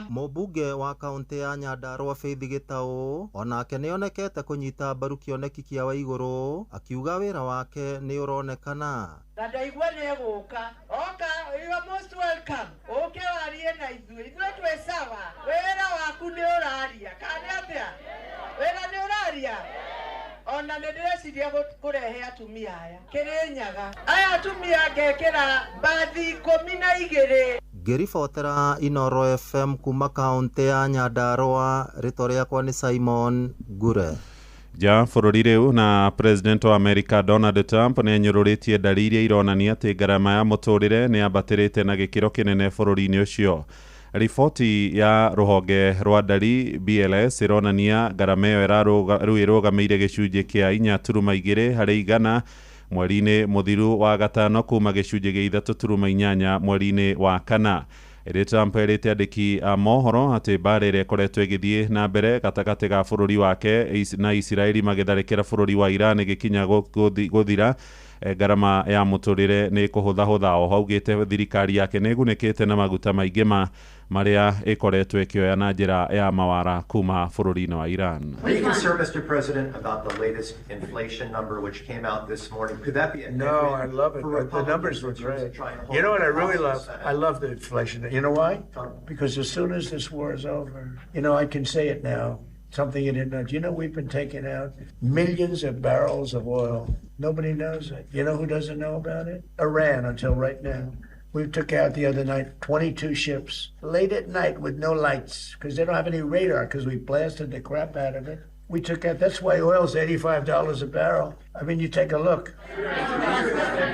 Mũmbunge wa kaunti ya Nyandarua Faith Gitau onake nĩonekete kũnyita mbaru kĩoneki kĩa Waigũrũ akiuga wĩra wake nĩ ũronekana. Ndaigua nĩ gũka. Oka, you are most welcome. Oke warie na ithuĩ twĩ sawa. Wĩra waku nĩ ũraria. Kana atĩa? Wĩra nĩ ũraria. Ona nĩndĩreciria kũrehe atumia aya Kĩrĩnyaga. Aya atumia ngekĩra bathi 12. Ngĩribotera Inooro FM kuma kaunti ya Nyandarua, rĩtwa rĩakwa nĩ Simon Ngure. Ja bũrũri rĩu na President wa America Donald Trump nĩanyũrũrĩtie dalili iria ironania atĩ ngarama ya mũtũrĩre nĩambatĩrĩte na gĩkĩro kĩnene bũrũri-inĩ ũcio. Riboti ya rũhonge rwa ndari BLS ironania ngarama ĩyo ĩrũgamĩire gĩcunjĩ kĩa 4.2 harĩ igana mweri-inĩ mũthiru wa gatano kuma gĩcunjĩ gĩa 3.8 mweri-inĩ wa kana. Trump erĩte andĩki a mohoro atĩ mbara ĩrĩa ĩkoretwo ĩgĩthiĩ na mbere gatagatĩ ga bũrũri wake na Isiraeli magĩtharĩkĩra bũrũri wa Iran ĩgĩkinya gũthira, ngarama ya mũtũrĩre nĩ kũhũthahũtha. Oho augĩte thirikari yake nĩĩgunĩkĩte na maguta maingĩ marĩa ĩkoretwo ĩkĩoya na njĩra ya mawara kuma bũrũri-inĩ wa Iran. Are you concerned, Mr. President, about the latest inflation number which came out this morning? Could that be a No, I love it. The numbers were great. You know what I really love? I love the inflation. You know why? Because as soon as this war is over, I can say it now. Something you didn't know. We've been taking out millions of barrels of oil. Nobody knows it. You know who doesn't know about it? Iran until right now. We took out the other night 22 ships late at night with no lights because they don't have any radar because we blasted the crap out of it. We took out, that's why oil's $85 a barrel. I mean, you take a look.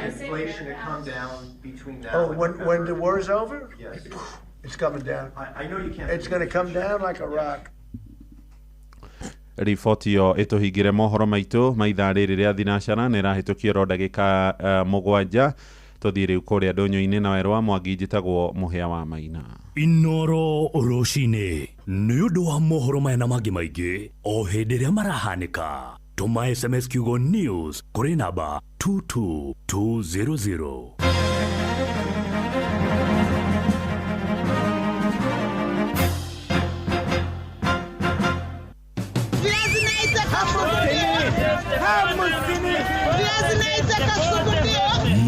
Inflation to come down between now when the war's over? Yes. It's coming down. I know you can't. It's going to come down like a rock. Riboti yo ĩtũhingĩre mohoro maitũ maithaa rĩrĩ rĩa thinacara nĩrahĩtũkia ro ndagĩka 7 tũthiĩ rĩu kũrĩa ndũnyũ-inĩ na werũ wa Mwangi njĩtagwo Mũhĩa wa Maina. Inooro rũcinĩ nĩ ũndũ wa mohoro maya na mangĩ maingĩ o hĩndĩ ĩrĩa marahanĩka. Tũma SMS kiugo news kũrĩ namba 22200.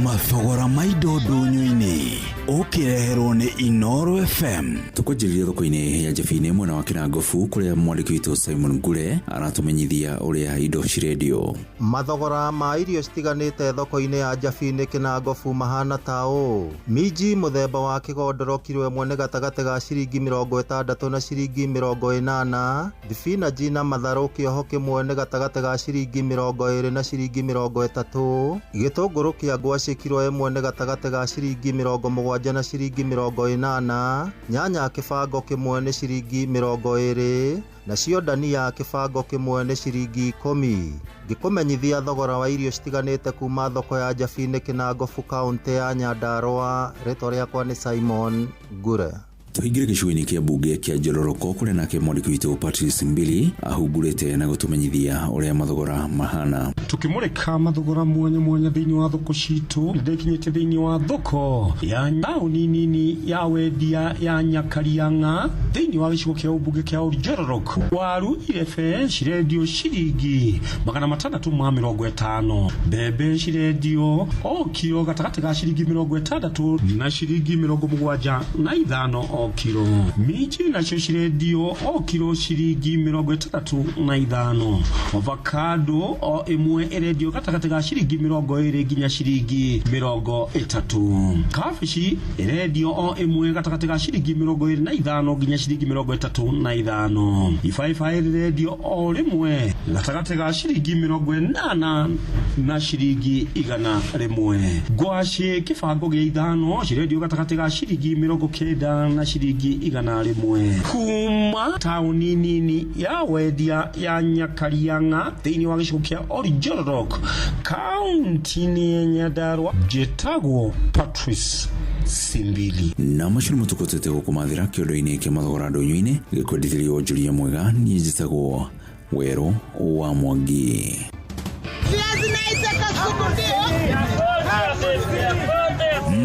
Mathogora maido ndũnyũ-inĩ ũkĩreherwo nĩ Inooro FM. Tũkwanjĩrĩria thoko-inĩ ya Njabine mwena wa Kĩnangobu kũrĩa mwandĩki witũ Simon Ngure aratũmenyithia ũrĩa indo cirendio. Mathogora ma irio citiganĩte thoko-inĩ ya Njabine Kĩnangobu mahana ta ũũ. Minji mũthemba wa kĩgondoro kilo ĩmwe nĩ gatagatĩ ga ciringi 60 na ciringi 80. Thibinaji na matharũ kĩoho kĩmwe nĩ gatagatĩ ga ciringi 20 na ciringi 30. Gĩtũngũrũ kĩa ngwacĩ kilo ĩmwe nĩ gatagatĩ ga ciringi 70 na ciringi 80. Nyanya kĩbango kĩmwe nĩ ciringi 20 na cio ndania kĩbango kĩmwe nĩ ciringi 10. Ngĩkũmenyithia thogora wa irio citiganĩte kuma thoko ya Njabine Kĩnangobu kaunti ya Nyandarua, rĩtwa rĩakwa nĩ Simon Ngure. Tũhingĩre gĩcigo-inĩ kĩa mbunge kĩa Njororoko kũrĩa nake mwandĩki witũ Patrice Mbili ahungurĩte na gũtũmenyithia ũrĩa mathogora mahana. Tukĩmũrĩka mathogora mwanya thĩinĩ wa thoko citũ nĩndĩkinyĩte thĩinĩ wa thoko ya taũni nini ya wendia ya Nyakarianga thĩinĩ wa gĩcigo kĩa mbunge kĩa Njororoko. Waru irebe cirendio ciringi 650. Mbembe cirendio o kilo gatagatĩ ga ciringi 60 na ciringi 75 o kilo. Minji nacio cirendio o kilo ciringi 65. Avocado o imwe irendio gatagatĩ ga ciringi 20 nginya ciringi 30. Kabici irendio o imwe gatagatĩ ga ciringi 25 nginya ciringi 35. Ibaibai irendio o rimwe gatagatĩ ga ciringi 80 na ciringi 100. Ngwacĩ kĩbango gĩa 5 cirendio gatagatĩ ga ciringi 90 na shilingi 100. Kuma tauni nini ya wendia ya Nyakarianga thĩinĩ wa gĩcigo kĩa Njororoko kaunti-inĩ ya Nyandarua njĩtagwo Patrice Simbili. Na macio mũtukotete gũkũmathĩra kĩondo-inĩ kĩa mathogora ndũnyũ-inĩ gĩkwendithĩrio njũria mwega niĩ njĩtagwo Werũ wa Mwangi.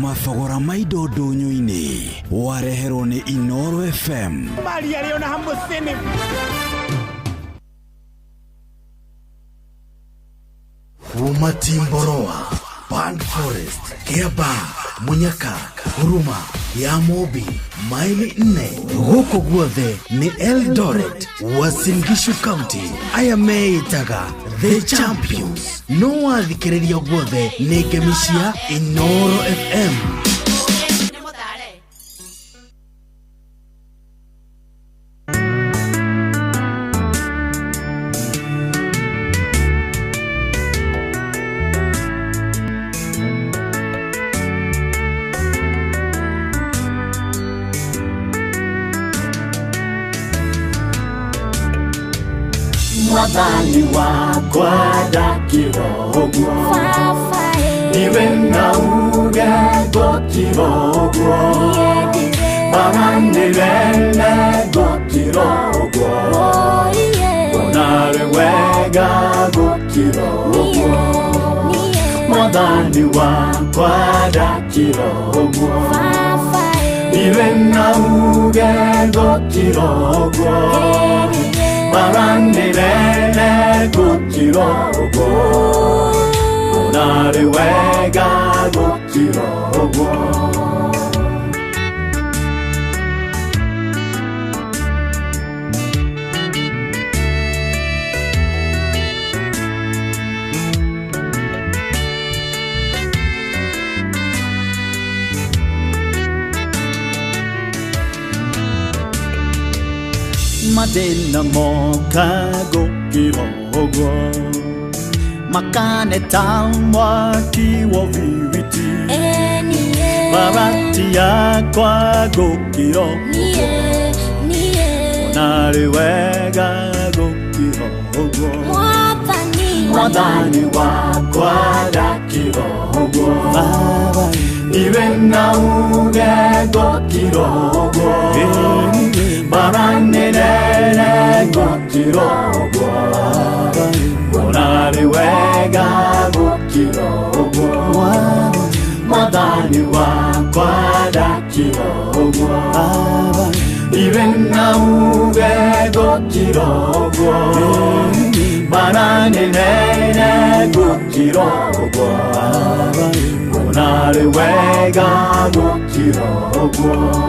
mathogora maido ndonyo-ini wareherwo ni Inoro FM. Maria Leona Hamosini. Umatimboroa, Band Forest, Kiaba, Munyaka, Huruma, Yamobi, Maili 4, huko guothe ni Eldoret, Uasin Gishu County, ayameitaga The Champions. No wathikiriria guothe ni ngemishia Inoro FM. Mwadhani wakwa dakirogwo Niwe naugego kirogwo Barandirene go kirogwo Bonare wega go kirogwo Mwadhani wakwa dakirogwo Niwe naugego kirogwo Barandirene gukirogwo Bonare wega gukirogwo Madena moka gukirogwo Makane tamwa kiwo viwiti Barati yakwa gukirogwo Bonare wega gukirogwo Mwadhani wakwa dakirogwo Iwe nauge gukirogwo Barandirene gukirogwo Bonare wega gukirogwo Mwadhani wakwa dakirogwo Iwe nauge gukirogwo Barandirene gukirogwo Bonare wega gukirogwo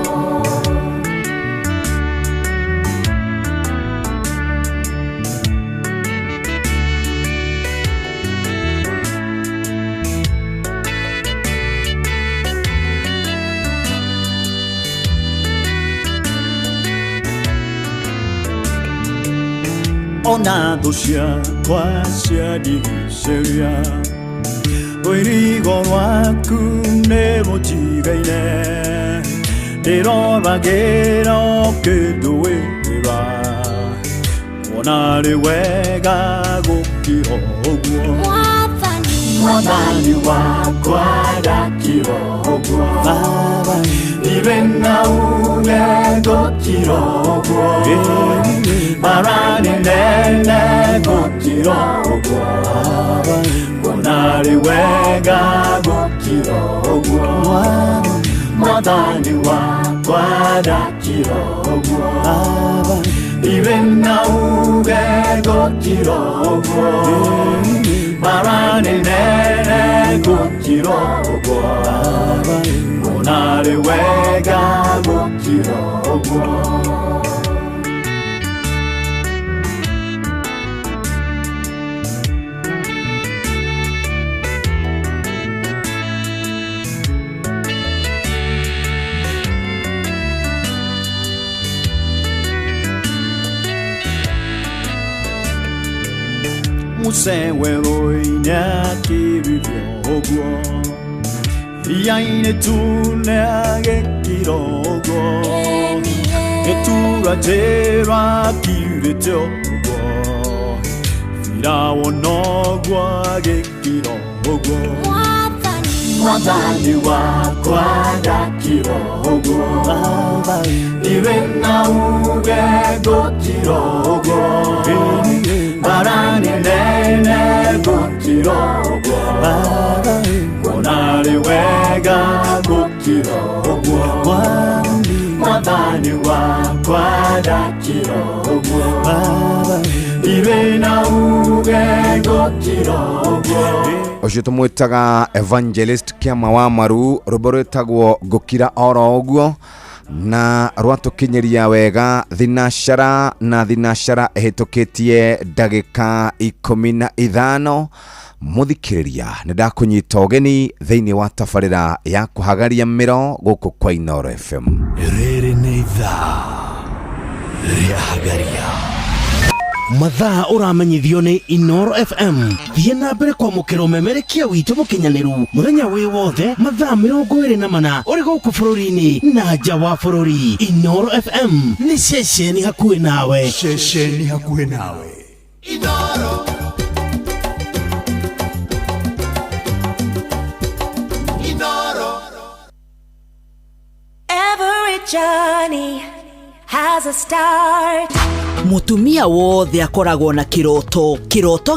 Ona ciakwa ciandigicĩria rũirigo rwaku nĩ rũnjigaine ndĩroragĩra ũkĩndũĩra kuona rĩ wega gũkirogwo Mwadhani wakwa dakirogwo Iwe nauge gũkirogwo Barandirene gũkirogwo Bonare wega gũkirogwo Mwadhani wakwa dakirogwo Iwe nauge gũkirogwo Barandirene gũkirogwo Bonare wega gũkirogwo Museweroine akirogwo Iaine tune agekirogwo Eturatera kiretogwo Firawonogwo agekirogwo Mwadhani wakwa dakirogwo Iwe nauge gukirogwo Barandirene gukirogwo Bonare wega kirogo mwathani wakwa ndakirogo iwe na ugego kirogo. Ucio tumwitaga Evangelist Kiama wa Maru, rwimbo rwitagwo ngukira oro uguo, na rwatukinyeria wega thinashara na thinashara ehitukitie ndagika 15 muthikiriria nindakunyita ugeni thiini wa tabarira ya kuhagaria miro guku kwa Inooro FM. Riri ni ithaa ria hagaria mathaa uramenyithio ni Inooro FM. Thie na mbere kwa mukiro memerekia witu mukinyaniru muthenya wi wothe mathaa 24 uri guku bururi-ini na nja wa bururi. Inooro FM ni ceceni hakuhi nawe, ceceni hakuhi nawe. Inooro Every journey has a start. Mutumia wothe akoragwo na kiroto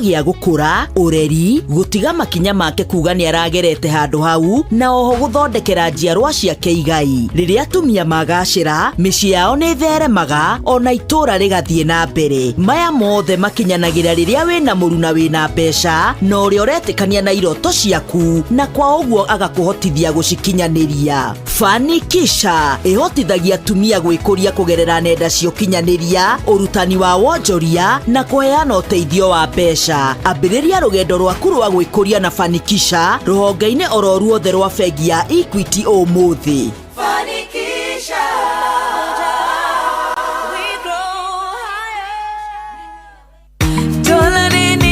gia gukura, ureri, gutiga makinya make kuga ni aragerete handu hau na oho guthondekera njiarwa ciake igai. Riria atumia magacira, micii yao ni theremaga ona itura rigathie na mbere. Maya mothe makinyanagira riria wina muru na wina mbeca na uria uretikania na iroto ciaku, na kwa uguo agakuhotithia gucikinyaniria. Fanikisha ihotithagia atumia gwikuria kugerera nenda cia ukinyaniria, urutani wa wonjoria na kuheana uteithio wa mbeca. Ambiriria rugendo rwaku rwa gwikuria na Fanikisha ruhonge-ini oro ruothe rwa bengi ya Equity umuthi. Fanikisha, we grow higher. Dola nini,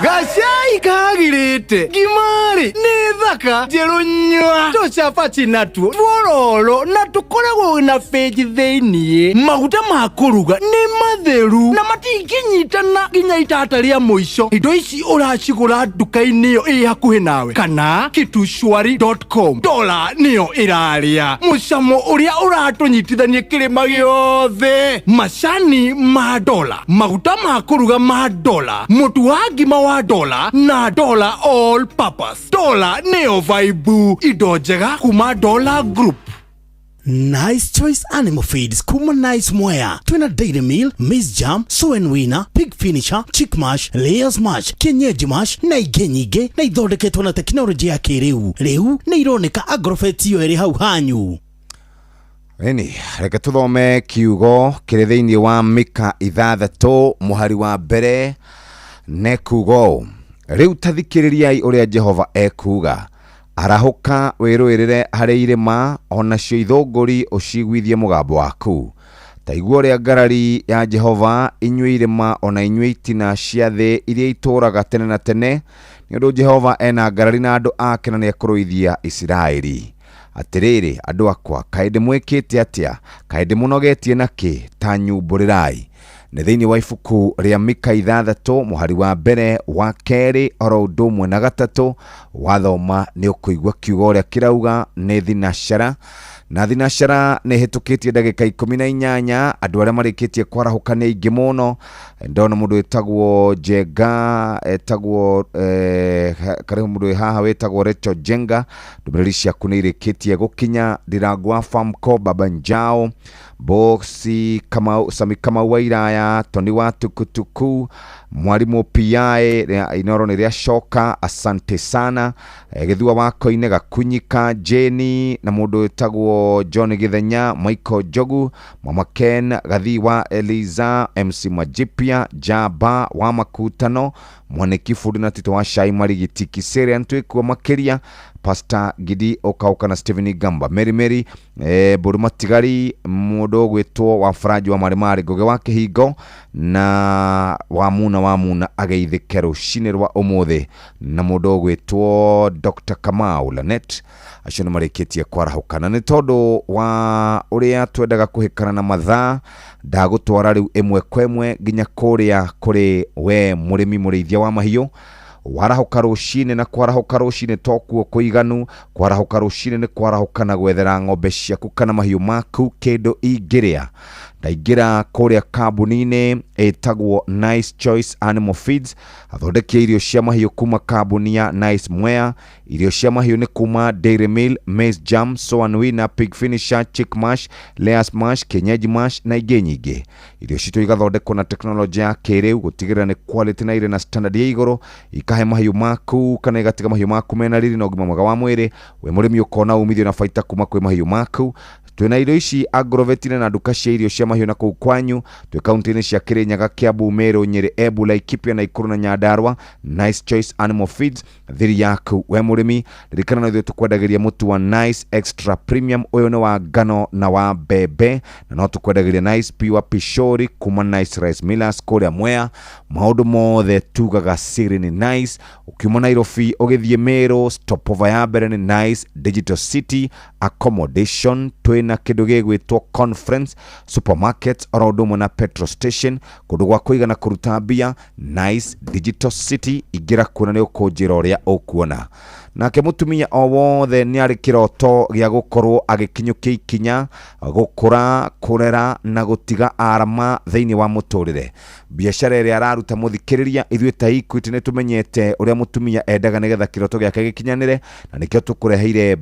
Gacai kagirite gimari ni thaka jerunywa tucapaci natuo twororo na tukoragwo na feji thiini. Maguta ma kuruga ni matheru na matikinyitana nginya itata ria muico. Indo ici uracigura nduka-ini iyo ii hakuhi nawe kana kitushwari.com. Dola niyo iraria mucamo uria uratunyitithanie kirima giothe. Macani ma dola, maguta ma kuruga ma dola, mutu wa ngima wa dola na dola all purpose. Dola neo vibe, indo njega kuma Dola Group. Nice Choice Animal Feeds kuma Nice Mwea. Twina Dairy Meal, Maize Jam, Soen Wina, Pig Finisher, Chick Mash, Layers Mash, Kienyeji Mash na ingĩ nyingĩ na ithondeketwo na teknolojĩ ya kĩrĩu. Rĩu nĩ ironeka Agrovet iyo ĩrĩ hau hanyu. Eni, reke tuthome kiugo kĩrĩ thĩinĩ wa Mika 6 mũhari wa mbere nekugo. Riu tathikĩrĩriai uria Jehova ekuga. Arahuka wirũĩrĩre harĩ irĩma, onacio ithũngũri ũciguithie mũgambo waku. Ta igua ũrĩa ngarari ya Jehova, inyuĩ irĩma ona inyuĩ itina cia thĩ iria itũũraga tene na tene, nĩ ũndũ Jehova ena ngarari na andũ ake na nĩekũrũithia Isiraeli. Atĩrĩrĩ andũ akwa, kaĩ ndĩmwĩkĩte atĩa? Kaĩ ndĩmũnogetie nakĩ? Ta nyumbũrĩrai. Nĩ thĩinĩ wa ibuku rĩa Mika 6 mũhari wa mbere wa kerĩ oro ũndũ ũmwe na gatatũ. Wathoma nĩ ũkũigua kiugo ũrĩa kĩrauga nĩ thinashara. Na thinashara nĩ hĩtũkĩtie ndagĩka 18. Andũ arĩa marĩkĩtie kwarahũka nĩ aingĩ mũno. Ndona mũndũ wĩtagwo Jenga, etagwo karibu mũndũ wĩ haha wĩtagwo Rachel Jenga. Ndũmĩrĩri ciaku nĩ irĩkĩtie gũkinya. Ndirangwa Famco, Baba Njao, Boxi Kamau, Sami Kamau wa Iraya, Tony wa Tukutuku, Mwalimu PI Inooro nĩ rĩacoka. Asante sana. Gĩthua wako-inĩ Gakunyika, Jenny na mũndũ wĩtagwo John Githenya, Michael Jogu, Mama Ken, Gathi wa Eliza, MC Majipia, Jaba wa Makutano, Mwaniki Fudu na Tito wa Shai Marigiti Kisere Antwikuwa Makeria, Pastor Gidi Okauka na Steven Gamba, Mary Buruma Tigari, mũndũ gwĩtwo wa Faraji wa Maremare Goge wa Kĩhingo na wamuna ageithĩke rũcinĩ rwa ũmũthĩ, na mũndũ gwĩtwo Dr. Kamau Lanet. Acio nĩ marĩkĩtie kwarahũka, na nĩ tondũ wa ũrĩa twendaga kũhĩkana na mathaa, ndagũtwara rĩu ĩmwe kwa ĩmwe nginya kũrĩa kũrĩ we mũrĩmi mũrĩithia wa mahiũ. Warahuka rũcinĩ na kwarahuka rũcinĩ tokuo kũiganu. Kwarahuka rũcinĩ nĩ kwarahuka na gwethera ng'ombe ciaku kana mahiũ maku kĩndũ ingĩrĩa. ndaingĩra kũrĩa kambuni-inĩ ĩtagwo Nice Choice Animal Feeds, athondekia irio cia mahiũ kuma kambuni ya Nice Mwea. Irio cia mahiũ nĩ kuma Dairy Meal, Maize Jam, Soan Winner, Pig Finisher, Chick Mash, Layers Mash, Kienyeji Mash na ingĩ nyingĩ. Irio citũ igathondekwo na teknolojĩ ya kĩrĩu gũtigĩrĩra nĩ quality na irĩ na standard ya igũrũ, ikahe mahiũ maku kana igatiga mahiũ maku mena riri na ũgima mwega wa mwĩrĩ, we mũrĩmi ũkona umithio na baita kuma kwĩ mahiũ maku. Twina irio ici Agrovet na nduka cia irio cia mahiũ na kũu kwanyu, twĩ kaunti-inĩ cia Kirinyaga, Kiambu, Meru, Nyeri, Embu, Laikipia, Nakuru na Nyandarua. Nice Choice Animal Feeds, thiri yaku we mũrĩmi. Ririkana no ithuĩ tũkwendagĩria mũtu wa Nice Extra Premium, ũyũ nĩ wa ngano na wa mbembe, na no tũkwendagĩria Nice Pure Pishori kuma Nice Rice Millers kũrĩa Mwea. Maũndũ mothe tugaga siri ni Nice. Ukiuma Nairobi ũgĩthiĩ Meru, stopover ya mbere ni Nice Digital City Accommodation. Twina kĩndũ gĩgwĩtwo Conference Supermarket oro ũndũ ũmwe na petrol station, kũndũ gwa kũigana kũruta mbia. Nice Digital City, ingĩra kuona nĩ ũkũnjĩra ũrĩa ũkuona. Nake mũtumia o wothe nĩ arĩ kĩroto gĩa gũkorwo agĩkinyũkia ikinya, gũkũra, kũrera na gũtiga arama thĩinĩ wa mũtũrĩre. Biacara ĩrĩa araruta mũthikĩrĩria, ithuĩ ta Equity nĩ tũmenyete ũrĩa mũtumia endaga nĩgetha kĩroto gĩake gĩkinyanĩre, na nĩkĩo tũkũreheire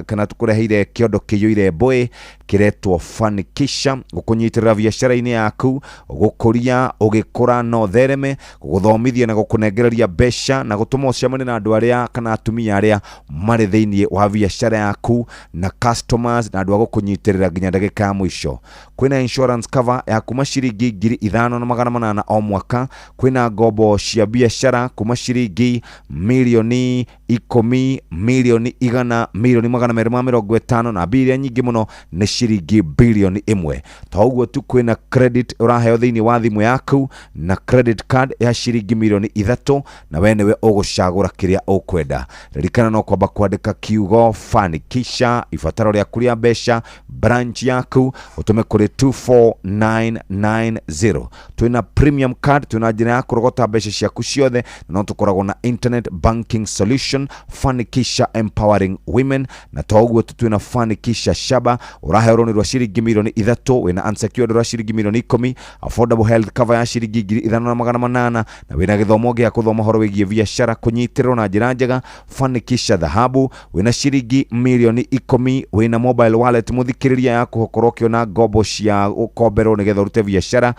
kana tũkũreheire kĩondo kĩiyũire mbũĩ kĩretwo Fanikisha, gũkũnyitĩrĩra biacara-inĩ yaku, gũkũria ũgĩkũra no thereme, gũgũthomithia na gũkũnengereria mbeca na gũtũma ũcemanie na andũ arĩa kana atumia arĩa marĩ thĩinĩ wa biacara yaku na customers na andũ a gũkũnyitĩrĩra nginya ndagĩka ya mũico. Kwĩna insurance cover ya kuma ciringi 5,800 o mwaka. Kwĩna ngombo cia biacara kuma ciringi milioni 10, milioni 100, milioni 250, na bilia nyingĩ mũno nĩ ciringi bilioni 1. Ta ũguo tu kwĩna credit ũraheo thĩinĩ wa thimũ yaku na credit card ya ciringi milioni 3, na we nĩwe ũgũcagũra kĩrĩa ũkwenda. Ririkana no kwamba kwandĩka kiugo Fanikisha ibataro rĩaku rĩa mbeca branch yaku ũtũme kũrĩ 24990. Twĩna premium card, twĩna njĩra ya kũrogota mbeca ciaku ciothe, na no tũkoragwo na internet banking solution Fanikisha Empowering Women. Na to ũguo tu twĩna Fanikisha Shaba, ũraheo rũni rwa ciringi milioni 3, wĩna unsecured rwa ciringi milioni 10, affordable health cover ya ciringi 5,800, na wĩna gĩthomo gĩa gũthoma ũhoro wĩgiĩ biacara kũnyitĩrĩrwo na njĩra njega Fanikisha Dhahabu, wĩna ciringi milioni 10, wĩna mobile wallet mũthikĩrĩria ya kũhokorwo kĩona ngombo cia ũkomberwo nĩgetha ũrute biacara,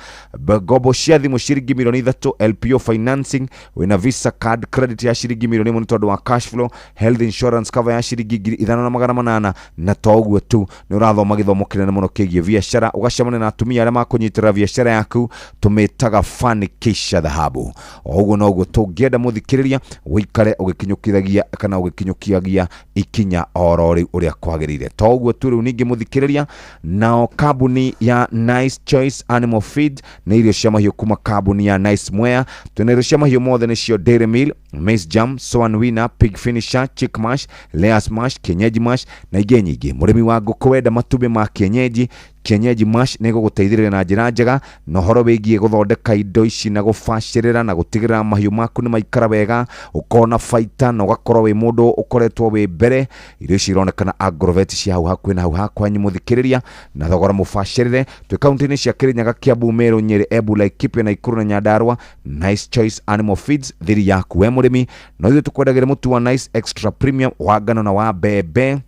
ngombo cia thimũ ciringi milioni 3, LPO financing, wĩna visa card credit ya ciringi milioni 1 tondũ wa cash flow, health insurance cover ya ciringi 5,800, na to ũguo tu nĩ ũrathoma gĩthomo kĩnene mũno kĩgiĩ biacara, ũgacemania na atumia arĩa makũnyitĩrĩra biacara yaku, tũmĩtaga Fanikisha Dhahabu. O ũguo no ũguo tũngĩenda mũthikĩrĩria wĩikare ũgĩkinyũkithagia kana ũgĩkinyũkiagia ikinya oro rĩu ũrĩa kwagĩrĩire. To ũguo tu rĩu ningĩ mũthikĩrĩria, nao kambuni ya Nice Choice Animal Feed nĩ irio cia mahiũ kuma kambuni ya Nice Mwea. Twĩna irio cia mahiũ mothe nĩcio Dairy Meal, Maize Jam, Soan Winner, Pig Finisher, Chick Mash, Layers Mash, Kienyeji Mash na ingĩ nyingĩ. Mũrĩmi wa ngũkũ wenda matumbĩ ma kienyeji, Kienyeji Mash nĩ gũgũteithĩrĩria na njĩra njega na ũhoro wĩgiĩ gũthondeka indo ici na gũbacĩrĩra na gũtigĩrĩra mahiũ maku nĩ maikara wega, ũkona baita na ũgakorwo wĩ mũndũ ũkoretwo wĩ mbere. Irio ici ironekana Agrovet cia hau hakuhĩ na hau hakwanyu mũthikĩrĩria, na thogora mũbacĩrĩre. Twĩ kaunti-inĩ cia Kirinyaga, Kiambu, Meru, Nyeri, Embu, Laikipia, Nakuru na Nyandarua. Nice Choice Animal Feeds, thiri yaku we mũrĩmi. No ithuĩ tũkwendagĩria mũtu wa Nice Extra Premium wa ngano na wa mbembe.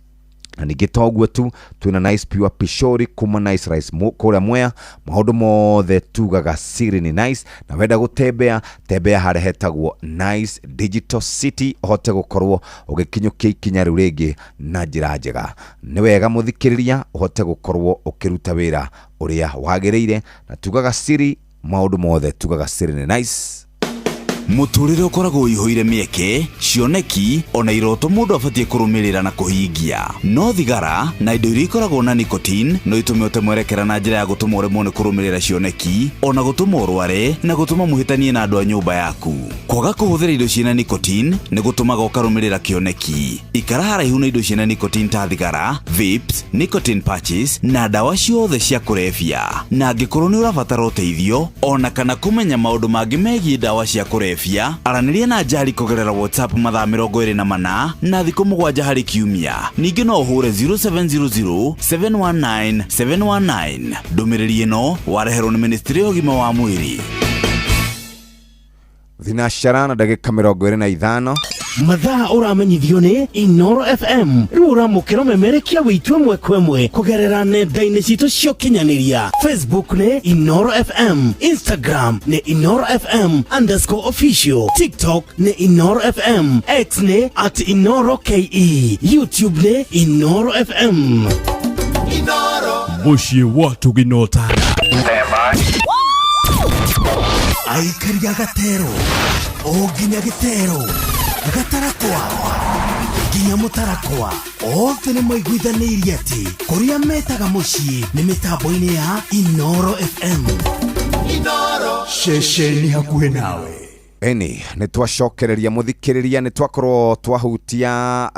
Na ningĩ to ũguo tu twĩna Nice Pure Pishori kuma Nice Rice kũrĩa Mwea. Maũndũ mothe tugaga siri ni Nice, na wenda gũtembea tembea harĩa hetagwo Nice Digital City, ũhote gũkorwo ũgĩkinyũkia ikinya rĩu rĩngĩ na njĩra njega. Nĩ wega mũthikĩrĩria ũhote gũkorwo ũkĩruta wĩra ũrĩa wagĩrĩire, na tugaga siri, maũndũ mothe tugaga siri ni Nice. Mũtũrĩre ũkoragwo ihũire mĩeke, cioneki, ona iroto mũndũ abatie kũrũmĩrĩra na kũhingia. No thigara na indo iria ikoragwo na nicotine no itũme ũtemwerekera na njĩra ya gũtũma ũremwo nĩ kũrũmĩrĩra cioneki, ona gũtũma ũrware na gũtũma mũhĩtanie na andũ a nyũmba yaku. Kwaga kũhũthĩra indo ciĩna nicotine nĩ gũtũmaga ũkarũmĩrĩra kĩoneki. Ikara haraihu na indo ciĩna nicotine ta thigara, vapes, nicotine patches na ndawa ciothe cia kũrebia. Na angĩkorwo nĩ ũrabatara ũteithio ona kana kũmenya maũndũ mangĩ megiĩ ndawa cia kũrebia, Kebia araniria na Njari kugerera WhatsApp mathaa 24 na thikũ 7 harĩ kiumia. Ningĩ no ũhũre 0700 719 719. Ndũmĩrĩri ĩno wareherwo nĩ Ministry ya Ũgima wa Mwĩrĩ. Thinashara na ndagĩka 25. Mathaa ũramenyithio nĩ Inoro FM. Rĩu ũramũkĩra memerekia wĩtue mwe kwemwe kũgerera nenda-inĩ citũ cia ũkinyanĩria. Facebook nĩ Inoro FM, Instagram nĩ Inoro FM_official, TikTok nĩ Inoro FM, X nĩ @InoroKE, YouTube nĩ Inoro FM. Inoro Muciĩ wa Tũginotara. Aikaria Gatero, o nginya Gĩtero, Gatarakwa, nginya Mũtarakwa, othe nĩ maiguithanĩirie atĩ kũrĩa metaga mũciĩ nĩ mĩtambo-inĩ ya Inoro FM. Inoro Ceceni hakuhĩ nawe. Eni nitwacokereria muthikiriria nitwakorwo twahutia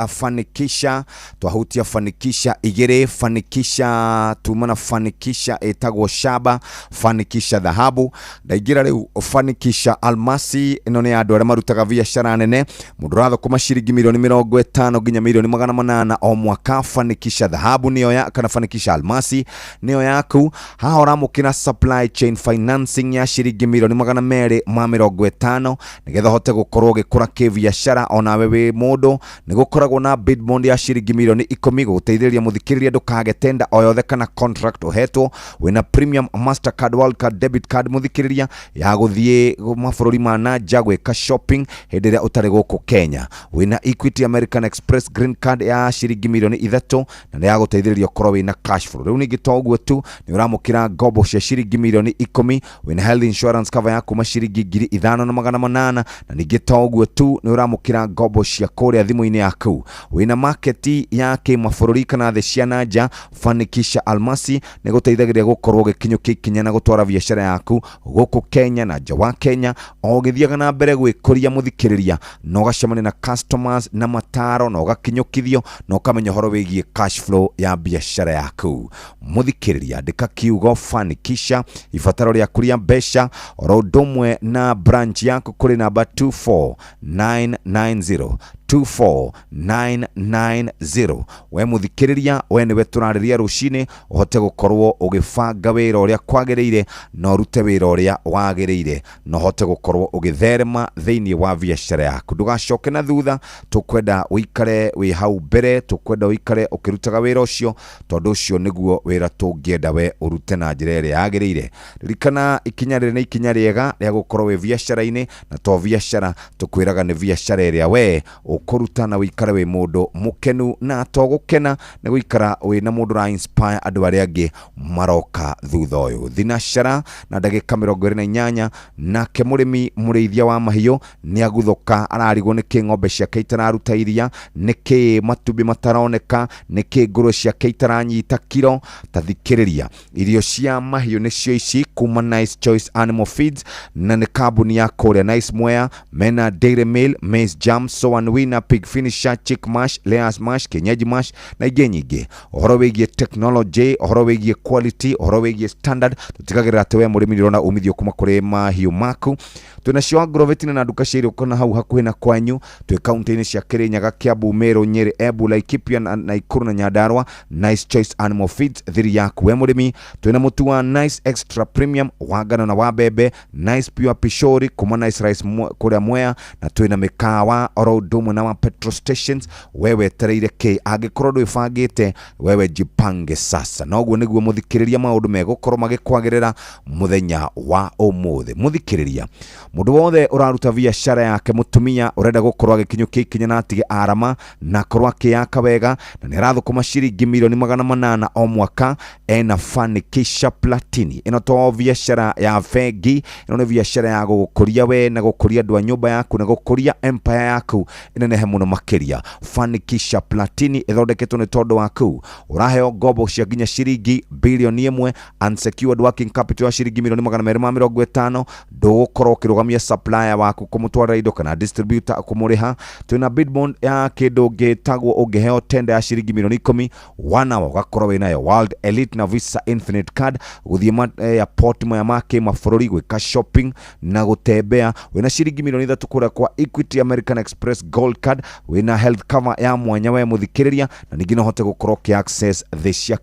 fanikisha igere fanikisha tumana fanikisha etagwo shaba fanikisha dhahabu ndaigira riu fanikisha almasi ino ni andu aria marutaga biashara nene mundu ratho kuma ciringi milioni 50 nginya milioni 800 o mwaka. Fanikisha dhahabu niyo ya kana fanikisha almasi niyo yaku ha uramukina supply chain financing ya ciringi milioni 250 nigetha hote gukorwo gikura kibiashara ona wewe mundu nigukoragwo na bid bond ya ciringi milioni 10 guteithĩrĩria muthikiriria ndukage tenda o yothe kana contract uhetwo wina premium Mastercard World Card debit card muthikiriria ya guthie mabũrũri ma nanja gwika shopping hĩndĩ ĩrĩa ũtarĩ gũkũ Kenya. Wina Equity American Express green card ya ciringi milioni 3 na nĩ ya guteithĩrĩria ukorwo wina cash flow. Rĩu ningĩ toguo tu nĩ uramũkĩra ngombo cia ciringi milioni 10 wina health insurance cover ya kuma ciringi 5,800 na ningĩ toguo tu nĩ uramũkĩra ngombo cia kũrĩa thimũ-inĩ yaku. Wina market ya kĩmabũrũri kana thĩ cia nanja Fanikisha almasi nĩ gũteithagĩrĩria gũkorwo gĩkinyũkia ikinya na gũtwara biashara yaku gũkũ Kenya na nja wa Kenya o gĩthiaga na mbere gwĩkũria muthikiriria no gacemania na customers na mataro no gakinyũkithio no kamenya horo wĩgiĩ cash flow ya biashara yaku. Muthikiriria ndika kiugo Fanikisha ibataro rĩa kuria mbeca oro domwe na branch yaku kuri namba 24990 24990. We muthikiriria we niwe turariria rucini uhote gukorwo ugibanga wira uria kwagiriire no rute wira uria wagiriire no hote gukorwo ugitherema thiini wa biashara yaku. Ndugacoke na thutha, tukwenda uikare wi hau mbere, tukwenda uikare ukirutaga wira ucio tondu ucio niguo wira tungienda we urute na njira iria yagiriire. Ririkana ikinya riri ni ikinya riega ria gukorwo wi biashara-ini na to biashara tukwiraga ni biashara iria we ukuruta na wikara we mundu mukenu na to gukena na guikara we na mundu ra inspire andu aria angi maroka thutha uyu. Thinashara na ndagika 28 nake murimi murithia wa mahiu ni aguthoka ararigwo ni ng'ombe ciake itararuta iria, niki matubi mataroneka, niki ngũrwe ciake itaranyita kiro. Tathikiriria irio cia mahiu nicio ici kuma Nice Choice Animal Feeds na ni kambuni ya kuria Nice Mwea mena Dairy Meal, Maize Jam, So and Winner, Pig Finisher, Chick Mash, Layers Mash, Kienyeji Mash na ingĩ nyingĩ. Ũhoro wĩgiĩ technology, ũhoro wĩgiĩ quality, ũhoro wĩgiĩ standard, tutigagĩrĩra atĩ we mũrĩmi nĩũrona umithio kuma kũrĩ mahiũ maku. Twĩnacio Agrovet na nduka cia irio kana hau hakuhĩ na kwanyu, twĩ kaunti-inĩ cia Kirinyaga, Kiambu, Meru, Nyeri, Embu, Laikipia na Nakuru na Nyandarua. Nice Choice Animal Feeds thiri yaku we mũrĩmi. Twĩna mũtu wa Nice Extra Premium wa ngano na wa mbembe, Nice Pure Pishori kuma Nice Rice kũrĩa Mwea, na twĩna mĩkawa oro ũndũ na wa petrol stations. Wewe tereire ke angĩkorwo ndwĩbangĩte wewe jipange sasa. Noguo nĩguo muthikiriria maũndũ megũkorwo magĩkwagĩrĩra muthenya wa ũmũthĩ. Muthikiriria mũndũ wothe ũraruta biashara yake, mutumia ũrenda gũkorwo agĩkinyũkia ikinya na atige arama na korwo akĩyaka wega na nĩ arathũkũma ciringi milioni 800 o mwaka, ena Fanikisha Platini. Ĩno to biashara ya bengi, ĩno nĩ biashara ya gũkũria we na gũkũria andũ a nyũmba yaku na gũkũria empire yaku. Ĩno kĩnenehe mũno makĩria. Fanikisha Platini ĩthondeketwo nĩ tondũ wa kũu ũraheo ngombo cia nginya ciringi bilioni 1, unsecured working capital ya ciringi milioni 250. Ndũgũkorwo ũkĩrũgamia supplier waku kũmũtwarĩra indo kana distributor kũmũrĩha. Twĩna bid bond ya kĩndũ gĩtagwo ũngĩheo tender ya ciringi milioni 10 1 hour ũgakorwo wĩnayo. World Elite na Visa Infinite Card gũthiĩ airport maya ma kĩmabũrũri gwĩka shopping na gũtembea. Wĩna ciringi milioni 3 kũrĩa kwa Equity American Express Gold Card. Wĩna health cover ya mwanya we mũthikĩrĩria, na ningĩ no hote gũkorwo kĩ access the cia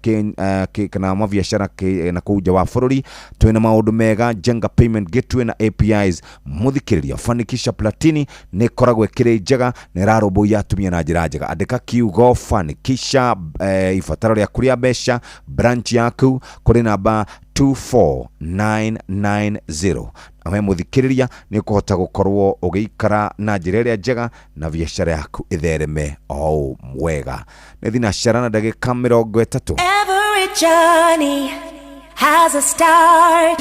kana mabiacara na kũja wa bũrũri. Twĩna maũndũ mega, Jenga Payment Gateway na APIs mũthikĩrĩria. Fanikisha Platini nĩ koragwo ĩkĩrĩ njega na ĩrarũmbũiya atumia na njĩra njega. Andĩka kiugo Fanikisha ibataro rĩa kũrĩa mbeca branch yaku kũrĩ namba 24990. Awe mũthikĩrĩria nĩ kũhota gũkorwo ũgĩikara na njĩra ĩrĩa njega na biacara yaku ĩthereme o wega. Nĩ thinacara na ndagĩka 30. Every journey has a start.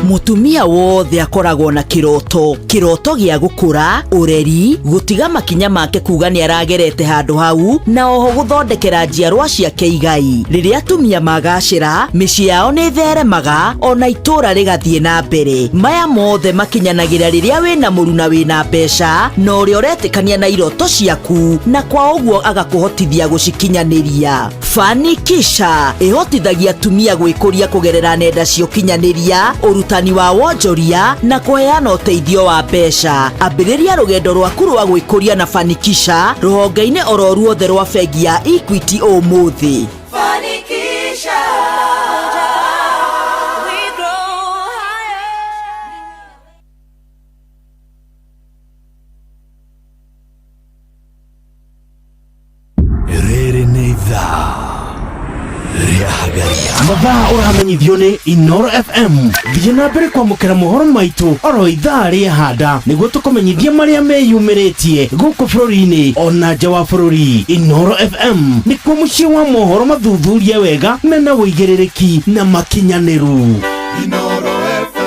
Mutumia wothe akoragwo na kiroto gĩa gũkũra, ũreri, gũtiga makinya make kuga nĩ aragerete handũ hau na oho gũthondekera njiarwa ciake igai. Rĩrĩa atumia magacĩra, mĩciĩ yao nĩ theremaga ona itũra rĩgathiĩ na mbere. Maya mothe makinyanagĩra rĩrĩa wĩna mũru na wĩna mbeca na ũrĩa ũretĩkania na iroto ciaku na kwa ũguo agakũhotithia gũcikinyanĩria. Fanikisha ĩhotithagia atumia gwĩkũria kũgerera nenda cia ũkinyanĩria, ũrutani wa wonjoria na kũheana ũteithio wa mbeca. Ambĩrĩria rũgendo rwaku rwa gwĩkũria na Fanikisha rũhonge-inĩ oro ruothe rwa bengi ya Equity ũmũthĩ. Fanikisha. Rĩrĩ nĩ ithaa rĩa Hagaria. Mathaa ũramenyithio nĩ Inoro FM. Thiĩ na mbere kwamũkĩra mohoro maitũ oro ithaa rĩa handa nĩguo tũkũmenyithia marĩa meyumĩrĩtie gũkũ bũrũri-inĩ ona nja wa bũrũri. Inoro FM nĩkuo mũciĩ wa mohoro mathuthurie wega mena wũigĩrĩrĩki na makinyanĩru. Inoro FM.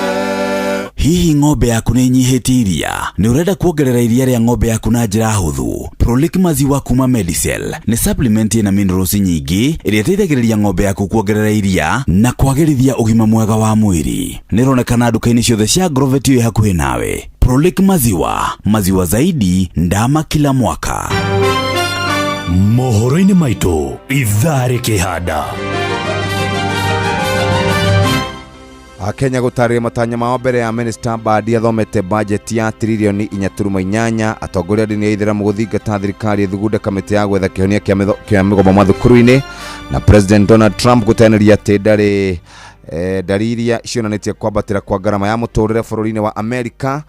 Hihi ng'ombe yaku nĩ nyihĩtie iria? Nĩ ũrenda kuongerera iria rĩa ng'ombe yaku na njĩra hũthũ? Prolic maziwa kuma Medicel nĩ supplement ina minerals nyingĩ ĩrĩa ĩteithagĩrĩria ng'ombe yaku kuongerera iria na kwagĩrithia ũgima mwega wa mwĩrĩ. Nĩronekana nduka-inĩ ciothe cia Agrovet ĩ hakuhĩ nawe. Prolic maziwa zaidi, ndama kila mwaka. Mohoro-inĩ maitũ ithaa rĩkĩhanda. Kenya gũtarĩria matanya mao mbere ya Minister Mbadi athomete budget ya trilioni 4.8. Atongoria ndini ya itheramu gũthingata thirikari ĩthugunde kamĩtĩ ya gwetha kĩhonia kĩa mĩgomo mathukuru-inĩ, na President Donald Trump gũteanĩria atĩ ndarĩ dalili cionanĩtie kwambatĩra kwa ngarama ya mũtũrĩre bũrũri-inĩ wa Amerika.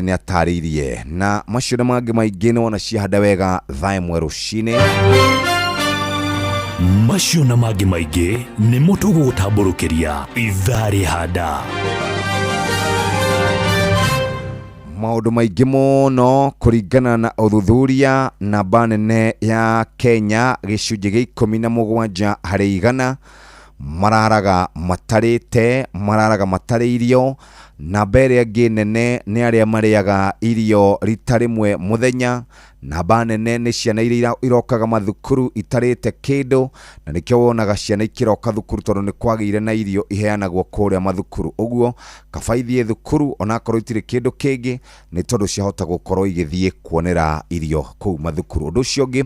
Nĩ atarĩirie na macio mangĩ maingĩ nĩwona ciahanda wega thaa ĩmwe rũcinĩ. Macio na mangĩ maingĩ nĩ mũtũgũtambũrũkĩria ithaa rĩa handa. Maũndũ maingĩ mũno kũringana na ũthuthuria namba nene ya Kenya gĩcunjĩ gĩa 17 harĩ 100 mararaga matarĩ irio. Namba ĩrĩa ĩngĩ nene nĩ arĩa marĩaga irio rita rĩmwe mũthenya. Namba nene nĩ ciana iria irokaga mathukuru itarĩte kĩndũ, na nĩkĩo wonaga ciana ikĩroka thukuru tondũ nĩ kwagĩire na irio iheanagwo kũrĩa mathukuru. Ũguo kabaithie thukuru onakorwo itirĩ kĩndũ kĩngĩ nĩ tondũ ciahota gũkorwo igĩthiĩ kuonera irio kũu mathukuru. Ũndũ ũcio ũngĩ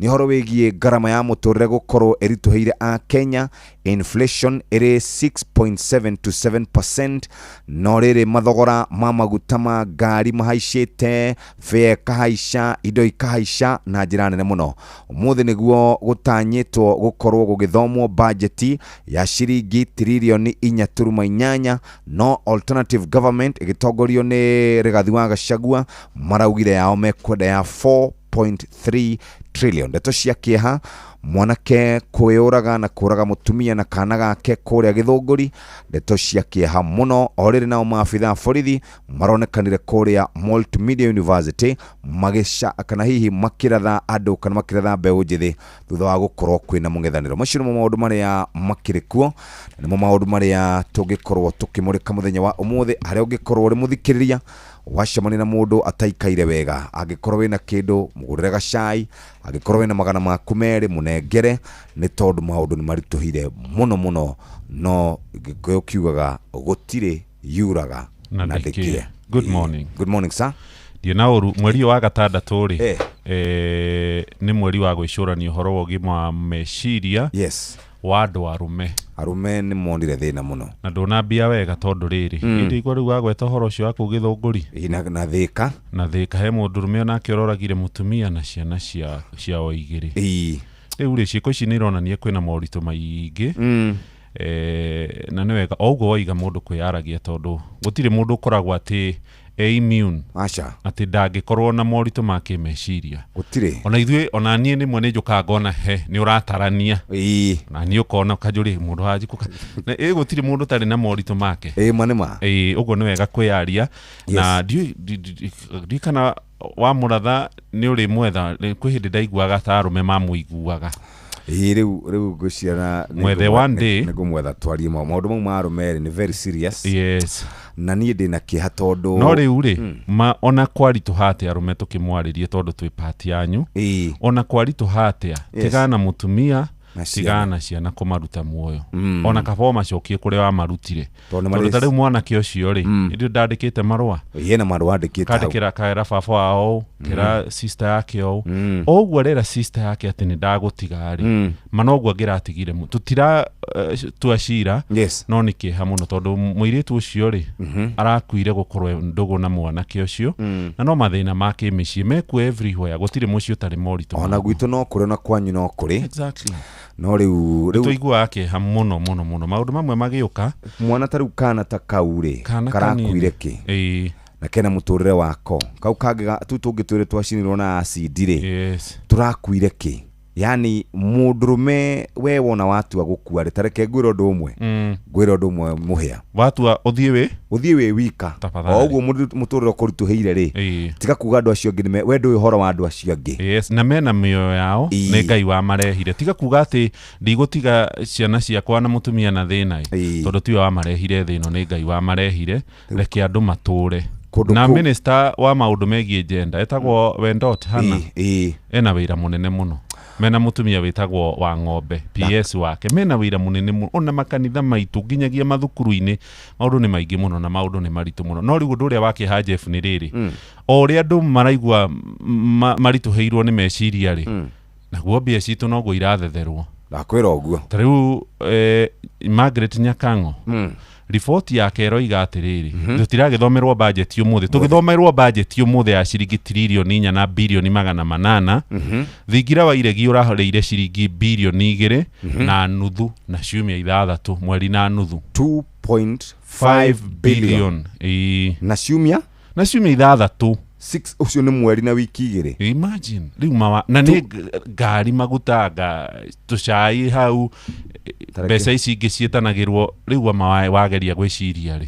nĩ ũhoro wĩgiĩ ngarama ya mũtũrĩre gũkorwo ĩritũhĩire a Kenya. Inflation ĩrĩ 6.7 to 7%. No rĩrĩ mathogora ma maguta ma ngari mahaicĩte, fare kahaica, indo ikahaica na njĩra nene mũno. Ũmũthĩ nĩguo gũtanyĩtwo gũkorwo gũgĩthomwo budget ya ciringi trilioni 4.8, no alternative government ĩgĩtongorio nĩ Rigathi wa Gachagua maraugire yao mekwenda ya 4.3 trillion. Ndeto cia kĩeha, mwanake kwĩyũraga na kũraga mũtumia na kana gake kũrĩa Gĩthũngũri. Ndeto cia kĩeha mũno. Orĩrĩ nao maabitha borithi maronekanire kũrĩa Multimedia University kana hihi makĩratha andũ kana makĩratha mbeũ njĩthĩ thutha wa gũkorwo kwĩna mũng'ethanĩro. Macio nĩmo maũndũ marĩa makĩrĩ kuo, nĩmo maũndũ marĩa tũngĩkorwo tũkĩmũrĩka mũthenya wa ũmũthĩ. Harĩa ũngĩkorwo ũrĩ mũthikĩrĩria wacemania na mundu ataikaire wega angikorwo wina kindu mugurire gacai angikorwo wina magana maku meri munengere ni tondu maundu ni marituhire muno no gikuyu kiugaga gutire yuraga na ndikire. Good morning. Good morning sir. Ndiena uru mweri wa gatandatũ ri ni mweri wa gwicurania uhoro wa ũgima meciria yes wa andu arume ni monire thina muno na ndunambia wega tondu riri indi igwa riu wagweta uhoro ucio wa kugithunguri na thika he mundu rume onake uroragire mutumia na ciana ciao igiri riu ri ciiko ici ni ironania kwina maũritũ maingi na nĩ wega oguo waiga mundu kwĩyaragia tondu gutire mundu ukoragwo ati immune ati ndangĩkorwo na moritũ ma kĩmeciria gutire ona ithuĩ ona niĩ nĩ mwe nĩ njũkaga ngona nĩ ũratarania na niĩ ũkona ũkanjũria mũndũ wanjikũka gũtirĩ mũndũ tarĩ na moritũ make ũguo nĩ wega kwĩyaria na ndiũĩ kana wa mũratha nĩ ũrĩ mwetha kwĩ hĩndĩ ndaiguaga ta arũme mamũiguaga riu ngwiciana mwethe one day nĩngũmwetha twarie maũndũ mau ma arũme nĩ very serious yes na niĩ ndĩna kĩeha tondu no rĩu rĩ ona kwaritũha atĩa arũme tũkĩmwarĩrie tondu twĩ part yanyu ona kwaritũha atĩa tigana na mũtumia tigana na ciana kũmaruta muoyo ona kaba macokie kũrĩa wamarutire tondu tarĩu mwanake ũcio rĩ nĩ ndandĩkĩte marũa yena marũa andĩkĩte kandĩkĩra kaera baba wao kĩra sister yake o ũguo rĩra sister yake atĩ nĩ ndagũtiga rĩ manoguo angĩratigire tũtira twacira no nĩ kĩeha mũno tondu mũirĩtu ũcio rĩ arakuire gũkorwo ndũgũ na mwanake ũcio na no mathĩna ma kĩmĩciĩ mekuo everywhere gũtirĩ mũciĩ ũtarĩ moritũ ona gwitũ no kũrĩ na kwanyu no kũrĩ exactly no riu tuiguaga kĩeha mũno maũndũ mamwe magĩũka mwana ta rĩu kana ta kau rĩ karakuire kĩ na kena mũtũrĩre wako kau kangĩ tu tũngĩtwĩre twacinirwo na acid rĩ tũrakuire kĩ yani mũndũrũme we wona watua gũkua rĩ tareke ngwĩra ũndũ ũmwe mũhĩa watua ũthiĩ wĩ wika o ũguo mũtũrĩre ũkũritũhĩire rĩ tiga kuga andũ acio angĩ we ndũĩ ũhoro wa andũ acio angĩ na mena mĩoyo yao nĩ Ngai wamarehire tiga kuga atĩ ndigũtiga ciana ciakwa na mũtumia na thĩna tondũ tiwe wamarehire thĩ ĩno nĩ Ngai wamarehire reke andũ matũre na minister wa maũndũ megiĩ gender etagwo Wendot Hana ena wĩra mũnene mũno mena mũtumia wĩtagwo wa ng'ombe PS wake mena wĩra mũnene mũno ona makanitha maitũ nginyagia mathukuru-inĩ maũndũ nĩ maingĩ mũno na maũndũ nĩ maritũ mũno no rĩu ũndũ ũrĩa wakĩha Jeff nĩ rĩrĩ o ũrĩa andũ maraigua maritũhĩirwo nĩ meciria rĩ naguo mbia citũ noguo irathetherwo ndakwĩra ũguo ta rĩu Margaret Nyakang'o riboti yake eroiga atĩrĩrĩ tũtiragĩthomerwo budget ũmũthĩ tũgĩthomerwo budget ũmũthĩ ya ciringi tiririoni 4 na bilioni 800 thingira wa iregi ũrahoreire ciringi bilioni 2 na nuthu na ciumia 6 mweri na nuthu 2.5 billion na ciumia 6 ucio nĩ mweri na wiki igĩrĩ imagine rĩu na nĩ ngari magutanga tũcai hau mbeca ici ingĩ ciĩtanagĩrwo rĩu wageria gwĩciria rĩ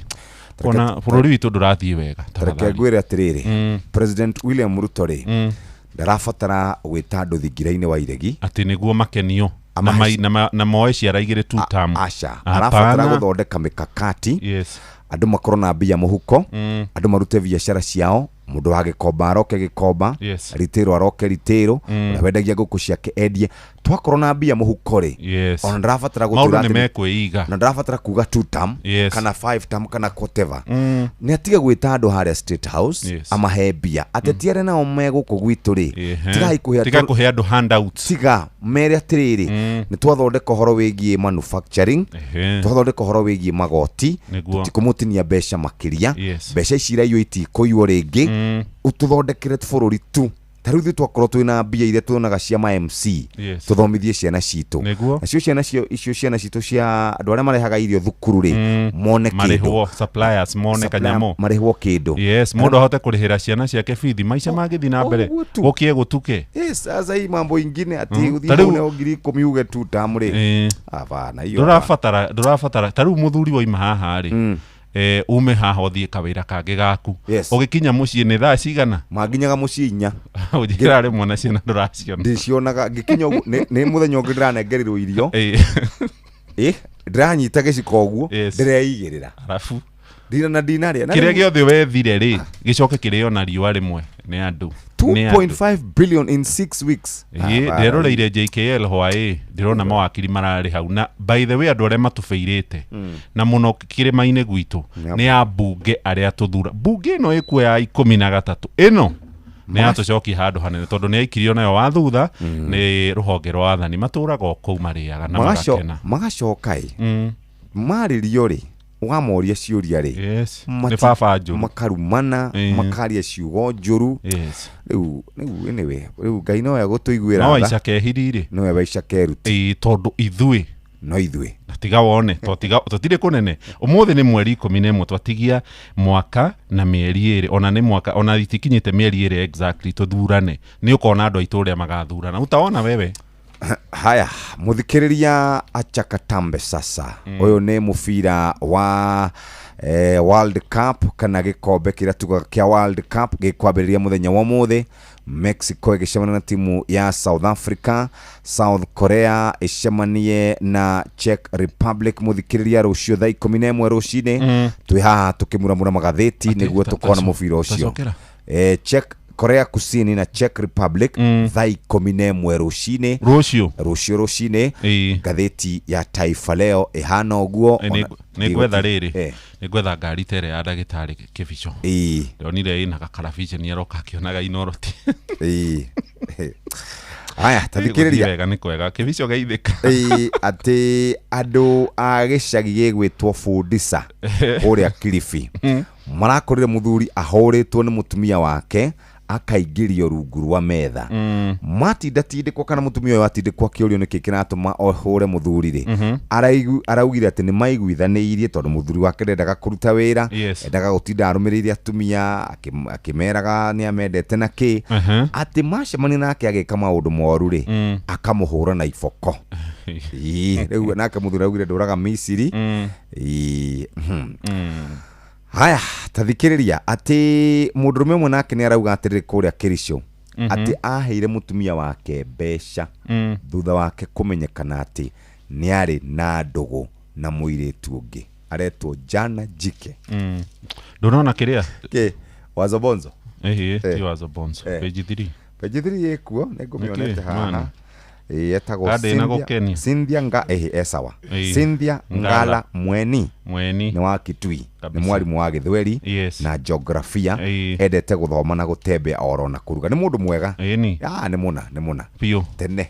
ona bũrũri witũ ndũrathiĩ wega tareke ngwĩre atĩrĩrĩ President William Ruto rĩ ndarabatara gwĩta andũ thingira-inĩ wa iregi atĩ nĩguo makenio na moe ciara igĩrĩ two term arabatara gũthondeka mĩkakati andũ makorwo na mbia mũhuko andũ marute biacara ciao mundu agĩkomba aroke gĩkomba ritĩrwo aroke ritĩrwo na wendagia ngũkũ ciake endie twakorwo na mbia mũhuko rĩ ona ndarabatara gũtura nĩ mekwĩiga na ndarabatara kuga 2 term kana 5 term kana whatever nĩ atige gwĩta andũ harĩa State House amahe mbia atetiare nao megũkũ gwitũ rĩ tiga kũhe andũ handouts tiga mere atĩrĩrĩ nĩ twathondeka ũhoro wĩgiĩ manufacturing twathondeka ũhoro wĩgiĩ magoti tũtikũmũtinia mbeca makĩria mbeca ici iraiywo itikũiywo rĩngĩ ututhondekere bũrũri tu tarĩu ithuĩ twakorwo twĩna mbia iria tuonaga cia MC tũthomithie ciana citũ nacio ciana icio ciana citũ cia andũ arĩa marehaga irio thukuru rĩ mone kĩndũ marĩhwo suppliers mone kanyamo marĩhwo kĩndũ mũndũ ahote kũrĩhĩra ciana ciake bithi maica magĩthiĩ na mbere gũkie gũtuke sasa hii mambo ingine ati ũthiĩ na ngiri 10 uge tu tamu rĩ hapana hiyo ndũrabatara tarĩu mũthuri woima haha rĩ ume haha ũthiĩ kawĩra kangĩ gaku ũgĩkinya mũciĩ nĩ thaa cigana manginyaga mũciĩ 4 ũnjĩra rĩmwe na ciana ndũraciona ndicionaga ngĩkinya nĩ mũthenya ũngĩ ndĩranengerirwo irio ndĩranyita gĩciko ũguo ndĩreigĩrĩra arabu Dina na dinari. Kire giothe wethire ri gicoke kirio na riwa rimwe ni andu 2.5 billion in 6 weeks. Nderoreire JKL hwae ndirona mawakiri marari hau na by the way andu aria matubirite na muno kirima-ini gwitu ni ambunge aria tuthura bunge no ikuoya 13 ino ni atucoki handu hanene tondu ni aikirio nayo wa thutha ni ruhonge rwa athani maturaga kou mariaga na magakena magacokai maririo ri wamoria ciuria ri ni baba njuru makarumana makaria ciugo njuru riu anyway riu ngai no ya gutuiguira no icake hiriri no ya icake ruti tondu ithui no ithui tiga wone totire kunene umuthi ni mweri 11 twatigia mwaka na mieri iri ona ni mwaka ona itikinyite mieri iri exactly tuthurane ni ukona andu aiture magathurana utaona wewe. Haya muthikiriria achakatambe sasa uyu ni mufira wa World Cup kana gikombe kiria tuga kia World Cup gikwambiriria muthenya wa muthi Mexico igicemania na timu ya South Africa, South Korea icemanie na Czech Republic. Muthikiriria rucio thaa 11 rucine twi haha tukimuramura magatheti niguo tukona mufira ucio. Czech Korea Kusini na Czech Republic thaa 11 rucine rucio rucine gatheti ya Taifa Leo ihana uguo ni gwetha riri ni gwetha ngari tere ya ndagitari kibico ndonire ina gakarabice ni aroka akionaga inoroti aya tathikiriria wega ni kwega kibico geithika ati andu a gicagi gigwitwo Fundisa uria Kilifi marakorire muthuri ahoritwo ni mutumia wake akaigirio rungu rwa metha matindatindikwo kana mutumia uyu atindikwo kiurio niki kiratuma ohure muthurire araugire ati ni maiguithaniirie tondu muthuri wake ndendaga kuruta wira endaga gutinda arumiriire atumia akimeraga ni amendete na ki ati macemani nake agika maundu moru ri akamuhura na iboko riu nake muthuri augire nduraga Misiri haya tathikiriria ati mundurume mwe nake ni arauga atiriri kuria Kericho ati aheire mutumia wake mbeca thutha wake kumenyekana ati ni ari na ndugu na muiritu ungi aretwo Jana Jike ndonona kiria Wazobonzo ti Wazobonzo page 3 yekuo negumionete haha yetago Cynthia Esawa Cynthia Ngala Mweni ni wa Kitui ni mwalimu wa Githweri na geografia endete guthoma na gutembea oro na kuruga ni mundu mwega ni muna pio tene.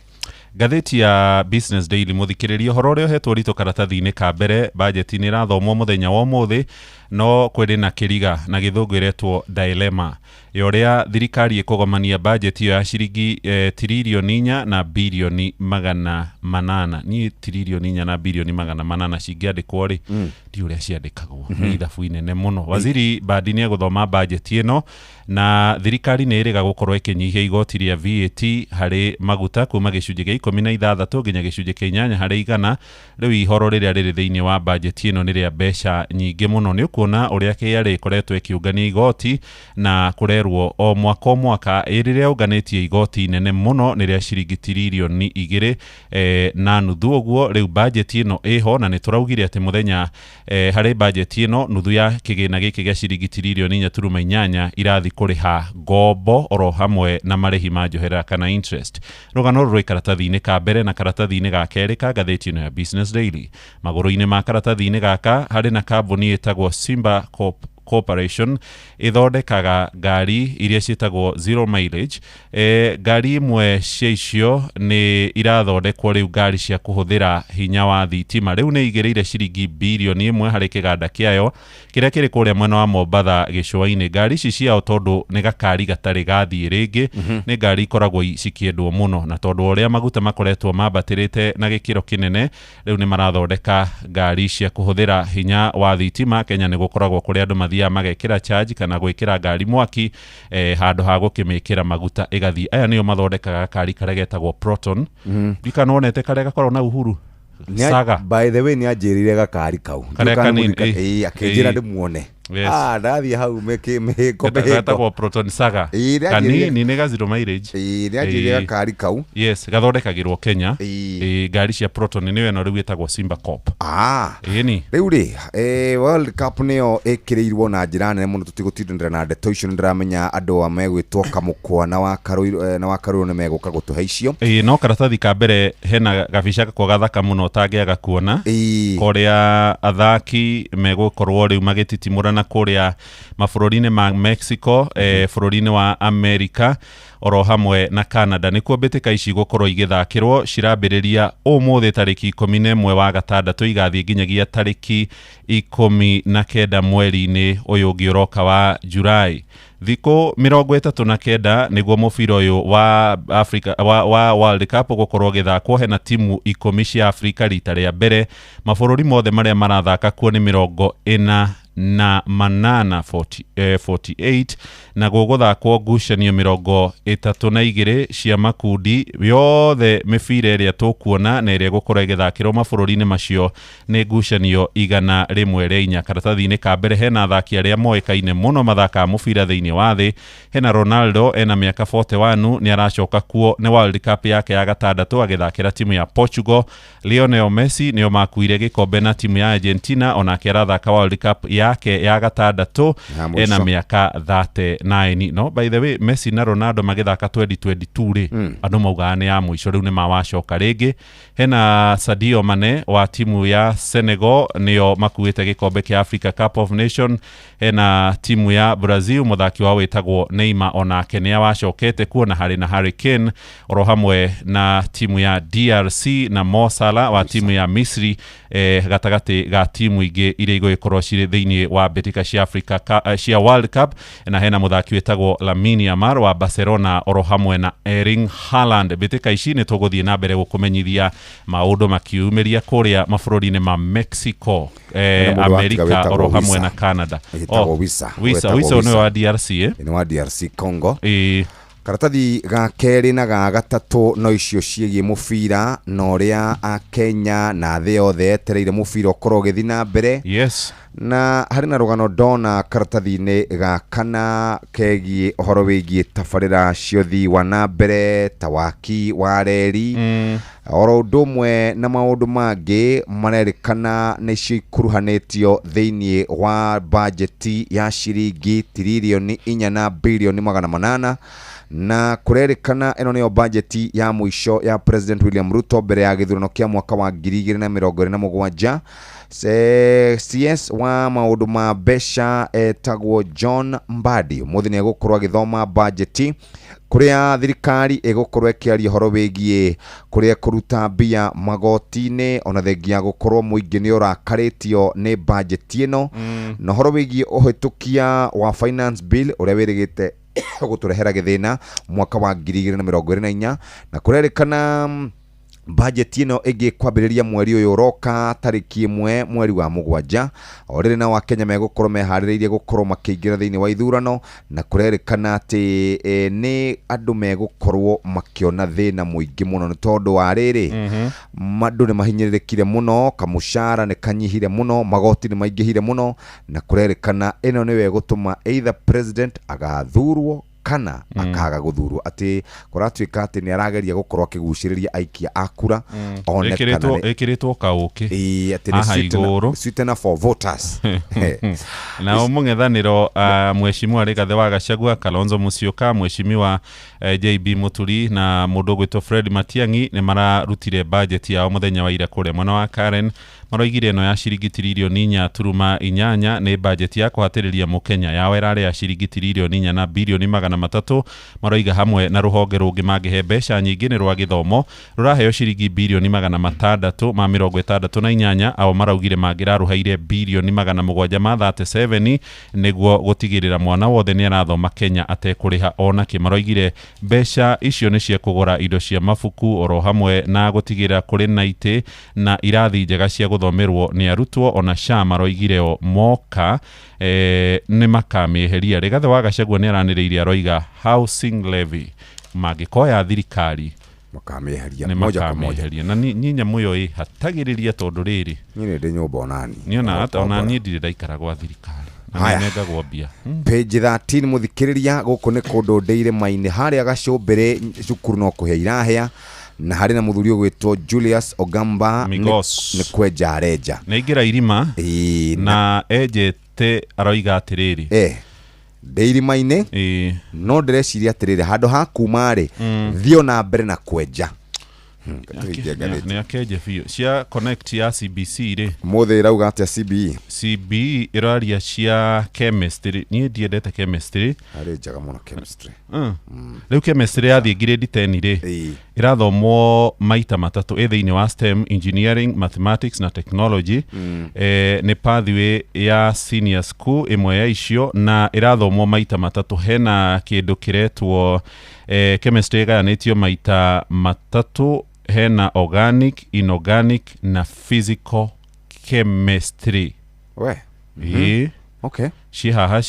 Gatheti ya Business Daily muthikiriria horo rio hetwo rito karatathi-ini ka mbere budget ni rathomwo muthenya wa muthi no kwiri na kiriga na githungu iretwo dilemma yoria thirikari ikugomania budget ya shiringi trilioni 4 na bilioni 800 ni trilioni 4 na bilioni 800 cingiandikwo ri ndi uria ciandikagwo ni ithabu inene muno. Waziri Badi ni guthoma budget ino na thirikari ni iriga gukorwo ikinyihia igoti ria VAT hari maguta kuma gicunji gia 16 nginya gicunji kia 8 hari igana. Riu ihoro riria riri thiini wa budget ino ni ria mbeca nyingi muno ni ukuona uria KRA ikoretwo ikiungania igoti na kurerwo o mwaka iriria unganitie igoti nene muno ni ria shiringi trilioni 2 na nuthu. Uguo riu budget ino iho na ni turaugire ati muthenya hari budget ino nuthu ya kigina giki gia shiringi trilioni 4.8 irathi kuriha ngombo oro hamwe na marehi ma njohera kana interest. Rugano ruri karatathi-ini ka mbere na karatathi-ini ga keri ka gatheti ino ya Business Daily. Maguru-ini ma karatathi-ini gaka hari na kambuni itagwo Simba Corporation ithondekaga ngari iria cietagwo zero mileage. Ngari imwe ciacio ni irathondekwo riu ngari cia kuhuthira hinya wa thitima. Riu ni igereire shiringi bilioni 1 hari kiganda kiayo kiria kiri kuria mwena wa Mombatha gicua-ini. Ngari ici ciao tondu ni gakari gatari gathii ringi ni ngari ikoragwo cikiendwo muno na tondu uria maguta makoretwo mambatirite na gikiro kinene riu ni marathondeka ngari cia kuhuthira hinya wa thitima. Kenya ni gukoragwo kuria andu mathia magekira charge kana gwikira ngari mwaki handu ha gukimikira maguta igathi. Aya niyo mathondekaga kari karia getagwo Proton ndikanonete karia gakorwo na Uhuru Saga. By the way ni anjirire gakari kau karia kanini akinjira ndimuone Yes. Ndathi hau meheko gatagwo Proton Saga. Kanini nĩ ga zero mileage. Nĩanjĩrire gakari kau. Yes, gathondekagĩrwo Kenya. Ngari cia Proton nĩyo ĩno rĩu ĩtagwo Simba Corp. Ĩni. Rĩu rĩ, World Cup nĩyo ĩkĩrĩirwo na njĩra nene mũno tũtigũtindĩra na ndeto icio nĩndĩramenya andũ megwĩtwo kamũkwa na wakarũirwo nĩ megũka gũtũhe icio. No karatathi ka mbere hena gabica gakwa gathaka mũno ũtangĩaga kuona. Kũrĩa athaki megũkorwo rĩu magĩtitimũra na kũrĩa mabũrũri-inĩ ma Mexico, bũrũri-inĩ wa America, oro hamwe na Canada. Nĩkuo mbĩtĩka ici gũkorwo igĩthakĩrwo cirambĩrĩria ũmũthĩ tarĩki 11 wa gatandatũ igathiĩ nginyagia tarĩki 19 mweri-inĩ ũyũ ũngĩ ũroka wa Julai. Thikũ 39 nĩguo mũbira ũyũ wa Africa wa World Cup gũkorwo gĩthakwo. Hena timu 10 cia Africa rita rĩa mbere. Mabũrũri mothe marĩa marathaka kuo nĩ 48 na gũgũthakwo ngucanio 32 cia makundi. Yothe mĩbira ĩrĩa tũkuona na ĩrĩa gũkorwo ĩgĩthakĩrwo mabũrũri-inĩ macio nĩ ngucanio 104. Karatathi-inĩ ka mbere hena athaki arĩa moĩkaine mũno mathakaga mũbira thĩinĩ wa thĩ. Hena Ronaldo ena mĩaka 41 nĩ aracoka kuo nĩ World Cup yake ya gatandatũ agĩthakĩra timu ya Portugal. Lionel Messi nĩo makuire gĩkombe na timu ya Argentina, onake arathaka World Cup yake ya gatandatũ ena mĩaka 39. No, by the way, Messi na Ronaldo magĩthaka 2022 rĩ, andũ maugaga nĩ ya mũico, rĩu nĩ mawacoka rĩngĩ. Hena Sadio Mane wa timu ya Senegal nĩo makuĩte gĩkombe kĩa Africa Cup of Nation. Hena timu ya Brazil mũthaki wa wĩtagwo Neymar, onake nĩ awacokete kuo, na harĩ na Harry Kane, oro hamwe na timu ya DRC na Mo Salah wa timu ya Misri, gatagatĩ ga timu ingĩ iria igũgĩkorwo cirĩ thĩinĩ wa mbĩtĩka cia Africa cia World Cup. Na hena mũthaki wĩtagwo Lamine Yamal wa Barcelona, oro hamwe na Erling Haaland. Mbĩtĩka ici nĩ tũgũthiĩ na mbere gũkũmenyithia maũndũ makiumĩria kũrĩa mabũrũri-inĩ ma Mexico, America, oro hamwe na Canada. Wisa nĩ wa DRC, nĩ wa DRC Congo. Karatathi ga kerĩ na ga gatatũ no icio ciĩgiĩ mũbira na ũrĩa a Kenya na thĩ yothe etereire mũbira ũkorwo ũgĩthiĩ na mbere. Yes. Na harĩ na rũgano ndona karatathi-inĩ ga kana kegiĩ ũhoro wĩgiĩ tabarĩra cia ũthii wa na mbere ta waki wa reri, oro ũndũ ũmwe na maũndũ mangĩ marerĩkana nĩcio ikuruhanĩtio thĩinĩ wa bajeti ya ciringi tiririoni 4 na bilioni 800. Na kurerikana eno niyo bajeti ya mwisho ya President William Ruto mbere ya githurano kia mwaka wa 2027. CS wa maundu ma besha etagwo John Mbadi muthi ni gukorwa githoma bajeti kuria thirikari egukorwa ikiaria horo wigie kuria kuruta mbia magoti-ini ona thengia gukorwo muingi ni urakaritio ni bajeti ino na horo wigie uhitukia wa finance bill uria wirigite guturehera githina mwaka wa 2024 na kurerikana budget ino igi kwambiriria mweri uyu uroka tariki 1 mweri wa 7 orire na wa Kenya megukorwo mehaririirie gukorwo makiingira thiini wa ithurano na kurerikana ati ni andu megukorwo makiona thina muingi muno ni tondu wa riri mandu ni mahinyirirekire muno, kamushara ni kanyihire muno, magoti ni maingihire muno na kurerikana ino ni wegutuma either president agathurwo kana akaga guthurwo ati kuratuika ati ni arageria gukorwo akiguciriria aikia akura ekiritwo kauki ati ni sweetener for voters na mung'ethaniro mheshimiwa Rigathi wa Gachagua, Kalonzo Musyoka, mheshimiwa JB Muturi na mundu gwitwo Fred Matiang'i ni mararutire budget yao muthenya wa ira kuria mwana wa Karen. Maroigire eno ya ciringi tiririoni 4.8 ni budget ya kuhatiriria mukenya yao irari ya ciringi tiririoni 4 na bilioni 300. Maroiga hamwe na ruhonge rungi mangihe mbeca nyingi ni rwa githomo ruraheo ciringi bilioni 668 ao maraugire mangiraruhaire bilioni 737 niguo gutigirira mwana wothe ni arathoma Kenya atekuriha ona ki. Maroigire mbeca icio ni cia kugura indo cia mafuku oro hamwe na gutigirira kuri naite na irathi njega cia guthomerwo ni arutwo ona SHA. Maroigire o moka ni makamiheria. Rigathi wa Gachagua ni araniriire aroiga housing levy magikoya thirikari makamiheria moja kwa moja na nyinya muyo hatagiriria tondu riri nyine ndi nyumba onani niona hata ona ni ndire ndaikara gwa thirikari Haya. Nenegagwo mbia. Page 13 muthikiriria guku ni kundu ndeire maine haria gacumbire cukuru no kuhia irahia na hari na muthuri gwitwo Julius Ogamba ni kwenja arenja na igira irima na ejete aroiga atiriri ndeirima-ini no ndireciria atiriri handu ha kuma ri thio na mbere na kwenja ni akeje fio cia connect ya CBC ri mothe irauga atia CBE iraria cia chemistry ni ndiendete chemistry ari njaga muno chemistry riu chemistry yathie grade 10 ri irathomwo maita matatu thiini wa STEM, engineering, mathematics na technology. Ni pathway ya senior school imwe ya icio na irathomwo maita matatu. Hena kindu kiretwo chemistry gayanitio maita matatu, hena organic, inorganic na physical chemistry. Okay. Cihaha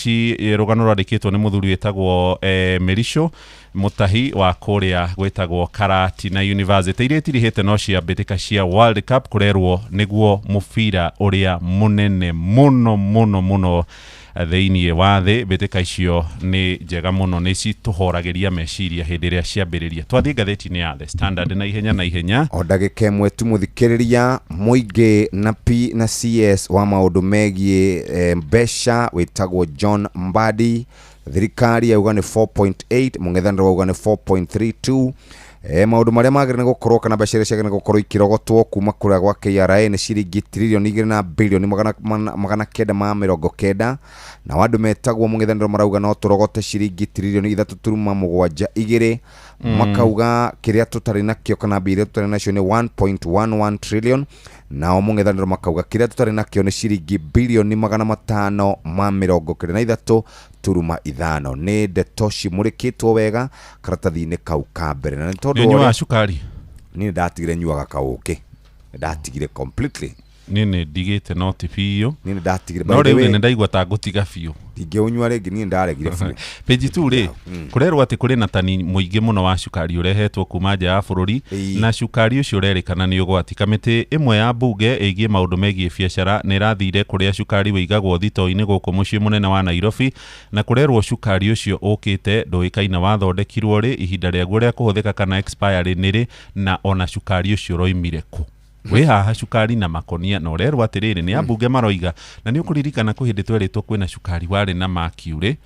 rugano rwandikitwo ni muthuri wetagwo Merisho Mutahi wa kuria gwetagwo Karati na University iria tirihite no ciambitika cia World Cup kurerwo niguo mubira uria munene muno thiini wa thi. Bitika icio ni njega muno ni cituhoragiria meciria hindi ria ciambiriria. Twathie ngatheti-ini ya The Standard na ihenya o ndagika imwe tu muthikiriria muingi na P na CS wa maundu megie mbeca wetagwo John Mbadi. Thirikari yauga ni 4.8, mung'ethaniro wauga ni 4.32. Maundu maria magirine gukorwo kana mbeca ciagirine gukorwo ikirogotwo kuma kuria gwa KRA ni ciringi trilioni 2 na bilioni 990 na wandu metagwo mung'ethaniro marauga no turogote ciringi trilioni 3.72 makauga kiria tutari nakio kana biire tutari nacio ni 1.11 trillion na mung'ethaniro makauga kiria tutari nakio ni ciringi bilioni 593.5 ni ndeto cimurikitwo wega karatathi-ini kau ka mbere na tondu nyua cukari ni ndatigire nyuaga kauki ndatigire completely nini ndigite no ti biyo nini ndatigire no riu ni ndaigua ta ngutiga biyo ndingeunywa ringi ni ndaregire biyo. Page 2 ri kurerwo ati kuri na tani muingi muno wa cukari urehetwo kuma nja ya bururi na cukari ucio urerikana ni ugwati. Kamiti imwe ya bunge igie maundu megie biashara ni rathire kuria cukari wigagwo thito-ini guku mucii munene wa Nairobi na kurerwo cukari ucio ukite nduikaina wathondekirwo ri ihinda riaguo ria kuhuthika kana expiry niri na ona cukari ucio roimire ku we haha cukari na makonia no rerwo atiriri ni abunge maroiga na ni ukuririkana kuhindi tweritwo kwina cukari wari na mercury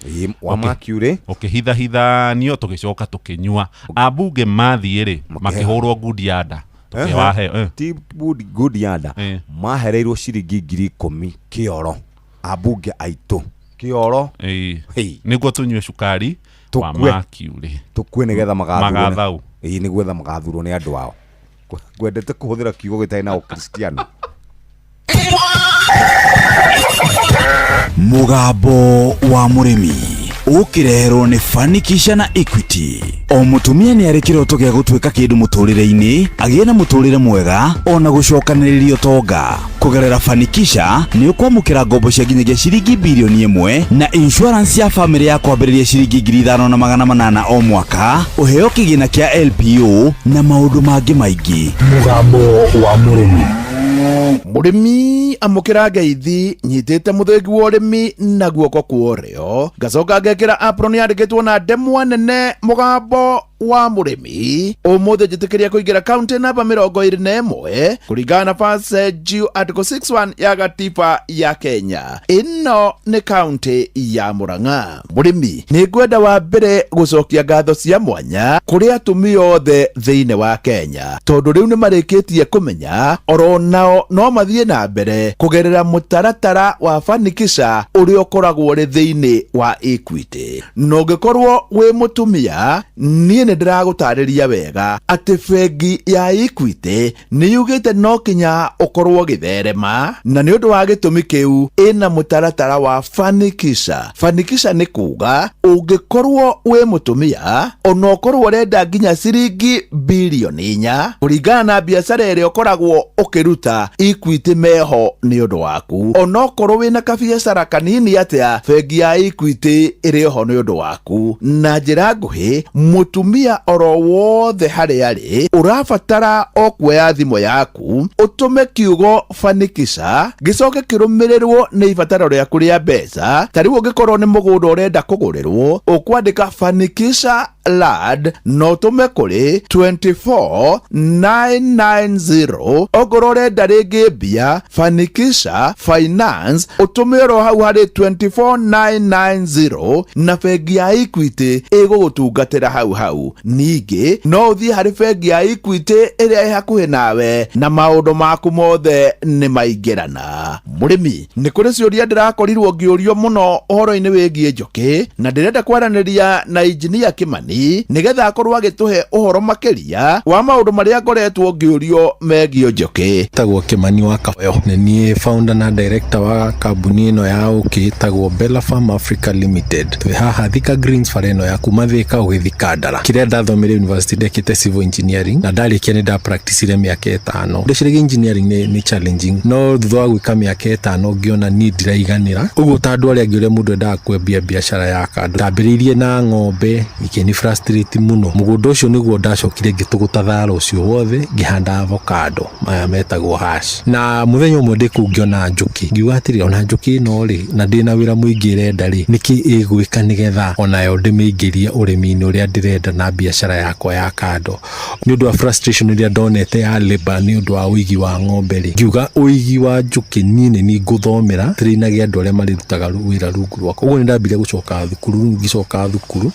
wa mercury hitha nio tugicoka tukinyua abunge mathiire makihurwo good yada tukiwahe ti good yada mahereirwo ciringi 10,000 kioro abunge aitu kioro niguo tunywe cukari wa mercury tukue nigetha magathau niguo magathurwo ni andu ao gwendete kuhuthira kiugo gitai na Ukristiano. Mugambo wa murimi ukireherwo ni Fanikisha na Equity. O mutumia ni ari kiroto gia gutwika kindu muturire-ini agie na muturire mwega ona gucokaniririo tonga. Kugerera Fanikisha ni ukwamukira ngombo cia nginyagia ciringi bilioni 1 na insurance ya family ya kwambiriria ciringi 5,800 o mwaka, uheo kigina kia LPO na maundu mangi maingi. Mugambo wa murimi amukira ngeithi nyitite muthegi wa urimi na guoko kuorio ngacoka ngekira apron yandikitwo na ndemwa nene mugambo wa murimi umuthi njitikiria kuingira county namba 21 kuringana na passage article 61 ya gatiba ya Kenya. Ino ni county ya Murang'a. Murimi ni ngwenda wa mbere gucokia ngatho cia mwanya kuri atumi othe thiini wa Kenya tondu riu ni marikitie kumenya oro nao no mathie na mbere kugerera mutaratara wa Fanikisha uria ukoragwo ri thiini wa Equity. No ngikorwo wi mutumia ni ndiragutariria wega ati bengi ya Equity ni yugite no kinya ukorwo githerema na ni undu wa gitumi kiu ina mutaratara wa Fanikisha. Fanikisha ni kuga ungikorwo wi mutumia ona ukorwo renda nginya ciringi bilioni 4 kuringana na biashara iria ukoragwo ukiruta Equity meho ni undu waku. Ona ukorwo wina kabiashara kanini atia bengi ya Equity iri ho ni undu waku. Na njira nguhi mutumia mutumia oro wothe harĩa arĩ ũrabatara o kuoya thimũ yaku ũtũme kiugo fanikisha gĩcoke kĩrũmĩrĩrwo nĩ ibataro rĩaku rĩa mbeca. Ta rĩu ũngĩkorwo nĩ mũgũnda ũrenda kũgũrĩrwo ũkwandĩka fanikisha lad no ũtũme kũrĩ 24990. Ongorwo ũrenda rĩngĩ mbia fanikisha finance ũtũme oro hau harĩ 24990 na bengi ya Equity ĩgũgũtungatĩra hau. Ningĩ no ũthiĩ harĩ bengi ya Equity ĩrĩa ĩ hakuhĩ nawe na maũndũ maku mothe nĩ maingĩrana. Mũrĩmi, nĩ kũrĩ ciũria ndĩrakorirwo ngĩũrio mũno ũhoro-inĩ wĩgiĩ njũkĩ na ndĩrenda kwaranĩria na Injinia Kimani nĩgetha akorwo agĩtũhe ũhoro makĩria wa maũndũ marĩa ngoretwo ngĩũrio megiĩ njũkĩ. Tagwo Kimani wa Kahoyo, nĩ niĩ founder na director wa kambuni ĩno ya ũkĩ ĩtagwo Bella Farm Africa Limited. Twĩ haha Thika Greens bara ĩno ya kuma Thika ũgĩthika Ndara. Kĩrĩa ndathomire university ndekĩte civil engineering na ndarĩkia nĩ ndapracticire mĩaka 5. Ndĩcirĩgia engineering nĩ challenging, no thutha wa gwĩka mĩaka 5 ngĩona ni ndiraiganĩra. Ũguo ta andũ arĩa angĩ ũrĩa mũndũ endaga kwambia biacara ya kando, ndambĩrĩirie na ng'ombe ikĩni frustrate muno. Mũgũnda ũcio nĩguo ndacokire ngĩtũgũta thara ũcio wothe ngĩhanda avocado maya metagwo hash. Na mũthenya ũmwe ndĩkũu ngĩona njũkĩ, ngiuga atĩrĩ ona njũkĩ ĩno rĩ na ndĩna wĩra mũingĩ ĩrenda rĩ nĩkĩ ĩgwĩka nĩgetha onayo ndĩmĩingĩrie ũrĩmi-inĩ ũrĩa ndĩrenda na biacara yakwa ya kando. Nĩ ũndũ wa frustration ĩrĩa ndonete ya labor nĩ ũndũ wa ũigi wa ng'ombe rĩ ngiuga ũigi wa njũkĩ niĩ nĩ ngũthomera trainagia andũ arĩa marĩrutaga wĩra rungu rwakwa. Ũguo nĩ ndambire gũcoka thukuru, ngĩcoka thukuru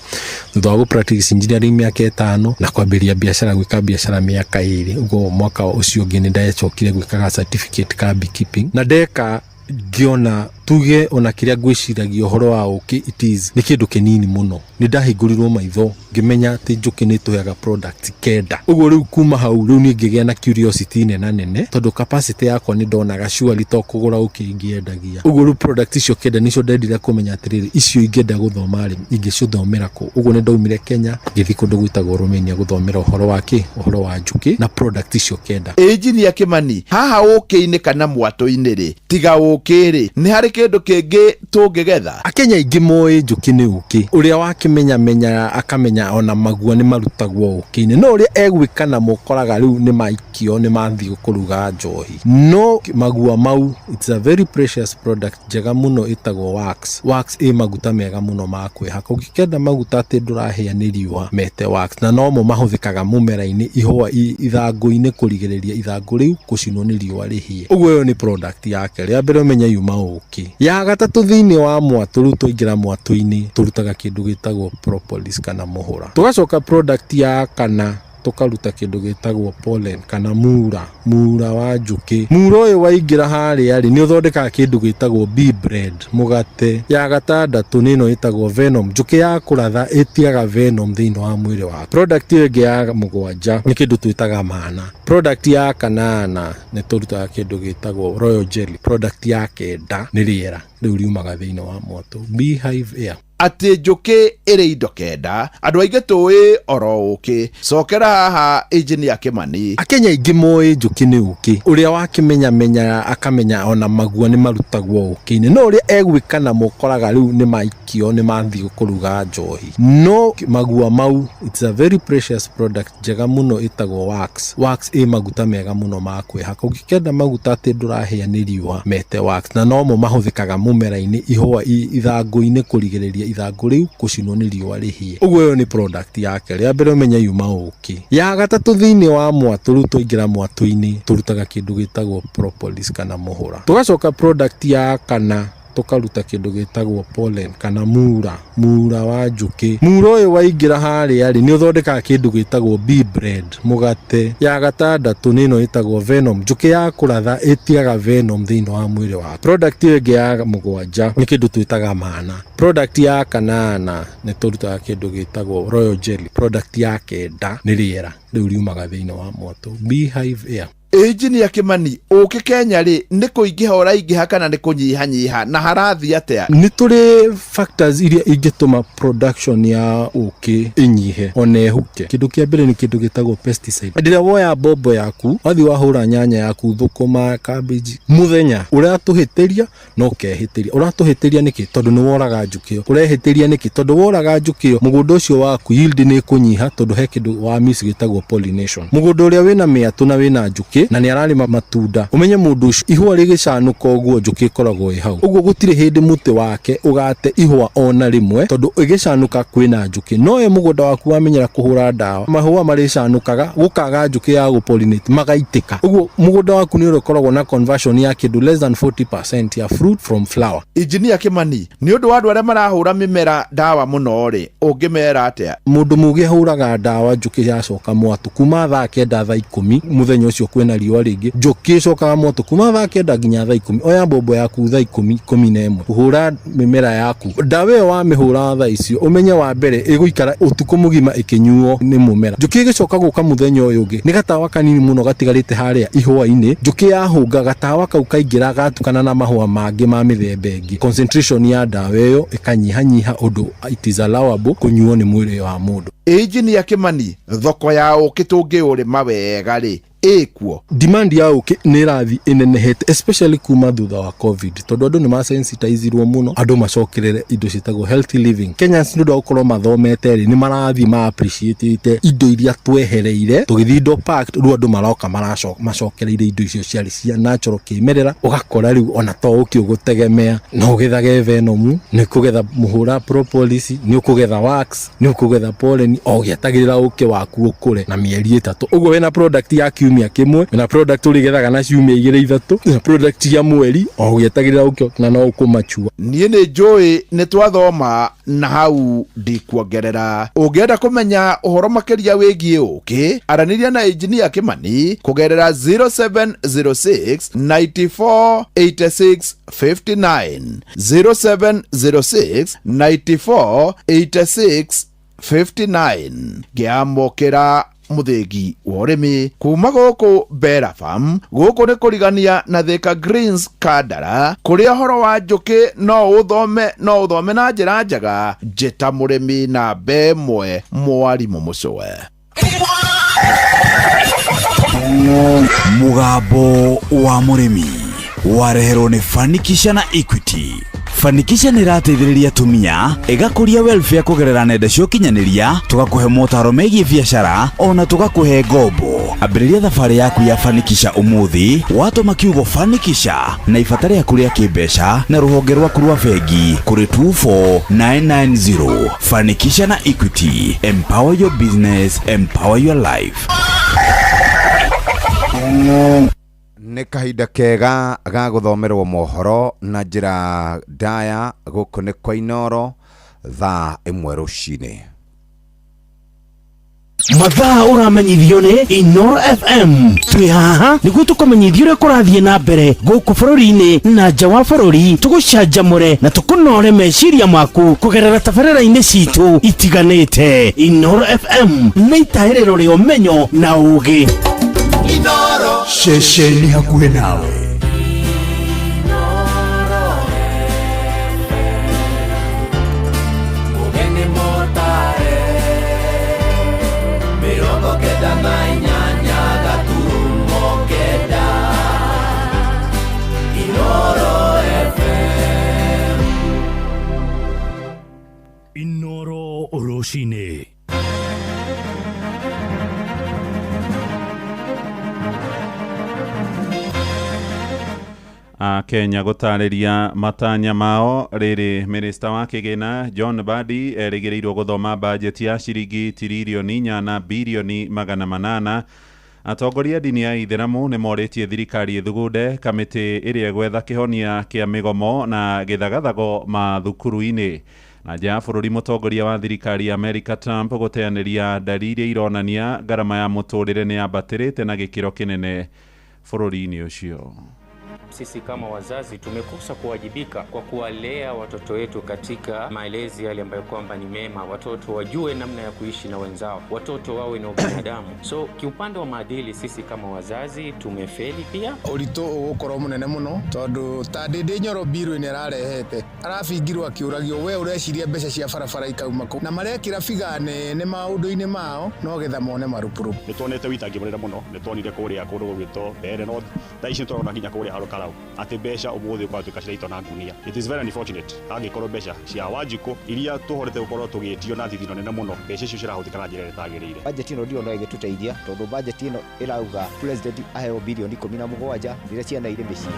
thutha wa practice engineering mĩaka 5 na kwambĩrĩria biacara, gwĩka biacara mĩaka 2. Ũguo mwaka ũcio ũngĩ nĩ ndacokire gwĩkaga certificate ka beekeeping na ndeka ngĩona tuge ona kĩrĩa ngwĩciragia ũhoro wa ũkĩ it is nĩ kĩndũ kĩnini mũno. Nĩ ndahingũrirwo maitho ngĩmenya atĩ njũkĩ nĩ tũheaga product kenda. Ũguo rĩu kuma hau rĩu niĩ ngĩgĩa na curiosity nene tondũ capacity yakwa nĩ ndonaga surely to kũgũra ũkĩ ingĩendagia. Ũguo rĩu product icio kenda nicio ndendire kũmenya atĩrĩrĩ icio ingĩenda gũthoma rĩ ingĩcithomera kũ. Ũguo nĩ ndaumire Kenya ngĩthiĩ kũndũ gwĩtagwo Romania gũthomera ũhoro wa njũkĩ na product icio kenda. Engineer Kimani, haha ũkĩ-inĩ kana mwatũ-inĩ rĩ tiga ũkĩ rĩ nĩ harĩ kĩndũ kĩngĩ tũngĩgetha? Akenya aingĩ moĩ njũkĩ nĩ ũkĩ, ũrĩa wakĩmenya akamenya ona magua nĩ marutagwo ũkĩ-inĩ, no ũrĩa egwĩka na mũkoraga rĩu nĩ maikio nĩ mathiĩ kũruga njohi. No magua mau it's a very precious product njega mũno ĩtagwo wax. Wax ĩ maguta mega mũno ma kwĩhaka. Ũngĩkenda maguta atĩ ndũrahĩa nĩ riũa mete wax, na no mo mahũthĩkaga mũmera-inĩ ihũa ithangũ-inĩ kũrigĩrĩria ithangũ rĩu gũcinwo nĩ riũa rĩhĩe. Ũguo ĩyo nĩ product yake rĩa mbere ũmenye yuma ũkĩ. Ya gatatũ thĩinĩ wa mwatũ rĩu twaingĩra mwatũ-inĩ tũrutaga kĩndũ gĩtagwo propolis kana mũhũra. Tũgacoka product ya kana tukaruta kĩndũ gĩtagwo pollen kana mura wa njũkĩ. Mura ũyũ waingĩra harĩa rĩ nĩ ũthondekaga kĩndũ gĩtagwo bee bread, mũgate. Ya gatandatũ nĩ ĩno ĩtagwo venom. Njũkĩ ya kũratha ĩtiaga venom thĩinĩ wa mwĩrĩ wa. Product ĩyo ĩngĩ ya mũgwanja nĩ kĩndũ twĩtaga mana. Product ya kanana nĩ tũrutaga kĩndũ gĩtagwo royal jelly. Product ya kenda nĩ rĩera rĩu riumaga thĩinĩ wa mwatũ, beehive air. Atĩ njũkĩ ĩrĩ indo kenda, andũ aingĩ tũĩ oro ũkĩ. Cokera haha Engineer Kimani. Akenya aingĩ moĩ njũkĩ nĩ ũkĩ, ũrĩa wakĩmenya akamenya ona magua nĩ marutagwo ũkĩ-inĩ, no ũrĩa egwĩka na mũkoraga rĩu nĩ maikio nĩ mathiĩ kũruga njohi. No magua mau it's a very precious product njega mũno ĩtagwo wax. Wax ĩ maguta mega mũno ma kwĩhaka. Ũngĩkenda maguta atĩ ndũrahĩa nĩ riũa mete wax, na no mo mahũthĩkaga mũmera-inĩ ihũa ithangũ-inĩ kũrigĩrĩria ithangũ rĩu gũcinwo nĩ riũa rĩhĩe. Ũguo ĩyo nĩ product yake rĩa mbere ũmenye yuma ũkĩ. Ya gatatũ thĩinĩ wa mwatũ rĩu twaingĩra mwatũ-inĩ tũrutaga kĩndũ gĩtagwo propolis kana mũhũra. Tũgacoka product ya kana tukaruta kĩndũ gĩtagwo pollen kana mura wa njũkĩ. Mura ũyũ waingĩra harĩa rĩ nĩ ũthondekaga kĩndũ gĩtagwo bee bread, mũgate. Ya gatandatũ nĩ ĩno ĩtagwo venom. Njũkĩ ya kũratha ĩtiaga venom thĩinĩ wa mwĩrĩ wa. Product ĩyo ĩngĩ ya mũgwanja nĩ kĩndũ twĩtaga mana. Product ya kanana nĩ tũrutaga kĩndũ gĩtagwo royal jelly. Product ya kenda nĩ rĩera rĩu riumaga thĩinĩ wa mwatũ, beehive air. Engineer Kimani uke Kenya ri ni kuingiha uraingiha kana ni kunyihanyiha na harathi atia? Ni turi factors iria ingituma production ya uki inyihe onehuke. Kindu kia mbere ni kindu gitagwo pesticide. Ndira woya bobo yaku wathi wahura nyanya yaku thukuma cabbage muthenya uratuhitiria no kehitiria uratuhitiria niki tondu ni woraga njukio urehitiria niki tondu woraga njukio mugundo ucio waku yield ni kunyiha tondu he kindu wa miss gitagwo pollination. Mugundo uria wina miatu na wina njuki na ni ararima matunda umenye mundu ucio ihua rigicanuka uguo njuki ikoragwo ihau uguo gutire hindi muti wake ugate ihua ona rimwe tondu igicanuka kwina njuki no e mugunda waku wamenyera kuhura ndawa mahua maricanukaga gukaga njuki ya gupollinate magaitika uguo mugunda waku ni ukoragwo na conversion ya kindu less than 40% ya fruit from flower. Engineer Kimani ni undu wa andu aria marahura mimera ndawa muno ri ungimera atia? Mundu mugi huraga ndawa njuki yacoka mwatu kuma thaa 9 thaa 10 muthenya ucio kwina riua ringi njuki cokaga mwatu kuma thaa 9 nginya thaa 10 oya mbombo yaku thaa 10 hura mimera yaku ndawa yo wa mihura thaa icio umenye wa mbere iguikara utuku mugima ikinyuo ni mumera njuki gicoka guka muthenya uyu ungi ni gatawa kanini muno gatigarite haria ihua-ini njuki yahunga gatawa kau kaingira gatukana na mahua mangi ma mithemba ingi concentration ya ndawa yo ikanyihanyiha undu it is allowable kunyuo ni mwiri wa mundu. Engineer Kimani thoko ya uki tungiurima wega ri ekuo? Demand ya uki ni rathi inenehete especially kuma thutha wa covid tondu andu ni masensitizirwo muno andu macokerere indo citagwo healthy living. Kenyans ndu ukorwo mathomete ri ni marathi ma appreciate indo iria twehereire tugithi indo packed ru andu maroka macokereire indo icio ciari cia natural kimerera ugakora riu ona to uki ugutegemea no ugethage venom ni kugetha muhura propolis ni ukugetha wax ni ukugetha pollen o giatagirira uki waku ukure na mieri 3 ugo wena product ya kiumia kimwe na product urigethaga na ciumia 2-3 na product ya mweri o giatagirira uki na no ukumachua. Nie ni njui ni twathoma na hau ndikuongerera. Ungienda kumenya uhoro makiria wigie uki araniria na Engineer Kimani kugerera 0706 94 86 59 0706 94 86 59 giamokera muthegi wa urimi kuma guku Bella Farm guku ni kurigania na Thika Greens Kandara kuria horo wa njuki no uthome na njira njega njita murimi na bemwe mwarimu mucowe. Mugambo wa murimi wareherwo ni Fanikisha na Equity. Fanikisha ni rateithĩrĩria atumia igakuria welfare kugerera nenda cia ũkinyanĩria tugakuhe motaro megiĩ biacara ona tugakuhe ngombo. Ambĩrĩria thabarĩ yaku ya Fanikisha umuthi watũma kiugo Fanikisha na ibata rĩaku rĩa kĩmbeca na rũhonge rwaku rwa bengi kũrĩ 24990. Fanikisha na Equity, empower your business, empower your life. Nĩ kahinda kega ga gũthomerwo mohoro na njĩra ndaya gũkũ nĩ kwa Inoro thaa 1 rũcinĩ. Mathaa uramenyithio ni Inoro FM. Twi haha niguo tukumenyithia uria kurathiĩ na mbere gũkũ bũrũri-inĩ na nja wa bũrũri, tugucanjamũre na tukunore meciria maku kugerera tabarĩra-inĩ citũ itiganĩte. Inoro FM nĩ itaĩrĩro rĩa ũmenyo na ũũgĩ. Inoro Shesheni hakuhĩ nawe. Inoro Oroshine. Kenya gũtarĩria matanya mao rĩrĩ minista wa kĩgĩna John Mbadi erĩgĩrĩirwo gũthoma bajeti ya ciringi tiririoni 4 bilioni 800. Atongoria dini ya Ithĩramu nĩ morĩtie thirikari ĩthugunde kamĩtĩ ĩrĩa gwetha kĩhonia kĩa mĩgomo na gĩthagathago mathukuru-inĩ. Na nja ya bũrũri mũtongoria wa thirikari ya America Trump gũteanĩria dalili ironania ngarama ya mũtũrĩre nĩ yambatĩrĩte na gĩkĩro kĩnene bũrũri-inĩ ũcio. sisi kama wazazi tumekosa kuwajibika kwa kuwalea watoto wetu katika malezi yale ambayo kwamba ni mema. Watoto wajue namna ya kuishi na wenzao, watoto wawe na ubinadamu. So kiupande wa maadili sisi kama wazazi tumefeli pia. Urito ukoro munene muno tondu tandindi Nyoro biro ine ararehete arabingirwo akiuragio we ureciria mbeca cia barabara ikauma ku na marekira figane ne maundu-ini mao no getha mone marupuru. Nitonete witangi munene muno, nitonire kuria kundu gugito bere no taici twarona nginya kuria haro karau ati mbeca umuthi kwa tukashira itona ngunia. It is very unfortunate angikorwo mbeca cia Wanjiku iria tuhorete gukorwo tugitio na thithino nene muno, mbeca icio cirahuthika na njira itagirire. Budget ino ndio no igituteithia tondu budget ino irauga president aheo bilioni 17 iria ciana ire mĩciĩ.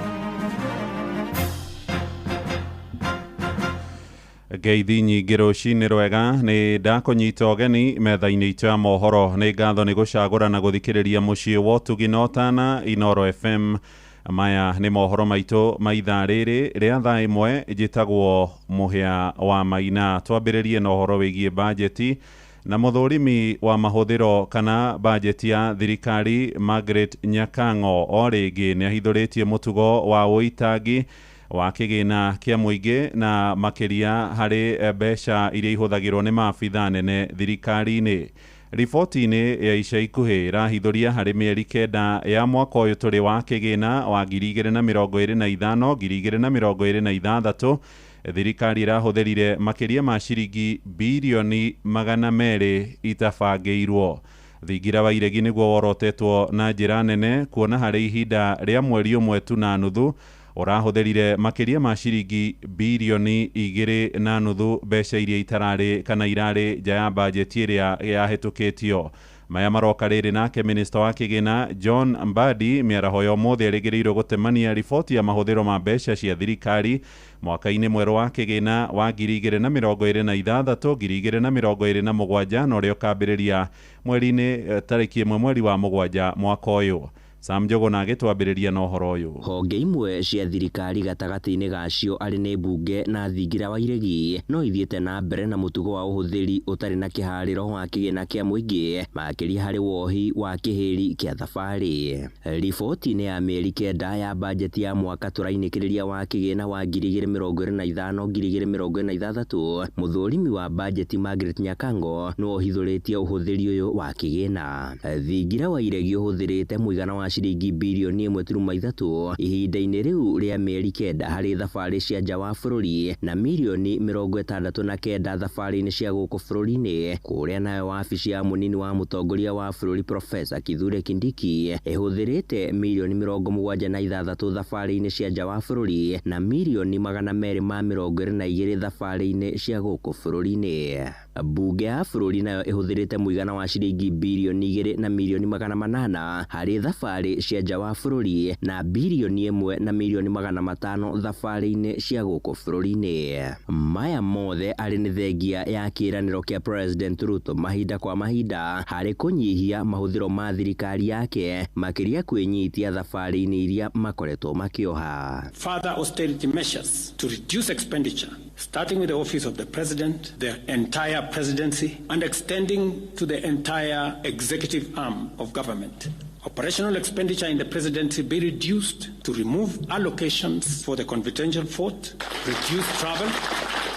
Ngeithi nyingĩ rũcinĩ rwega nĩ ndakũnyita ũgeni metha-inĩ itũ ya mohoro. Nĩ ngatho nĩ gũcagũra na gũthikĩrĩria mũciĩ wa ũtugi na ũtana Inoro FM. Maya nĩ mohoro maitũ ma ithaa rĩrĩ rĩa thaa ĩmwe njĩtagwo Mũhĩa wa Maina. Twambĩrĩrie na ũhoro wĩgiĩ bajeti na mũthũrimi wa mahũthĩro kana bajeti ya thirikari Margaret Nyakango o rĩngĩ nĩ ahithũrĩtie mũtugo wa ũitangi wa kĩgĩna kĩa mũingĩ na makĩria harĩ mbeca iria ihũthagĩrwo nĩ maabitha nene thirikari-inĩ. Riboti-inĩ ya ica ikuhĩ irahithũria harĩ mĩeri kenda ya mwaka ũyũ tũrĩ wa kĩgĩna wa 2025-2026 thirikari irahũthĩrire makĩria ma ciringi bilioni 200 itabangĩirwo. Thingira wa iregi nĩguo worotetwo na njĩra nene kuona harĩ ihinda rĩa mweri ũmwe tu na nuthu ũrahũthĩrire makĩria ma ciringi bilioni 2.5 mbeca iria itararĩ kana irarĩ nja ya bajeti ĩrĩa yahetũkĩtio. Maya maroka rĩrĩ nake minista wa kĩgĩna John Mbadi mĩaraho ya ũmũthĩ erĩgĩrĩirwo gũtemania riboti ya mahũthĩro ma mbeca cia thirikari mwaka-inĩ mwerũ wa kĩgĩna wa 2026-2027 na ũrĩa ũkambĩrĩria mweri-inĩ tarĩki 1 mweri wa mũgwanja mwaka ũyũ. Sam Njũgũna agĩtwambĩrĩria na ũhoro ũyũ. Honge imwe cia thirikari gatagatĩ-inĩ gacio arĩ nĩ mbunge na thingira wa iregi no ithiĩte na mbere na mũtugo wa ũhũthĩri ũtarĩ na kĩharĩro wa kĩgĩna kĩa mũingĩ makĩria harĩ wohi wa kĩhĩri kĩa thabarĩ. Riboti-inĩ ya mĩeri kenda ya bajeti ya mwaka tũrainĩkĩrĩria wa kĩgĩna wa 2025-2026 mũthũrimi wa bajeti Margaret Nyakango no ohithũrĩtie ũhũthĩri ũyũ wa kĩgĩna. Thingira wa iregi ũhũthĩrĩte mũigana wa ciringi bilioni 1.3 ihinda-inĩ rĩu rĩa mĩeri kenda harĩ thabarĩ cia nja wa bũrũri na milioni 69 thabarĩ-inĩ cia gũkũ bũrũri-inĩ, kũrĩa nayo wabici ya mũnini wa mũtongoria wa bũrũri Profesa Kithure Kindiki ĩhũthĩrĩte milioni 76 thabarĩ-inĩ cia nja wa bũrũri na milioni 222 thabarĩ-inĩ cia gũkũ bũrũri-inĩ. Bunge ya bũrũri nayo ĩhũthĩrĩte mũigana wa ciringi bilioni 2 na milioni 800 harĩ thabarĩ cia nja wa bũrũri na bilioni 1 na milioni 500 thabarĩ-inĩ cia gũkũ bũrũri-inĩ. Maya mothe arĩ nĩ thengia ya kĩĩranĩro kĩa President Ruto mahinda kwa mahinda harĩ kũnyihia mahũthĩro ma thirikari yake makĩria kwĩnyitia thabarĩ-inĩ iria makoretwo makĩoha. Further austerity measures to reduce expenditure starting with the office of the president, the entire presidency and extending to the entire executive arm of government. Operational expenditure in the presidency be reduced to remove allocations for the confidential fort, reduce travel,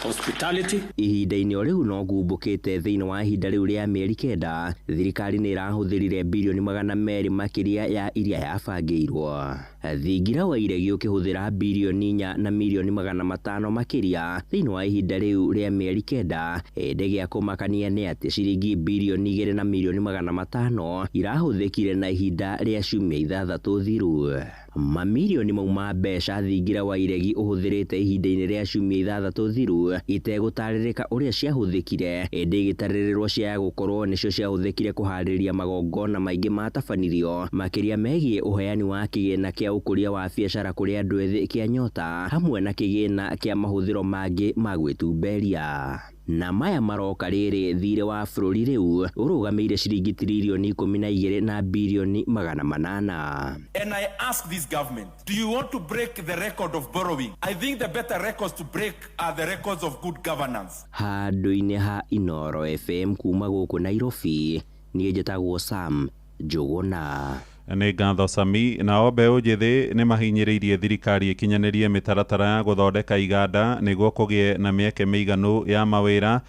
hospitality. Ihinda-inĩ o rĩu no gumbũkĩte thĩinĩ wa ihinda rĩu rĩa mĩeri kenda thirikari nĩ ĩrahũthĩrire bilioni 200 makĩria ya iria yabangĩirwo. Thingira wa iregi ũkĩhũthĩra bilioni 4 na milioni 500 makĩria thĩinĩ wa ihinda rĩu rĩa mĩeri kenda. Ndege ya kũmakania nĩ atĩ ciringi bilioni 2 na milioni 500 irahũthĩkire na ihinda rĩa ciumia 6 thiru. Mamilioni mauma mbeca thingira wa iregi ũhũthĩrĩte ihinda-inĩ rĩa ciumia 6 thiru itegũtarĩrĩka ũrĩa ciahũthĩkire, ĩndĩ gĩtarĩrĩrwo cia gũkorwo nĩcio ciahũthĩkire kũharĩria magongona maingĩ matabanirio makĩria megiĩ ũheani wa kĩgĩna kĩa ũkũria wa biacara kũrĩ andũ ethĩ kĩa Nyota hamwe na kĩgĩna kĩa mahũthĩro mangĩ ma gwĩtumberia. Na maya maroka rĩrĩ thirĩ wa bũrũri rĩu ũrũgamĩire ciringi trilioni 12 na bilioni 800. And I ask this government, do you want to break the record of borrowing? I think the better records to break are the records of good governance. Handũ-inĩ ha Inoro FM kuma gũkũ Nairobi, niĩ njĩtagwo Sam Njũgũna. nĩ ngatho Sami. Nao mbeũ njĩthĩ nĩ mahinyĩrĩirie thirikari ĩkinyanĩrie mĩtaratara ya gũthondeka iganda nĩguo kũgĩe na mĩeke mĩiganu ya mawĩra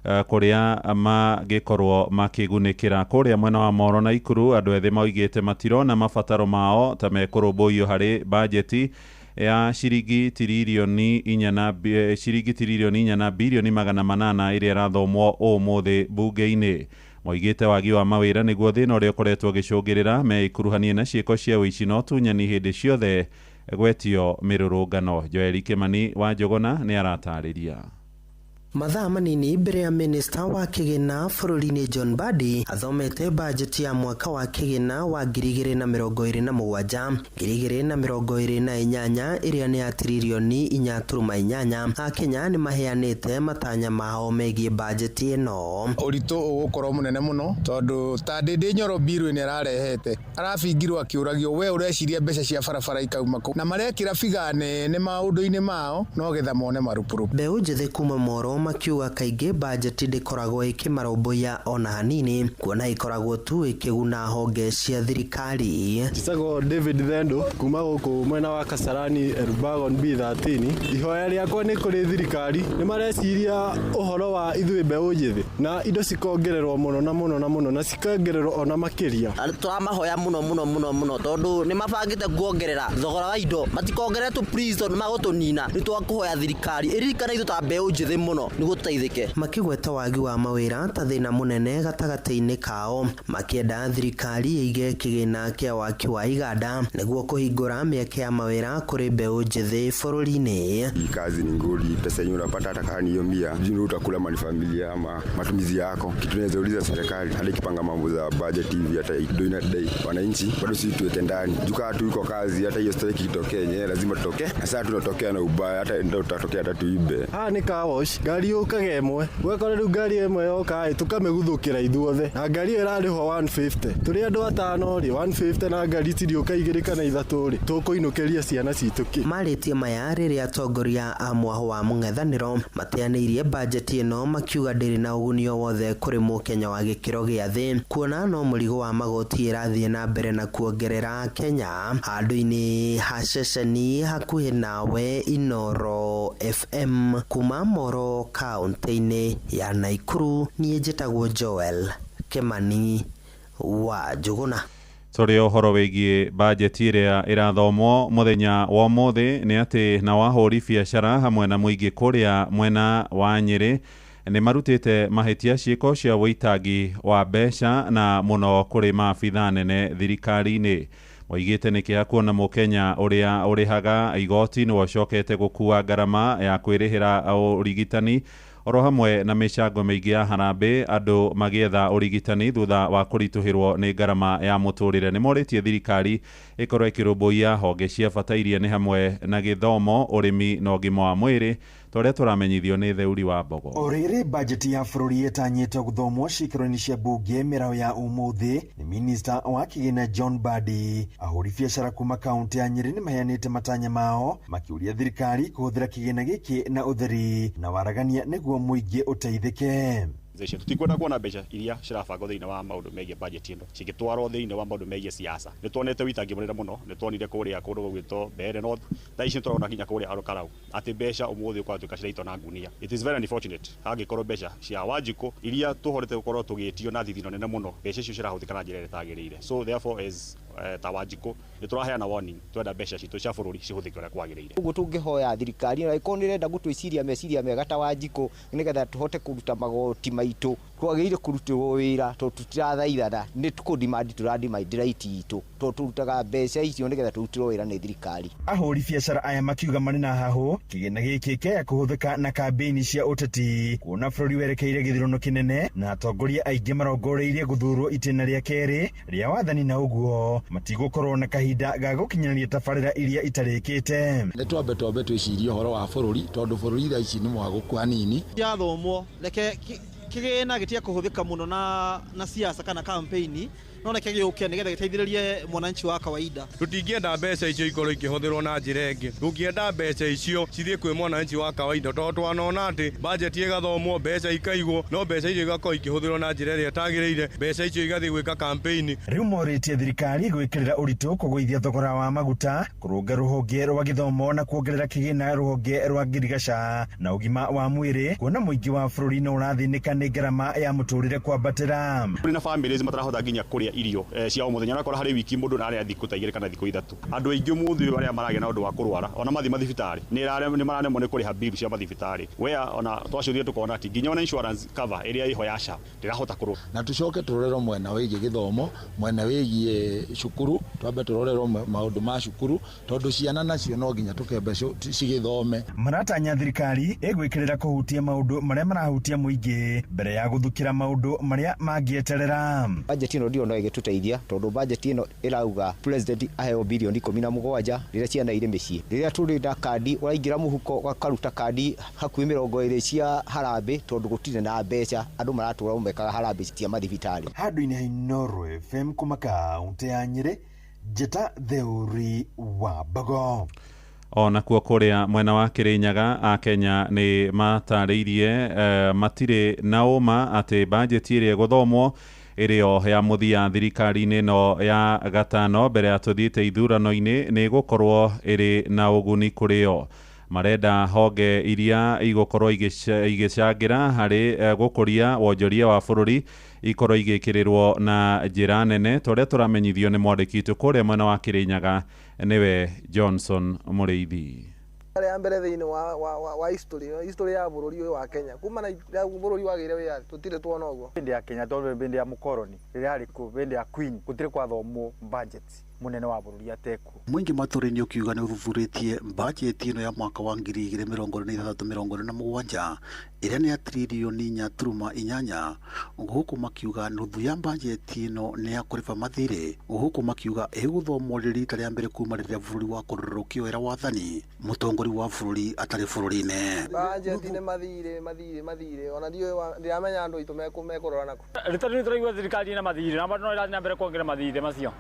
kũrĩa magĩkorwo makĩgunĩkĩra. Kũrĩa mwena wa Moro na Ikuru andũ ethĩ moigĩte matirona mabataro mao ta mekũrũmbũiyo harĩ bajeti ya ciringi tiririoni 4 na bilioni 800 ĩrĩa ĩrathomwo ũmũthĩ bunge-inĩ. Moigĩte wagi wa mawĩra nĩguo thĩna ũrĩa ũkoretwo ũgĩcũngĩrĩra meikuruhanie na ciĩko cia ũici no tunyani hĩndĩ ciothe gwetio mĩrũrũngano. Joeli Kimani wa Njogona nĩ aratarĩria. Mathaa manini mbere ya minista wa kigina bũrũri-inĩ John Mbadi athomete bajeti ya mwaka wa kigina wa 2027 2028 ĩrĩa nĩ ya tiririoni 4.8. Akenya nĩ maheanĩte matanya mao megiĩ bajeti ĩno. Ũritũ ũgũkorwo mũnene mũno tondũ ta Ndĩndĩ Nyoro Mbirũ nĩ ararehete arabingirwo akĩũragio we ũreciria mbeca cia barabara ikauma kũ na marekĩra biga nene maũndũ-inĩ mao no getha mone marupuru. Mbeũ njĩthĩ kuma Moro makiuga kaingĩ bajeti ndĩkoragwo ĩkĩmarũmbũiya ona hanini kuona ĩkoragwo tu ĩkĩguna honge cia thirikari. Njĩtagwo David Thendo kuma gũkũ mwena wa Kasarani Elbagon B13. Ihoya rĩakwa nĩ kũrĩ thirikari nĩ mareciria ũhoro wa ithuĩ mbeũ njĩthĩ na indo cikongererwo mũno na mũno na mũno na cikongererwo ona makĩria. Tũramahoya mũno tondũ nĩ mabangĩte kuongerera thogora wa indo matikongerera tu please tondũ magũtũnina. Nĩ twakũhoya thirikari ĩririkane ithuĩ ta mbeũ njĩthĩ mũno nĩguo tũteithĩke. Makĩgweta wagi wa mawĩra ta thĩna mũnene gatagatĩ-inĩ kao makĩenda thirikari ĩige kĩgĩna kĩa waki wa iganda nĩguo kũhingũra mĩeke ya mawĩra kũrĩ mbeũ njĩthĩ bũrũri-inĩ. Hii kazi ni nguli, pesa yenyewe unapata hata kama ni hiyo 100, jini utakula mali familia ama matumizi yako. Kitu tunaweza uliza serikali hadi kipanga mambo za budget hivi hata doing day wananchi bado sisi tuweke ndani. Jukaa tu iko kazi hata hiyo strike ikitokea yenyewe lazima tutoke. Na sasa tunatokea na ubaya hata ndio tutatokea hata tuibe. Ni car wash ngari ũkaga ĩmwe gwekora rĩu ngari ĩmwe yoka tũkamĩguthũkĩra ithuothe na ngari ĩrarĩho 150 tũrĩ andũ atano rĩ 150 na ngari cirĩũka 2 kana 3 rĩ tũkũinũkĩria ciana citũ kĩ. Marĩtie maya rĩrĩa atongoria a mwaho wa mũng'ethanĩro mateanĩirie bajeti ĩno makiuga ndĩrĩ na ũguni o wothe kũrĩ mũkenya wa gĩkĩro gĩa thĩ kuona no mũrigo wa magoti ĩrathiĩ na mbere na kuongerera Kenya. Handũ-inĩ ha ceceni hakuhĩ nawe Inoro FM kuma Moro kaunti-inĩ ya Naikuru. Niĩ njĩtagwo Joel Kimani wa Njogona. Tũrĩ ũhoro wĩgiĩ bajeti ĩrĩa ĩrathomwo mũthenya wa ũmũthĩ nĩ atĩ na wahũri biacara hamwe na mũingĩ kũrĩa mwena wa Nyĩrĩ nĩ marutĩte mahĩtia ciĩko cia wĩitangi wa mbeca na mũno kũrĩ maabitha nene thirikari-inĩ. Moigĩte nĩ kĩeha kuona mũkenya ũrĩa ũrĩhaga igoti nĩ wacokete gũkua ngarama ya kwĩrĩhĩra ũrigitani oro hamwe na mĩcango mĩingĩ ya harambĩ andũ magĩetha ũrigitani thutha wa kũritũhĩrwo nĩ ngarama ya mũtũrĩre. Nĩ morĩtie thirikari ĩkorwo ĩkĩrũmbũiya honge cia bata iria nĩ hamwe na gĩthomo, ũrĩmi na ũgima wa mwĩrĩ tũrĩa tũramenyithio nĩ Theuri wa Mbogo. Orĩrĩ bajeti ya bũrũri ĩtanyĩtwo gũthomwo ciikaro-inĩ cia mbunge mĩraũ ya ũmũthĩ nĩ minista wa kĩgĩna John Mbadi. Ahũri biacara kuma kaunti ya Nyĩrĩ nĩ maheanĩte matanya mao makiuria thirikari kũhũthĩra kĩgĩna gĩkĩ na ũtheri na waragania nĩguo mũingĩ ũteithĩke. Tutikwenda kuona mbeca iria cirabangwo thĩinĩ wa maũndũ megiĩ budget ĩno cigĩtwarwo thĩinĩ wa maũndũ megiĩ siasa. Nĩ tuonete witangi mũnene mũno, nĩ tuonire kũrĩa kũndũ gũgwĩtwo Mbeere North, thaa ici tũrona nginya kũrĩa Arokarau atĩ mbeca ũmũthĩ ũkwatuĩka ciraitwo na ngunia. It is very unfortunate hangĩkorwo mbeca cia Wanjikũ iria tũhorete gũkorwo tũgĩtio na thithino nene mũno mbeca icio cirahũthĩka na njĩra ĩrĩa ĩtagĩrĩire. So therefore as ta Wanjikũ nĩ tũraheana warning twenda mbeca citũ cia bũrũri cihũthĩke ũrĩa kwagĩrĩire. Ũguo tũngĩhoya thirikari na ĩkorwo nĩ ĩrenda gũtwĩciria meciria mega ta Wanjikũ nĩgetha tũhote kũruta magoti maitũ twagĩrĩire kũrutĩrwo wĩra tondũ tũtirathaithana nĩ tũkũdimandi tũradimandi right itũ tondũ tũrutaga mbeca icio nĩgetha tũrutĩrwo wĩra nĩ thirikari. Ahũri biacara aya makiuga marĩ na hahũ kĩgĩna gĩkĩ kĩa kũhũthĩka na kambĩini cia ũteti kuona bũrũri werekeire gĩthurano kĩnene na atongoria aingĩ marongoreirie gũthurwo itĩna rĩa kerĩ rĩa wathani na ũguo matigũkorwo na kahinda ga gũkinyanĩria tabarĩra iria itarĩkĩte. Nĩ twambe twĩcirie ũhoro wa bũrũri tondũ bũrũri thaa ici nĩ mwagũku hanini. Yathomwo reke kĩgĩna gĩtia kũhũthĩka mũno na siasa kana campaign no reke gĩũke nĩgetha gĩteithĩrĩrie mwananchi wa kawaida. Tũtingĩenda mbeca icio ikorwo ikĩhũthĩrwo na njĩra ĩngĩ. Tũngĩenda mbeca icio cithiĩ kwĩ mwananchi wa kawaida, tondũ twanona atĩ budget ĩgathomwo, mbeca ikaigwo, no mbeca icio igakorwo ikĩhũthĩrwo na njĩra ĩrĩa ĩtagĩrĩire, mbeca icio igathiĩ gwĩka campaign. Rĩu morĩtie thirikari gwĩkĩrĩra ũritũ kũgũithia thogora wa maguta, kũrũnga rũhonge rwa gĩthomo na kuongerera kĩgĩna rũhonge rwa ngirigaca na ũgima wa mwĩrĩ, kuona mũingĩ wa bũrũri no ũrathĩnĩka nĩ ngarama ya mũtũrĩre kwambatĩra. Kũrĩ na families matarahota nginya kũrĩa irio cia o mũthenya, nakora harĩ wiki mũndũ narĩa thikũ ta 2 kana thikũ 3. Andũ aingĩ mũthĩ arĩa maragĩa na ũndũ wa kũrwara ona mathi mathibitarĩ nĩ mararemwo nĩ kũrĩha bill cia mathibitarĩ. Wea ona twacũthire tukona ati nginya ona insurance cover ĩrĩa ĩho ya SHA ndĩrahota kũrũa. Na tucoke tũrorerwo mwena wĩgiĩ gĩthomo, mwena wĩgiĩ cukuru, twambe tũrorerwo maũndũ ma cukuru, tondũ ciana nacio no nginya tũkembe cigĩthome. Maratanya thirikari ĩgwĩkĩrĩra kũhutia maũndũ marĩa marahutia mũingĩ mbere ya gũthukĩra maũndũ marĩa mangĩeterera. Budget ĩno ndio no ĩgĩtũteithia, tondũ budget ĩno ĩrauga president aheo bilioni 17 rĩrĩa ciana irĩ mĩciĩ. Rĩrĩa tũrĩ na kandi ũraingĩra mũhuko ũkaruta kandi hakuhĩ 20 cia harambĩ, tondũ gũtirĩ na mbeca, andũ maratũra umekaga harambĩ cia mathibitarĩ. Handũ-inĩ ha Inooro FM kuma kaunti ya Nyĩrĩ, Njeta Theuri wa Bago. Ona kuo kũrĩa mwena wa Kĩrĩnyaga Akenya nĩ matarĩirie matirĩ na ũma atĩ bajeti ĩrĩa gũthomwo ĩrĩo ya mũthia thirikari-inĩ no ya gatano mbere ya tũthiĩte ithurano-inĩ nĩ gũkorwo ĩrĩ na ũguni kũrĩo. Marenda honge iria igũkorwo igĩcangira harĩ gũkũria wonjoria wa bũrũri ikorwo igĩkĩrĩrwo na njĩra nene. Tũrĩa tũramenyithio nĩ mwandĩki witũ kũrĩa mwena wa Kĩrĩnyaga nĩwe Johnson Mũrĩithi. Ya mbere thĩinĩ wa history ya bũrũri ũyũ wa Kenya kuma na bũrũri wagĩire wĩyathi tũtirĩ tuona ũguo. Hĩndĩ ya Kenya tondũ hĩndĩ ya mũkoroni rĩrĩa harĩ kuo hĩndĩ ya Queen gũtirĩ kwathomwo budget munene wa bũrũri ateku. Mwingi matũrĩ-inĩ ũkiuga nĩ ũthuthurĩtie bajeti ĩno ya mwaka wa 2026-27 ĩrĩa nĩ ya trilioni 4.8, gũkũ makiuga nuthu ya bajeti ĩno nĩ ya kũrĩba mathirĩ, gũkũ makiuga ĩgũthomwo rita rĩa mbere kuma rĩrĩa bũrũri wa kũrũrũkio wĩra wathani mũtongoria wa bũrũri atarĩ bũrũri-inĩ. Bajeti nĩ mathirĩ ona ndiramenya andũ aitũ mekũrora nako. Rĩtwa nĩ tũraigua thirikari ĩna mathirĩ na no ĩrathiĩ mbere kuongerera mathirĩ macio.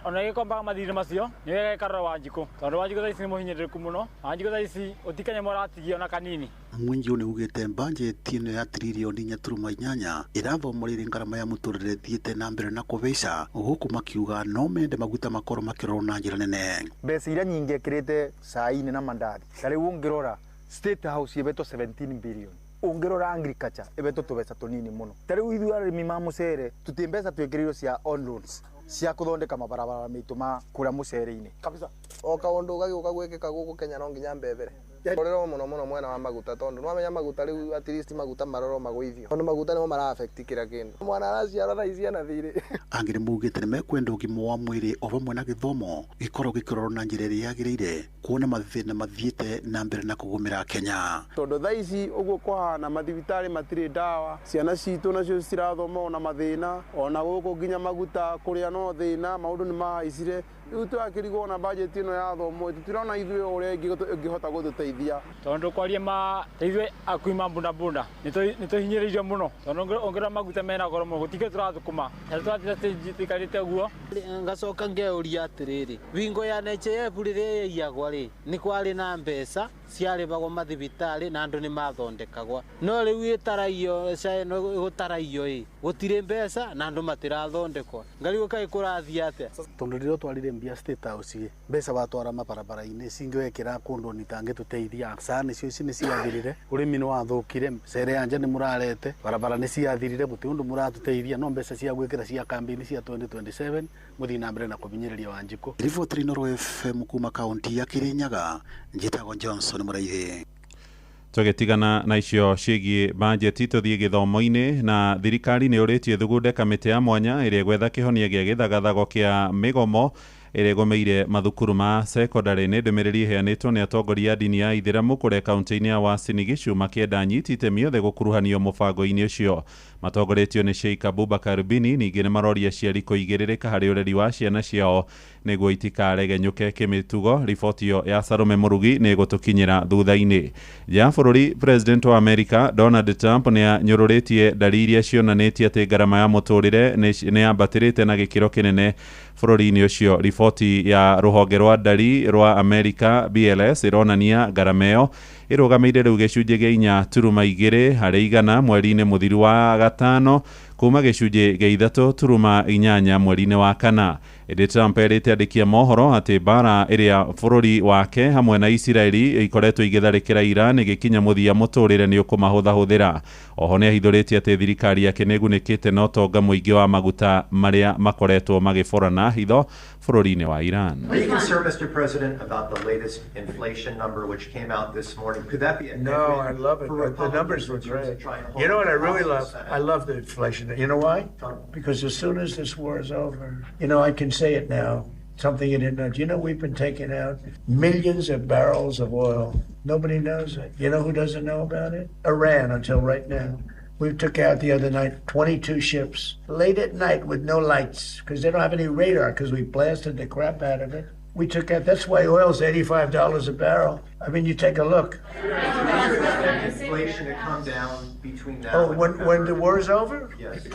Ona ĩgĩkombaga mathirĩ macio nĩ wega ĩkarora Wanjikũ, tondũ Wanjikũ thaa ici nĩ mũhinyĩrĩrĩku mũno. Wanjikũ thaa ici ũtikanya mũratigia ona kanini. Mwingi nĩ ugĩte bajeti ĩno ya trilioni 4.8 ĩrathomorĩire ngarama ya mũtũrĩre thiĩte na mbere na kũbaica, gũkũ makiuga no mende maguta makorwo makĩrorwo na njĩra nene. Mbeca iria nyingĩ ĩkĩrĩte cai-inĩ na mandathi, ta rĩu ũngĩrora State House ĩbetwo 17 billion, ũngĩrora agriculture ĩbetwo tũbeca tũnini mũno. Ta rĩu ithuĩ arĩmi ma mũcere tũtĩ mbeca twĩkĩrĩirwo cia on loans cia kũthondeka mabarabara maitũ ma kũrĩa mũcere-inĩ kabisa. O kaũndũ gagĩũka gwĩkĩka gũkũ Kenya no nginya mbembere rorerwo mũno mwena wa maguta, tondũ nĩwamenya maguta rĩu at least maguta marorwo magũithio, tondũ maguta nĩmo mara affect kĩrĩa kĩndũ. Mwana araciara thaa ici ena thirĩ. Angĩ nĩmaugĩte nĩmekwenda ũgima wa mwĩrĩ o hamwe na gĩthomo gĩkorwo gĩkĩrorwo na njĩra ĩrĩa yagĩrĩire, kuona mathĩna mathiĩte na mbere na kũgũmĩra Kenya. Tondũ thaa ici ũguo kwahana mathibitarĩ matirĩ ndawa, ciana citũ nacio cirathoma ona mathĩna, ona gũkũ nginya maguta kũrĩa no thĩna, maũndũ nĩ mahaicire. Rĩu twakĩrigwo na bajeti ĩno ya thomo tũtirona ithuĩ ũrĩa ĩngĩhota gũtũteithia, tondũ kwaria teithwe akuima bunda nĩ tũhinyĩrĩirio mũno, tondũ ongerera maguta mena goro mũno gũtikĩ tũrathũkũma tũtikarĩte ũguo. Ngacoka ngeuria atĩrĩrĩ, wingo ya NHIF rĩrĩa ĩigagwo rĩ nĩ kwarĩ na mbeca ciarĩbagwo mathibitarĩ na andũ nĩ mathondekagwo, no rĩu ĩtaraio gũtaraio gũtirĩ mbeca na andũ matirathondekwo. Ngarigwo kaĩ kũrathiĩ atĩa, tondũ rĩrĩa twarire mbia State House mbeca batwara mabarabara-inĩ cingĩwekĩra kũndũ nitangĩtũteithia. Saa nĩcio ici nĩ ciathirire, ũrĩmi nĩ wathũkire, cere ya nja nĩ mũrarete, barabara nĩ ciathirire, gũtirĩ ũndũ mũratũteithia, no mbeca cia gwĩkĩra cia kambĩini cia 2027 mũthiĩ na mbere na kũbinyĩrĩria Wanjikũ. Riboti Inooro FM kuma kaunti ya Kĩrĩnyaga, njĩtagwo Johnson Mũrĩithi. Tũgĩtigana na icio ciĩgiĩ bajeti tũthiĩ gĩthomo-inĩ, na thirikari nĩ ũrĩtie thugunde kamĩtĩ ya mwanya ĩrĩa gwetha kĩhonia gĩa gĩthagathago kĩa mĩgomo ĩrĩa ĩgũmĩire mathukuru ma sekondarĩ. Nĩ ndũmĩrĩri ĩheanĩtwo nĩ atongoria a dini ya Ithĩramu kũrĩa kaunti-inĩ ya Uasin Gishu makĩenda anyiti itemi othe gũkuruhanio mũbango-inĩ ũcio. Matongoretio nĩ Sheikh Abubakar Bini ningĩ nĩ maroria aciari kũigĩrĩrĩka harĩ ũreri wa ciana ciao niguo itikaregenyuke kimitugo. Riboti yo ya Salome Murugi ni gutukinyira thutha-ini. Ja bururi President wa America Donald Trump ni anyururitie dalili cionanitie ati garama ya muturire ni ambatirite na gikiro kinene bururi-ini ucio. Riboti ya ruhonge rwa ndari rwa America BLS ironania garama iyo irugameire riu gicunje gia 4.2 hari igana mweri-ini muthiru wa gatano kuma gicunje gia 3.8 mweri-ini wa kana. Edi Trump erite andikia mohoro ati bara iria bururi wake hamwe na Israeli ikoretwo igitharikira Iran igikinya muthia muturire ni ukumahuthahuthira. Oho ni ahithuritie ati thirikari yake nigunikite na utonga muingi wa maguta maria makoretwo magiborana hitho bururi-ini wa Iran. Are you concerned, Mr. President, about the latest inflation number which came out this morning? Could that be a No, I love it. The numbers were great. You know what I really love? I love the inflation. You know why? Because as soon as this war is over, I can say it now, something you didn't know. We've been taking out millions of barrels of oil. Nobody knows it. You know who doesn't know about it? Iran, until right now. We took out the other night 22 ships late at night with no lights because they don't have any radar because we blasted the crap out of it. We took out, that's why oil's $85 a barrel. I mean, you take a look. Inflation to come down between now and when the war's over? Yes.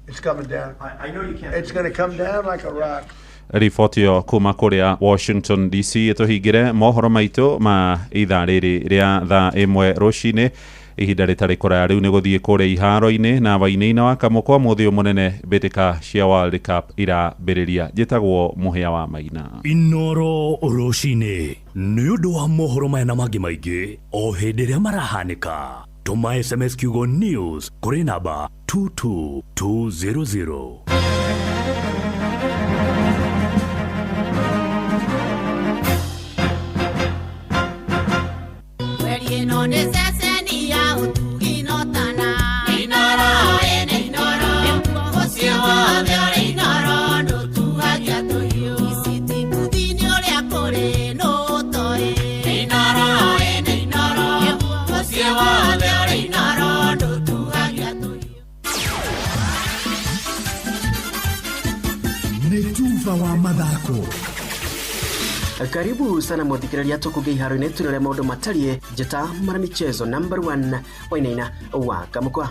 It's coming down. I know you can't. It's going to come down like a rock. Riboti yo kuma kuria Washington DC ituhingire mohoro maitu ma ithaa riri ria thaa 1 rucini ihinda ritari kuraya riu ni guthie kuria iharo-ini na vaini-ina wa kamukwa muthio munene mbitika cia World Cup irambiriria. Njitagwo Muhia wa Maina. Inoro rucini ni undu wa mohoro maya na mangi maingi o hindi ria marahanika. Tuma SMS kiugo news kuri namba 22200. Wa mathako. Karibu sana muthikiriria tukuge iharo-ini turore maundu matarie njata mara michezo number 1 wainaina wa kamukwa.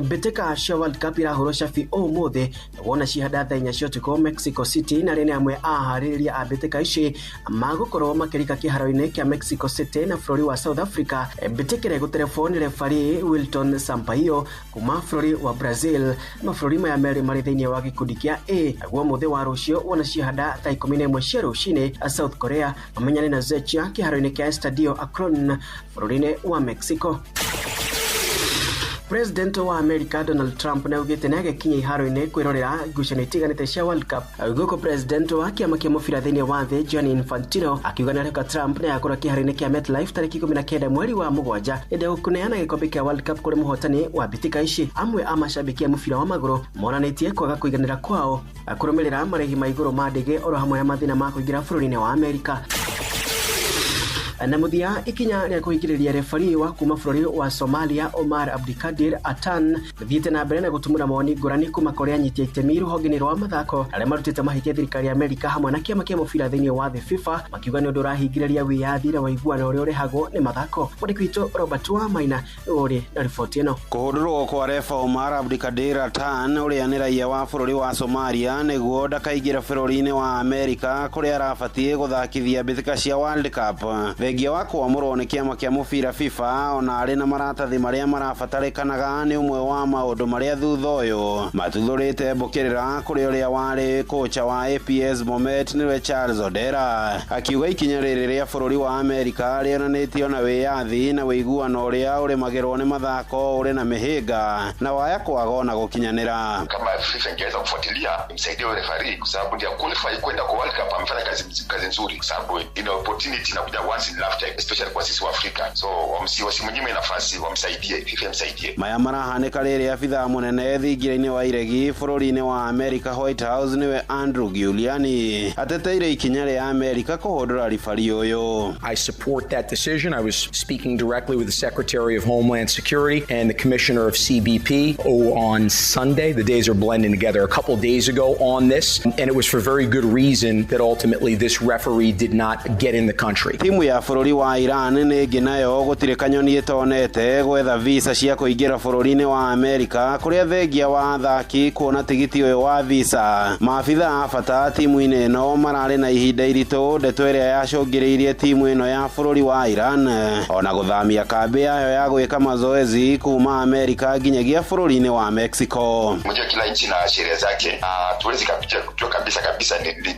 Beteka cia World Cup irahoro cabi umuthi wona cihanda thainya cio tuko Mexico City na rene amwe ahariria a beteka ici magukorwo makirika kiharo-ini kia Mexico City na flori wa South Africa. Betekere gutelefoni referee Wilton Sampaio kuma flori wa Brazil na flori ma America mari thainie wa gikundi kia A agwo muthi wa rucio wona cihanda thaa 11 cia rucini South Korea mamenyane na Zechia kiharo-ini kia Estadio Akron flori-ini wa Mexico. President wa America Donald Trump na ugite na gakinya iharo-ini kwirorera ngucanio itiganite cia World Cup. Guko president wa kiama kia mubira thiini wa thi Gianni Infantino akiuga ni areka Trump na yakora kiharo-ini kia MetLife tariki 19 mweri wa mugwanja ende kuneana gikombe kia World Cup kuri muhotani wa bitika ici. Amwe a mashabiki ya mubira wa maguru monanitie kwaga kuiganira kwao kurumirira maregi ma iguru ma ndege oro hamwe na mathina ma kuingira bururi-ini wa America. Na muthia ikinya ria kuhingiriria referee wa kuma bururi wa Somalia Omar Abdikadir Atan thiete na mbere na gutumura mawoni ngurani kuma kuri anyitia itemi ruhonge-ini rwa mathako aria marutite mahitia thirikari ya America hamwe na kiama kia mubira thiini wa thi FIFA makiuga ni undu urahingiriria wiyathire wa iguana uria urehagwo ni mathako. Mwandiki witu Robert wa Maina uri na riboti ino. Kuhudurwo kwa refa Omar Abdikadir Atan uria ni raia wa bururi wa Somalia niguo ndakaigira bururi-ini wa America kuria arabatie guthakithia bitika cia World Cup. Vengia wa kuamurwo ni kiama kia mubira FIFA ona ari na maratathi maria marabatarikanaga ni umwe wa maundu maria thutha uyu matuthurite mbukirira kuri uria wari kocha wa APS Bomet niwe Charles Odera akiuga ikinya riri ria bururi wa America rionanitio na wiyathi na wiguano uria uri magirwo ni mathako uri na mihinga na waya kwaga na gukinyanira. Kama FIFA ingeweza kufuatilia imsaidie referee kwa sababu ndio qualify kwenda kwa World Cup amefanya kazi nzuri kwa sababu ina opportunity na kuja once in especially kwa sisi wa Afrika. So wasimnyime nafasi, wamsaidie, FIFA msaidie. Maya marahanĩka rĩrĩ abithaa mũnene thingira-inĩ wa iregi bũrũri-inĩ wa America White House niwe Andrew Giuliani ateteire ikinya rĩa America kũhũndũra ribari ũyũ. I support that decision. I was speaking directly with the Secretary of Homeland Security and the Commissioner of CBP on Sunday. The days are blending together. A couple days ago on this, and it was for very good reason that ultimately this referee did not get in the country. Timu ya bũrũri wa Iran nĩ ĩngĩ nayo gũtirĩ kanyoni ĩtonete gwetha visa cia kũingĩra bũrũri-inĩ wa America kũrĩa thengia wa athaki kuona tigiti ũyũ wa visa. Maabitha a bata timu-inĩ ĩno mararĩ na ihinda iritũ ndeto ĩrĩa yacũngĩrĩirie timu ĩno ya bũrũri wa Iran ona gũthamia kambĩ yayo ya gwĩka mazoezi kuma America nginyagia bũrũri-inĩ wa Mexico. Mmoja kila nchi na sheria zake, tuwezi kujua kabisa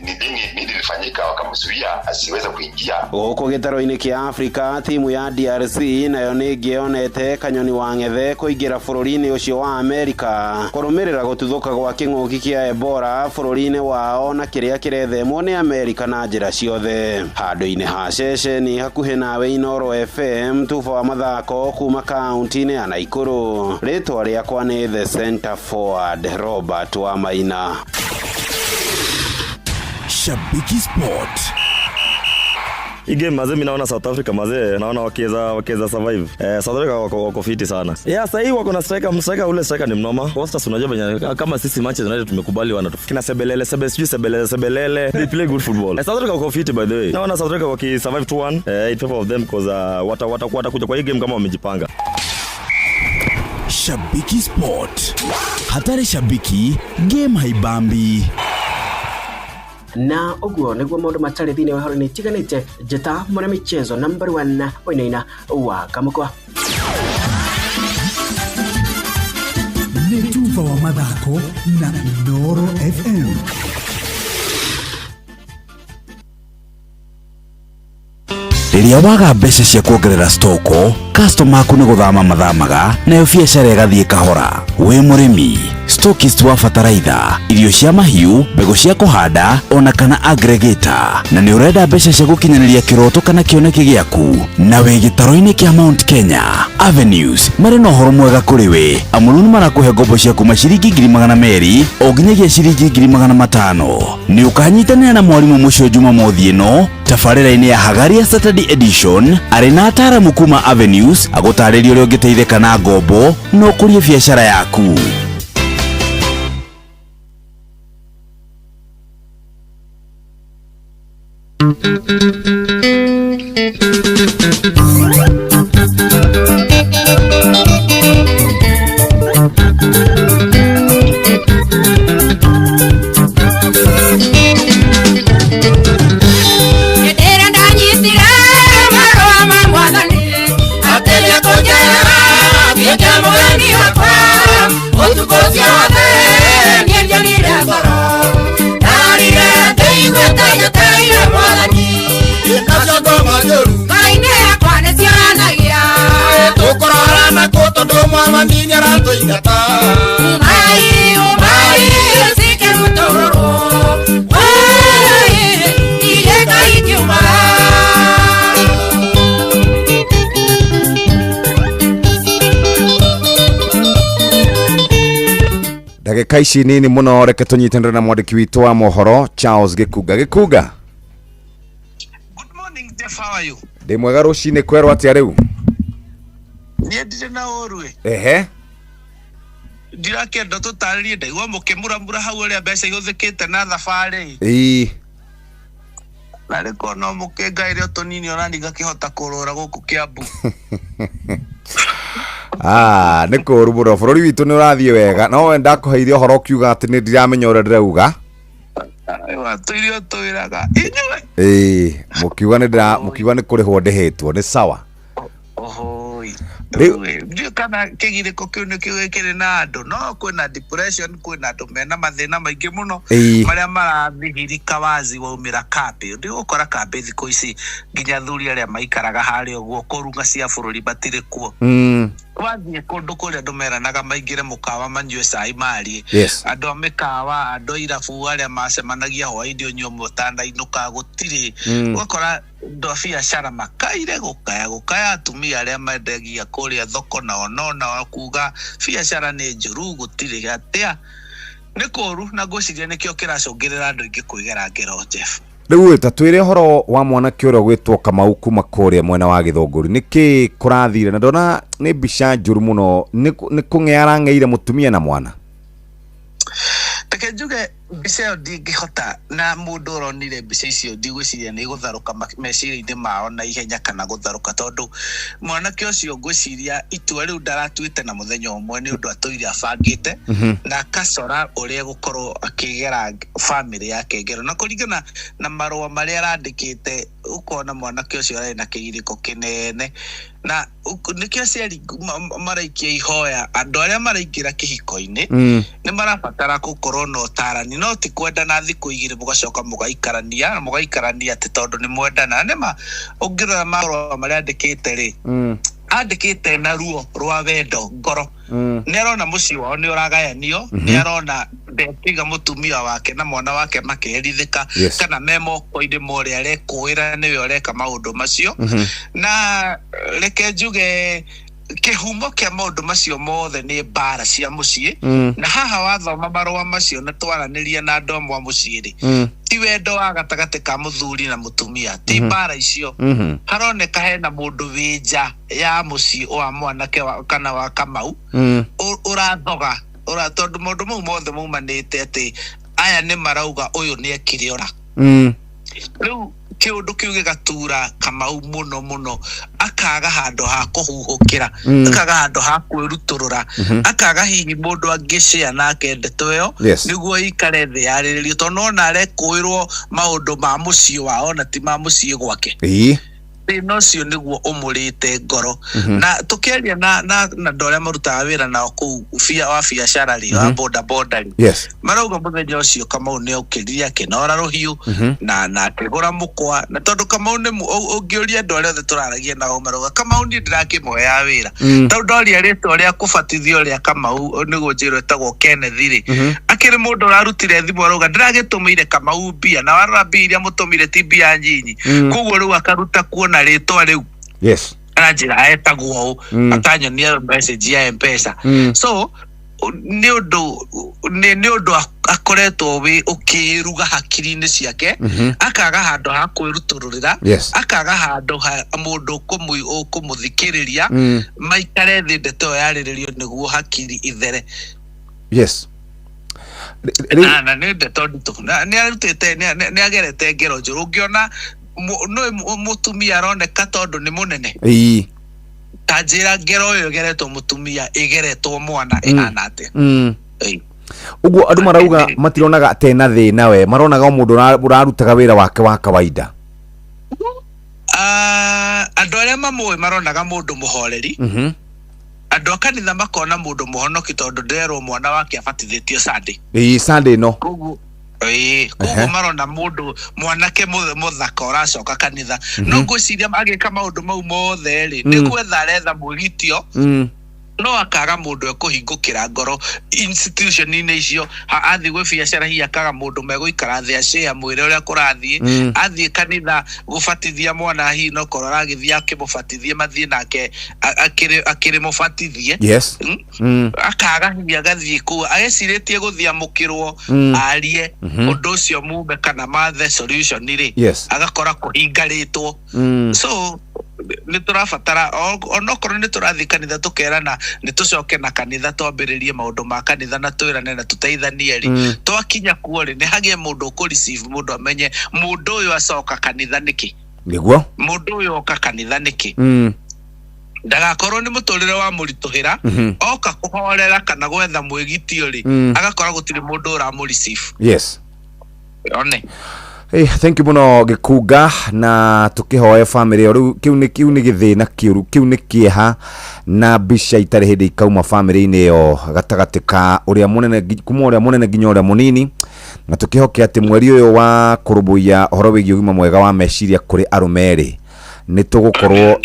nini lilifanyika wakamzuia asiweze kuingia. Gũkũ gĩtaro-inĩ kĩa Africa timu ya DRC nayo nĩ ĩngĩonete kanyoni wa ng'ethe kũingĩra bũrũri-inĩ ũcio wa America kũrũmĩrĩra gũtuthũka gwa kĩng'ũki kĩa Ebola bũrũri-inĩ wao na kĩrĩa kĩrethemwo nĩ America na njĩra ciothe. Handũ-inĩ ha ceceni hakuhĩ nawe Inooro FM tufa wa mathako kuma kaunti-inĩ ya Naikuru. Rĩtwa rĩakwa nĩ the center forward Robert Wamaina. Shabiki Sport. Game mazee mimi naona South Africa mazee naona wakiweza survive. South Africa wako fiti sana. Sasa hii wako na striker ule striker ni mnoma. Costa unajua kama sisi Manchester United tumekubali wanatufika sebelele. They play good football. South Africa wako fiti by the way. Naona South Africa waki survive 2-1 in favor of them because watakuja kwa hii game kama wamejipanga. Shabiki Sport. Hatari shabiki game haibambi. Na oguo niguo maundu matari thini wa horoni tiganite njeta mwana michezo number 1 oinaina wa kamukwa ni tufa wa mathako na Inooro FM. Rĩrĩa waga mbeca cia kuongerera stoko, customer aku nĩ gũthama mathamaga nayo biacara ĩgathiĩ kahora. Wĩ mũrĩmi, stockist wa bataraitha, irio cia mahiũ, mbegũ cia kũhanda, ona kana aggregator, na nĩ ũrenda mbeca cia gũkinyanĩria kĩroto kana kĩoneki gĩaku, na wĩ gĩtaro-inĩ kĩa Mount Kenya Avenues marĩ na ũhoro mwega kũrĩ we. Amũnu nĩ marakũhe ngombo cia kuma ciringi 200,000 o nginyagia ciringi 500,000. Nĩ ũkanyitanĩra na mwarimũ mũcio Jumamothi ĩno tabarĩra-inĩ ya Hagaria Saturday edition arĩ na ataaramu kuma Avenues agũtarĩria ũrĩa ũngĩteithĩka na ngombo na ũkũrie biacara yaku. Ndagĩka ici nini mũno reke tũnyitanĩre na mwandĩki witũ wa mohoro Charles Gĩkunga. Good morning, Jeff, how are you? Ndĩ mwega rũcinĩ kwerwo atĩa rĩu? Niĩ ndirĩ na ũru Ehe. Ndirakĩenda tũtarĩrie ndaigua mũkĩmuramura hau ũrĩa mbeca ihũthĩkĩte na thabarĩ. Na rĩko no mũkĩngaĩre tũnini onani gakĩhota kũrũra gũkũ Kiambu. Nĩ kũũru mũno bũrũri witũ nĩ ũrathiĩ wega no wenda kũheithia ũhoro kiuga atĩ nĩ ndiramenya ũrĩa ndĩrauga. Tũirio twĩraga inyuĩ. Mũkiuga nĩ kũrĩhwo ndĩhĩtwo nĩ sawa. Ndio kana kĩgirĩko kĩu nĩ kĩwĩkĩre na andũ no kwĩna depression kwĩna andũ mena mathĩna maingĩ mũno marĩa marathihirika wazi waumĩra kambĩ. Ndigũkora kambĩ thikũ ici nginya thuri arĩa maikaraga harĩa ũguo kũrunga cia bũrũri matirĩ kuo. wathiĩ kũndũ kũrĩa andũ meranaga maingĩre mũkawa manyue cai marie andũ a mĩkawa andũ a irabu arĩa macemanagia hwainĩ ũnyuo mũtandainũka gũtirĩ ũgakora andũ a biacara makaire gũkaya atumia arĩa mendagia kũrĩa thoko nao nona kuga biacara nĩ njũru gũtirĩ atĩa nĩ kũru na ngwĩciria nĩkĩo kĩracũngĩrĩra andũ aingĩ kwĩgera ngero Jeff. Rĩu tatwĩre ũhoro wa mwanake ũrĩa gwĩtwo Kamau kuma kũrĩa mwena wa Gĩthũngũri nĩkĩ kũrathire na ndona nĩ mbica njũru mũno nĩ kũng'e arang'eire mũtumia na mwana. Reke njuge mbica ĩyo ndingĩhota na mũndũ ũronire mbica icio ndigwĩciria nĩ gũtharũka meciria-inĩ mao na ihenya kana gũtharũka tondũ mwanake ũcio ngwĩciria itua rĩu ndaratuĩte na mũthenya ũmwe nĩ ũndũ atũire abangĩte na akacora ũrĩa gũkorwo akĩgera bamĩrĩ yake ngero na kũringana na marũa marĩa arandĩkĩte ũkona mwanake ũcio arĩ na kĩgirĩko kĩnene na nĩkĩo aciari maraikia ihoya andũ arĩa maraingĩra kĩhiko-inĩ nĩ marabatara gũkorwo na ũtarani no ti kwendana thikũ igĩrĩ mũgacoka mũgaikarania atĩ tondũ nĩ mwendana nĩma ũngĩrora marũa marĩa andĩkĩte rĩ andĩkĩte na ruo rwa wendo ngoro nĩ arona mũciĩ wao nĩ ũragayanio nĩ arona ndetiga mũtumia wake na mwana wake makerithĩka kana me moko-inĩ ma ũrĩa arekũĩra nĩwe ũreka maũndũ macio na reke njuge kĩhumo kĩa maũndũ macio mothe nĩ mbara cia mũciĩ na haha wathoma marũa macio na twaranĩria na andũ amwe a mũciĩ rĩ ti wendo wa gatagatĩ ka mũthuri na mũtumia ti mbara icio haroneka hena mũndũ wĩ nja ya mũciĩ wa mwanake kana wa Kamau ũrathoga tondũ maũndũ mau mothe maumanĩte atĩ aya nĩ marauga ũyũ nĩ ekire ũra rĩu kĩũndũ kĩu gĩgatura Kamau mũno akaga handũ ha kũhuhũkĩra akaga handũ ha kwĩrutũrũra akaga hihi mũndũ angĩcĩa nake ndeto ĩyo nĩguo ikare thĩ yarĩrĩrio tondũ ona arekũĩrwo maũndũ ma mũciĩ wao na ti ma mũciĩ gwake thĩna ũcio nĩguo ũmũrĩte ngoro na tũkĩaria na andũ arĩa marutaga wĩra nao kũu wa biacara rĩ wa bodaboda rĩ marauga mũthenya ũcio Kamau nĩ aukĩrire akĩnora rũhiũ na akĩgũra mũkwa na tondũ Kamau nĩ ũngĩũria andũ arĩa othe tũraragia nao marauga Kamau niĩ ndĩrakĩmũhea wĩra tondũ ndoria rĩtwa rĩa kũbatithio rĩa Kamau nĩguo njĩrwo ĩtagwo Kenneth rĩ akĩrĩ mũndũ ũrarutire thimũ arauga ndĩragĩtũmĩire Kamau mbia na warora mbia iria mũtũmire ti mbia nyinyi koguo rĩu akaruta kuona rĩtwa rĩu na njĩra etagwo akanyonia message ya M-Pesa so nĩ ũndũ akoretwo ũkĩruga hakiri-inĩ ciake akaga handũ ha kwĩrutũrũrĩra akaga handũ ha mũndũ ũkũmũthikĩrĩria maikare thĩ ndeto yarĩrĩrio nĩguo hakiri ithere na nĩ ndeto nditũ nĩ agerete ngero njũru ũngĩona no mũtumia aroneka tondũ nĩ mũnene tanjĩra ngero ĩyo ĩgeretwo mũtumia ĩgeretwo mwana ĩhana atĩa ũguo andũ marauga matironaga atena thĩna we maronaga mũndũ ũrarutaga wĩra wake wa kawaida andũ arĩa mamũĩ maronaga mũndũ mũhoreri andũ a kanitha makona mũndũ mũhonoki tondũ nderwo mwana wake abatithĩtio Sunday no koguo marona mũndũ mwanake mũthaka ũracoka kanitha no ngwĩciria agĩka maũndũ mau mothe rĩ nĩ gwetha aretha mwĩgitio no akaga mũndũ ekũhingũkĩra ngoro institution-inĩ icio athiĩ gwĩ biacara hihi akaga mũndũ megũikara thĩ acĩa mwĩre ũrĩa kũrathiĩ athiĩ kanitha gũbatithia mwana hihi no korwo aragĩthiĩ akĩmũbatithie mathiĩ nake akĩrĩ mũbatithie akaga hihi agathiĩ kũu agecirĩtie gũthiĩ amũkĩrwo arie ũndũ ũcio mume kana mathe solution rĩ agakora kũhingarĩtwo so nĩ tũrabatara onokorwo nĩ tũrathiĩ kanitha tũkerana nĩ tũcoke na kanitha twambĩrĩrie maũndũ ma kanitha na twĩrane na tũteithanie rĩ twakinya kuo rĩ nĩ hagĩe mũndũ ũkũreceive mũndũ amenye mũndũ ũyũ acoka kanitha nĩkĩ nĩguo mũndũ ũyũ oka kanitha nĩkĩ ndagakorwo nĩ mũtũrĩre wa mũritũhĩra oka kũhorera kana gwetha mwĩgitio rĩ agakora gũtirĩ mũndũ ũramũreceive one Hey, thank you muno Gĩkunga na tukihoya family ru kiu ni githina kiuru kiu ni kieha na mbica itarĩ hĩndĩ ikauma family-inĩ yo gatagati ka uria munene kuma uria munene nginya uria munini na tukihokia ati mweri uyu wa kurubuya horo wĩgiĩ ũgima mwega wa meciria kuri arumeri nĩ tũgũkorwo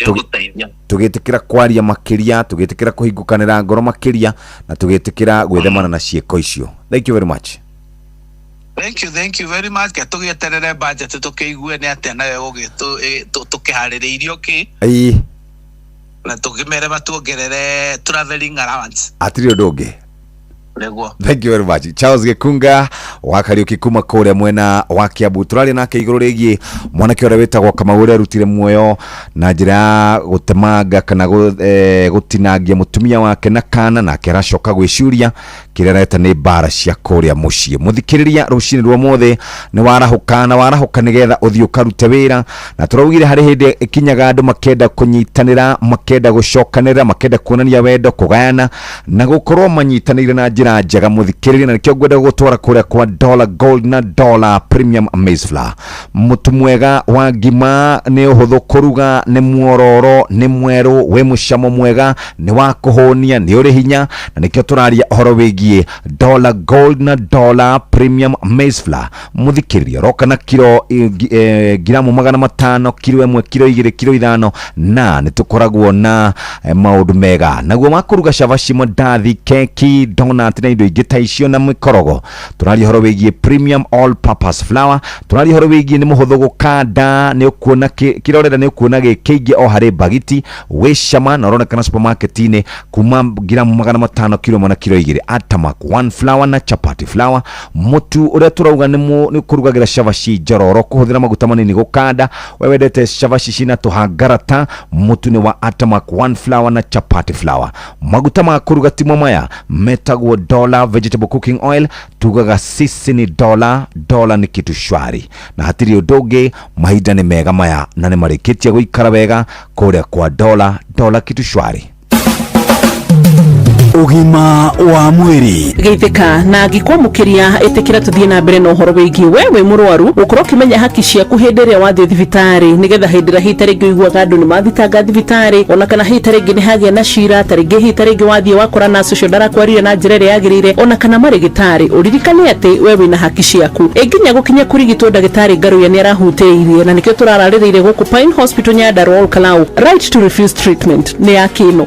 tũgĩtĩkĩra kwaria makĩria, tũgĩtĩkĩra kũhingũkanĩra ngoro makĩria, na tũgĩtĩkĩra gwĩthemana na ciĩko icio. Thank you very much. Thank you very much. Tũgĩeterere budget tũkĩigue nĩ atĩa nayo tũkĩharĩrĩirio kĩ na tũkĩmere matuongerere traveling allowance. Atiri ũndũ ũngĩ. Thank you very much. Charles Gikunga wa Kariuki kuma kũrĩa mwena wa Kiambu. Tũrarĩ nake igũrũ rĩgiĩ mwanake ũrĩa wĩtagwo Kamau ũrĩa arutire muoyo na njĩra ya gũtemanga kana gũtinangia mũtumia wake na kana, nake aracoka gwĩciũria kĩrĩa areta nĩ mbara cia kũrĩa mũciĩ. Mũthikĩrĩria rũcinĩ rwa mothe nĩ warahoka nĩgetha ũthiĩ ũkarute wĩra, na tũraugire harĩ hĩndĩ ikinyaga andũ makenda kũnyitanĩra, makenda gũcokanĩra, makenda kuonania wendo, kũgayana na gũkorwo manyitanĩire na njĩra njega. Mũthikĩrĩria, na nĩkĩo ngwenda gũtwara kũrĩa kwa Dollar Gold na Dollar Premium Maize Flour. Mũtu mwega wa ngima nĩ ũhũthũ kũruga, nĩ muororo, nĩ mwerũ, wĩ mũcamo mwega, nĩ wa kũhũnia, nĩ ũrĩ hinya, na nĩkĩo tũraria ũhoro wĩgiĩ Dollar Gold na Dollar Premium Maize Flour. Mũthikĩrĩria, roka na kilo gramu 500, kilo 1, kilo 2, kilo 5, na nĩ tũkoragwo na maũndũ mega naguo makũruga cabaci, mandathi, keki, donut na indo ingĩ ta icio na mĩkorogo. Tũraria ũhoro wĩgiĩ Premium All Purpose Flour. Tũraria ũhoro wĩgiĩ nĩ mũhũthũ gũkanda, nĩ ũkuona kĩrorera, nĩ ũkuona gĩkĩingĩ o harĩ bagiti, wĩ cama na ũronekana supermarket-inĩ kuma gramu 500, kilo 1 na kilo 2. Atamak One Flour na Chapati Flour. Mũtu ũrĩa tũrauga nĩ kũrugagĩra cabaci njororo, kũhũthĩra maguta manini gũkanda. We wendete cabaci cina tũhangarata, mũtu nĩ wa Atamak One Flour na Chapati Flour. Maguta ma kũruga timo maya metagwo Dollar Vegetable Cooking Oil. Tugaga sisi ni Dollar ni kitu shwari, na hatiri ũndũ ũngĩ. Mahinda nĩ mega maya na nĩ marĩkĩtie gũikara wega kũrĩa kwa Dollar kitu shwari. Ugima wa mwiri geithika na angĩkwamũkĩria ĩtĩkĩra tũthiĩ na mbere na ũhoro wĩgiĩ we mũrwaru gũkorwo ũkĩmenya haki ciaku hĩndĩ ĩrĩa wathiĩ thibitarĩ, nĩgetha hĩndĩ ĩrĩa hita rĩngĩ ũiguaga andũ nĩ mathitanga thibitarĩ, ona kana hita rĩngĩ nĩ hagĩa na cira, ta rĩngĩ hita rĩngĩ wathiĩ wakora na social ndarakwarire na njĩra ĩrĩa yagĩrĩire, ona kana marĩgĩtarĩ, ũririkane atĩ we wĩna haki ciaku. Ĩnginya gũkinya kũrigitwo ndagĩtarĩ Ngaruya nĩ arahutĩirie, na nĩkĩo tũrararĩrĩire gũkũ Pine Hospital Nyandarua Kalau. Right to refuse treatment nĩ yakĩno.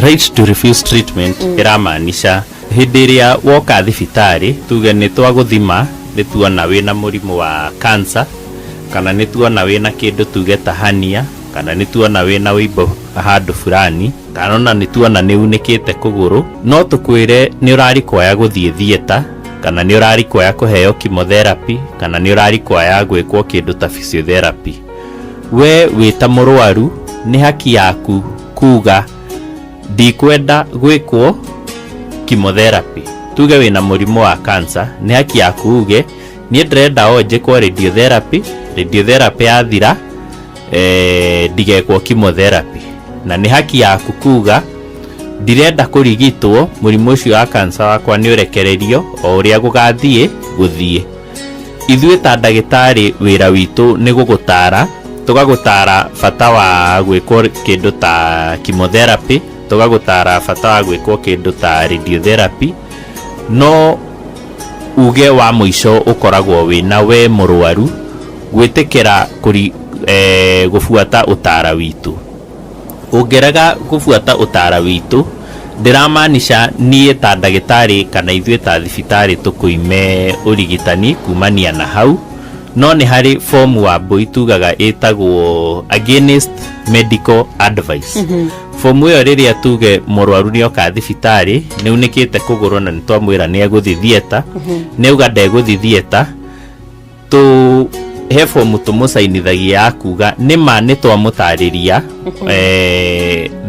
Right to refuse treatment iramaanisha hĩndĩ ĩrĩa woka thibitarĩ, tuge nĩ twagũthima, nĩ tuona wĩna mũrimũ wa cancer, kana nĩ tuona wĩna kĩndũ tuge ta hernia, kana nĩ tuona wĩna wĩimbo handũ fulani, kana ona nĩ tuona nĩ unĩkĩte kũgũrũ, no tũkwĩre nĩ ũrarĩkwoya gũthiĩ theater, kana nĩ ũrarĩkwoya kũheo chemotherapy, kana nĩ ũrarĩkwoya gwĩkwo kĩndũ ta physiotherapy. We wĩta mũrwaru nĩ haki yaku kuga ndikwenda gwĩkwo chemotherapy. Tuge wĩna mũrimũ wa cancer, nĩ haki yaku uge niĩ ndĩrenda o njĩkwo radiotherapy yathira ndigekwo chemotherapy, na nĩ haki yaku kuga ndirenda kũrigitwo mũrimũ ũcio wa cancer wakwa nĩ ũrekererio o ũrĩa gũthiĩ. Ithuĩ ta ndagĩtarĩ wĩra witũ nĩ gũgũtara, tũgagũtara bata wa gwĩkwo kĩndũ ta chemotherapy, tũgagũtara bata wa gwĩkwo kĩndũ ta radiotherapy, no uge wa mũico ũkoragwo wĩna we mũrwaru gwĩtĩkĩra gũbuata ũtara witũ. Ũngĩrega gũbuata ũtara witũ, ndiramaanisha niĩ ta ndagĩtarĩ kana ithuĩ ta thibitarĩ tũkũime ũrigitani kumania na hau, no nĩ harĩ form wa mbui tugaga ĩtagwo against medical advice. Form ĩyo rĩrĩa tuge mũrwaru nĩ oka thibitarĩ, nĩ unĩkĩte kũgũrũ na nĩ twamwĩra nĩ egũthiĩ theater, nĩ uga ndegũthiĩ theater, he form tũmũcainithagia ya kuga nĩma nĩ twamũtarĩria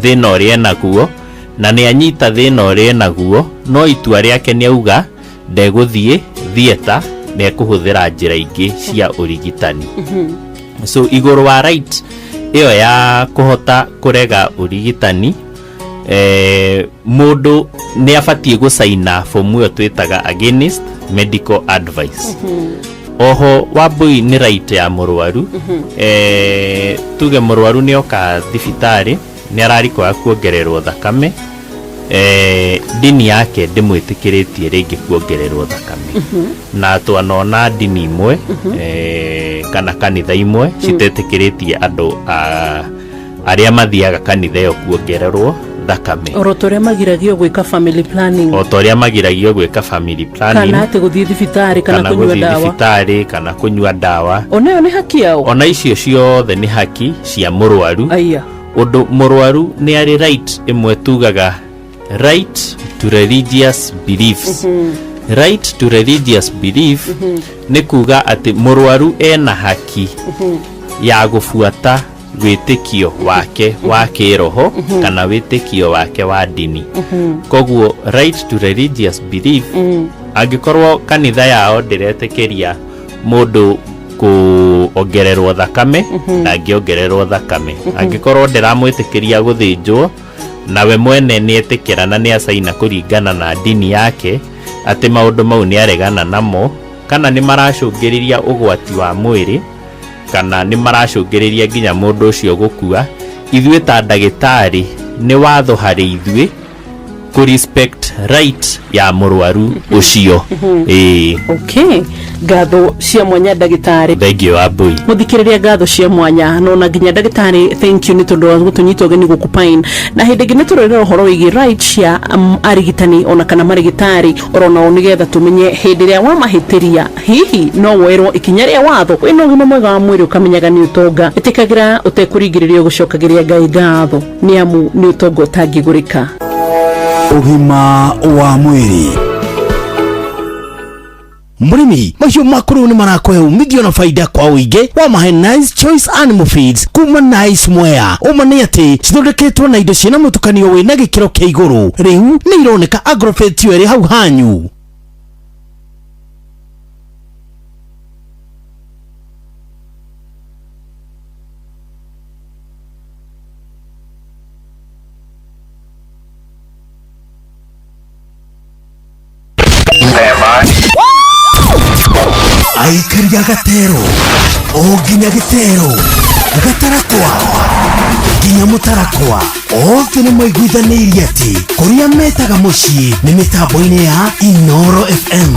thĩna ũrĩa enaguo, na nĩ anyita thĩna ũrĩa enaguo, no itua rĩake nĩ auga ndegũthiĩ theater, nĩ ekũhũthĩra njĩra ingĩ cia ũrigitani. So igũrũ wa right ĩyo ya kũhota kũrega ũrigitani, mũndũ nĩ abatiĩ gũcaina form ĩyo twĩtaga against medical advice. Oho Wambui nĩ right ya mũrwaru, tuge mũrwaru nĩ oka thibitarĩ, nĩ ararĩkwoya kuongererwo thakame, dini yake ndimwitikiretie ringi kuongererwo thakame na twanona dini imwe kana kanitha imwe citetĩkĩrĩtie andũ arĩa mathiaga kanitha ĩyo kuongererwo thakame orotoria magiragio gwika family planning otoria magiragio gwika family planning kana ate guthii thibitari kana kunyua dawa thibitari kana kunyua dawa onayo ni haki yao ona icio ciothe ni haki cia mũrwaru aya undu mũrwaru ni ari right imwe tugaga right to religious beliefs right to religious belief ni kuga ati mũrwaru ena haki ya gufuata wĩtĩkio wake wa kĩroho kana wĩtĩkio wake wa dini koguo right to religious belief angĩkorwo kanitha yao ndiretĩkĩria mũndũ kuongererwo thakame na ngĩongererwo thakame angĩkorwo ndiramwĩtĩkĩria gũthĩnjwo nawe mwene nĩetĩkĩra na nĩacaina kũringana na dini yake atĩ maũndũ mau nĩaregana namo kana nĩ maracũngĩrĩria ũgwati wa mwĩrĩ kana nĩ maracũngĩrĩria nginya mũndũ ũcio gũkua ithuĩ ta ndagĩtarĩ nĩ watho harĩ ithuĩ ku respect right ya mũrwaru ũcio okay ngatho cia mwanya ndagĩtarĩ thengi wa mbui muthikĩrĩria ngatho cia mwanya no na nginya ndagĩtarĩ thank you nĩ tondũ wa gũtũnyita ũgeni gũkũ Pine na hĩndĩ ĩngĩ nĩ tũrorera ũhoro wĩgiĩ rights cia arigitani ona kana marigitari orona nĩgetha tũmenye hĩndĩ ĩrĩa wamahĩtĩria hihi no woerwo ikinya rĩa watho wĩna ũgima mwega wa mwĩrĩ ũkamenyaga nĩ ũtonga ĩtĩkagĩra ũtekũringĩrĩrio gũcokagĩria Ngai ngatho nĩ amu nĩ ũtonga ũtangĩgũrĩka ũgima wa mwĩrĩ Murimi mahiũ makuru nĩ marakũhe umithio na faida kwa ũingĩ wa mahe Nice Choice Animal Feeds kuma Nice Mwea ũma nĩ atĩ cithondeketwo na indo ciĩna mũtukanio wĩna gĩkĩro kĩa igũrũ rĩu nĩ ironeka Agrovet ĩrĩ hau hanyu Aikaria Gatero Oginya Gitero Gatarakwa Ginya Mutarakwa Othe nĩ maiguithanĩirie atĩ kũrĩa metaga mũciĩ nĩ mĩtambo-inĩ ya Inoro FM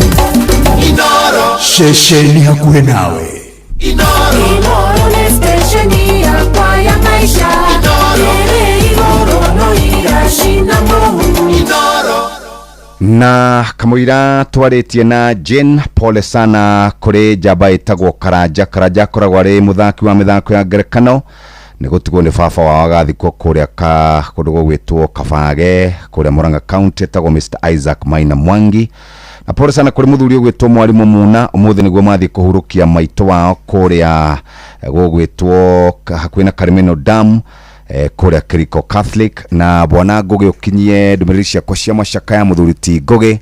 Inoro Ceceni hakuhĩ nawe Inoro nĩ stesheni yakwa ya maisha Inoro no irashina mũhu Inoro na kamũira twarĩtie na Jane pole sana kũrĩ njamba ĩtagwo Karanja koragwo arĩ mũthaki wa mĩthako ya ngerekano nĩ gũtigwo nĩ baba wao agathikwo kũrĩa kũndũ gwĩtwo Kabage kũrĩa Murang'a County ĩtagwo Mr Isaac Maina Mwangi na pole sana kũrĩ mũthuri ũgwĩtwo Mwarimũ Muna ũmũthĩ nĩguo mathiĩ kũhurũkia maitũ wao kũrĩa gũgwĩtwo hakuhĩ na Karimeno Dam kũrĩa Kiriko Catholic na bwana Ngugi ũkinyie ndũmĩrĩri ciakwa cia macaka ya mũthuri ti Ngugi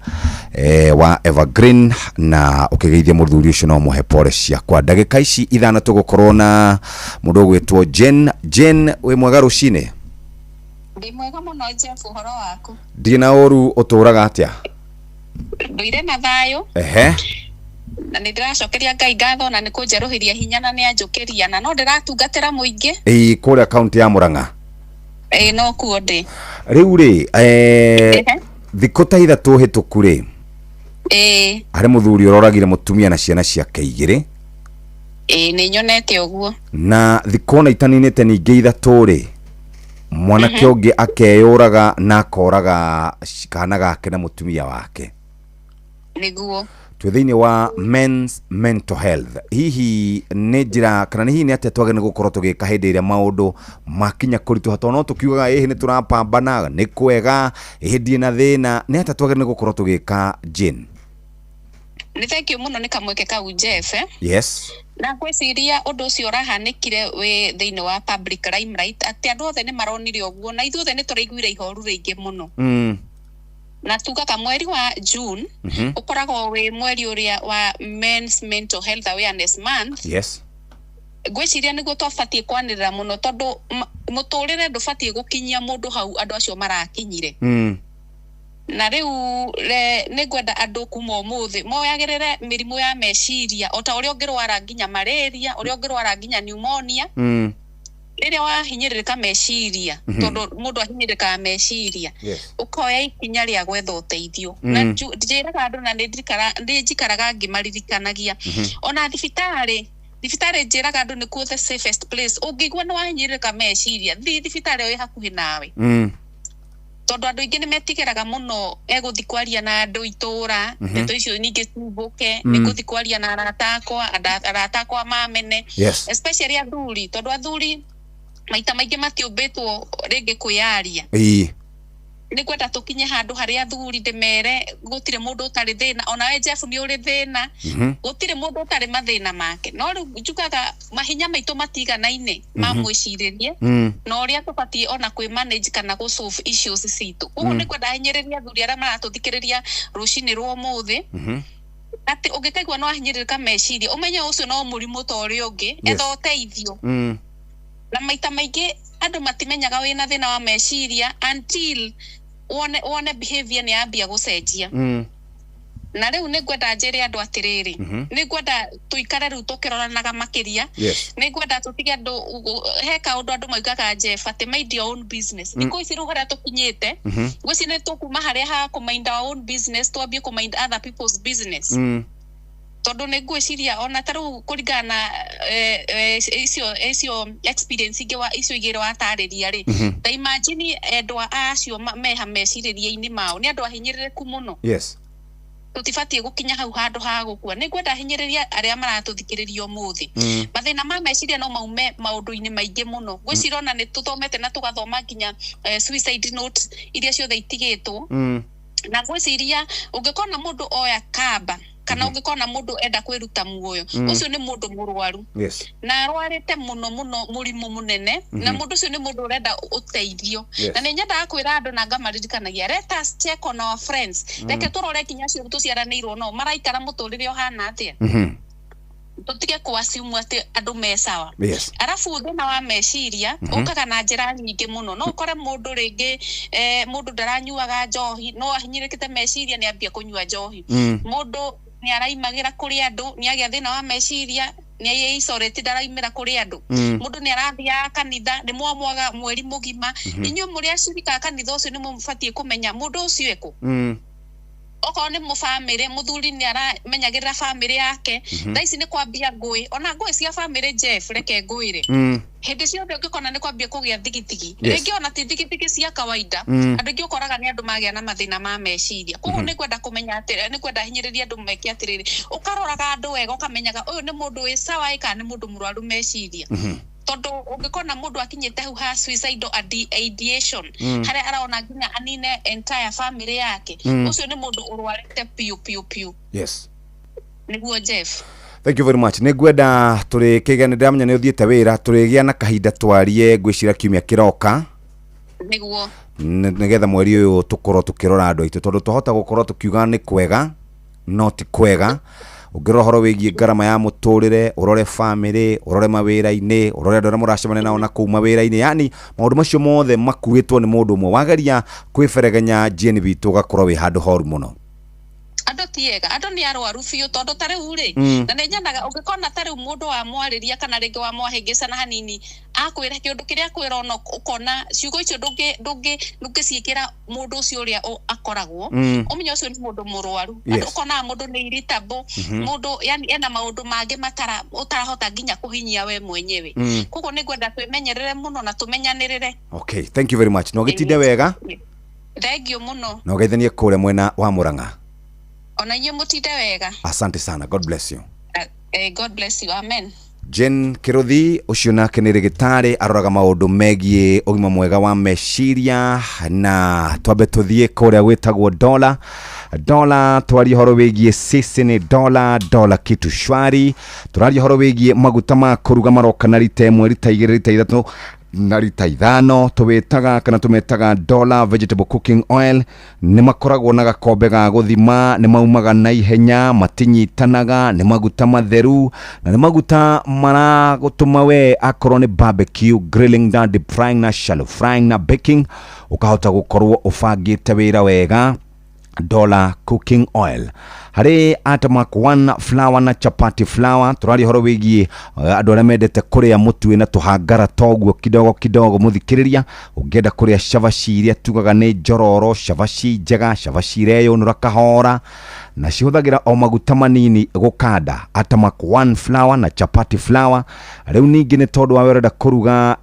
wa Evergreen na ũkĩgeithia mũthuri ũcio no mũhe pole ciakwa ndagĩka ici ithano tũgũkorwo na mũndũ ũgwĩtwo Jane wĩ mwega rũcinĩ Ndi mwega mũno Jeff ũhoro waku Ndĩ na ũru ũtũraga atĩa Ndũire na thayũ na nĩndĩracokeria Ngai ngatho na nĩkũnjerũhĩria hinya na nĩanjũkĩria na no ndĩratungatĩra mũingĩ kũrĩa kaunti ya Murang'a no kuo ndĩ rĩu rĩ thikũ ta ithatũ hĩtũku rĩ harĩ mũthuri ũroragire mũtumia na ciana ciake igĩrĩ nĩ nyonete ũguo na thikũ na itaninĩte ningĩ ithatũ rĩ mwanake ũngĩ akeyũraga na akoraga kana gake na mũtumia wake nĩguo twĩthĩinĩ wa men's mental health hihi nĩ njĩra kana hihi nĩ atĩa twagĩrĩirwo nĩ gũkorwo tũgĩka hĩndĩ ĩrĩa maũndũ makinya kũritũha tondũ no tũkiugaga ĩhĩ nĩ tũrapambana nĩ kwega ĩhĩ na thĩna nĩ atĩa twagĩrĩirwo nĩ gũkorwo tũgĩka Jane nĩ thank you mũno nĩ kamweke kau Jeff yes na gwĩciria ũndũ ũcio ũrahanĩkire wĩ thĩinĩ wa public limelight atĩ andũ othe nĩ maronire ũguo na ithuothe nĩ tũraiguire ihoru rĩingĩ mũno na tugaga mweri wa June ukoragwo we mweri uria wa Men's Mental Health Awareness Month yes gwĩciria nĩguo twabatie kwanĩrĩra mũno tondũ mũtũrĩre ndũbatie gũkinyia mũndũ hau andũ acio marakinyire na rĩu nĩ ngwenda andũ kuma ũmũthĩ moyagĩrĩre mĩrimũ ya meciria o ta ũrĩa ũngĩrwara nginya malaria ũrĩa ũngĩrwara nginya pneumonia rĩrĩa wahinyĩrĩrĩka meciria tondu mũndũ ahinyĩrĩrĩka meciria ukoya ikinya rĩa gwetha ũteithio na njĩraga andũ na ndĩnjikaraga ngĩmaririkanagia ona thibitarĩ njĩraga andũ nĩkuo the safest place ũngĩigua nĩ wahinyĩrĩrĩka meciria thibitarĩ ĩrĩ hakuhĩ nawe tondu andũ aingĩ nĩmetigĩraga mũno egũthi kwaria na andũ itũra ndeto icio ningĩ ciumbũke nĩgũthi kwaria na arata akwa mamene especially athuri tondu athuri maita maingĩ matiũmbĩtwo rĩngĩ kwĩyaria nĩkwenda tũkinye handũ harĩa athuri ndĩmere gũtirĩ mũndũ ũtarĩ thĩna onawe Jeff nĩ ũrĩ thĩna gũtirĩ mũndũ ũtarĩ mathĩna make no rĩu njugaga mahinya maitũ matiganaine ma mwĩcirĩrie na ũrĩa tũbatiĩ ona kwĩ manage kana gũ solve issues citũ ũguo nĩkwenda hinyĩrĩria athuri arĩa maratũthikĩrĩria rũcinĩ rwa ũmũthĩ atĩ ũngĩkaigua no ahinyĩrĩrĩka meciria ũmenye ũcio no mũrimũ ta ũrĩa ũngĩ etha ũteithio na maita maingĩ andũ matimenyaga wĩna thĩna wa meciria until one behavior nĩ yambia gũcenjia na rĩu nĩngwenda njĩre andũ atĩrĩrĩ nĩngwenda tũikare rĩu tũkĩroranaga makĩria nĩngwenda tũtige andũ he kaũndũ andũ maugaga Jeff atĩ mind your own business thikũ ici rĩu harĩa tũkinyĩte gwĩci nĩ tũkuma harĩa ha kũmind our own business twambie kũmind other people's business tondu nĩngwĩciria ona tarĩu kũringana icio experience ingĩ wa icio igĩrĩ watarĩria rĩ ta imagine endwa acio meha mecirĩria-inĩ mao nĩ andũ ahinyĩrĩrĩku mũno tũtibatiĩ gũkinya hau handũ ha gũkua nĩngwenda hinyĩrĩria arĩa maratũthikĩrĩria ũmũthĩ mathĩna ma meciria no maume maũndũ-inĩ maingĩ mũno gwĩciria ona nĩ tũthomete na tũgathoma nginya suicide note iria ciothe itigĩtwo na gwĩciria ũngĩkona mũndũ oya kamba kana ũngĩkona mũndũ enda kwĩruta muoyo ũcio nĩ mũndũ mũrwaru na arwarĩte mũno mũrimũ mũnene na mũndũ ũcio nĩ mũndũ ũrenda ũteithio na nĩ nyendaga kwĩra andũ na ngamaririkanagia let us check on our friends reke tũrore kinya cio tũciaranĩirwo nao maraikara mũtũrĩre ũhana atĩa tutige kuasimu atĩ andũ me sawa arafu thĩna wa meciria ũkaga na njĩra nyingĩ mũno no ũkore mũndũ rĩngĩ mũndũ ndaranyuaga njohi no ahinyĩrĩkĩte meciria nĩ ambia kũnyua njohi mũndũ nĩ araimagĩra kũrĩ andũ nĩ agĩa thĩna wa meciria nĩ aisorete ndaraimĩra kũrĩ andũ mũndũ nĩ arathiaga kanitha nĩ mwamwaga mweri mũgima inyuĩ mũrĩ acirika kanitha ũcio nĩ mũbatiĩ kũmenya mũndũ ũcio eko okorwo nĩ mũbamĩrĩ mũthuri nĩ aramenyagĩrĩra bamĩrĩ yake thaa ici nĩ kwambia ngũĩ ona ngũĩ cia bamĩrĩ Jeff reke ngũĩre hĩndĩ ciothe ũngĩkona nĩ kwambia kũgĩa thigithigi rĩngĩ ona ti thigithigi cia kawaida andũ aingĩ ũkoraga nĩ andũ magĩa na mathĩna ma meciria koguo nĩ kwenda kũmenya atĩ nĩ kwenda hinyĩrĩria andũ meke atĩrĩrĩ ũkaroraga andũ wega ũkamenyaga ũyũ nĩ mũndũ wĩ sawa kana nĩ mũndũ mũrwaru meciria tondu ũngĩkona mũndũ akinyĩte hau ha suicidal ideation harĩa arona nginya anine entire family yake ũcio nĩ mũndũ ũrwarĩte piu nĩguo Jeff. Thank you very much. Nĩngwenda tũrĩkĩgĩa nĩ ndamenya nĩ ũthiĩte wĩra tũrĩgĩa na kahinda twarie ngwĩciria kiumia kĩroka nĩguo nĩgetha mweri ũyũ tũkorwo tũkĩrora andũ aitũ tondũ twahota gũkorwo tũkiuga nĩ kwega no ti kwega ũngĩrora ũhoro wĩgiĩ ngarama ya mũtũrĩre ũrore family ũrore mawĩra-inĩ ũrore andũ arĩa mũracemania nao na kũu mawĩra-inĩ yani maũndũ macio mothe makuĩtwo nĩ mũndũ ũmwe wageria kwĩberegenya GNB ũgakorwo wĩ handũ horu mũno andũ tiega andũ nĩ arwaru biũ tondu tarĩu rĩ na nĩ nyenaga ũngĩkona tarĩu mũndũ wa mwarĩria kana rĩngĩ wa mwahĩngĩcana hanini akwĩra kĩũndũ kĩrĩa kwĩra ona ũkona ciugo icio ndũngĩciĩkĩra mũndũ ũcio ũrĩa akoragwo ũmenye ũcio nĩ mũndũ mũrwaru andũ ũkonaga mũndũ nĩ irritable mũndũ yani ena maũndũ mangĩ ũtarahota nginya kũhinyia we mwenyewe koguo nĩ ngwenda twĩmenyerere mũno na tũmenyanĩrĩre. Okay, thank you very much. No gĩtinde wega thengio mũno no geithanie kũrĩa mwena wa Mũrang'a ona inyuĩ mũtinde wega. Asante sana, God bless you. God bless you, amen. Jen Kiruthi ucio nake nĩ rĩgĩtarĩ aroraga maũndũ megiĩ ũgima mwega wa meciria na twambe tũthiĩ kũrĩa gwĩtagwo dola twaria horo wĩgiĩ sisi nĩ dola kitu shwari tũraria horo wĩgiĩ maguta ma kũruga maroka na rita ĩmwe rita igĩrĩ rita ithatũ na rita ithano tũmetaga dollar vegetable cooking oil nĩ makoragwo na gakombe ga gũthima nĩ maumaga na ihenya matinyitanaga nĩ maguta matheru na nĩ maguta maragũtũma we akorwo nĩ barbecue grilling na deep frying na shallow frying na baking ukahota gũkorwo ũbangĩte wĩra wega dollar cooking oil hari Atamak 1 flour na chapati flour turari horo wigie andu aria mendete kuria mutu na tuhangara toguo kidogo muthikiriria ungenda kuria shavashi iria tugaga ni njororo shavashi njega shavashi reyo nura kahora na cihuthagira o maguta manini gukanda. Atamak 1 flour na chapati flour. Riu ningi ni tondu wa werenda kuruga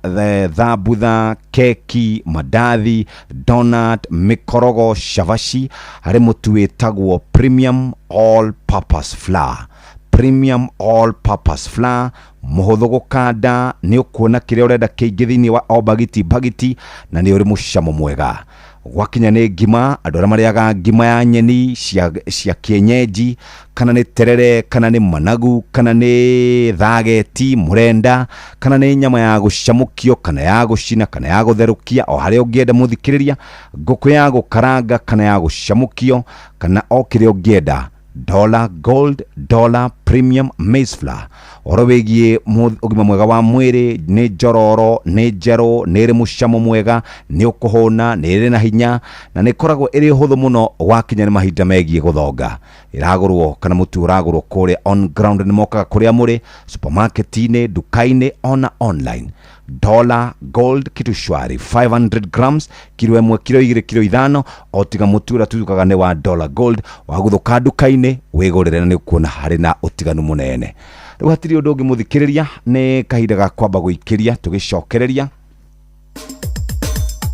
thabutha, keki, mandathi, donut, mikorogo, shavashi, hari mutu witagwo premium all purpose flour. Premium all purpose flour muhuthu gukanda, ni ukuona kiria urenda kiingi thiini wa o bagiti na ni uri mucamo mwega. Gwakinya ni ngima, andu aria mariaga ngima ya nyeni cia kienyeji, kana ni terere, kana ni managu, kana ni thageti, murenda, kana ni nyama ya gucamukio, kana ya gucina, kana ya gutherukia, o haria ungienda muthikiriria, nguku ya gukaranga, kana ya gucamukio, kana o kiria ungienda. Dollar Gold, Dollar Premium Maize Flour. Oro wigie ugima mwega wa mwiri, ni njororo, ni njeru, ni ri mucamo mwega, ni ukuhuna, ni ri na hinya, na ni koragwo iri huthu muno wakinya ni mahinda megie guthonga. Iragurwo kana mutu uragurwo kuria on ground ni mokaga kuria muri supermarket-ini, duka-ini, ona online. Dollar Gold kitu shwari 500 grams, kilo 1, kilo 2, kilo 5, otiga mutura tutukaga ni wa Dollar Gold wa guthuka duka-ini wigurire na ni kuona hari na utiganu munene. Riu hatiri undu ungi muthikiriria ni kahinda ga kwamba guikiria tugicokereria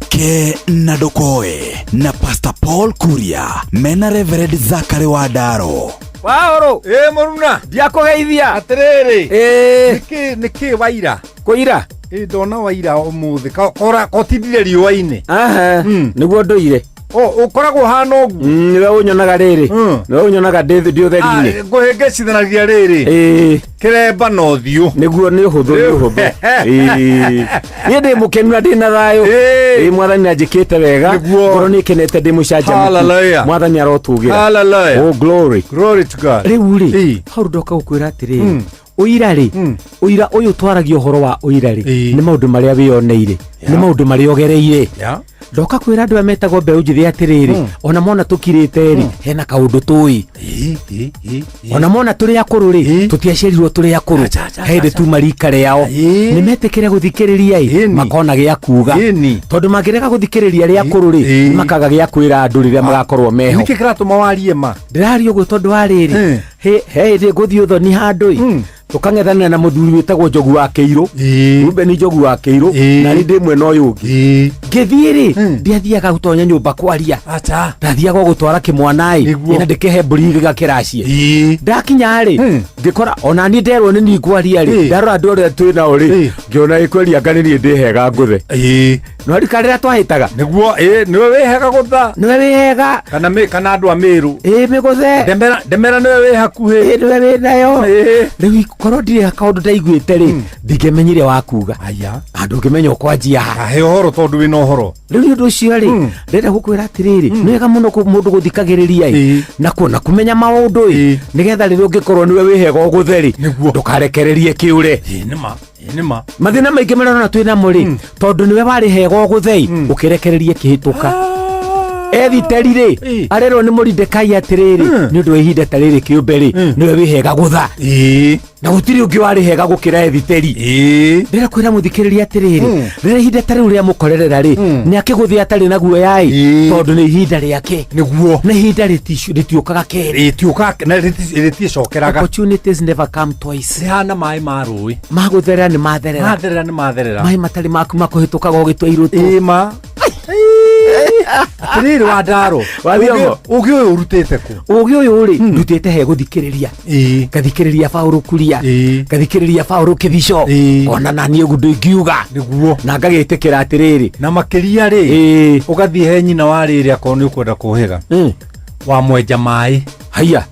ke na dokoe na Pastor Paul Kuria mena Reverend Zachary Wadaro. Waoro muruna ndiakugeithia atiriri niki waira kuira ndona waira umuthi kotithire riũa-inĩ nĩguo ndũire ukoragwo hana ũguo niwe ũnyonaga rĩrĩ niwe ũnyonaga ndĩ ũtheri-inĩ ngũhĩngĩcithanagia rĩrĩ kĩremba na ũthiũ nĩguo nĩ ũhũthũ niĩ ndĩ mũkenu na ndĩ na thayũ mwathani anjĩkĩte wega ngoro nĩ ĩkenete ndĩ mũcanjamũku mwathani arotũgĩra glory to God. Rĩu hau ndoka gũkwĩra atĩrĩrĩ ũira ũira ũyũ twaragio ũhoro wa ũira nĩ maũndũ marĩa wĩoneire nĩ maũndũ marĩa ogereire ndoka kwĩra andũ ametagwo mbeũ njĩthĩ atĩrĩrĩ ona mona tũkirĩte hena kaũndũ tũĩ ona mona tũrĩ akũrũ tũtiaciarirwo tũrĩ akũrũ hĩndĩ tu marika rĩao nĩ metĩkĩre gũthikĩrĩria makona gĩa kuga tondũ mangĩrega gũthikĩrĩria rĩa akũrũ makaga gĩa kwĩra andũ rĩrĩa magakorwo meho nĩkĩ kĩratũma warie ma ndĩraria ũguo tondũ wa rĩrĩ hĩndĩ ngũthiĩ ũthoni handũ tukang'ethanĩra na mũthuri wĩtagwo Njogu wa Kĩirũ Rubeni Njogu wa Kĩirũ na nĩ ndĩ mwena ũyũ ũngĩ ngĩthiĩ ndiathiaga gũtonya nyũmba kwaria ndathiaga gũtwara kĩmwana na ndĩkĩhe mbũri gĩgakĩracie ndakinya ngĩkora ona niĩ nderwo nĩ niĩ ngwaria ndarora andũ arĩa twĩ nao ngĩona gĩkweria anga nĩ niĩ ndĩhega ngũthe no rika rĩrĩa twahĩtaga nĩguo nĩwe wĩhega gũtha nĩwe wĩhega kana andũ a Mĩrũ mĩgũthe ndemera nĩwe wĩ hakuhĩ nĩwe wĩ nayo rĩu korwo ndirĩ kaũndũ ndaiguĩte ndingĩmenyire wa kuga andũ ngĩmenya ũkwanjia he ũhoro tondũ wĩna ũhoro rĩu nĩ ũndũ ũcio ndĩrenda gũkwĩra atĩrĩrĩ nĩ wega mũno mũndũ gũthikagĩrĩria na kuona kumenya maũndũ nĩgetha rĩrĩa ũngĩkorwo nĩwe wĩhega ũgũthe ndũkarekererie kĩũre mathĩna maingĩ marona twĩ namo tondũ nĩwe warĩ hega ũgũthe ũkĩrekererie kĩhĩtũka ethiteri arerwo nĩ Moridekai atĩrĩrĩ nĩ ũndũ wa ihinda ta rĩrĩ kĩũmbe nĩwe wĩhega gũtha na gũtirĩ ũngĩ warĩ hega gũkĩra ethiteri ndĩra kwĩra mũthikĩrĩria atĩrĩrĩ rĩrĩa ihinda ta rĩu rĩa mũkorerera nĩ akĩgũthia atarĩ na guoya tondũ nĩ ihinda rĩake nĩguo na ihinda rĩtiũkaga kerĩ rĩtiĩcokeraga opportunities never come twice rĩhana maĩ ma rũĩ magũtherera nĩ matherera maĩ matarĩ maku makũhĩtũkaga ũgĩtua irũtũ atĩrĩrĩ Wadaro ũgĩ ũyũ ũrutĩte kũ ũgĩ ũyũ ndutĩte he gũthikĩrĩria ngathikĩrĩria Paul Kuria ngathikĩrĩria Paul Kĩbico ona naniĩ ũguo ndĩngiuga nĩguo na ngagĩtĩkĩra atĩrĩrĩ na makĩria ũgathiĩ he nyina wa rĩrĩ akorwo nĩ ũkwenda kũhĩga wa mwenja maĩ haya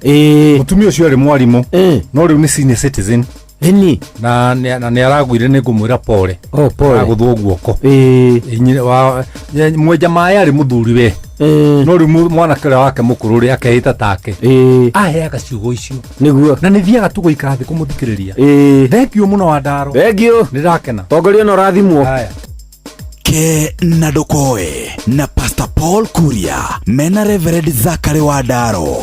mũtumia ũcio arĩ mwarimũ no rĩu nĩ senior citizen na nĩ aragwire nĩ ngũmwĩra pole agũthwo guoko mwenja maĩ arĩ mũthuri we no rĩu mwanake ũrĩa wake mũkũrũ ũrĩa akehĩta take aheaga ciugo icio nĩguo na nĩ thiaga tu gũikara thĩ kũmũthikĩrĩria thengiũ mũno Wadaro thengiũ nĩndakena tongoria no rathimwo ke na dokoe na Pastor Paul Kuria mena Reverend Zachary Wadaro.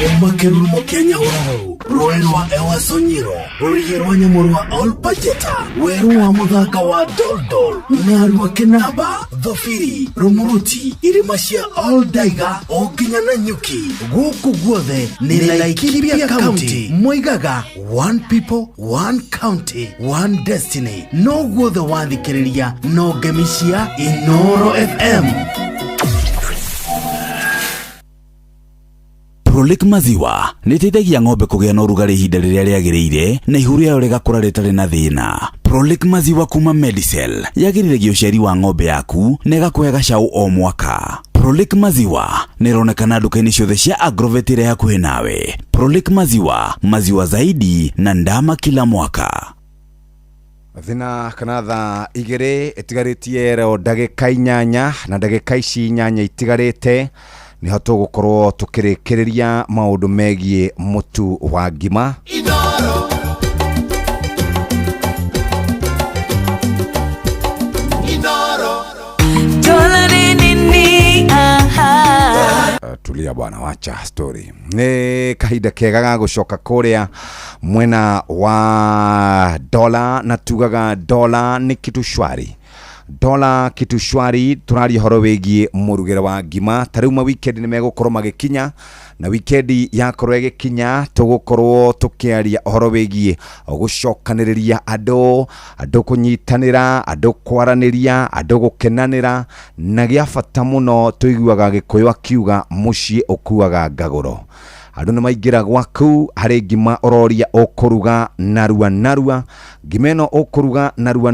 Makerumo Kenya wao Roerwa Ewa Sonyiro Rugirwa Nyamurwa All Pajeta Werwa Muthaka wa Doldol Narwa Kinaba Dhofiri Rumuruti Irimashia All Daiga Oginya na Nyuki Guku guothe ni Laikipia County Moigaga One People, One County, One Destiny No guothe wathikiriria No gemishia Inoro FM Prolic maziwa nĩteithagia ng'ombe kũgĩa na ũrugarĩ ihinda rĩrĩa rĩagĩrĩire na ihu rĩao rĩgakũra rĩtarĩ na thĩna. Prolic maziwa kuma Medicel yagĩrithagia ũciari wa ng'ombe yaku na ĩgakũhe gacaũ o mwaka. Prolic maziwa nĩronekana nduka-inĩ ciothe cia Agrovet ĩrĩa hakuhĩ nawe. Prolic maziwa, maziwa zaidi na ndama kila mwaka. Thina kana thaa igĩrĩ ĩtigarĩtie rero ndagĩka 8 na ndagĩka ici 8 itigarĩte niho tũgũkorwo tũkĩrĩkĩrĩria maũndũ megiĩ mũtu wa ngima. Tulia bwana, wacha story. Nĩ kahinda kega ga gũcoka kũrĩa mwena wa dola na tugaga dola nĩ kitu shwari. Dola kitu shwari turaria horo wĩgiĩ mũrugĩre wa ngima. Tarĩu ma weekend nĩ megũkorwo magĩkinya na weekend yakorwo ĩgĩkinya tũgũkorwo tũkĩaria horo wĩgiĩ gũcokanĩrĩria andũ kũnyitanĩra, andũ kwaranĩria, andũ gũkenanĩra na gĩa bata mũno tũiguaga Gĩkũyũ akiuga mũciĩ ũkuaga ngagũro. Andũ nĩ maingĩra gwaku harĩ ngima ũroria ũkũruga narua. Ngima ĩno ũkũruga narua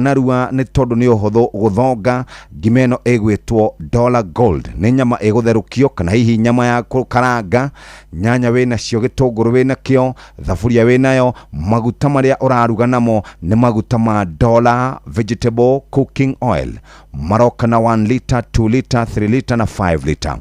nĩ tondũ nĩ ũhũthũ gũthonga. Ngima ĩno ĩgwĩtwo Dollar Gold. Nĩ nyama ĩgũtherũkio kana hihi nyama ya karanga, nyanya wĩnacio, gĩtũngũrũ wĩnakĩo, thaburia wĩnayo, maguta marĩa ũraruga namo nĩ maguta ma Dollar Vegetable Cooking Oil. Maroka na 1 liter, 2 liter, 3 liter na 5 liter.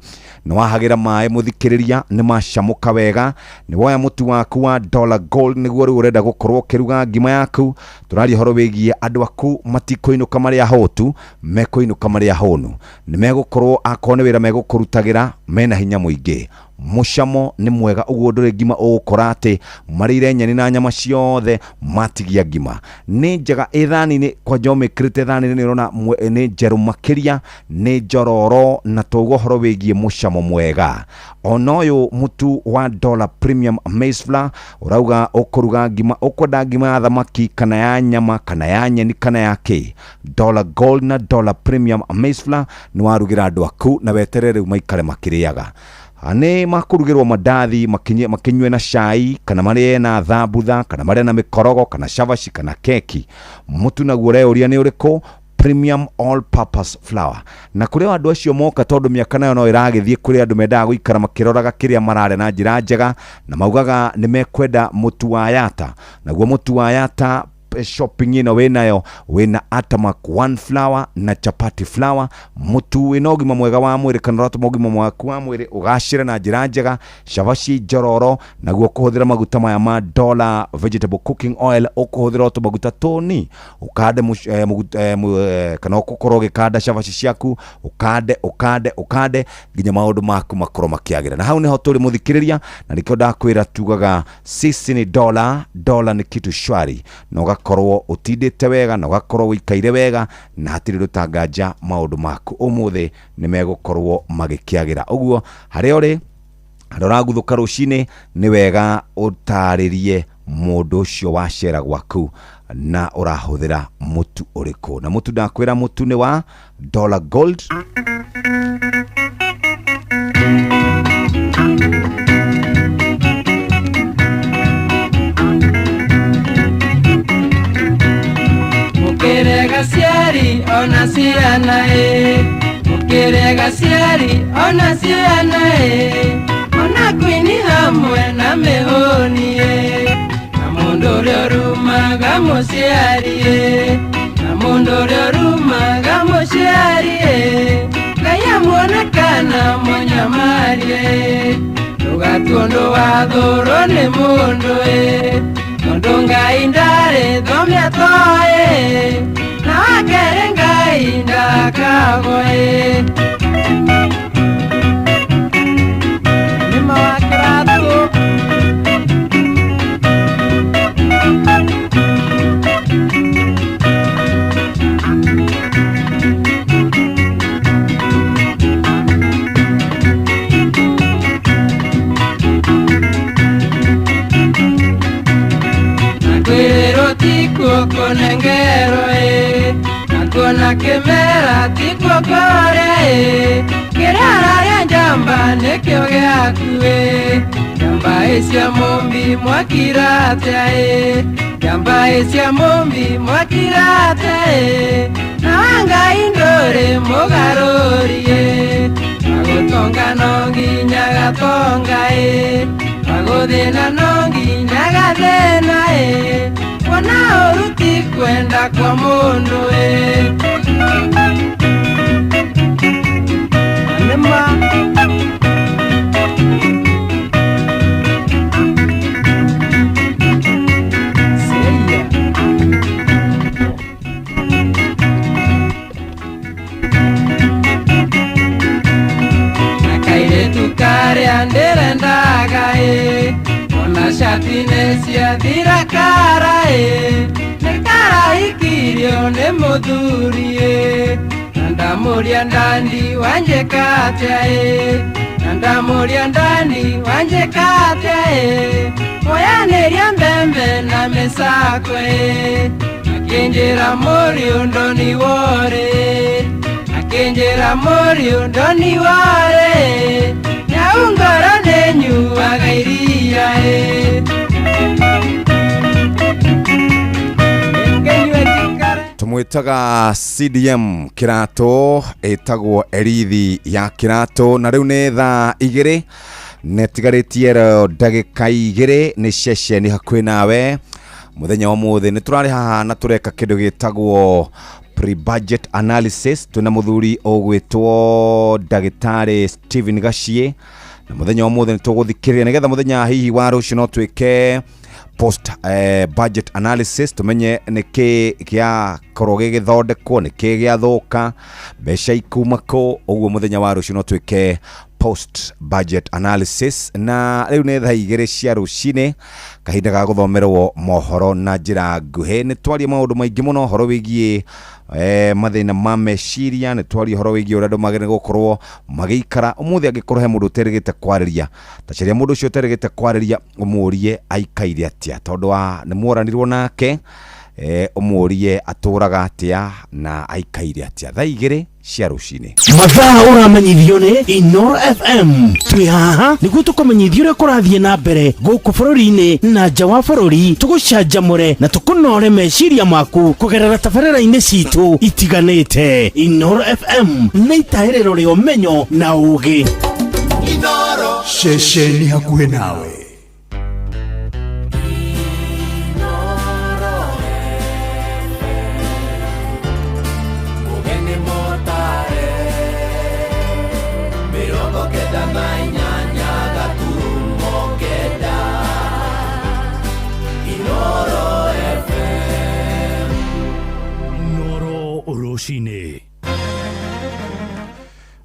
Nĩwahagira maĩ mũthikĩrĩria nĩ macamũka wega. Nĩ woya mũtu waku wa Dollar Gold nĩguo rĩu ũrenda gũkorwo ũkĩruga ngima yaku. Tũraria horo wĩgiĩ andũ aku matikũinũka marĩa hotu, mekũinũka marĩa honu. Nĩ megũkorwo akorwo nĩ wĩra megũkũrutagĩra mena hinya mũingĩ. Mushamo ni mwega uguo ndũrĩ ngima ũgũkora atĩ marĩire nyeni na nyama ciothe matigia ngima. Nĩ njega ithani-inĩ kwa njomĩkĩrĩte thani-inĩ nĩ ũrona nĩ njerũ makĩria, nĩ njororo na toguo horo wĩgiĩ mushamo mwega. Ona ũyũ mũtu wa Dollar Premium Maize Flour ũrauga ũkũruga ngima, ũkwenda ngima ya thamaki kana ya nyama kana ya nyeni kana ya kĩ. Dollar Gold na Dollar Premium Maize Flour nĩ warugira andũ aku na weterere rĩu maikare makĩrĩaga. Ane makurugirwo mandathi makinywe na cai kana marĩe na thambutha kana marĩe na mĩkorogo kana shavashi kana keki. Mũtu naguo ũrĩa nĩ ũrĩkũ? Premium all purpose flour. Na kũrĩa andũ acio moka tondũ mĩaka nayo no ĩragĩthiĩ kũrĩa andũ mendaga gũikara makĩroraga kĩrĩa marare na njĩra njega na maugaga nĩ mekwenda mũtu wa Yata. Naguo mũtu wa Yata shopping ino wĩnayo wĩna Atamak 1 flour na chapati flour. Mũtu wĩna ũgima mwega wa mwĩrĩ kana ũratũma ũgima mwaku wa mwĩrĩ ũgacĩre na njĩra njega. Shavashi njororo naguo kũhũthĩra maguta maya ma Dollar Vegetable Cooking Oil ũkũhũthĩra tũmaguta tũni ũkande kana ũkũkorwo ũgĩkanda shavashi ciaku ũkande nginya maũndũ maku makorwo makĩagĩra. Na hau nĩho tũrĩ mũthikĩrĩria na nĩkĩo ndakwĩra tugaga sisi ni Dollar ni kitu shwari na ugakorwo utindite wega na ugakorwo wikaire wega na hatirĩ rũtanganja maũndũ maku ũmũthĩ nĩ megũkorwo magĩkĩagĩra. Ũguo harĩa ũrĩ ũraguthũka rũcinĩ nĩ wega ũtarĩrie mũndũ ũcio wacera gwaku na ũrahũthĩra mũtu ũrĩkũ. Na mũtu ndakwĩra mũtu nĩ wa Dollar Gold. Mukere gaciari ona ciana Mukere gaciari ona ciana ona kwini hamwe na mehoni na mundu ũrĩa ũrumaga mũciari na mundu ũrĩa ũrumaga mũciari Ngai amuonekana mũnyamari ndũgatuondo wathũrwo nĩ mũndũ Mundu Ngai ndarĩ thomia toe na wakere Ngai ndakagoe Nima wa kĩratũ kunengero nakuna kimera tikokore kirara ya njamba nikyo gĩaku njamba cia mũmbi mwakirate njamba cia mũmbi mwakirate na Ngai ndũrĩ mũgarũrie agutonga no nginya gatonga aguthina no nginya gathina wona uruti kwenda kwa mundu anema tukare andere ndaga ona shatine cia thira kara nekara ikirio ne muthurie ndamuria ndani wanje kate ndamuria ndani wanje kate moyaneria mbembe na mesakwe akinjira muri ndoni wore akinjira muri ndoni wore nyaungara nenyu agairia tumwitaga CDM kirato etagwo Erithi ya kirato na riu ni thaa 2 netigaritie ndagika 2 ni ceceni hakuhi nawe muthenya wa muthe ni turari haha na tureka kindu gitagwo pre-budget analysis. Tuna muthuri ogwitwo ndagitari Steven Gachie na muthenya wa muthe nituguthikiria nigetha muthenya hihi wa rucio no twike post budget analysis tumenye niki kia koroge githondekwo niki gia thuka besha ikumako ogwo muthenya wa rucio no twike post budget analysis na riu ne thaa 2 cia rucine kahinda ga guthomerwo mohoro na njira nguhe ni twarie maundu maingi muno horo wigie mathina ma meciria ni twarie horo wigie uria andu magene gukorwo magikara umuthi angikorwo he mundu uterigite kwariria taciria mundu ucio uterigite kwariria umurie aikaire atia tondu wa ni muoranirwo nake umurie aturaga atia na aikaire atia thaa 2 cia rucine mathaa uramenyithio ni Inoro FM twi haha niguo tukumenyithio uria kurathie na mbere guku bururi-ini na nja wa bururi tugucanjamure na tukunore meciria maku kugerera tabarĩra-inĩ citu itiganĩte. Inoro FM nĩ itaĩrĩro rĩa ũmenyo na ũũgĩ. Inoro ceceni hakuhĩ nawe.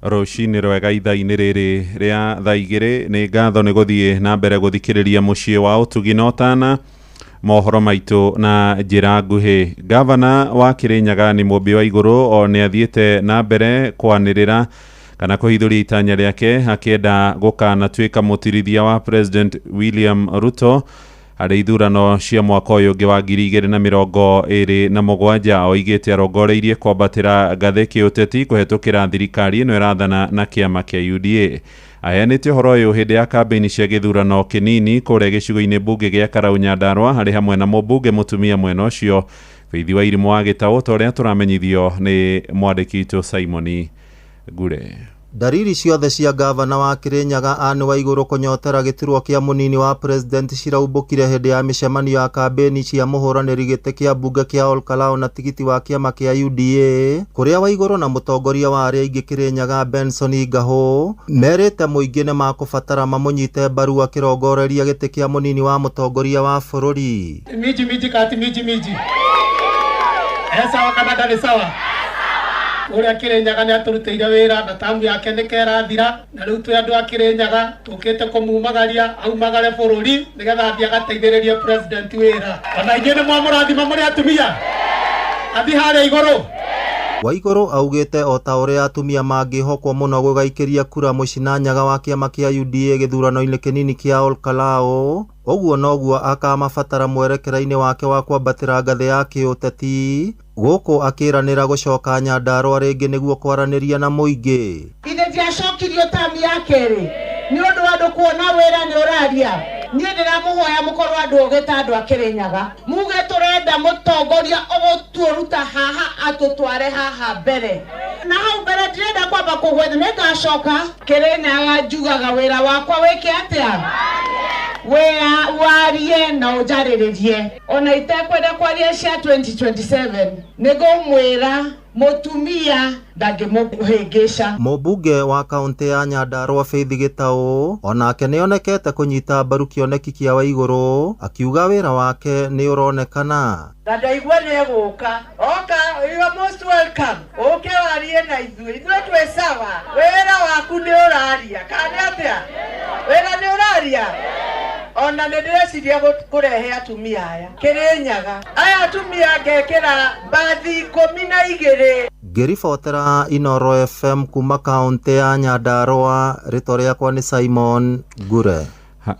Rucini rwega ithaa-inĩ rĩrĩ rĩa thaa 2 nĩ ngatho nĩ gũthiĩ na mbere gũthikĩrĩria mũciĩ wa ũtugi na ũtana mohoro maitũ na njĩra nguhĩ. Gavana wa Kĩrĩnyaga nĩ Mũmbi wa Igũrũ o nĩ athiĩte na mbere kwanĩrĩra kana kũhithũria itanya rĩake akĩenda gũkanatuĩka mũtirithia wa President William Ruto harĩ ithurano cia mwaka ũyũ ũngĩ wa 2027. Oigĩte arongoreirie kwambatĩra ngathĩ kĩũteti kũhetũkĩra thirikari ĩno ĩrathana na kĩama kĩa UDA. Aheanĩte ũhoro ũyũ hĩndĩ ya kambĩini cia gĩthurano kĩnini kũrĩa gĩcigo-inĩ mbunge gĩa Karau Nyandarua harĩ hamwe na mũmbunge mũtumia mwena ũcio Faith Wairimu wa Gĩtaũ ta ũrĩa tũramenyithio nĩ mwandĩki witũ Simon Ngure. Dariri ciothe cia gavana wa Kĩrĩnyaga Anne Waigũrũ kũnyotera gĩturwa kĩa mũnini wa president ciraumbũkire hĩndĩ ya mĩcemanio ya kambĩini cia mũhũranĩri gĩtĩ kĩa mbunge kĩa Ol Kalou na tigiti wa kĩama kĩa UDA, kũrĩa Waigũrũ na mũtongoria wa arĩa aingĩ Kĩrĩnyaga Benson Ngahũ merĩte mũingĩ nĩ makũbatara mamũnyite mbaru akĩrongoreria gĩtĩ kĩa mũnini wa mũtongoria wa bũrũri. Miji sawa kana ndari sawa uria Kĩrĩnyaga nĩ atũrutĩire wĩra na tamu yake nĩ kerathira na rĩu twĩ andũ a Kĩrĩnyaga tũkĩte kũmumagaria aumagare bũrũri nĩgetha athiĩ agateithĩrĩrie president wĩra. Ona inyuĩ nĩ mwamũrathima mũrĩ atumia athi harĩa igũrũ Waiguru augite o ta uria atumia mangihokwo muno gugaikiria kura mucinanyaga wa kiama kia UDA githurano-ini kinini kia Olkalao, oguo noguo akamabatara mwerekera-ini wake wa kwambatira ngathi ya kiuteti guku akiranira gucoka Nyandarua ringi niguo kwaraniria na muingi. Ithe ndiacokirio tamu ya keri ni undu wa andu kuona wira ni uraria nie ndiramuhoya mukorwo andu ogeta andu akirinyaga muge turenda mutongoria oguturuta haha atutware haha mbere na hau mbere ndirenda kwamba kugwetha ningacoka Kirinyaga njugaga wira wakwa wiki atia wea warie na ujariririe ona itekwenda kwaria cia 2027 nigumwira mutumia ndagimuhingisha. Mubunge wa kaunti ya Nyandarua Faith Gitau onake nionekete kunyita mbaru kioneki kia Waiguru akiuga wira wake ni uronekana na ndaigua ni eguka oka you are most welcome oke warie na ithuĩ twe sawa wira waku ni uraria kana atia wira ni uraria ona ndireciria kurehe atumia aya Kirinyaga aya atumia ngekira bathi 12 ngiribotera Inoro FM kuma kaunti ya Nyandarua. Rĩtwa rĩakwa nĩ Simon Ngure.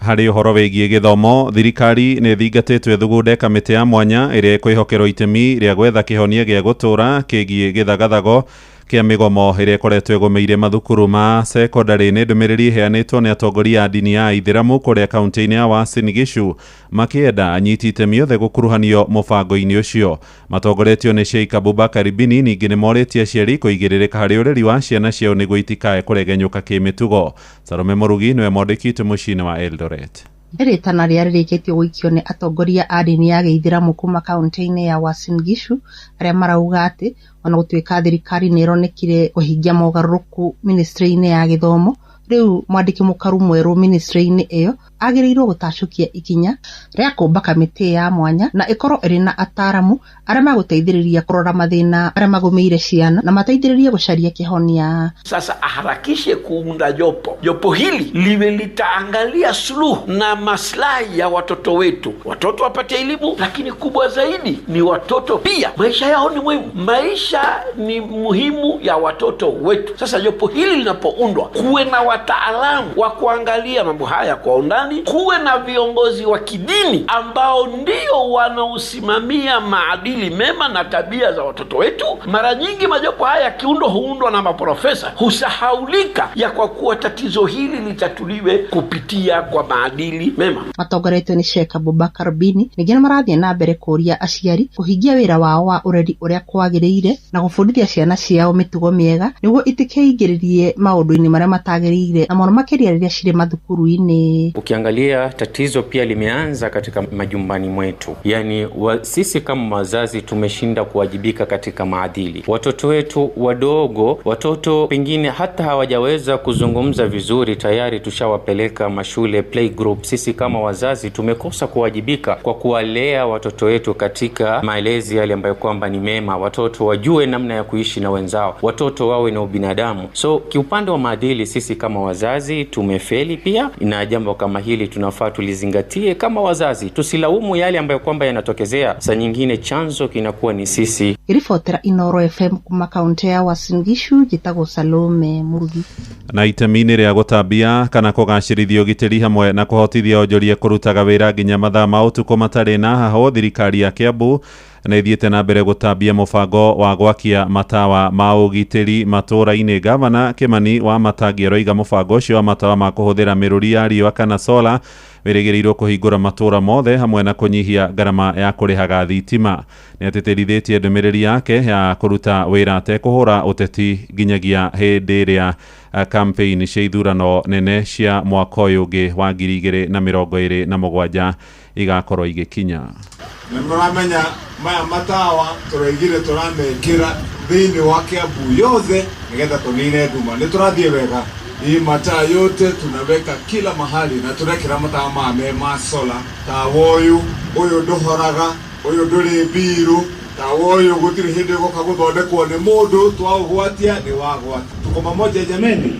Harĩ ũhoro wĩgiĩ gĩthomo, thirikari nĩ thingatĩtwe thugunde kamĩtĩ ya mwanya ĩrĩa kwĩhokerwo itemi rĩa gwetha kĩhonia gĩa gũtũra kĩgiĩ gĩthagathago kia migomo ĩrĩa ĩkoretwo ĩgũmĩire mathukuru ma secondary. Nĩ ndũmĩrĩri ĩheanĩtwo nĩ atongoria a dini ya Ithĩramu kũrĩa kaunti-inĩ ya Uasin Gishu makĩenda anyiti itemi othe gũkuruhanio mũbango-inĩ ũcio. Matongoretio nĩ Sheikh Abubakar Bini ningĩ nĩ morĩtie aciari kũigĩrĩrĩka harĩ ũreri wa ciana ciao nĩguo itikae kũregenyũka kĩmĩtugo. Salome Mũrugi nĩwe mwandĩkĩte mũciĩ-inĩ wa Eldoret. Ritana rĩarĩrĩkĩtio gũikio nĩ atongoria a dini ya Gĩithĩramu kuma kaunti-inĩ ya Uasin Gishu arĩa marauga atĩ ona gũtuĩka thirikari nĩ ĩronekire kũhingia mogarũrũku ministry-inĩ ya gĩthomo, rĩu mwandĩki mũkaru mwerũ ministry-inĩ ĩyo agĩrĩirwo gũtacũkia ikinya rĩa kũmba kamĩtĩ ya mwanya na ĩkorwo ĩrĩ na ataaramu arĩa magũteithĩrĩria kũrora mathĩna arĩa magũmĩire ciana na mateithĩrĩrie gũcaria kĩhonia. Sasa aharakishe kuunda jopo hili liwe litaangalia suluhu na maslahi ya watoto wetu, watoto wapate elimu, lakini kubwa zaidi ni watoto pia maisha yao ni muhimu. Maisha ni muhimu ya watoto wetu. Sasa jopo hili linapoundwa kuwe na wataalamu wa kuangalia mambo haya kwa undani, kuwe na viongozi wa kidini ambao ndio wanaosimamia maadili mema na tabia za watoto wetu. Mara nyingi majopo haya kiundo huundwa na maprofesa, husahaulika ya kwa kuwa tatizo hili litatuliwe kupitia kwa maadili mema. Matongoretio nĩ Sheikh Abubakar Bini ningĩ marathiĩ na mbere kũria aciari kũhingia wĩra wao wa ũreri ũrĩa kwagĩrĩire na gũbundithia ciana ciao mĩtugo mĩega nĩguo itikeingĩrĩrie maũndũ-inĩ marĩa matagĩrĩire na mũno makĩria rĩrĩa cirĩ mathukuru-inĩ. Ukiangalia tatizo pia limeanza katika majumbani mwetu, yani sisi kama wazazi tumeshinda kuwajibika katika maadili. Watoto wetu wadogo, watoto pengine hata hawajaweza kuzungumza vizuri, tayari tushawapeleka mashule playgroup. Sisi kama wazazi tumekosa kuwajibika kwa kuwalea watoto wetu katika malezi yale ambayo kwamba ni mema. Watoto wajue namna ya kuishi na wenzao, watoto wawe na ubinadamu. So kiupande wa maadili sisi kama wazazi tumefeli pia, na jambo kama hili tunafaa tulizingatie kama wazazi, tusilaumu yale ambayo kwamba yanatokezea, saa nyingine chanzo kinakuwa ni sisi. Ribotera Inoro FM kuma kaunti ya Uasin Gishu, njĩtagwo Salome Mũrugi. Na itemi-inĩ rĩa gũtambia kana kũgacĩrithia ũgitĩri hamwe na kũhotithia onjoria kũrutaga wĩra nginya mathaa ma ũtukũ matarĩ na haho, thirikari ya Kiambu na ithiĩte na mbere gũtambia mũbango wa gwakia matawa ma ũgitĩri matũũra-inĩ. Gavana Kimani wa Matangi aroiga mũbango ũcio wa matawa ma kũhũthĩra mĩrũri ya riũa kana sola wĩrĩgĩrĩirwo kũhingũra matũũra mothe hamwe na kũnyihia ngarama ya kũrĩhaga thitima. Nĩ atĩtĩrithĩtie ndũmĩrĩri yake ya kũruta wĩra atekũhũra ũteti nginyagia hĩndĩ ĩrĩa campaign cia ithurano nene cia mwaka ũyũ ũngĩ wa 2027 igakorwo igĩkinya. Nĩmũramenya maya matawa tũraigire tũramekĩra thĩinĩ wa Kiambu yothe nĩgetha tũnine nduma. Nĩ tũrathiĩ wega, hii mataa yote tunaweka kila mahali na turekĩra matawa ma sola. Tawa ũyũ ndũhoraga, ũyũ ndũrĩ mbiru, tawa ũyũ gũtirĩ hĩndĩ ũgoka gũthondekwo nĩ mũndũ, twaũgwatia nĩ wagwata. Tuko pamoja jameni,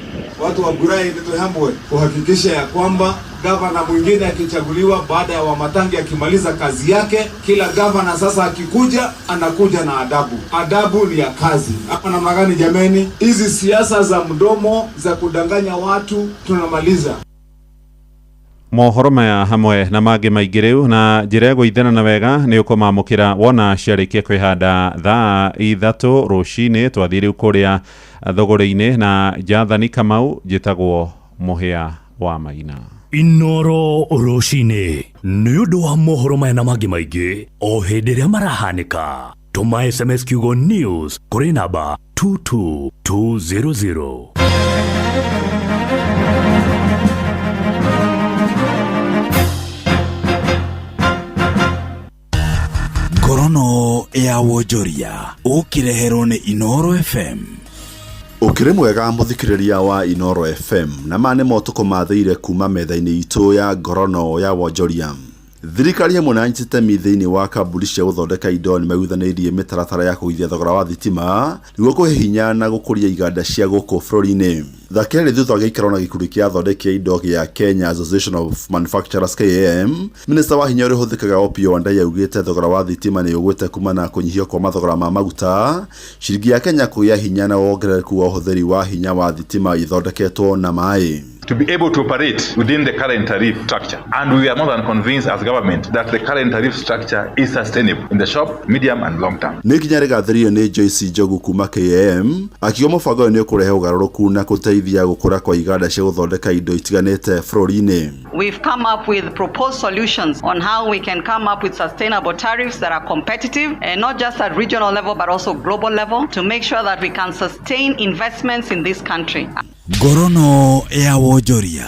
watu wa Burai ndio hamwe kuhakikisha ya kwamba gavana mwingine akichaguliwa baada ya Wamatangi akimaliza kazi yake, kila gavana sasa akikuja anakuja na adabu. Adabu ni ya kazi. Hapa namna gani jameni? Hizi siasa za mdomo za kudanganya watu tunamaliza. Mohoro maya hamwe na mangĩ maingĩ rĩu na njĩra ya gũithana wega nĩ ũkũmamũkĩra wona ciarĩkia kwĩhanda thaa 3 rũcinĩ. Twathiĩ rĩu kũrĩa thogore-inĩ na Jathani Kamau, njĩtagwo Mũhĩa wa Maina. Inoro rũcinĩ nĩ ũndũ wa mohoro maya na mangĩ maingĩ o hĩndĩ ĩrĩa marahanĩka. Tũma SMS kiugo news kũrĩ namba 22200. Ngorono ya wonjoria ũkĩreherwo nĩ Inoro FM. Ukire mwega muthikiriria wa Inoro FM na mane motuko mathire kuma metha-inĩ itu ya ngorono ya wonjoria. Thirikari hamwe na itemi thĩinĩ wa kambuni cia gũthondeka indo nĩ maiguthanĩirie mĩtaratara ya kũgithia thogora wa thitima nĩguo kũhe hinya na gũkũria iganda cia gũkũ bũrũri-inĩ. Thakere thutha wa gĩikaro na gĩkundi kĩa athondeki a indo gĩa Kenya Association of Manufacturers KAM, minista wa hinya ũrĩa ũhũthĩkaga Opiyo Wandayi augĩte thogora wa thitima nĩ ũgwĩte kuma na kũnyihio kwa mathogora ma maguta, ciringi ya Kenya kũgĩa hinya na wongerereku wa ũhũthĩri wa hinya wa thitima ithondeketwo na maĩ. To be able to operate within the current tariff structure, and we are more than convinced as government that the current tariff structure is sustainable in the short, medium and long term. Nĩ nginya rĩgathĩrio nĩ Joyce Njogu kuma KAM akiuga mũbango nĩ ũkũrehe ũgarũrũku na gũteithia gũkũra kwa iganda cia gũthondeka indo itiganĩte bũrũri-inĩ. We've come up with proposed solutions on how we can come up with sustainable tariffs that are competitive, and not just at regional level but also global level, to make sure that we can sustain investments in this country. Ngorono ya wonjoria.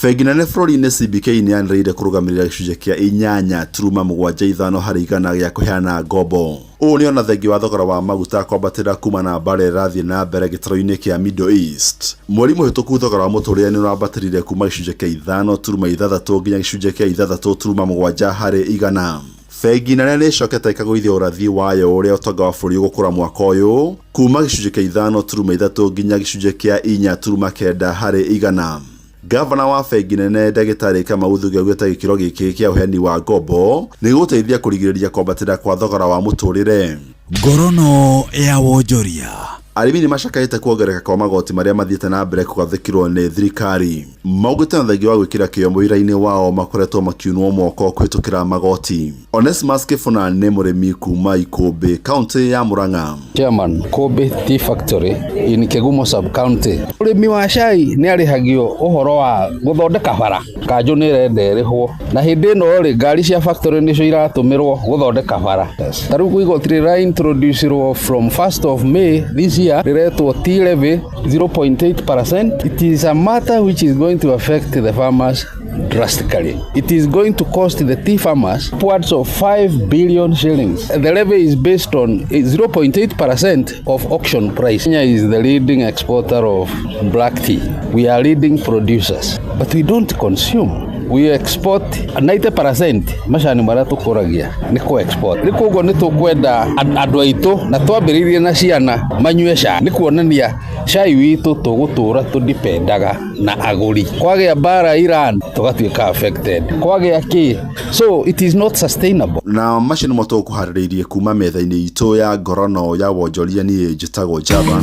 Bengi nene bũrũri-inĩ CBK nĩ yanĩrĩire kũrũgamĩrĩra gĩcunjĩ kĩa 8.75 harĩ igana gĩa kũheana ngombo. Ũũ nĩ ona thengia wa thogora wa maguta kwambatĩra kuma na mbara ĩrathiĩ na mbere gĩtaro-inĩ kĩa Middle East. Mweri mũhĩtũku thogora wa mũtũrĩre nĩ ũrambatĩrire kuma gĩcunjĩ kĩa 5.6 nginya gĩcunjĩ kĩa 6.7 harĩ igana. Bengi nene nĩ ĩcokete ĩkagũithia ũrathi wayo ũrĩa ũtonga wa bũrũri gũkũra mwaka ũyũ kuma gĩcunjĩ kĩa 5.3 nginya gĩcunjĩ kĩa 4.9 harĩ igana. Gavana wa bengi nene Ndagĩtarĩ Kamau Thuge augĩte gĩkĩro gĩkĩ kĩa ũheani wa ngombo nĩ gũteithia kũrigĩrĩria kwambatĩra kwa thogora wa mũtũrĩre. Ngorono ya wonjoria. Arĩmi nĩ macakaĩte kuongereka kwa magoti marĩa mathiĩte na mbere kũgathĩkĩrwo nĩ thirikari. Maugĩte na thengia wa gwĩkĩra kĩyo mũira-inĩ wao makoretwo makiunwo moko kũhĩtũkĩra magoti. Onesmus Kĩbũna nĩ mũrĩmi kuma Ikũmbĩ, kaunti ya Murang'a. Chairman, Kobe Tea Factory in Kegumo sub-county. Ũrĩmi wa cai nĩ arĩhagio ũhoro wa gũthondeka bara. Kanjũ nĩ renda ĩrĩhwo. Na hĩndĩ ĩno rĩ ngari cia factory nĩcio iratũmĩrwo gũthondeka bara. Ta rĩu igoti rĩraintroducirwo from 1st of May this year, riretwo tea levy 0.8%. It is a matter which is going to affect the farmers drastically. It is going to cost the tea farmers upwards of 5 billion shillings. The levy is based on 0.8% of auction price. Kenya is the leading exporter of black tea. We are leading producers, but we don't consume. We export 90% macani marĩa tũkũragia nĩ kũ-export. Nĩ koguo nĩ tũkwenda andũ aitũ na twambĩrĩirie na ciana manyue cai. Nĩ kuonania cai witũ tũgũtũra tũdipendaga na agũri. Kwagĩa mbara Iran tũgatuĩka affected. Kwagĩa kĩ? So it is not sustainable. Na macio nĩmo tũkũharĩrĩirie kuma metha-inĩ itũ ya ngorono ya wonjoria niĩ njĩtagwo Java.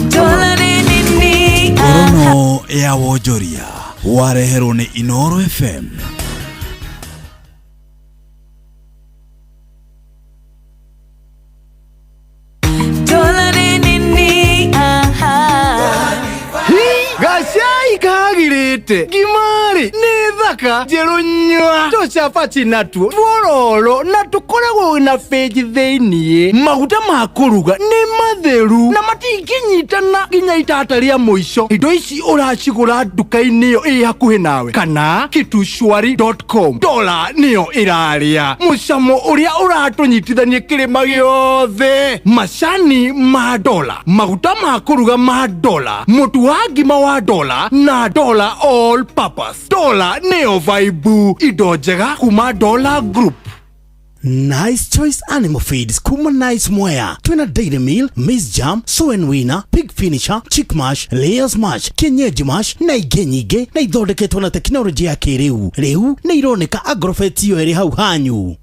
Ngorono ya wonjoria wareherwo nĩ Inoro FM. Gacai kagirĩte ngimari nĩ thaka njerũ nyua tũcabaci natuo tuororo na tũkoragwo na bĩnji thĩiniĩ. Maguta ma kũruga nĩ matheru na matingĩnyitana nginya itata rĩa mũico. Indo ici ũracigũra nduka-inĩ ĩyo ĩ hakuhĩ nawe kana kitushwari.com. Dola nĩyo ĩrarĩa mũcamo ũrĩa ũratũnyitithania kĩrĩma gĩothe. Macani ma dola, maguta ma kũruga ma dola, mũtu wa ngima wa dola na dola all purpose. Dola neo vibe indo njega kuma Dola Group. Nice Choice Animal Feeds kuma Nice Mwea. Twina Dairy Meal, Maize Jam, Soen Winner, Pig Finisher, Chick Mash, Layers Mash, Kienyeji Mash na ingĩ nyingĩ na ithondeketwo na tekinoronjĩ ya kĩrĩu. Rĩu nĩ ironeka Agrovet iyo ĩrĩ hau hanyu.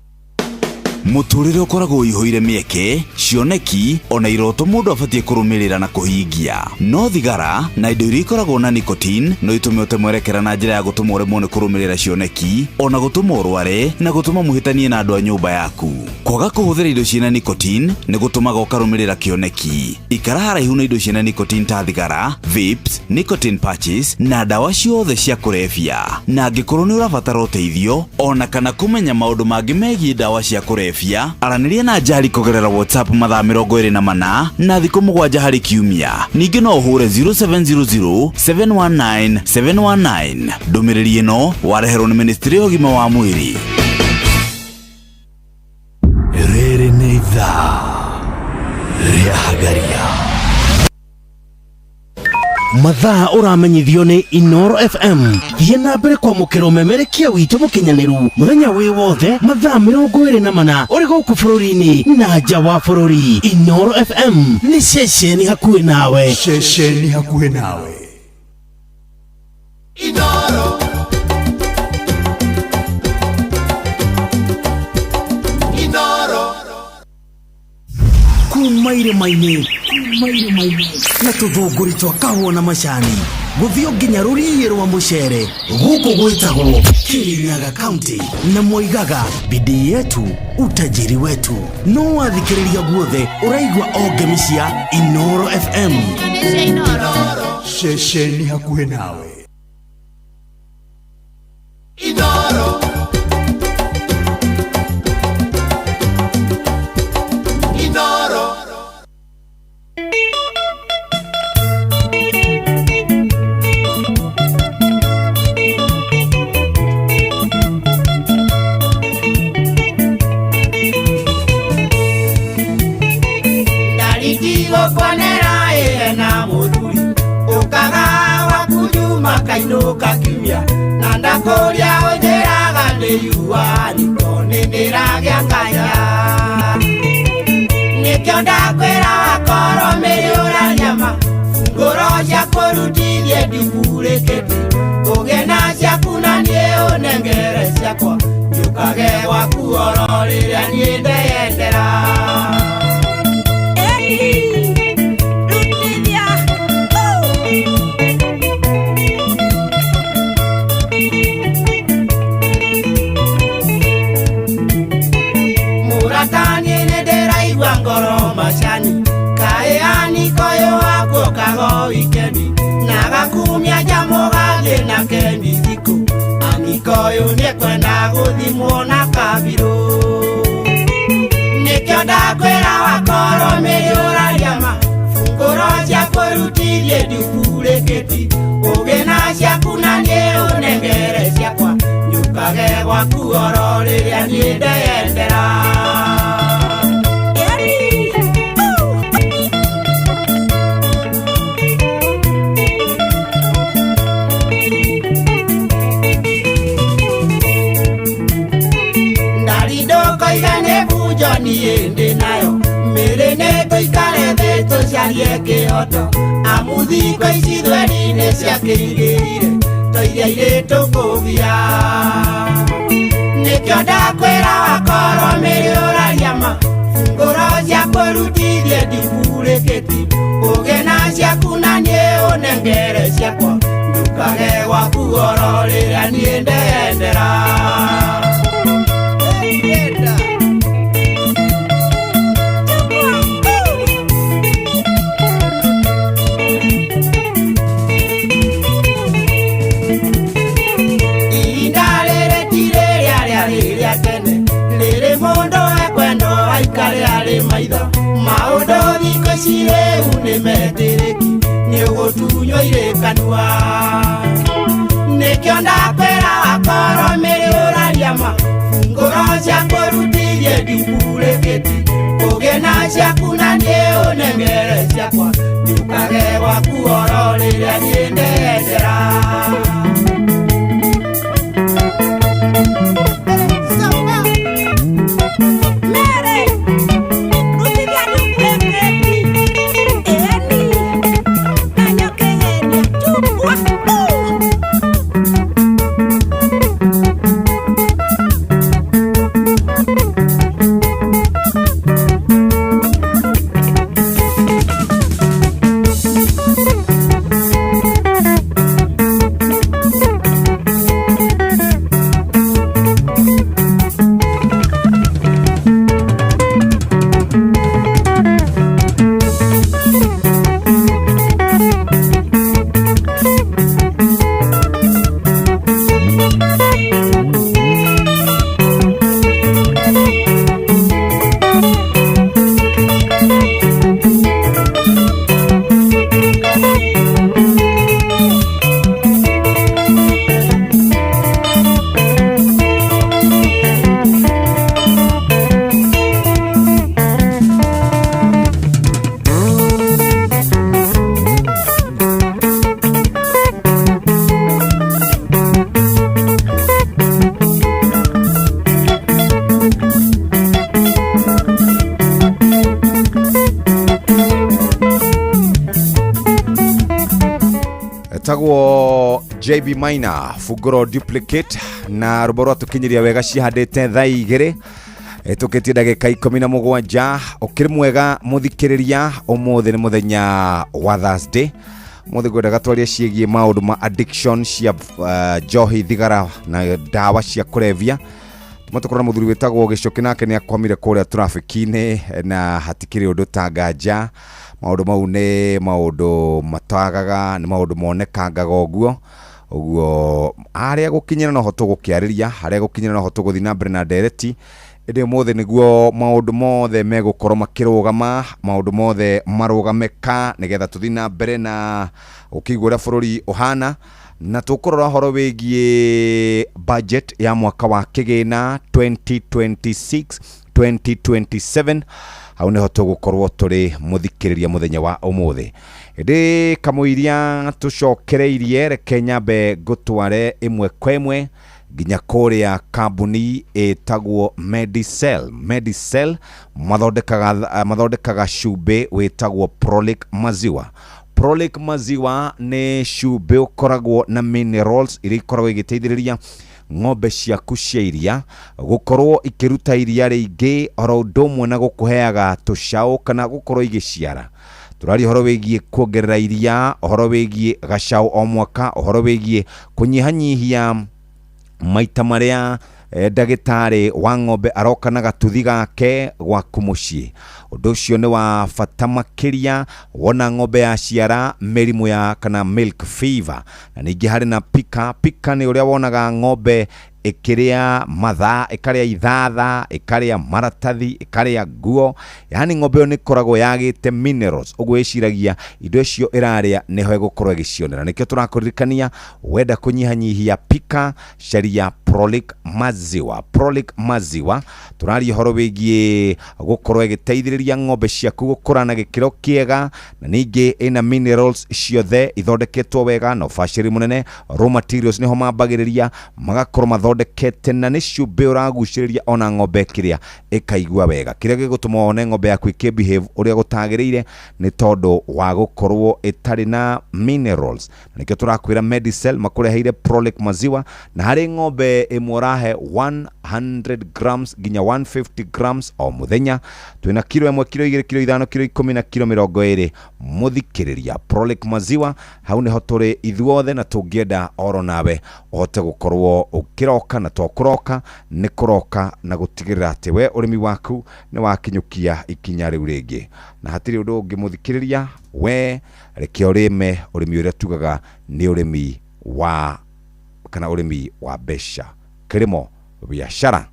Mũtũrĩre ũkoragwo ihũire mĩeke, cioneki, ona iroto mũndũ abatie kũrũmĩrĩra na kũhingia. No thigara na indo iria ikoragwo na nicotine no itume ũtemwerekera na njĩra ya gũtũma ũremwo nĩ kũrũmĩrĩra cioneki, ona gũtũma ũrware na gũtũma mũhĩtanie na andũ a nyũmba yaku. Kwaga kũhũthĩra indo ciĩna nicotine nĩ gũtũmaga ũkarũmĩrĩra kĩoneki. Ikara haraihu na indo ciĩna nicotine ta thigara, vapes, nicotine patches na ndawa ciothe cia kũrebia. Na angĩkorwo nĩ ũrabatara ũteithio ona kana kũmenya maũndũ mangĩ megiĩ ndawa cia kũrebia, aranĩria na Njari kũgerera WhatsApp mathaa 24 na thikũ 7 harĩ kiumia. Ningĩ no ũhũre 0700 719 719. Ndũmĩrĩri ĩno wareherwo nĩ Ministry ya Ũgima wa Mwĩrĩ. Rĩrĩ nĩ ithaa rĩa Hagaria. Mathaa ũramenyithio nĩ Inoro FM. Thiĩ na mbere kwamũkĩra ũmemerekia witũ mũkinyanĩru mũthenya wĩ wothe mathaa 24 ũrĩ gũkũ bũrũri-inĩ na nja wa bũrũri. Inoro FM nĩ ceceni hakuhĩ nawe. Ceceni hakuhĩ nawe. Inoro. Inoro. Kumaire maini na tũthũngũri twa kahũa na macani gũthio nginya rũriĩ rwa mũcere gũkũ gwĩtagwo Kirinyaga County na moigaga bidii yetu utajiri wetu. No wathikĩrĩria guothe ũraigua o ngemi cia Inoro FM. Ceceni hakuhĩ nawe. Inoro. Inoro. Kainoka kimia na ndakoria ojeraga nĩyua nĩkonĩnĩragĩa ngaya nĩkĩo ndakwĩra wakoro mĩrĩũra nyama ngoro cia kũrutithie ndikurĩkĩte ũgĩe na ciaku na niĩ ũnengere ciakwa njũkage gwaku oro rĩrĩa niĩ ndeyendera. Weekendi nagakumia jamo gage na kendi ziko anikoyo nekwenda guthimwo na kabiro nikyo ndakwĩra wakoro mĩrĩũra nyama funguro cia kũrutithie ndikurĩkĩti ũgĩ na ciaku na niĩ ũnengere ciakwa njũkage gwaku oro rĩrĩa niĩ ndeyendera. Niende nayo merene toikare beto ciarie kĩhoto amuthiko ici thweri-inĩ ciakĩigĩrire toiria irĩtũ kũbia nĩkĩo ndakwĩra wakoro mĩrĩũra nyama funguro cia kũrutithie ndikurĩkĩti ũgĩ na ciaku na niĩ ũnengere ciakwa njũkage gwaku oro rĩrĩa niĩ ndeyendera. Maũndũ thikũ ici rĩu nĩ metirĩki nĩ ũgũtunywo irĩ kanua nĩkĩo ndakwĩra wakoro mĩrĩũra nyama funguro cia kũrutithie ndikurĩkĩti ũgĩ na ciaku na niĩ ũnengere ciakwa njũkage gwaku oro rĩrĩa niĩ ndeyendera. etagwo JB Maina Fugoro Duplicate na ruboro tukinyiria wega cihandite thaa igiri tukitie ndagika 17 ukiri mwega muthikiriria umuthi ni muthenya wa Thursday muthi gwendaga twaria ciegie maundu ma addiction cia johi thigara na dawa cia kurevia tumatukora muthuri wetagwo Gicoki nake ni akwamire kuria traffic-ini na hatikiri undu tanganja maundu mau ni maundu matagaga ni maundu monekangaga uguo aria gukinyira no hoto gukiariria aria gukinyira no hoto guthina mbere na ndereti ende mothe niguo maundu mothe megukorwo makirugama maundu mothe marugameka nigetha tuthina mbere na ukigura bururi uhana na tukurora horo wigie budget ya mwaka wa kigina 2026-2027 au neho tugukorwo turi muthikiriria muthenya wa umuthi ndi kamuiria tucokereirie reke nyambe gutware imwe kwa imwe ginya kuria kambuni etagwo Medicell mathondekaga cumbi wetagwo Prolic maziwa ni cumbi ukoragwo na minerals iria ikoragwo igiteithiriria ng'ombe ciaku cia iria gukorwo ikiruta iria ringi oro ndomwe na gukuheaga tucao kana gukorwo igiciara turari horo wigie kuongerera iria horo wigie gacao o mwaka horo wigie kunyihanyihia maita maria ndagitari wa ng'ombe aroka na gatuthi gake gwaku mucii undu ucio ni wa bata makiria wona ng'ombe ya ciara mirimu ya kana milk fever na ningi hari na pika ni uria wonaga ng'ombe ikiria matha ikaria ithatha ikaria maratathi ikaria nguo yani ng'ombe yo ni koragwo yagite minerals uguo iciragia indo icio iraria niho igukorwo igicionera nikio turakuririkania wenda kunyihanyihia pika sharia Prolic maziwa turari horo wigie gukorwo igiteithiriria ng'ombe ciaku gukura na gikiro kiega na ningi ina minerals ciothe ithondeketwo wega no baciri munene raw materials niho mambagiriria magakorwo mathondekete na ni cumbi uraguciriria ona ng'ombe kiria ikaigua wega kiria gigutuma one ng'ombe yaku ikibehave uria gutagiriire ni tondu wa gukorwo itari na minerals nikio turakwira Medicell makureheire Prolic maziwa na hari ng'ombe imwe rahe 100 grams ginya 150 grams o muthenya twina kilo 1 kilo 2 kilo 5 kilo 10 na kilo 20 muthikiriria Prolic maziwa hau neho turi ithuothe na tungienda oro nawe ohote gukorwo ukiroka na twakuroka ni kuroka na gutigirira ati we urimi waku ni wakinyukia ikinya riu ringi na hatiri undu ungimuthikiriria we reke urime urimi uria tugaga ni urimi wa kana urimi wa besha kilimo biashara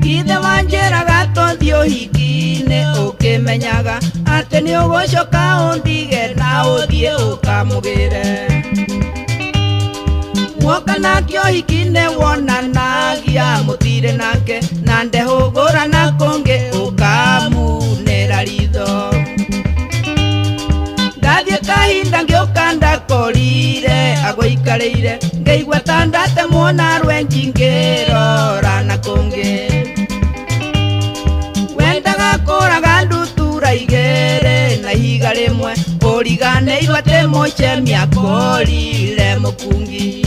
ithe wanjeraga tonthio hikine ukimenyaga ati ni ugucoka undige na uthie ukamugire mwoka nakio hikine wonanagia mutire nake na ndehugura na kungi ukamunera ritho ndathie kahinda ngioka ndakorire agwikariire ngeigua tandate mwona rwenji ngirora na kungi wendaga kuraga ndutura igere na ihiga rimwe uriganeirwo ati mucemia korire mukungi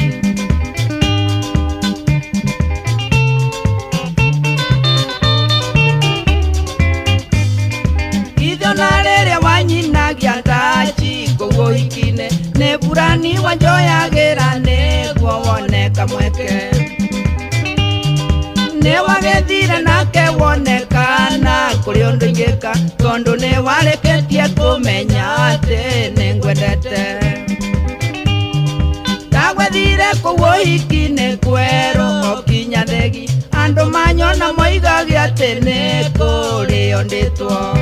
itho na riria wanyinagia tachi kuguo hikine ni burani wanjoyagira niguo woneka mweke ni wagethire nake wonekana kuri undu ingika tondu ni wareketie kumenya ati ni ngwendete ndagwethire kuguo hikine kweru okinya thegi andu manyona moigage ati ni kurio nditwo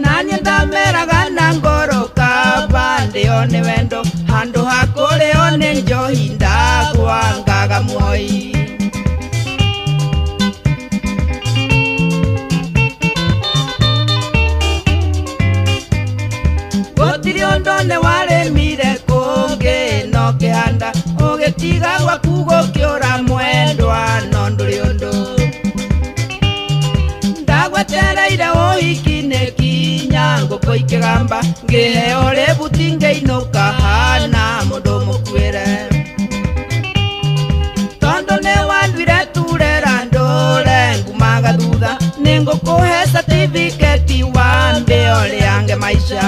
nani ndameraga na ngoro kaba ndione wendo handu hakurio ni njohi ndagwangaga muoi gutiri undu ni waremire kungi no kihanda ugitiga gwaku gukiura mwendwa no nduri undu ngå ikä gamba ngä heo rä butingä inå kahana må ndå må kuä tondå nä wanduire turera ndå re ngumaga thutha nä ngå kå he certificate wa mbä o rä ange maica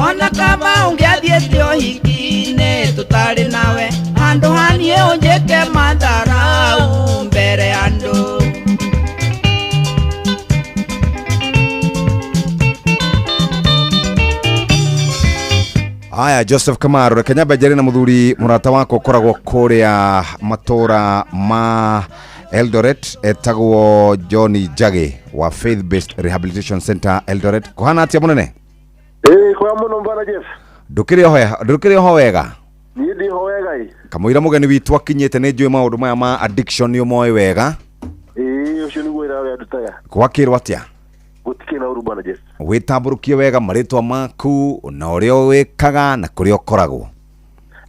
ona kama ungiathiete uhiki-inĩ tũtarĩ nawe handũ haniĩ ũnjĩke matharau mbere ya andũ. Aya Joseph Kamaru reke nyambe njĩre na mũthuri mũrata wako ũkoragwo kũrĩa matũra ma Eldoret etagwo John Njage wa Faith Based Rehabilitation Center Eldoret. Kuhana atia mũnene? Kwa muno mbana Jeff. Ndukire ho wega. Ni ndi ho wega i. Kamuira mugeni witu akinyete ne njui maundu maya ma addiction yo moyo wega. Ucio ni gwira we adutaga. Kwakirwo atia? Gutike na uru bana Jeff. Witamburukie wega maritwa maku na urio wikaga na kurio koragwo.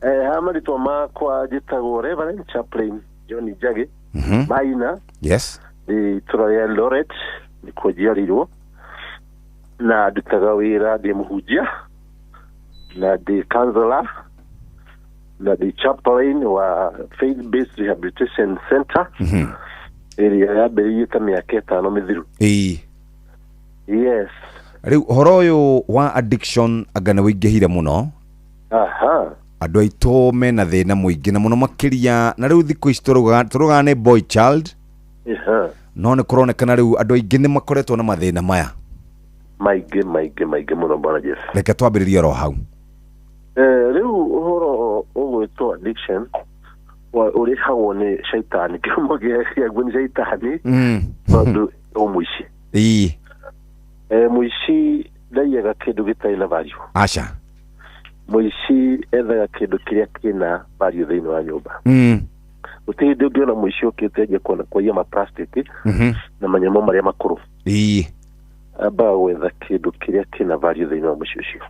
Ha maritwa makwa jitagwo Reverend Chaplain John Njage. Maina. Yes. Turaya Eldoret ni kujiarirwo. Na ndutaga wira ndi muhunjia na ndi counselor na ndi chaplain wa Faith Based Rehabilitation Center area ya Beria miaka 5 mithiru. Yes. Riu horo uyu wa addiction agana wingihire muno. Andu aitu mena thina muingi na muno makiria na riu thiku ici turuga ni boy child. No ni kuronekana riu andu aingi ni makoretwo na mathina maya. Maige muno bana Jeff. Reke twambiririe ro hau. Riu uhoro ugwitwo addiction wa uri hawo ni shaitani kimoge yaguni shaitani tondu umuishi. Muishi ndaiyaga kindu gitaila value. Acha. Muishi ethaga kindu kiria kina value thiini wa nyumba. Utindi ungiona muishi ukiteje kuona kwa ya plastic na manyamo maria makuru. Aba wetha kindu kiria kina value thiini wa muishi ucio.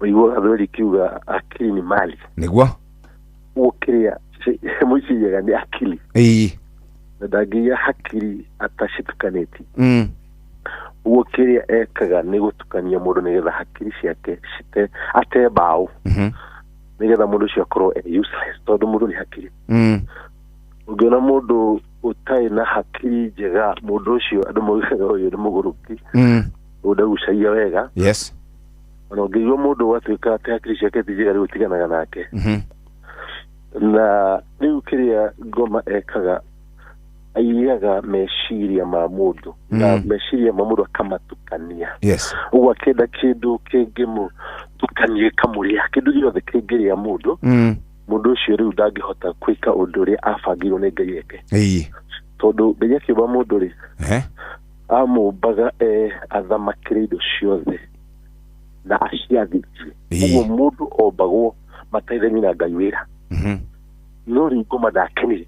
Uigwa athori kiuga akili ni mali. Niguo? Ukiria muishi yega ni akili. Na dagia hakiri atashitukaneti. Ukiria ekaga ni gutukania mundu nigetha hakiri ciake cite atebao. Nigetha mundu ucio akorwo useless tondu mundu ni hakiri. Ungiona mundu utai na hakiri njega mundu ucio andu moigaga uyu ni muguruki. Udagucaia wega. Yes. Ona ungiigua mundu watuika ati hakiri ciake ti njega gutiganaga nake. Na riu kiria ngoma ekaga aiyaga meciria ma mundu na meciria ma mundu akamatukania. Yes. Uwa kenda kindu kingimu tukanie kamuria kindu giothe kingiria mundu. Mundu ucio riu ndangihota kwika undu ria afagirwo ni Ngai yake. Tondu Ngai akiuba mundu ri amumbaga athamakire indo ciothe na aciathirie. Uguo mundu ombagwo mataithani na Ngai wira. No ri ngoma ndakenire.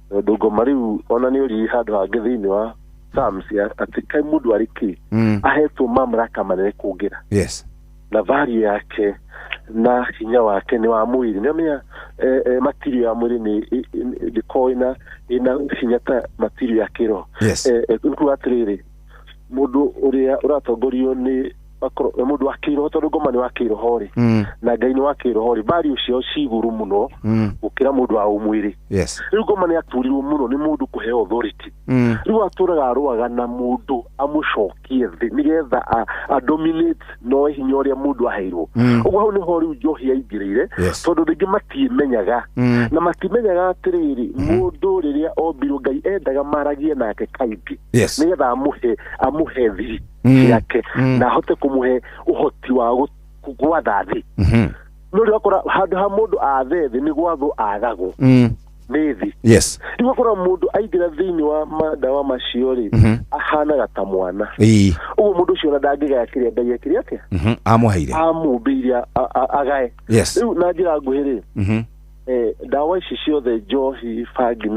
Tondu ngoma riu ona ni uri handu hangi thiini wa Psalms ati kai mundu ariki ahetwo mamlaka manene kungira. Yes. Na value yake na hinya wake ni wa mwili. Niamia material ya mwili ni koina ina hinya ta material ya kiro. Yes. Nku atiriri mundu uria uratongorio ni akoro mundu wa kiro tondu ngoma ni wa kiro hori. Na Ngai ni wa kiro hori. Value cio ciguru muno gukira mundu wa umwiri. Yes. Riu ngoma ni aturirwo muno ni mundu kuhe authority. Riu aturaga aruaga na mundu amucokie thi nigetha a dominate no hinya uria mundu aheirwo. Uguo hau ni ho riu njohi yaingirire tondu ringi matimenyaga na matimenyaga atiriri mundu riria ombirwo Ngai endaga maragie nake kaingi nigetha amuhe thiri yake na ahote kumuhe uhoti wa gwatha thi. No riakora handu ha mundu athethi ni gwatho agagwo ni thi. Yes. Riakora mundu aingira thiini wa madawa macio ri ahanaga ta mwana. Uguo mundu ucio na ndangigaya kiria Ngai akiria atia. Amuheire. Amumbiria agae. Yes. Riu na njira nguhiri dawa ici ciothe njohi bangi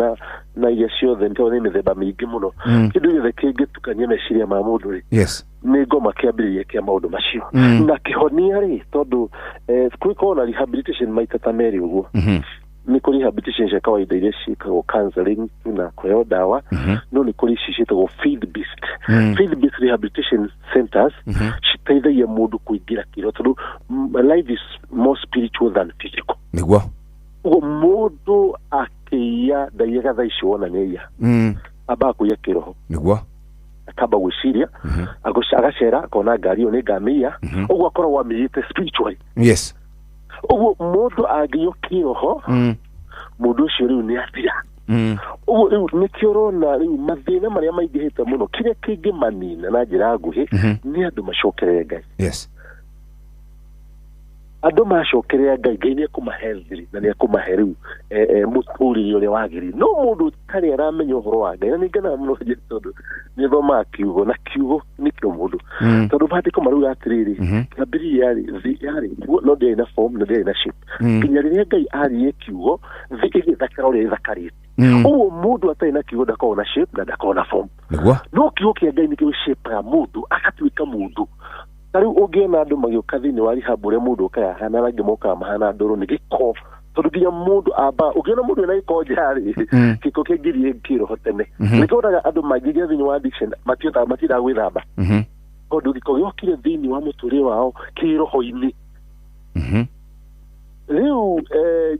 na iria ciothe ndio ni mithemba mingi muno. Kindu githe kingitukania meciria ma mundu ri ni ngoma kiambiriria kia maundu macio na kihonia ri tondu kwiko na rehabilitation maita ta meri uguo. ni kuri rehabilitation cia kawaida iria ciĩkagwo counseling na kũheo dawa no ni kuri ciĩtagwo field based rehabilitation centers citeithagia mũndũ kũingĩra kĩro tondũ life is more spiritual than physical nĩguo mũndũ akĩia ndaiga thaa icio wona nĩia amba kũia kĩroho nĩguo akamba gwĩciria agacera akona ngari ĩyo nĩ ngamĩia ũguo akoragwo amĩite spiritually yes uguo mũndũ angĩo kĩroho mũndũ ũcio rĩu nĩ athira uguo rĩu nĩkĩo ũrona rĩu mathĩna marĩa maingĩhĩte mũno kĩrĩa kĩngĩmanina na njĩra nguhĩ nĩ andũ macokerere Ngai yes andũ macokerere Ngai nĩ ekũmahe thiri na nĩ ekũmahe rĩu mũtũrĩre ũrĩa wagĩrĩire no mũndũ tarĩ aramenya ũhoro wa Ngai na nĩngena mũno tondũ nĩ thomaga kiugo na kiugo nĩkĩo mũndũ tondũ maandĩko marauga atĩrĩrĩ kĩambĩrĩria yarĩ no ndĩarĩ na form na ndĩarĩ na shape nginya rĩrĩa Ngai arĩe kiugo thĩ ĩgĩthakara ũrĩa ĩthakarĩte ũguo mũndũ atarĩ na kiugo ndakoragwo na shape na ndakoragwo na form no kiugo kĩa Ngai nĩkĩo shape ya mũndũ agatuĩka mũndũ tarĩu ũngĩona andũ magĩũka thĩinĩ wa rehab ũrĩa mũndũ ũkayahana rangĩ mokaga mahana ndũrũ nĩ gĩko tondũ nginya mũndũ amba ũngĩona mũndũ ena gĩko njarĩ gĩko kĩngĩrie kĩroho tene nĩkĩonaga andũ maingĩria thĩinĩ wa addiction matindaga gwĩthamba tondũ gĩko gĩokire thĩinĩ wa mũtũrĩre wao kĩroho-inĩ rĩu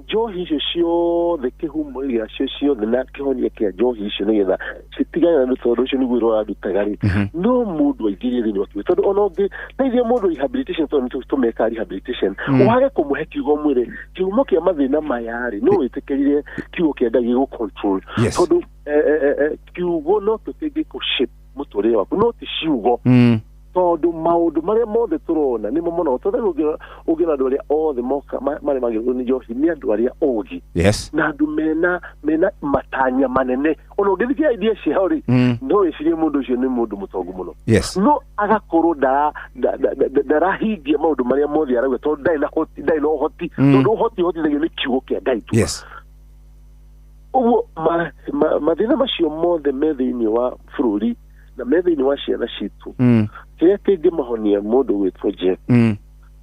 njohi icio ciothe kĩhumo gĩacio ciothe na kĩhonia kĩa njohi icio nĩgetha citigane na tondũ ũcio nĩguo ũradutaga rĩ no mũndũ aingĩrie thĩinĩ wa kiugo tondũ ona ũngĩteithia mũndũ rehabilitation tondũ nĩtũmekaga rehabilitation wage kũmũhe kiugo mwĩre kĩhumo kĩa mathĩna maya rĩ no wĩtĩkĩrire kiugo kĩa Ngai gĩgũ control tondũ kiugo no tũteithie shape mũtũrĩre waku no ti ciugo tondũ maũndũ marĩa mothe tũrona nĩmo mũno tondũ ũngĩona andũ arĩa othe moka marĩ magĩrĩirwo nĩ njohi nĩ andũ arĩa ũgi na andũ mena matanya manene ona ũngĩthikia idea ciao rĩ no wĩcirie mũndũ ũcio nĩ mũndũ mũtongu mũno no agakorwo ndarahingia maũndũ marĩa mothe arauga tondũ ndarĩ na ũhoti tondũ ũhoti ũhotithagio nĩ kiugo kĩa Ngai tu ũguo mathĩna macio mothe me thĩinĩ wa bũrũri na me thĩinĩ wa ciana citũ kĩrĩa kĩngĩmahonia mũndũ gwĩtwo Jeff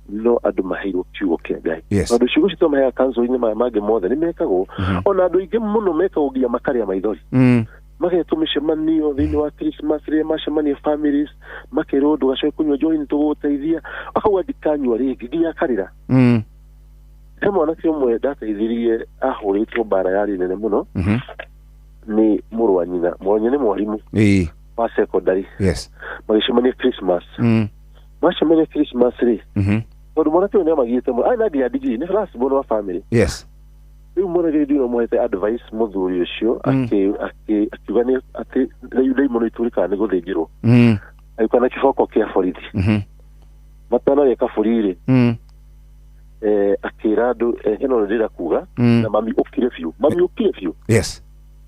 no andũ maheirwo kiugo kĩa Ngai andũ ciugo citũ maheaga kanzo-inĩ maya mangĩ mothe nĩ mekagwo ona andũ aingĩ mũno mekagwo nginya makarĩa maithori magetwo mĩcemanio thĩinĩ wa Christmas rĩrĩa macemania families makerwo ndũgacoke kũnyua njohi nĩtũgũgũteithia akauga ndikanyua rĩngĩ nginya akarĩra he mwanake ũmwe ndateithirie ahũrĩtwo mbara yarĩ nene mũno nĩ mũrũ wa nyina nĩ mwarimũ wa secondary magĩcemania Christmas macemania Christmas rĩ tondũ mwanake ũyũ nĩamagĩte mũno na nginya degree nĩ last born wa family rĩu mwanake ndio mũhete advice mũthuri ũcio akiuga nĩ atĩ ndaimono itũrĩkaga nĩ gũthĩnjĩrwo agĩũka na kĩboko kĩa borithi matanarĩka bũrũri akĩra andũ ĩno ndĩra kuga na mami ũkire biũ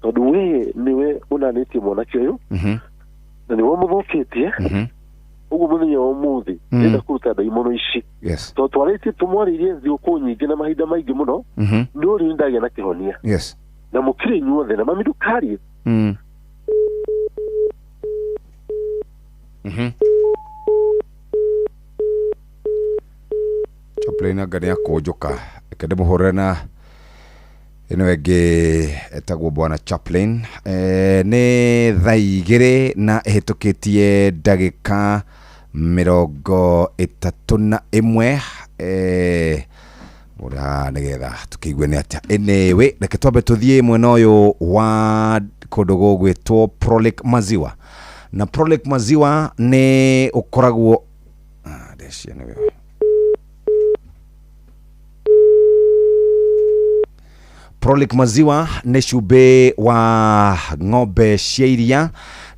tondũ we nĩwe ũnanĩtie mwanake ũyũ na nĩwe mũthũkĩtie ũguo mũthenya wa ũmũthĩ nĩenda kũruta ndaimono ici tondũ twarĩtie tũmwarĩirie thigũkũ nyingĩ na mahinda maingĩ mũno no rĩu nĩndagĩa na kĩhonia na mũkire inyuothe na mami ndũkarie Chaplain agania kũnjũka reke ndĩmũhũrĩre na ĩno ĩngĩ etagwo bwana Chaplain nĩ thaa igĩrĩ na ĩhĩtũkĩtie ndagĩka 31 ũrĩa nĩgetha tũkĩigue nĩ atĩa anyway reke twambe tũthiĩ mwena ũyũ wa kũndũ gũgwĩtwo Prolic Maziwa na Prolic Maziwa nĩ ũkoragwo Prolic Maziwa nĩ cumbĩ wa ng'ombe cia iria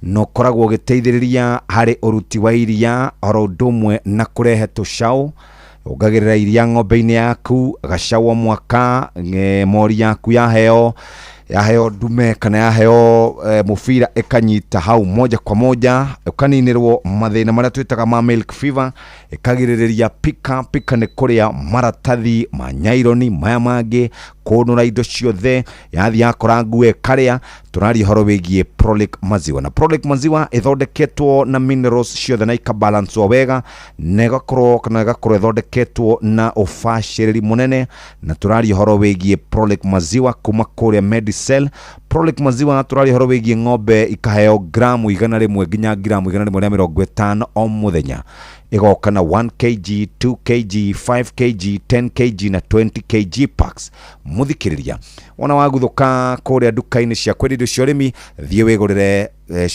no koragwo gĩteithĩrĩria harĩ ũruti wa iria oro ũndũ ũmwe na kũrehe tũcaũ ongagĩrĩra iria ng'ombe-inĩ yaku gacaũ mwaka mori yaku yaheo yaheo ndume kana yaheo mubira ikanyita hau moja kwa moja ukaninirwo mathina maria twitaga ma milk fever ikagiriria pika ni kuria maratathi manyaironi maya mangi kunura indo ciothe yathi yakora ngue karia turari horo wigie Prolic maziwa na Prolic maziwa ithondeketwo na minerals ciothe na ikabalance wega negakorwo ithondeketwo na ufashiriri munene na turari horo wigie Prolic maziwa kuma kuria Medicell. Prolic maziwa turari horo wigie ng'ombe ikaheo gramu 100 nginya gramu 150 o muthenya igoka na 1 kg 2 kg 5 kg 10 kg na 20 kg packs. Muthikiriria wana waguthuka kuria duka-ini cia kwendia cio rimi thie wigurire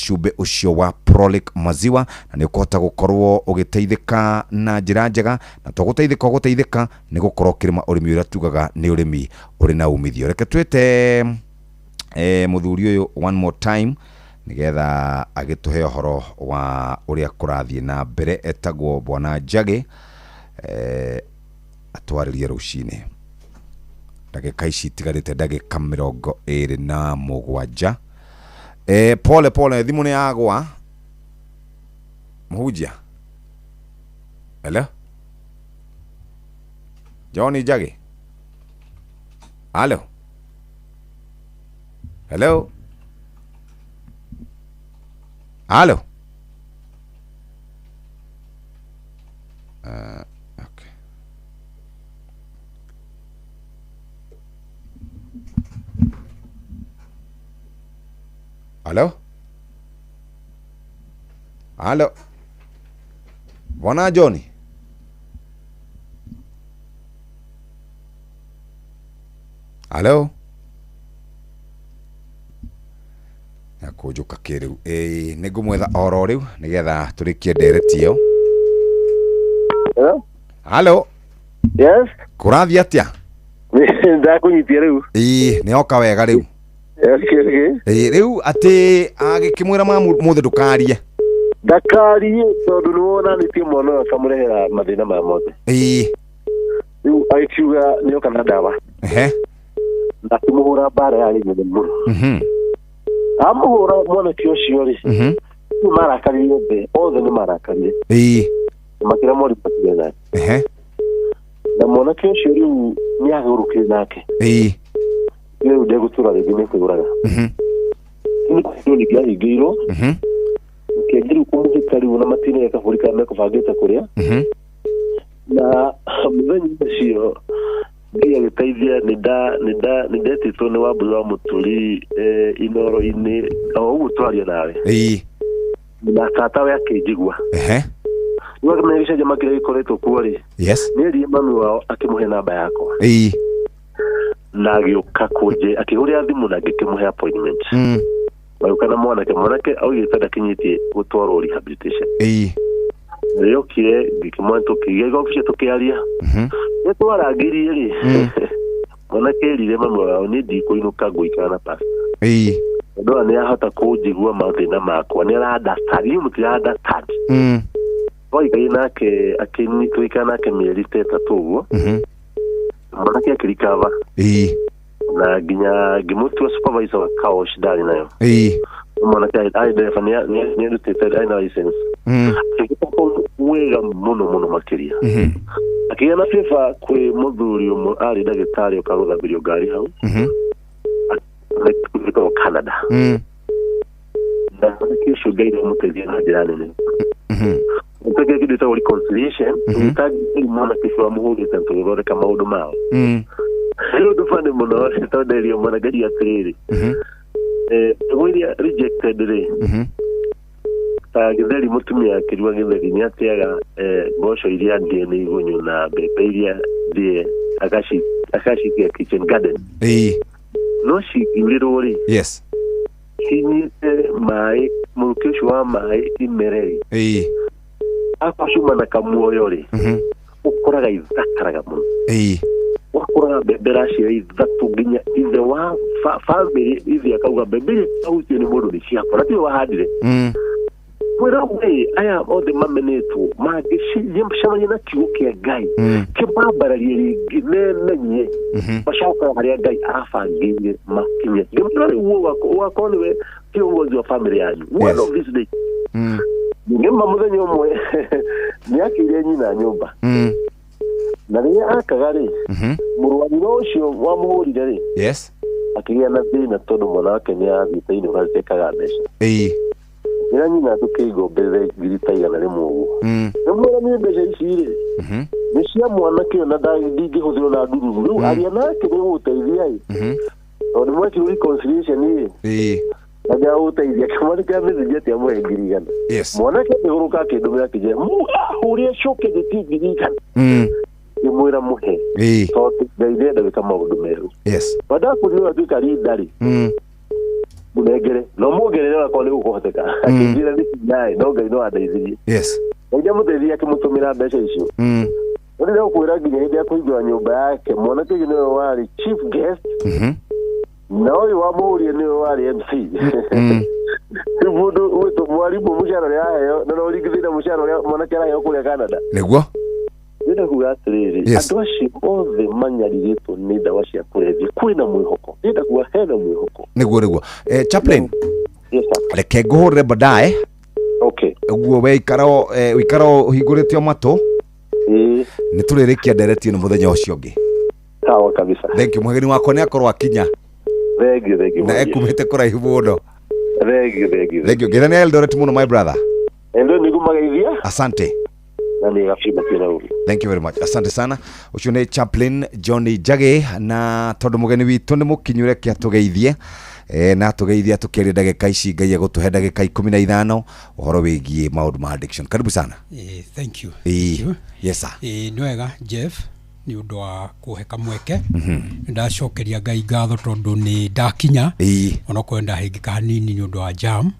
cumbe ucio wa Prolic maziwa na ni ukuhota gukorwo ugiteithika na njira njega na tuguteithika ni gukorwo kirima urimi uria tugaga ni urimi uri na umithio. Reke twete muthuri uyu one more time nigetha agituhe horo wa uria kurathie na mbere. Etagwo Bwana Njagi atwaririe rucine ndagika ici tigarite ndagika 27. Pole thimu ni yagwa muhujia. Hello Johnny Njagi. Hello okay. Hello Bwana Johnny. Hello kujuka kiriu nigumwetha oro riu nigetha turikie ndereti yo. Hello Yes kurathi atia ndakunyitia riu ni oka wega riu riu ati agikimwira muthe ndukarie ndakarie tondu niwona nitie mwana wa kamurehera mathina ma mothe riu aikiuga ni oka na dawa ndakumuhura bara yari nyene muno amuhura mwana kio ciori marakaririe be othe ni marakarie makira mori patire na mwana kio ciori ni agurukire nake riu ndegutura ringi ni kwiguraga ni gari giro kendiru kumuhita riu na matine yakafurika na kuvageta kuria na mwenye cio ndia gitaithia nindetitwo ni Wambui wa Muturi inoro-ini o uguo twaria nawe na tatawe akijigua niwe kamenyesha jamaa kile ikoretwo kuo ri ni mami wao akimuhe namba yako na agioka kuje akihuria thimu na ngikimuhe appointment bayukana mwanake au yetanda kinyitie gutwarwo rehabilitation rĩo kire ngikimwanto kigego kice tukiaria nitwaragirie ri mwanake rire mami wao ni ndikuinuka guikara na pasta ndo ni ahota kujigua mathina makwa ni understand mutira Boy nake akini tuika nake mieri 3 uguo mwanake akirikava na ginya gimutu supervisor wa Kaosh ndari nayo mwanake aidefania ni rutete aina license wega muno makiria akigana FIFA kwi muthuri umwe ari ndagitari ukaguthambirio ngari hau ko Canada na kisho gaire mutethia na jirani ni ukage kitu cha reconciliation utagi mwana kisho wa muhuri tanto ngore kama maundu mao hilo dufane muno sitaderio mwana gari ya triri rejected re githeri mutumia kirwa githeri ni atiaga mboco iria ndie ni igunyu na bebe iria ndie akashi kia kitchen garden no shigiriro ri kinyite mai mukisho wa mai imereri akashuma na kamuoyo ri ukoraga ithakaraga muno wakora bebera cia ithatu nginya ithe wa family ithi akauga bebere au ni mundu ni ciakora ti wahandire kwera we aya othe mamenetwo magicamania na kiugo kia Ngai kibambararia ringi menye bacoka haria Ngai arabangĩire makinye ngĩmwĩra rĩu wako niwe kiongozi wa family yanyu one of this day ngĩma mũthenya ũmwe nĩakĩire nyina nyũmba na rĩrĩa akaga rĩ mũrũanĩro ũcio wa mũhũrire rĩ yes akĩgĩa na thĩna tondũ mwana wake nĩathiĩte university akaga mbeca nĩra nyina tũkĩigombere ngiri ta igana rĩmwe ũguo nĩmwĩra nĩ mbeca ici rĩ nĩ cia mwanake ona ndingĩhũthĩrwo na ndururu rĩu aria nake nĩgũgũteithia tondũ mwekĩrwo reconciliation rĩ Naja ũteithia kamari ka message ati amwe ngiri igana mwanake ndĩgũrũka kĩndũmĩra kĩnjĩra ũrĩa coke ngiri igana mwĩra muhe tondũ Ngai ndenda gwĩka maũndũ merũ badakũrĩo atuĩka rindarĩ munengere no mũngerere wakwa nĩ gũkũhoteka akĩnjĩra naye no Ngai no andeithirie Ngai mũteithia akĩmũtũmĩra mbeca icio rĩrĩa ũkwĩra nginya hĩndĩ ya kũhingũra nyũmba yake mwanake ũyũ nĩwe warĩ chief guest na ũyũ wa mũhũria nĩwe warĩ MC mũndũ wĩtwo mwarimũ mũcara ũrĩa aheo na no ringithĩna mũcara ũrĩa mwanake araheo kũrĩa Canada nĩguo nĩnda kuga atĩrĩrĩ andũ acio othe manyarirĩtwo nĩ ndawa cia kũrebia kwĩna mwĩhoko nĩnda kuga hena mwĩhoko nĩguo chaplain reke ngũhũrĩre baadaye ũguo wĩikara ũhingũrĩte matũ nĩ tũrĩrĩkia nderetio nĩ mũthenya ũcio ũngĩ sawa kabisa thank you mũgeni wakwa nĩ akorwo akinya thank you na ekumĩte kũraihu mũno thank you nginya nĩ Eldoret mũno my brother endo nĩngũmageithia asante na nĩgabimba tena thank you very much asante sana ucio nĩ chaplain John Njagi na tondũ mũgeni witũ nĩ mũkinyũre kĩa tũgeithie na tũgeithia tũkĩaria ndagĩka ici Ngai agũtũhe ndagĩka 15 ũhoro wĩgiĩ maũndũ ma addiction karibu sana thank you yes sir nĩ wega Jeff ni undu wa kuheka mweke ndacokeria Ngai ngatho tondu ni ndakinya ona kwenda hingika hanini ni undu wa jam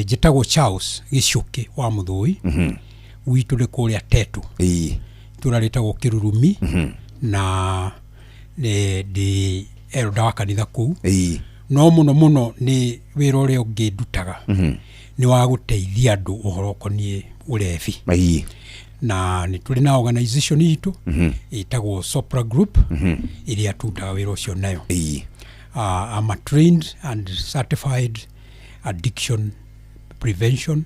njitagwo Charles Gicuki wa Muthui witu ri kuria Tetu turaritagwo Kirurumi na ndi elda wa kanitha kuu no muno ni wira uria ungi ndutaga ni wa guteithia andu uhoro konie urevi na ni tuli na organization itu itagwo Sopra Group iria tutaga wira ucio nayo I'm a trained and certified addiction prevention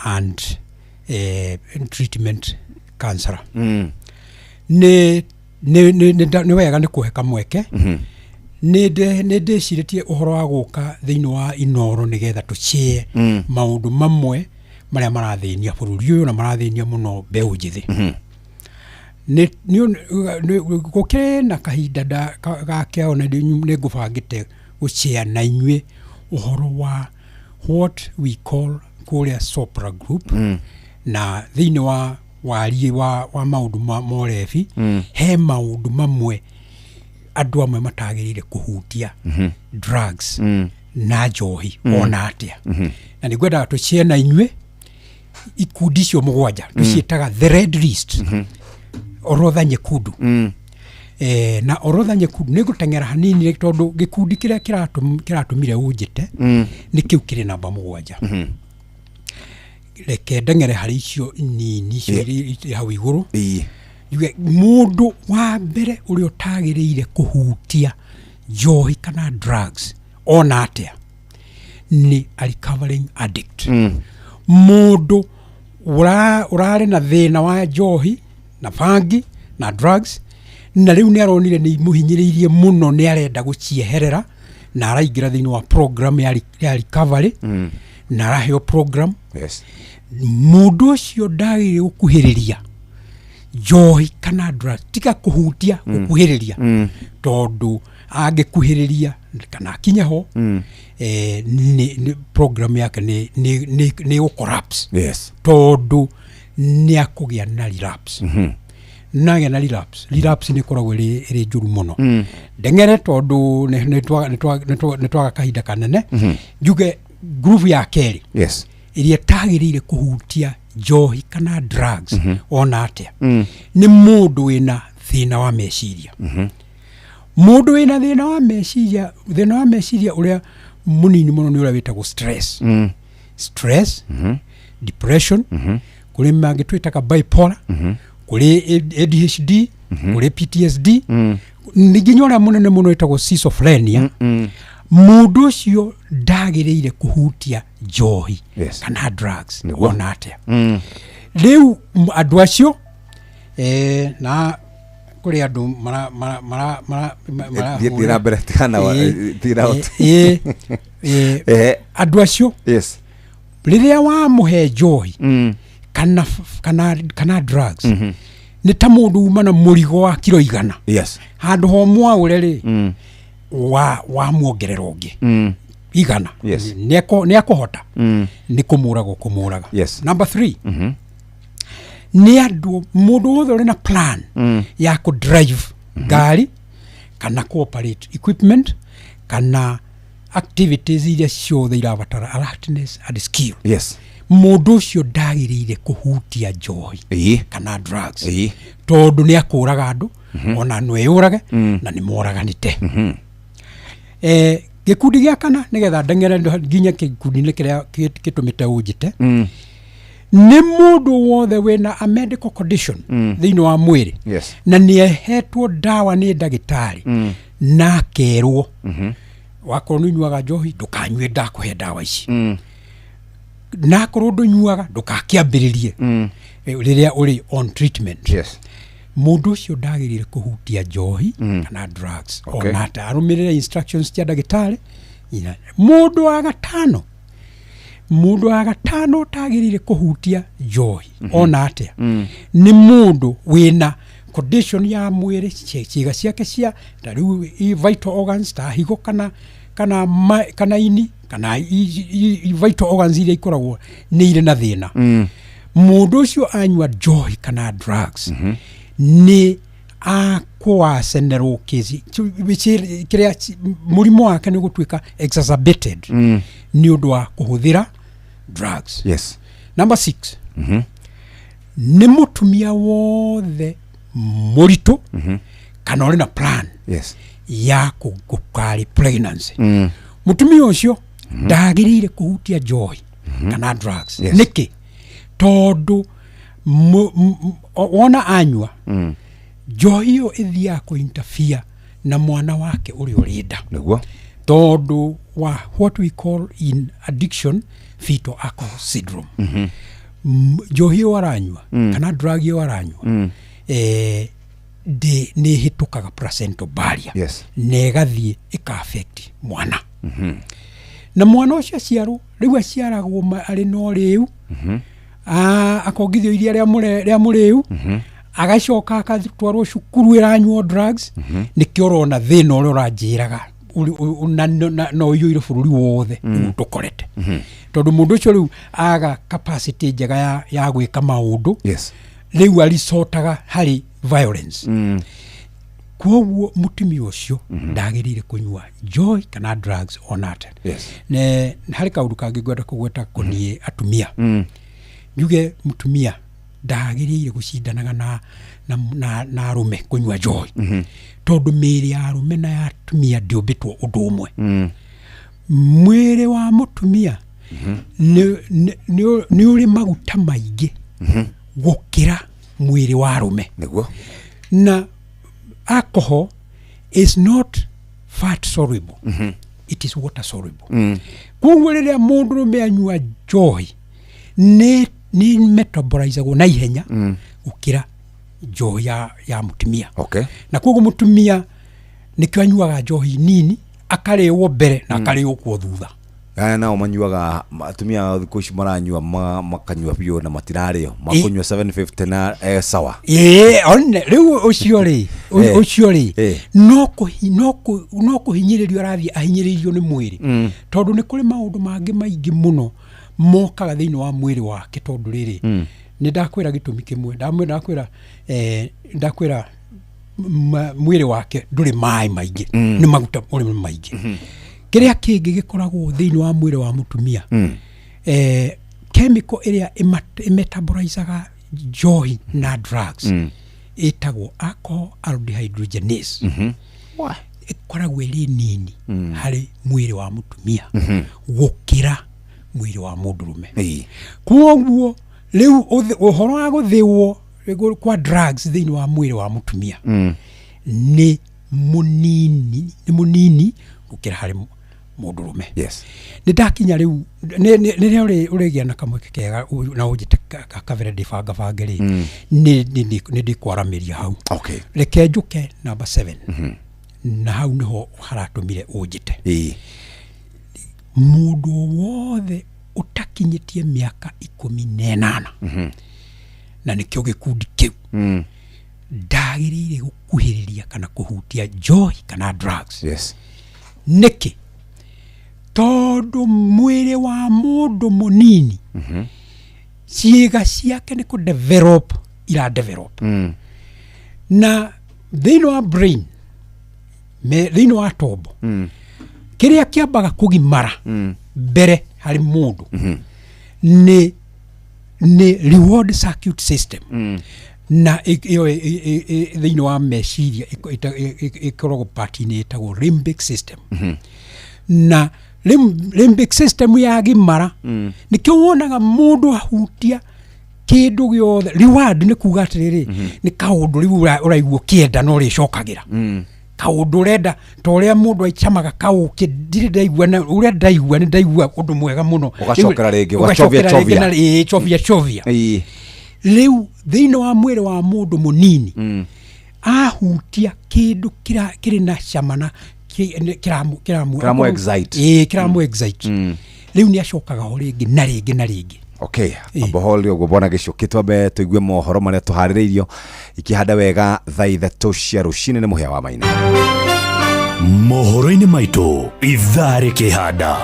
and treatment counselor ni wega ni kuheka mweke ni ndeciritie uhoro wa guka thiini wa Inoro nigetha tucie maundu mamwe maria marathinia bururi uyu na marathinia muno mbeu njithi ni gukire na kahinda gake ona ni ngubangite gucia na inywe uhoro wa what we call kuria Sopra Group na thiini wa wari wa maundu morevi he maundu mamwe andu amwe matagirire kuhutia drugs na njohi ona atia na nigwenda tucie na inywe ikundi cio mugwanja tucietaga the red list orotha nyekundu na orotha nyekundu ni gutengera hanini tondu gikundi kiria kiratumire unjite ni kiu kiri namba mugwanja reke ndengere hari icio nini cio hau iguru mundu wa mbere uri utagiriire kuhutia njohi kana drugs ona atia ni a recovering addict mundu urare na thina wa njohi na bangi na drugs na riu ni aronire ni muhinyiririe muno ni arenda gucieherera na araingira thiini wa program ya recovery na araheo program mundu ucio ndagire gukuhiriria njohi kana drugs tika kuhutia gukuhiriria tondu angikuhiriria kana kinya ho ni program yake ni collapse tondu ni akugia na relapse na na relapse ni koragwo ri njuru muno ndengere tondu ni twaga kahinda kanene njuge groove ya keri iria tagirire kuhutia njohi kana drugs ona atia ni mundu wina thina wa meciria mundu wina thina wa meciria uria munini muno ni uria witagwo stress stress, depression, kuri mangä twätaga bipolar, kuri ADHD, kuri PTSD, nginya ũrĩa mũnene mũno wĩtagwo schizophrenia. Mũndũ ũcio ndagĩrĩire kũhutia njohi kana drugs ona atĩa. Rĩu andũ acio na kuri andu mara tira mbere tigana tira andu acio riria wa muhe njohi kana drugs ni ta mundu umana murigo wa kilo 100 handu ho mwaure ri wa muongerera ungi 100 ni akohota ni kumuraga. Number 3 ni andu mundu wothe uri na plan ya ku drive gari kana cooperate equipment kana activities iria ciothe irabatara alertness and skill. Mundu ucio ndagirire kuhutia njohi kana drugs tondu ni akuraga andu ona nweyurage na ni moraganite. Gikundi gia kana nigetha ndengere nginya gikundi-ini kiria gitumite unjite ni mundu wothe wina a medical condition thiini wa mwiri na ni ehetwo dawa ni ndagitari na kerwo wakorwo nyuaga njohi ndukanyue ndakuhe dawa ici na korwo ndunyuaga ndukakiambiririe riria uri on treatment. Mundu ucio ndagirire kuhutia njohi kana drugs ona ta arumirire instructions cia ndagitari. Mundu wa gatano tagirire kuhutia njohi ona atia ni mundu wina condition ya mwiri ciiga ciake cia riu vital organs ta higo kana ini kana vital organs iria ikoragwo ni ire na thina. Mundu ucio anyua njohi kana drugs ni akwasenerwo kezi kiria murimo wake ni gutwika exacerbated ni undu wa kuhuthira drugs. Number 6 ni mutumia wothe muritu kana uri na plan ya kugukari pregnancy. Mutumia ucio ndagirire kuhutia njohi kana drugs. Niki tondu ona anyua njohi yo ithia ku interfere na mwana wake uri urida tondu wa what we call in addiction fetal alcohol syndrome. Njohi yo aranyua kana drug yo aranyua ni hitukaga placental barrier negathie ika affect mwana na mwana ucio aciarwo riu aciaragwo ari no riu akongithio iria ria muriu agacoka akatwarwo cukuru iranyuo drugs nikio urona thina uria uranjiraga no yuyire bururi wothe tukorete tondu mundu ucio riu aga capacity njega ya gwika maundu riu alisotaga hari violence. Kwoguo mutumia ucio ndagirire kunyua njohi kana drugs onate. Ne hari kaundu kangi gwenda kugweta kunie atumia njuge mutumia ndagirire gucindanaga na arume kunyua njohi tondu miri ya arume na ya atumia ndiombitwo undu umwe. Mwiri wa mutumia ni uri maguta maingi gukira mwiri wa arume na alcohol is not fat soluble it is water soluble. Kwoguo riria mundu rume anyua njohi ni metabolizagwo na ihenya gukira njohi ya mutumia. Na kwoguo mutumia nikio anyuaga njohi nini akarĩo mbere na akarĩo kwa thutha. Nao manyuaga atumia thiku ici maranyua makanyua biũ na matirarĩo makunyua 750 na sawa. One riu ucio ri no kuhinyiririo arathi ahinyiririo ni mwiri tondu ni kuri maundu mangi maingi muno mokaga thiini wa mwiri wake tondu riri ni ndakwira gitumi kimwe ndakwira mwiri wake nduri mai maingi ni maguta uri maingi. Kiria kingi gikoragwo thiini wa mwiri wa mutumia chemical iria metabolizaga njohi na drugs itagwo alcohol aldehydragenase. Ikoragwo iri nini hari mwiri wa mutumia gukira mwiri wa mundurume kwoguo riu uhoro wa guthiwo kwa drugs thiini wa mwiri wa mutumia ni munini gukira hari mundurume ni ndakinya riu ni urigia na kamwe kega na ujite kavere difanga fangeri ni ndikwara hau reke njuke number 7 na hau niho haratumire ujite mundu wothe utakinyitie miaka 18 na nikyo gikundi kiu ndagirire gukuhiriria kana kuhutia njohi kana drugs niki tondu mwiri wa mundu munini ciiga ciake ni kudevelop ira develop na thiini wa brain thiini wa tombo kiria kiambaga kugimara mbere hari mundu ni reward circuit system na thiini wa meciria ikoragwo part-ini itagwo limbic system na limbic system ya gimara nikyo wonaga mundu ahutia kindu giothe reward ni kuga atiriri ni kaundu riu uraigwo kienda no ricokagira kaundu renda to uria mundu aichamaga kauki ndire ndaigua na uria ndaigua ni ndaigua undu mwega muno ugacokera ringi ugacovia riu thiini wa mwiri wa mundu munini ahutia kindu kiri na camana kiramu excite riu ni acokaga ho ringi na ringi Okay, aboholi ogobona gicukitwa be tuigue mohoro maria tuhaririirio ikihanda wega thaa 3 cia rucini ni muhia wa maina mohoro-ini maitu ithari kihanda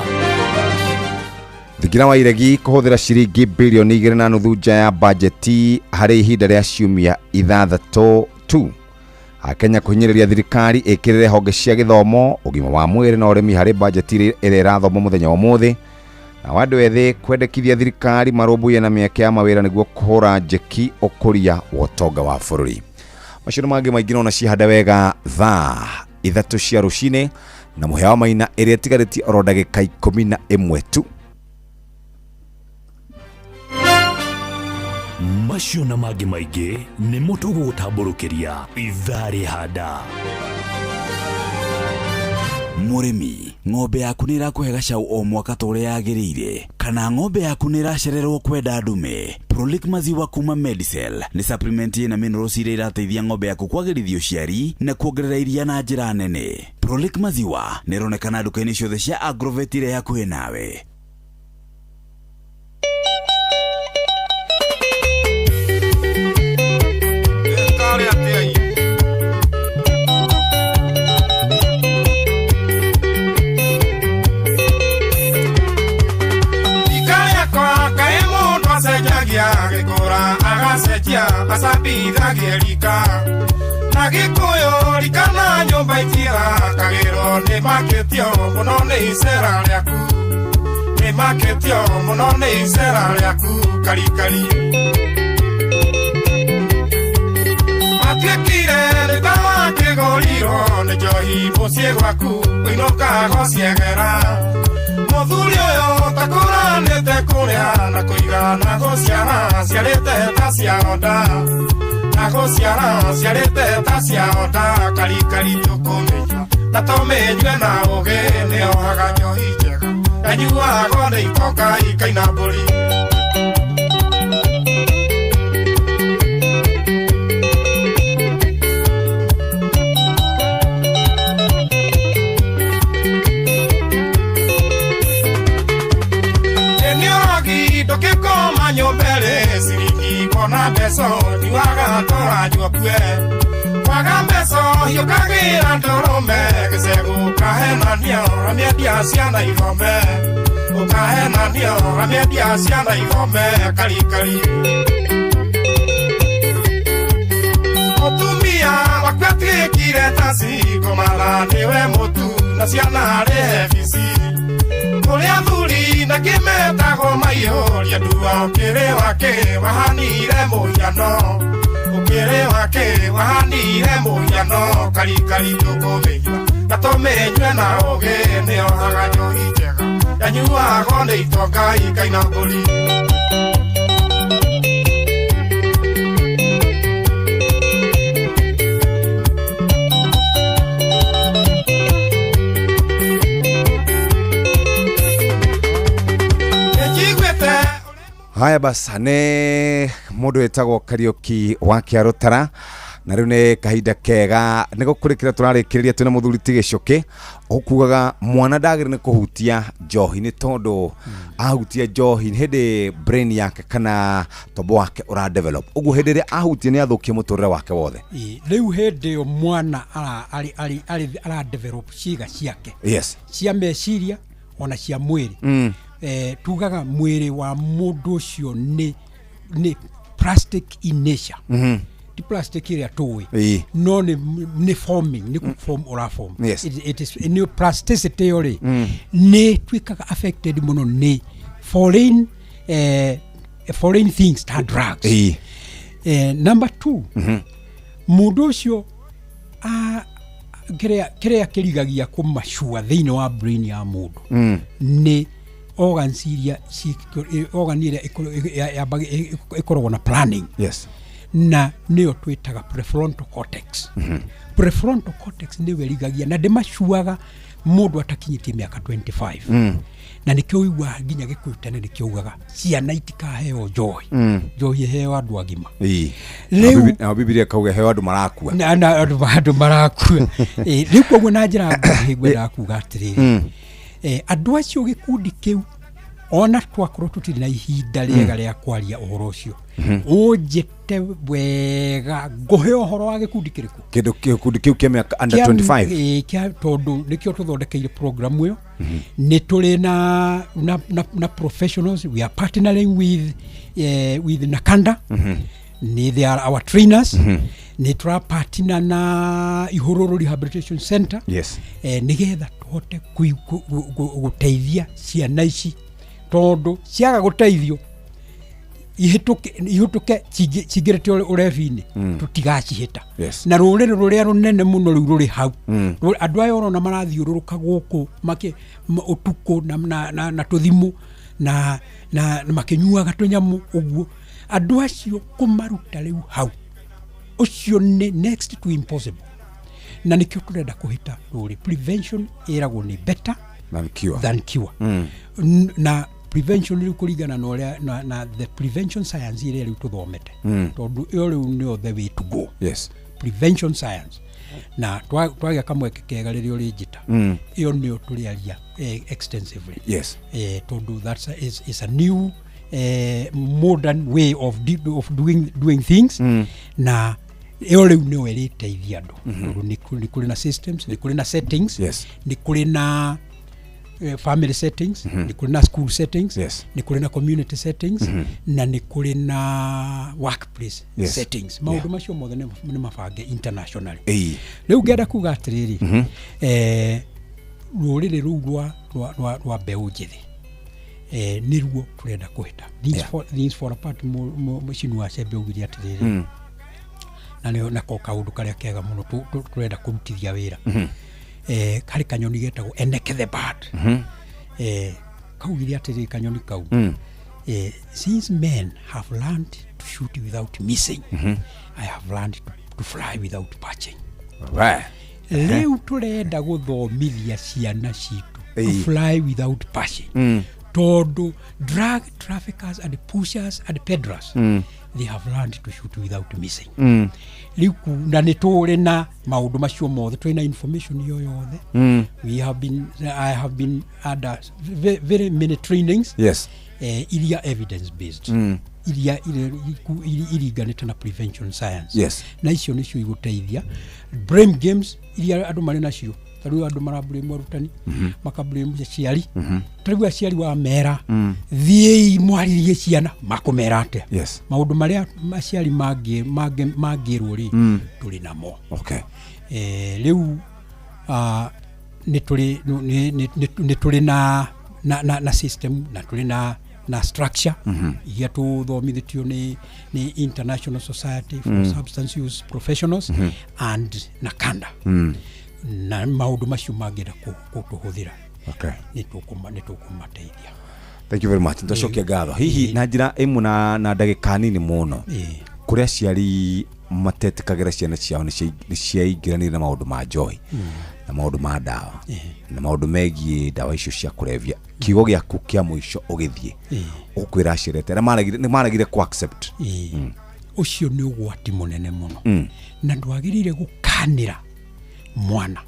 thigira wa iregi kuhuthira ciringi bilioni 2.5 nja ya bajeti hari ihinda ria ciumia 6 tu akenya kuhinyiriria thirikari ikirire honge cia githomo ugima wa mwiri na urimi hari bajeti ire irathomwo muthenya wa muthi na wandu ethĩ kwendekithia thirikari marũmbũiye na mĩeke ya mawĩra nĩguo kũhũra njeki ũkũria wa ũtonga wa bũrũri. Macio mangĩ maingĩ nona cihanda wega thaa 3 cia rũcinĩ na mũhĩa wa maina ĩrĩa ĩtigarĩtie oro ndagĩka 11 tu. Macio na mangĩ maingĩ nĩ mũtũgũtambũrũkĩria ithaa rĩhanda. Murimi, ng'ombe yaku nĩ ĩrakũhe gacaũ o mwaka ta ũrĩa yagĩrĩire, kana ng'ombe yaku nĩ ĩracererwo kwenda ndume? Prolic maziwa kuma Medicel nĩ supplement na minerals iria irateithia ng'ombe yaku kwagĩrithia ũciari na kuongerera iria na njĩra nene. Prolic maziwa nĩ ĩronekana nduka-inĩ ciothe cia Agrovet iria hakuhĩ nawe. Gikora agasetia asabithagia rika na gikuyo rika na nyumba itira kagiro ni maketio muno ni isera ryaku ni maketio muno ni isera ryaku karikari matiekire ni tawa kigoriro ni johi mucie gwaku uinoka gociegera muthuri uyu takuranite kuria na kuigana gociara ciarite ta ciaonda na gociara ciarite ta ciaonda karikari tukumenya na tumenywe na ugi niohaga nyohi njega anyuago ni ikoka ikaina mburi Koma nyobere siringi kona beso niwaga tora nyopwe waga beso yokagira ndorome gesego kahena nio amedia siana ifome ukahena nio amedia siana ifome kali kali otumia wakwati kiretasi komala niwe motu na siana refisi Kulia thuri na kimetago maihoria ndua ukiri wake wahanire muhiano ukiri wake wahanire muhiano karikari tukumenya na tumenywe na ugi niohaga nyohi njega kanyuago nĩ itoka ikaina mbũri. Haya basa ne mundu etagwo Kariuki wa Kiarutara na riu ne kahinda kega ne gukurikira turarikiriria tuna muthuri Tigicoki ukugaga mwana ndagire ne kuhutia njohi ni tondu ahutia njohi hindi brain yake kana tobo wake ura develop ugu hindi ahutia ni athukia muturire wake wothe riu hindi mwana ara develop ciiga ciake yes cia meciria ona cia mwiri tugaga mwiri wa mundu ucio ni plastic in nature the plastic area toy no ni forming ni form or form yes. It is a new plasticity ori ni twikaga affected muno ni foreign things that drugs number 2 mundu ucio kirea kirigagia kumashua thini wa brain ya mundu ni organs iria ikoragwo na planning yes na nio twitaga prefrontal cortex prefrontal cortex ni werigagia na demashuaga mundu atakinyitie miaka 25 na nikio igwa nginya gikuitane nikio ugaga ciana itikaheo joy joy heo andu agima riu na Biblia kauga heo andu marakua na andu marakua riu koguo na njira ngwenda kuga atiriri andu acio gikundi kiu ona twakorwo tutiri na ihinda riega ria kwaria uhoro ucio unjete wega nguhe uhoro wa gikundi kiriku gikundi kiu kia miaka under 25 kia tondu nikio tuthondekeire program iyo ni turi na professionals we are partnering with Nakanda ni they are our trainers ni tra partner na Ihororo Rehabilitation Center yes nigetha tuhote guteithia ciana ici tondu ciaga guteithio ihituke cigirete urefini tutigacihita na rurire ruria runene muno riu ruri hau andu ayo orona marathiururuka guku utuku na tuthimu na makinyuaga tunyamu uguo andu acio kumaruta riu hau ucio ni next to impossible na nikio turenda kuhita ruri prevention iragwo ni better than cure na prevention ni kurigana na the prevention science ile riu tuthomete tondu iyo riu ni the way to go yes prevention science na twaga kamwe kega ririo rigita iyo ni turiaria extensively yes tondu that is a new modern way of doing things na iyo riu ni weriteithia andu ni kuri na systems ni kuri na settings yes ni kuri na family settings ni kuri na school settings yes ni kuri na community settings na ni kuri na workplace settings maundu macio mothe ni mabange internationally riu ngenda kuga atiriri rurire ru rwa mbeu njithi niruo turenda kuhita these for a part machine wa sembe ugiria atiriri na ne na ko kaundu karia kega muno turenda kurutithia wira kari kanyoni getagwo Eneke the bird kaugiria atiriri kanyoni kau since men have learned to shoot without missing I have learned to fly without perching right leo turenda guthomithia ciana citu to fly without perching todo drug traffickers and pushers and peddlers they have learned to shoot without missing liku na nitore na maundu macio mothe twina information yo yothe I have been under very many trainings yes iria evidence based iria iriganite na prevention science yes na icio nicio iguteithia brain games iria andu mari nacio taru andu marabure morutani makabure ciari taru ciari wa mera thie mwaririe ciana makumera ate yes maundu maria maciari mangirwo ri tuli namo okay riu ni tuli na system na tuli na structure ya tuthomithitio ni International Society for Substance Use Professionals and Nakanda na maundu macio magera kutuhuthira Okay. Nitukumateithia. Thank you very much. Ndocokia ngatho. Hihi na njira imwe na ndagika nini muno. Kuria ciari mateetikagira ciana ciao ni ciaingĩranire na maundu ma njohi na maundu ma dawa na maundu megie dawa icio cia kurevia. Kiugo gĩaku kĩa mũico ũgĩthiĩ ũkwĩra cirete na maragire ku accept. Ucio nĩ ũgwati mũnene mũno na ndwagĩrĩire gũkanĩra mwana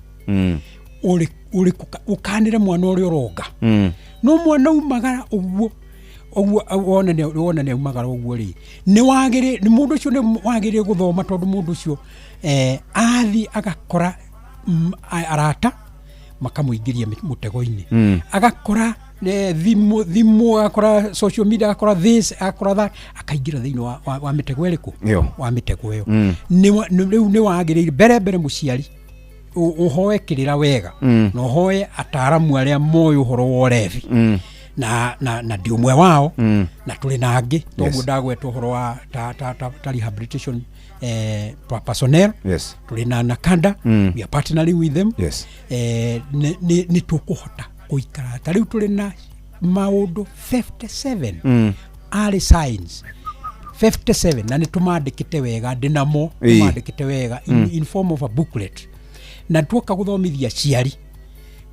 uri ukanĩra mwana ũrĩa ũronga no mwana umagara ũguo wona nĩ umagara ũguo rĩ nĩ mũndũ ũcio nĩ wagĩrĩire gũthoma tondũ mũndũ ũcio athi agakora arata makamũingĩria mũtego-inĩ agakora thimu agakora social media agakora this agakora that akaingĩra thĩinĩ wa mĩtego ĩrĩkũ wa mĩtego ĩyo nĩ wagĩrĩire mbere mũciari uhoe kirira wega na uhoe ataramu aria moyo horo worevi na ndio mwe wao na tuli na angi toguo ndagwetwo horo wa ta rehabilitation personnel tuli na Nakanda we are partnering with them ni tukuhota kuikara tariu tuli na maundu 57 early signs 57 na nitumandikite wega ndinamo tumandikite wega in form of a booklet na tuoka guthomithia ciari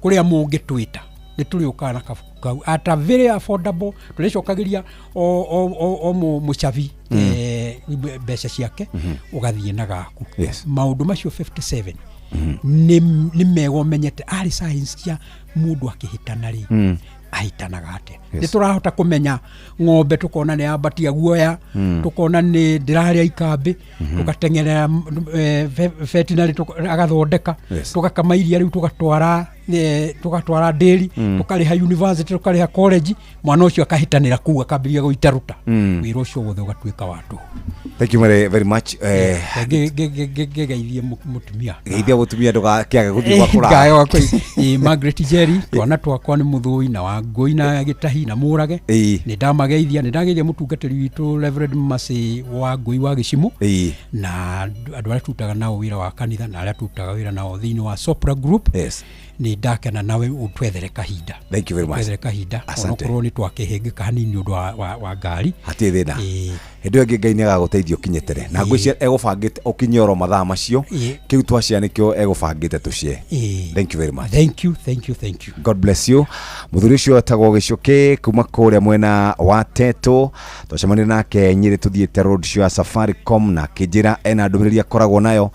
kuria mungi twita ni tuli ukana kau at a very affordable tulicokagiria o muchavi mbeca ciake ugathie na gaku maundu macio 57 ni mego menyete ari science cia mundu akihitana ri ahitanaga ate ni turahota kumenya ng'ombe tukona ni abatia guoya tukona ni ndiraria ikambi tugatengerera veterinary agathondeka tugakama iria riu tugatwara dairy tukariha university tukariha college mwana ucio akahitanira ku akabiria guitaruta wira ucio wothe ugatwika watu. Thank you very much. Geithie mutumia geithia mutumia ndugakiage guthima kura gayo Margaret Jerry twana twakwa ni muthui na wangui na gitahi na murage ni ndamageithia ni ndageithia mutungatiri witu Reverend Masi wa ngui wa Gicimu na andu aria tutaga nao wira wa kanitha na aria tutaga wira nao thini wa Sopra Group ni ndakena nawe utwethere kahinda. Thank you very much. Twethere kahinda onokorwo ni twakihengeka hanini undu wa ngari hati thina hindu ingi Ngai ni agaguteithia ukinyetere na ngwiciria egubangite ukinyoro mathaa macio kiu twacianikio egubangite tucie. Thank you very much. Thank you. God bless you. Muthuri ucio atagwo Gicuki kuma kuria mwena wa Teto twacemania nake Nyeri tuthiete road show ya Safaricom na kijira ena ndumiriria koragwo nayo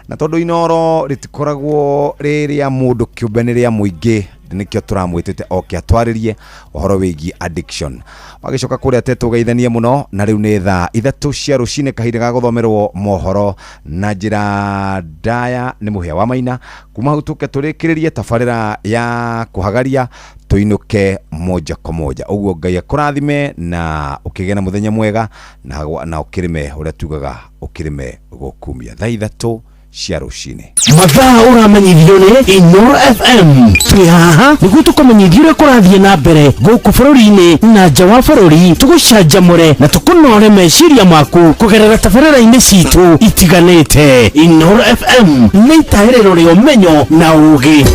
na tondu inoro ritikoragwo riria mundu kiumbeniria muingi nikio turamwitite oke atwaririe uhoro wigi addiction wagicoka kuria Teto geithanie muno na riu ni thaa 3 cia rucine kahinda ga guthomerwo mohoro na njira ndaya ni muhia wa maina kuma hutuke turikiririe tabarira ya kuhagaria tuinuke moja kwa moja uguo Ngai akurathime na ukigena muthenya mwega na ukirime uria tugaga ukirime gukumia thaa 3 cia rucine mathaa uramenyithio ni Inoro FM twi haha niguo tukumenyithia uria kurathie na mbere guku bururi-ini na nja wa bururi tugucanjamure na tukunore meciria maku kugerera tabarĩra-inĩ citu itiganĩte. Inoro FM nĩ itaĩrĩro rĩa ũmenyo na ũũgĩ.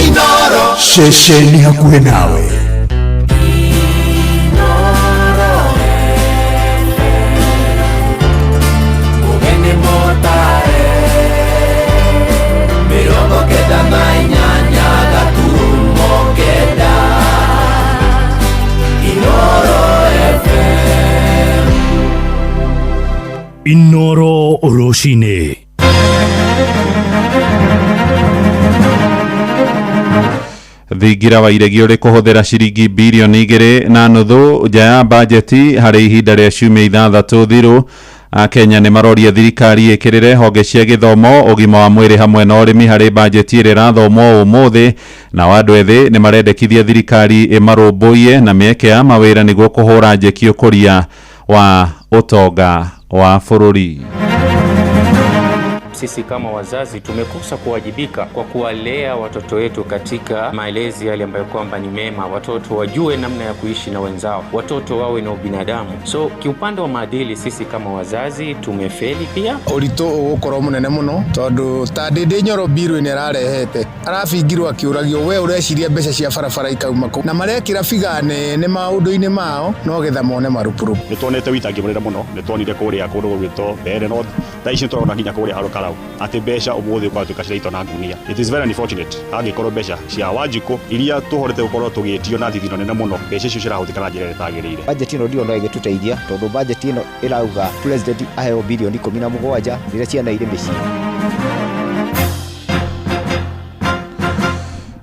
Inoro ceceni hakuhĩ nawe. Inoro Roshine. Thingira wa iregio ri kuhuthira ciringi bilioni 2.5 nja ya bajeti hari ihinda ria ciumia 6 thiru. Kenya ni maroria thirikari ikirire honge cia githomo ugima wa mwiri hamwe na urimi hari bajeti iri rathomwo umuthi na wandu ethi ni marendekithia thirikari imarumbuie na mieke ya mawira niguo kuhura njeki ukuria wa utonga wa bururi. sisi kama wazazi tumekosa kuwajibika kwa kuwalea watoto wetu katika malezi yale ambayo kwamba ni mema. Watoto wajue namna ya kuishi na wenzao, watoto wawe na ubinadamu. So kiupande wa maadili sisi kama wazazi tumefeli pia. Orito ukoro munene muno tondu tandinde nyoro biru ni ararehete arafingirwa akiuragio we ureciria mbeca cia barabara ikauma ku na marekira figane ne maundu-ini mao no getha mone marupuru. Nitonete witangi munene muno, nitonire kuria kundu gwito bere no taici turona nginya kuria haro karau ati mbeca umuthi kwa tukashira na ngunia. It is very unfortunate angikorwo mbeca cia Wanjiku iria tuhorete gukorwo tugitio na thithino nene muno, mbeca icio cirahuthika na njira itagirire. Budget ino ndio no igituteithia tondu budget ino irauga president aheo bilioni 17 rĩrĩa ciana irĩ mĩciĩ.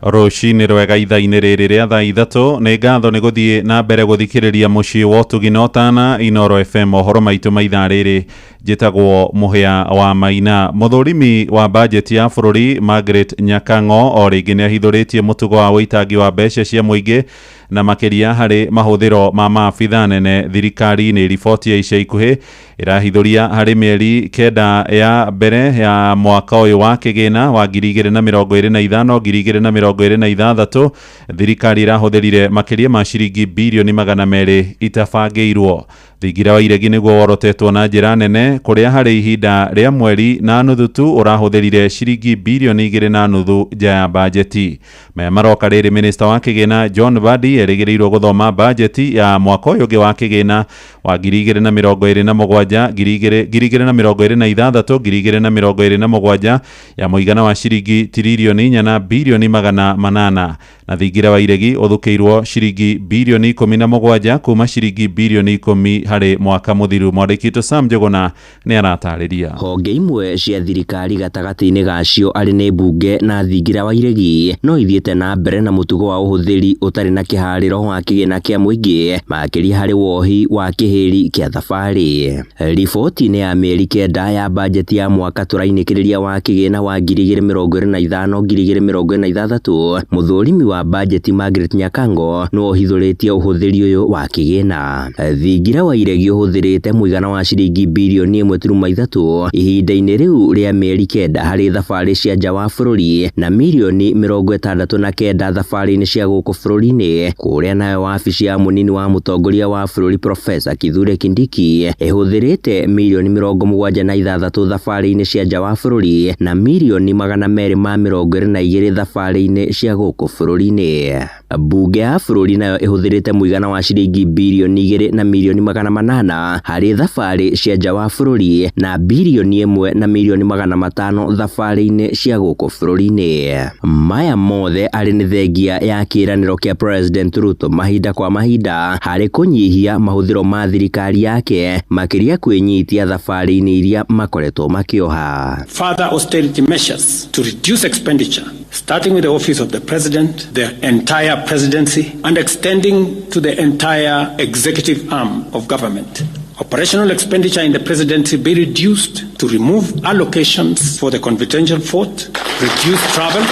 Rũcinĩ rwega ithaa-inĩ rĩrĩ rĩa thaa ithatũ nĩ ngatho nĩ gũthiĩ na mbere gũthikĩrĩria mũciĩ wa ũtugi Tana Inooro FM mohoro maitũ ma ithaa rĩrĩ. Njĩtagwo Mũhĩa wa Maina. Mũthũrimi wa bajeti ya bũrũri Margaret Nyakango o rĩngĩ nĩ ahithũrĩtie mũtugo wa ũitangi wa mbeca cia mũingĩ na makĩria harĩ mahũthĩro ma maabitha nene thirikari-inĩ. Riboti ya ica ikuhĩ ĩrahithũria harĩ mĩeri 9 ya mbere ya mwaka ũyũ wa kĩgĩna wa 2025-2026 thirikari ĩrahũthĩrire makĩria ma ciringi bilioni 200 itabangĩirwo. Thingira wa iregi nĩguo worotetwo na njĩra nene kũrĩa harĩ ihinda rĩa mweri na nuthu tu ũrahũthĩrire ciringi bilioni 2.5 nja ya bajeti. Maya maroka rĩrĩ minista wa kĩgĩna John Mbadi erĩgĩrĩirwo gũthoma bajeti ya mwaka ũyũ ũngĩ wa kĩgĩna wa 2027 2026 ya mũigana wa ciringi tiririoni 4 na bilioni 800 na thingira wa iregi ũthukĩirwo ciringi bilioni 17 kuma ciringi bilioni 10 harĩ mwaka mũthiru. Mwandĩki Sam Njuguna nĩ aratarĩria. Honge imwe cia thirikari gatagatĩ-inĩ gacio arĩ nĩ mbunge na thingira wa iregi no ithiĩte na mbere na mũtugo wa ũhũthĩri ũtarĩ na kĩharĩro wa kĩgĩna kĩa mũingĩ makĩria harĩ wohi wa kĩhĩri kĩa thabarĩ. Riboti-inĩ ya mĩeri 9 ya bajeti ya mwaka tũrainĩkĩrĩria wa kĩgĩna wa 2025-2026 mũthũrimi wa bajeti Margaret Nyakango no ohithũrĩtie ũhũthĩri ũyũ wa kĩgĩna. Thingira wa iregi ũhũthĩrĩte mũigana wa ciringi bilioni 1.3 ihinda-inĩ rĩu rĩa mĩeri 9 harĩ thabarĩ cia nja wa bũrũri na milioni 69 thabarĩ-inĩ cia gũkũ bũrũri-inĩ, kũrĩa nayo wabici ya mũnini wa mũtongoria wa bũrũri Profesa Kithure Kindiki ĩhũthĩrĩte milioni 76 thabarĩ-inĩ cia nja wa bũrũri na milioni 222 thabarĩ-inĩ cia gũkũ bũrũri-inĩ. Mbunge ya bũrũri nayo ĩhũthĩrĩte mũigana wa ciringi bilioni 2 na milioni 800 harĩ thabarĩ cia nja wa bũrũri na bilioni 1 na milioni 500 thabarĩ-inĩ cia gũkũ bũrũri-inĩ. Maya mothe arĩ nĩ thengia ya kĩĩranĩro kĩa President Ruto mahinda kwa mahinda harĩ kũnyihia mahũthĩro ma thirikari yake makĩria kwĩnyitia thabarĩ-inĩ iria makoretwo makĩoha. Further austerity measures to reduce expenditure starting with the office of the president, the entire presidency and extending to the entire executive arm of government. Operational expenditure in the presidency be reduced to remove allocations for the confidential fort, reduce travel,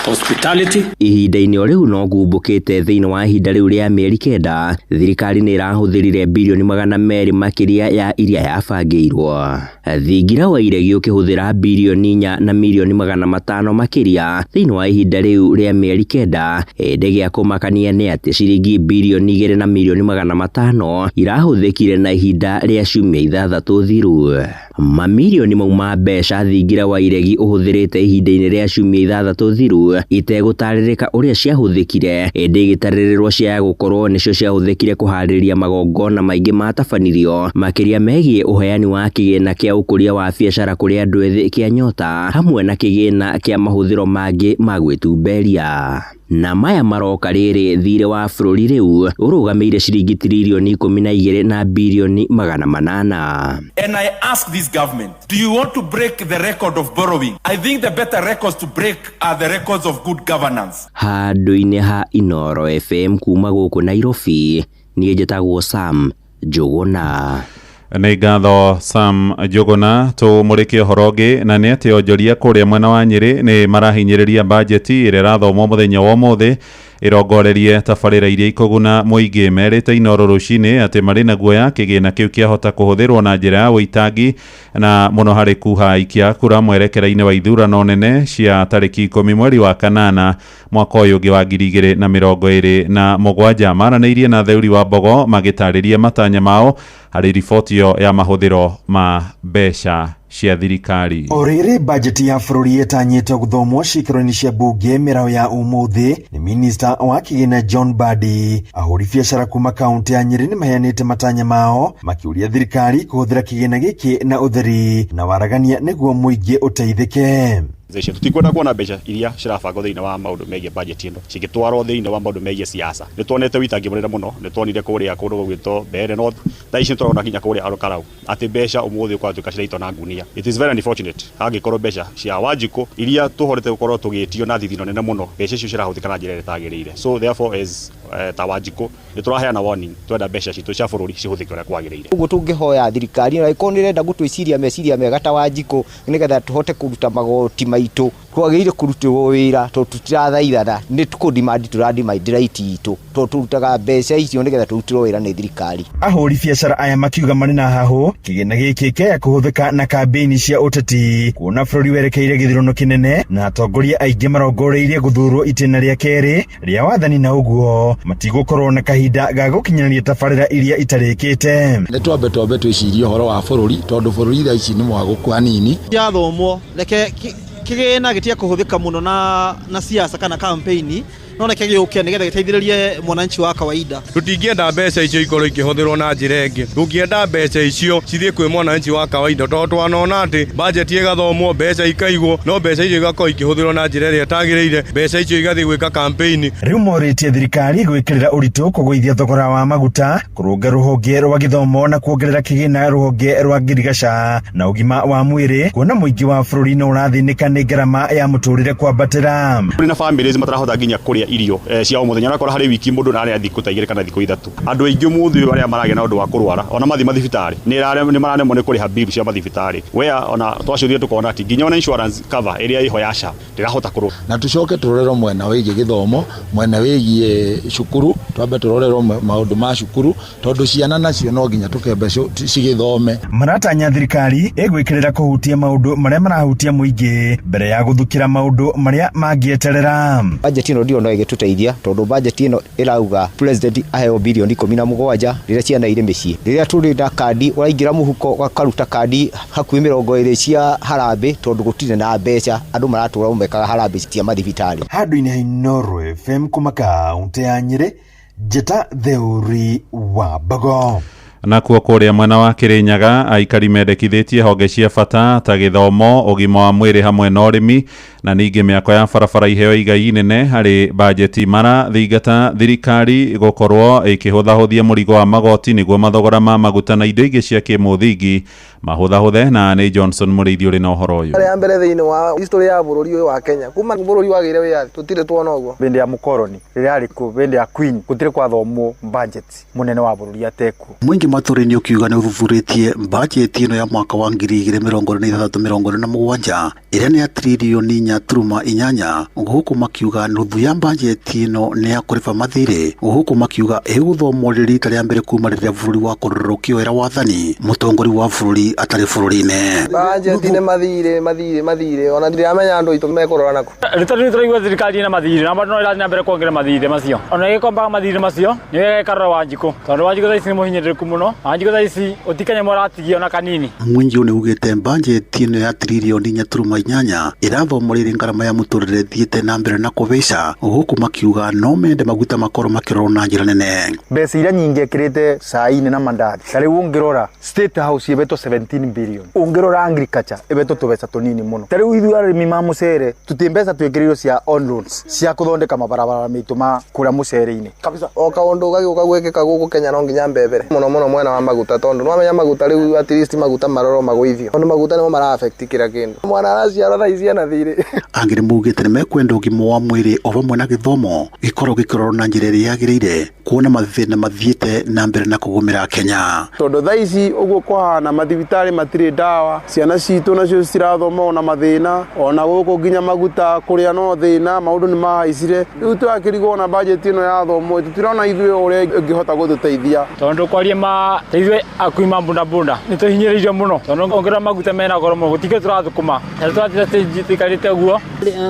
hospitality. Ihinda-inĩ o rĩu no gumbũkĩte thĩinĩ wa ihinda rĩu rĩa mĩeri 9 thirikari nĩ ĩrahũthĩrire bilioni 200 makĩria ya iria yabangĩirwo. Thingira wa iregi ũkĩhũthĩra bilioni 4 na milioni 500 makĩria thĩinĩ wa ihinda rĩu rĩa mĩeri 9. Hĩndĩ gĩa kũmakania nĩ atĩ ciringi bilioni 2 na milioni 500 irahũthĩkire na ihinda rĩa ciumia 6 thiru. Mamilioni mauma mbeca thingira wa iregi ũhũthĩrĩte ihinda-inĩ rĩa ciumia 6 thiru itegũtarĩrĩka ũrĩa ciahũthĩkire, ĩndĩ gĩtarĩrĩrwo cia gũkorwo nĩcio ciahũthĩkire kũharĩria magongona maingĩ matabanirio makĩria megiĩ ũheani wa kĩgĩna kĩa ũkũria wa biacara kũrĩ andũ ethĩ kĩa Nyota hamwe na kĩgĩna kĩa mahũthĩro mangĩ ma gwĩtumberia. Na maya maroka rĩrĩ thirĩ wa bũrũri rĩu ũrũgamĩire ciringi tiririoni 12 na bilioni 800. And I ask this government, do you want to break the record of borrowing? I think the better records to break are the records of good governance. Handũ-inĩ ha Inooro FM kuma gũkũ Nairobi, niĩ njĩtagwo Sam Njuguna. Nĩ ngatho Sam Njuguna. Tũmũrĩkie ũhoro ũngĩ na nĩ atĩ onjoria kũrĩa mwena wa Nyĩrĩ nĩ marahinyĩrĩria bajeti ĩrĩa ĩrathomwo mũthenya wa ũmũthĩ irongorerie tabarĩra iria ikũguna mũingĩ merĩte Inooro rũcinĩ atĩ marĩ na guoya kĩgĩna kĩu kĩahota kũhũthĩrwo na njĩra ya ũitangi na mũno harĩ kuha aikia kura mwerekera-inĩ wa ithurano nene cia tarĩki 10 mweri wa kanana mwaka ũyũ ũngĩ wa 2027. Maranĩirie na Theuri wa Mbogo magĩtarĩria matanya mao harĩ riboti yo ya mahũthĩro ma mbeca cia thirikari. Orĩrĩ bajeti ya bũrũri ĩtanyĩtwo gũthomwo cikĩro-inĩ cia mbunge mĩraũ ya ũmũthĩ nĩ minista wa kĩgĩna John Mbadi. Ahũri biacara kuma kaunti ya Nyĩrĩ nĩ maheanĩte matanya mao makĩũria thirikari kũhũthĩra kĩgĩna gĩkĩ na ũtheri na waragania nĩguo mũingĩ ũteithĩke. Tutikwenda kuona mbeca iria cirabangwo thĩinĩ wa maũndũ megiĩ budget ĩno cigĩtwarwo thĩinĩ wa maũndũ megiĩ siasa. Nĩ tuonete witangi mũnene mũno, nĩ tuonire kũrĩa kũndũ gwĩtwo Mbeere North, thaa ici tũrona nginya kũrĩa Karau atĩ mbeca ũmũthĩ ũkwatuĩka ciraitwo na ngunia. It is very unfortunate hangĩkorwo mbeca cia Wanjikũ iria tũhorete gũkorwo tũgĩtio na thithino nene mũno, mbeca icio cirahũthĩka na njĩra ĩtagĩrĩire. So therefore as ta Wanjikũ nĩ tũraheana warning, twenda mbeca citũ cia bũrũri cihũthĩke ũrĩa kwagĩrĩire. Ũguo tũngĩhoya thirikari na ĩkorwo nĩrenda gũtwĩciria meciria mega ta Wanjikũ nĩgetha tũhote kũruta magoti maitũ, twagĩrĩire kũrutĩrwo wĩra tondũ tutirathaithana, nĩ tũkũdimandi tũradimandi raiti itũ tondũ tũrutaga mbeca icio nĩgetha tũrutĩrwo wĩra nĩ thirikari. Ahũri biacara aya makiuga marĩ na hahũ kĩgĩna gĩkĩ kĩa kũhũthĩka na kambĩini cia ũteti kuona bũrũri werekeire gĩthurano kĩnene na atongoria aingĩ marongoreirie gũthurwo itĩna rĩa kerĩ rĩa wathani, na ũguo matigũkorwo na kahinda ga gũkinyanĩria tabarĩra iria itarĩkĩte. Nĩ twambe twĩcirie ũhoro wa bũrũri tondũ bũrũri thaa ici nĩ mwagũku hanini. Yathomwo reke kĩgĩna gĩtia kũhũthĩka mũno na siasa kana campaign no reke gĩũke nĩgetha gĩteithĩrĩrie mwananchi wa kawaida. Tũtingĩenda mbeca icio ikorwo ikĩhũthĩrwo na njĩra ĩngĩ, tũngĩenda mbeca icio cithiĩ kwĩ mwananchi wa kawaida tondũ twanona atĩ bajeti ĩgathomwo, mbeca ikaigwo, no mbeca icio igakorwo ikĩhũthĩrwo na njĩra ĩrĩa ĩtagĩrĩire, mbeca icio igathiĩ gwĩka campaign. Rĩu morĩtie thirikari gwĩkĩrĩra ũritũ kũgũithia thogora wa maguta, kũrũnga rũhonge rwa gĩthomo na kuongerera kĩgĩna rũhonge rwa ngirigaca na ũgima wa mwĩrĩ, kuona mũingĩ wa bũrũri no ũrathĩnĩka nĩ ngarama ya mũtũrĩre kwambatĩra. Kũrĩ na families matarahota nginya kũrĩa irio cia o mũthenya, nakora harĩ wiki mũndũ narĩa thikũ ta 2 kana thikũ 3. Andũ aingĩ mũthĩ arĩa maragĩa na ũndũ wa kũrwara ona mathi mathibitarĩ nĩ mararemwo nĩ kũrĩha bill cia mathibitarĩ, wea ona twacũthire tũkona atĩ nginya ona insurance cover ĩrĩa ĩho ya SHA ndĩrahota kũrũa. Na tũcoke tũrorerwo mwena wĩgiĩ gĩthomo, mwena wĩgiĩ cukuru, twambe tũrorerwo maũndũ ma cukuru tondũ ciana nacio no nginya tũkembe cigĩthome. Maratanya thirikari ĩgwĩkĩrĩra kũhutia maũndũ marĩa marahutia mũingĩ mbere ya gũthukĩra maũndũ marĩa mangĩeterera. Bajeti ĩno ndio no ĩgĩtũteithia tondũ bajeti ĩno ĩrauga president aheo bilioni 17 rĩrĩa ciana irĩ mĩciĩ. Rĩrĩa tũrĩ na kandi ũraingĩra mũhuko ũkaruta kandi hakuhĩ 20 cia harambĩ tondũ gũtirĩ na mbeca, andũ maratũra umekaga harambĩ cia mathibitarĩ. Handũ-inĩ ha Inooro FM kuma kaunti ya Nyĩrĩ, Njeta Theuri wa Mbogo. Nakuo kũrĩa mwena wa Kĩrĩnyaga aikari mendekithĩtie honge cia bata ta gĩthomo, ũgima wa mwĩrĩ hamwe na ũrĩmi na ningĩ mĩako ya barabara iheo igai nene harĩ bajeti marathingata thirikari gũkorwo ĩkĩhũthahũthia mũrigo wa magoti nĩguo mathogora ma maguta na indo ingĩ cia kĩmũthingi mahũthahũthe. Na nĩ Johnson Mũrĩithi ũrĩ na ũhoro ũyũ. Arĩa mbere thĩinĩ wa history ya bũrũri ũyũ wa Kenya kuma bũrũri wagĩire wĩyathi tũtirĩ tuona ũguo. Bende ya mũkoroni rĩrĩa arĩ kuo, bende ya Queen gũtirĩ kwathomwo budget mũnene wa bũrũri atekuo. Mũingĩ matũrĩ-inĩ ũkiuga nĩ ũthuthurĩtie bajeti ĩno ya mwaka wa 2026-27 ĩrĩa nĩ ya trilioni 4.8, gũkũ makiuga nuthu ya bajeti ĩno nĩ ya kũrĩba mathirĩ, gũkũ makiuga ĩgũthomwo rita rĩa mbere kuma rĩrĩa bũrũri wa kũrũrũrwo kĩoera wathani mũtongoria wa bũrũri atarĩ bũrũri-inĩ. Bajeti nĩ mathirĩ ona ndiramenya andũ aitũ mekũrora nako. Rĩtarĩ tũraigua thirikari na mathirĩ na no ĩrathiĩ na mbere kuongerera mathirĩ macio. Ona ĩgĩkombaga mathirĩ macio nĩ wega ĩkarora Wanjikũ tondũ Wanjikũ thaa ici nĩ mũhinyĩrĩrĩku mũno. Wanjikũ thaa ici ũtikanya mũratigio na kanini. Mũingĩ nĩ ugĩte bajeti ĩno ya trilioni 4.8 ĩrathomorĩire ngarama ya mũtũrĩre thiĩte na mbere na kũbeca, gũkũ makiuga no mende maguta makorwo makĩrorwo na njĩra nene. Mbeca iria nyingĩ ĩkĩrĩte cai-inĩ na mandathi. Tarĩu ũngĩrora State House ĩbetwo 17 billion, ũngĩrora agriculture ĩbetwo tũbeca tũnini mũno. Tarĩu ithuĩ arĩmi ma mũcere tũtirĩ mbeca twĩkĩrĩirwo cia on loans cia kũthondeka mabarabara maitũ ma kũrĩa mũcere-inĩ. Kabisa o kaũndũ gagĩũka gwĩkĩka gũkũ Kenya no nginya mbebere mũno mwena wa maguta tondu no amenya maguta riu at least maguta maroro magwithio no maguta no mara affect kira kindu mwana araciara tha ici na thiri angire mugite nimekwenda ugima wa mwiri o vamwe na githomo gikorwo gikirorwo na njira iria yagiriire kuona mathina mathiite na mbere na kugumira Kenya tondu tha ici uguo kwahana mathibitari matire dawa ciana citu nacio cirathoma na mathina ona guku nginya maguta kuria no thina maundu ni mahaicire riu twakirigwo na budget ino ya thomo tutirona ithue uria ingihota gututeithia tondu kwaria ma teithwe akuima bunda nituhinyiriire muno tondu ongerera maguta mena goro mo gutike turathukuma tikarite guo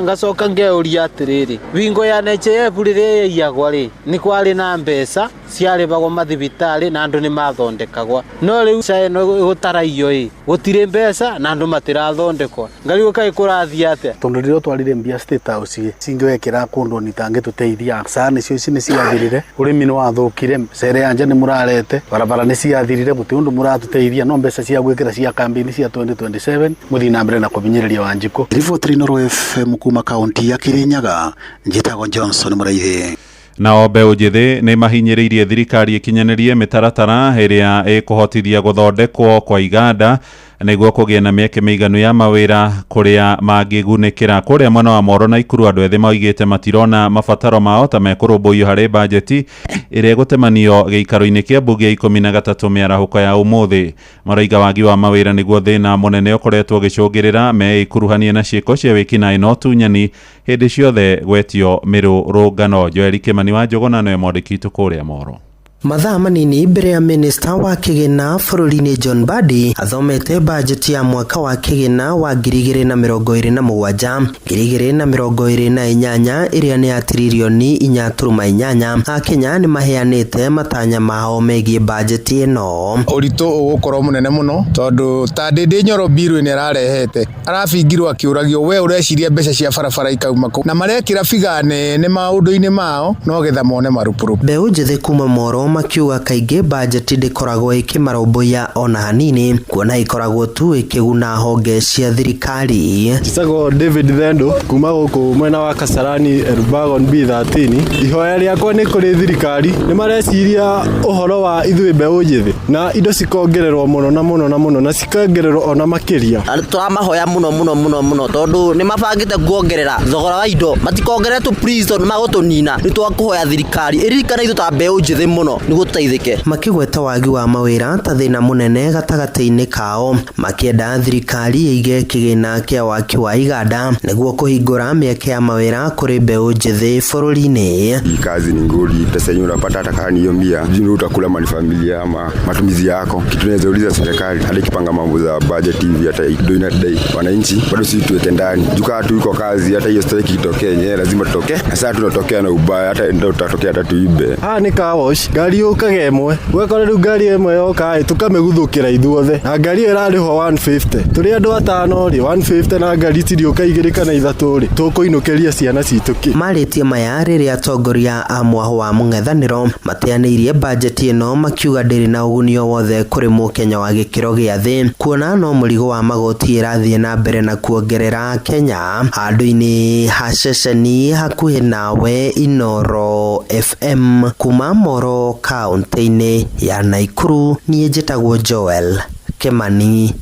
ngacoka ngeuria atiriri wingo ya NHF rire yagwa ri ni kwari na mbeca ciaribagwo mathibitari na andu ni mathondekagwa no riu no gutaraio gutire mbeca na andu matirathondekwa ngari kai kurathia atia tondu riro twarire mbia State House cingewekera kundu nitange tuteithia sana cio ni ciathirire urimi ni wathukire cere yanje ni murarete barabara ni ciathirire muti undu muratuteithia no mbeca cia gwikira cia campaign cia 2027 muthi na mbere na kubinyiriria Wanjiku. Riboti Noro FM kuma kaunti ya Kirinyaga njitagwo Johnson Muraithi. Nao mbeũ njĩthĩ nĩ mahinyĩrĩirie thirikari ĩkinyanĩrie mĩtaratara ĩrĩa ĩkũhotithia gũthondekwo kwa iganda nĩguo kũgĩa na mĩeke mĩiganu ya mawĩra kũrĩa mangĩgunĩkĩra. Kũrĩa mwena wa Moro na Ikuru andũ ethĩ maugĩte matirona mabataro mao ta mekũrũmbũiyo harĩ bajeti ĩrĩa ĩgũtemanio gĩikaro-inĩ kĩa mbunge ya 13 mĩarahũko ya ũmũthĩ. Maraiga wagi wa mawĩra nĩguo thĩna mũnene ũkoretwo ũgĩcũngĩrĩra meikuruhanie na ciĩko cia wĩkinaĩ no tunyani hĩndĩ ciothe gwetio mĩrũrũngano. Joel Kimani wa Njũgũna nĩwe mwandĩki witũ kũrĩa Moro. Mathaa manini mbere ya minista wa kigina bũrũri-inĩ John Mbadi athomete bajeti ya mwaka wa kigina wa 2027 2028 ĩrĩa nĩ ya trilioni 4.8. Akenya nĩ maheanĩte matanya mao megiĩ bajeti ĩno. Ũritũ ũgũkorwo mũnene mũno tondu ta ndĩndĩ Nyoro biru nĩ ararehete arabingirwo akiũragio we ũreciria mbeca cia barabara ikauma kũ na marekĩra biga nene maũndũ-inĩ mao no getha mone marupuru. Mbeũ njĩthĩ kuma Moro makiuga kaingĩ bajeti ndĩkoragwo ĩkĩmarũmbũiya ona hanini kuona ĩkoragwo tu ĩkĩguna honge cia thirikari. Njĩtagwo David Thendo kuma gũkũ mwena wa Kasarani Elbagon B13. Ihoya rĩakwa nĩ kũrĩ thirikari nĩ mareciria ũhoro wa ithuĩ mbeũ njĩthĩ na indo cikongererwo mũno na cikongererwo ona makĩria. Tũramahoya mũno tondũ nĩ mabangĩte kuongerera thogora wa indo matikongerera tu please tondũ magũtũnina. Nĩ twakũhoya thirikari ĩririkane ithuĩ ta mbeũ njĩthĩ mũno nĩguo tũteithĩke. Makĩgweta wagi wa mawĩra ta thĩna mũnene gatagatĩ-inĩ kao makĩenda thirikari ĩige kĩgĩna kĩa waki wa iganda nĩguo kũhingũra mĩeke ya mawĩra kũrĩ mbeũ njĩthĩ bũrũri-inĩ. Hii kazi ni nguli, pesa yenyewe unapata hata kama ni hiyo 100, juu utakula mali familia ama matumizi yako. Kitu tunaweza uliza serikali hadi kipanga mambo za budget hivi hata do ina day wananchi bado sisi tuweke ndani. Jukaa tu iko kazi hata hiyo strike itokee yenyewe lazima tutoke. Na sasa tunatokea na ubaya hata ndio tutatokea hata tuibe. Ni kawosh ngari ũkaga ĩmwe gwekora rĩu ngari ĩmwe yoka tũkamĩguthũkĩra ithuothe na ngari ĩrarĩhwo 150 tũrĩ andũ atano rĩ 150 na ngari cirioka 2 kana 3 rĩ tũkũinũkĩria ciana citũ kĩ. Marĩtie maya rĩrĩa atongoria a mwaho wa mũng'ethanĩro mateanĩirie bajeti ĩno makiuga ndĩrĩ na ũguni o wothe kũrĩ mũkenya wa gĩkĩro gĩa thĩ kuona no mũrigo wa magoti ĩrathiĩ na mbere na kuongerera Kenya. Handũ-inĩ ha ceceni hakuhĩ nawe Inoro FM kuma Moro kaunti-inĩ ya Naikuru niĩ njĩtagwo Joel Kimani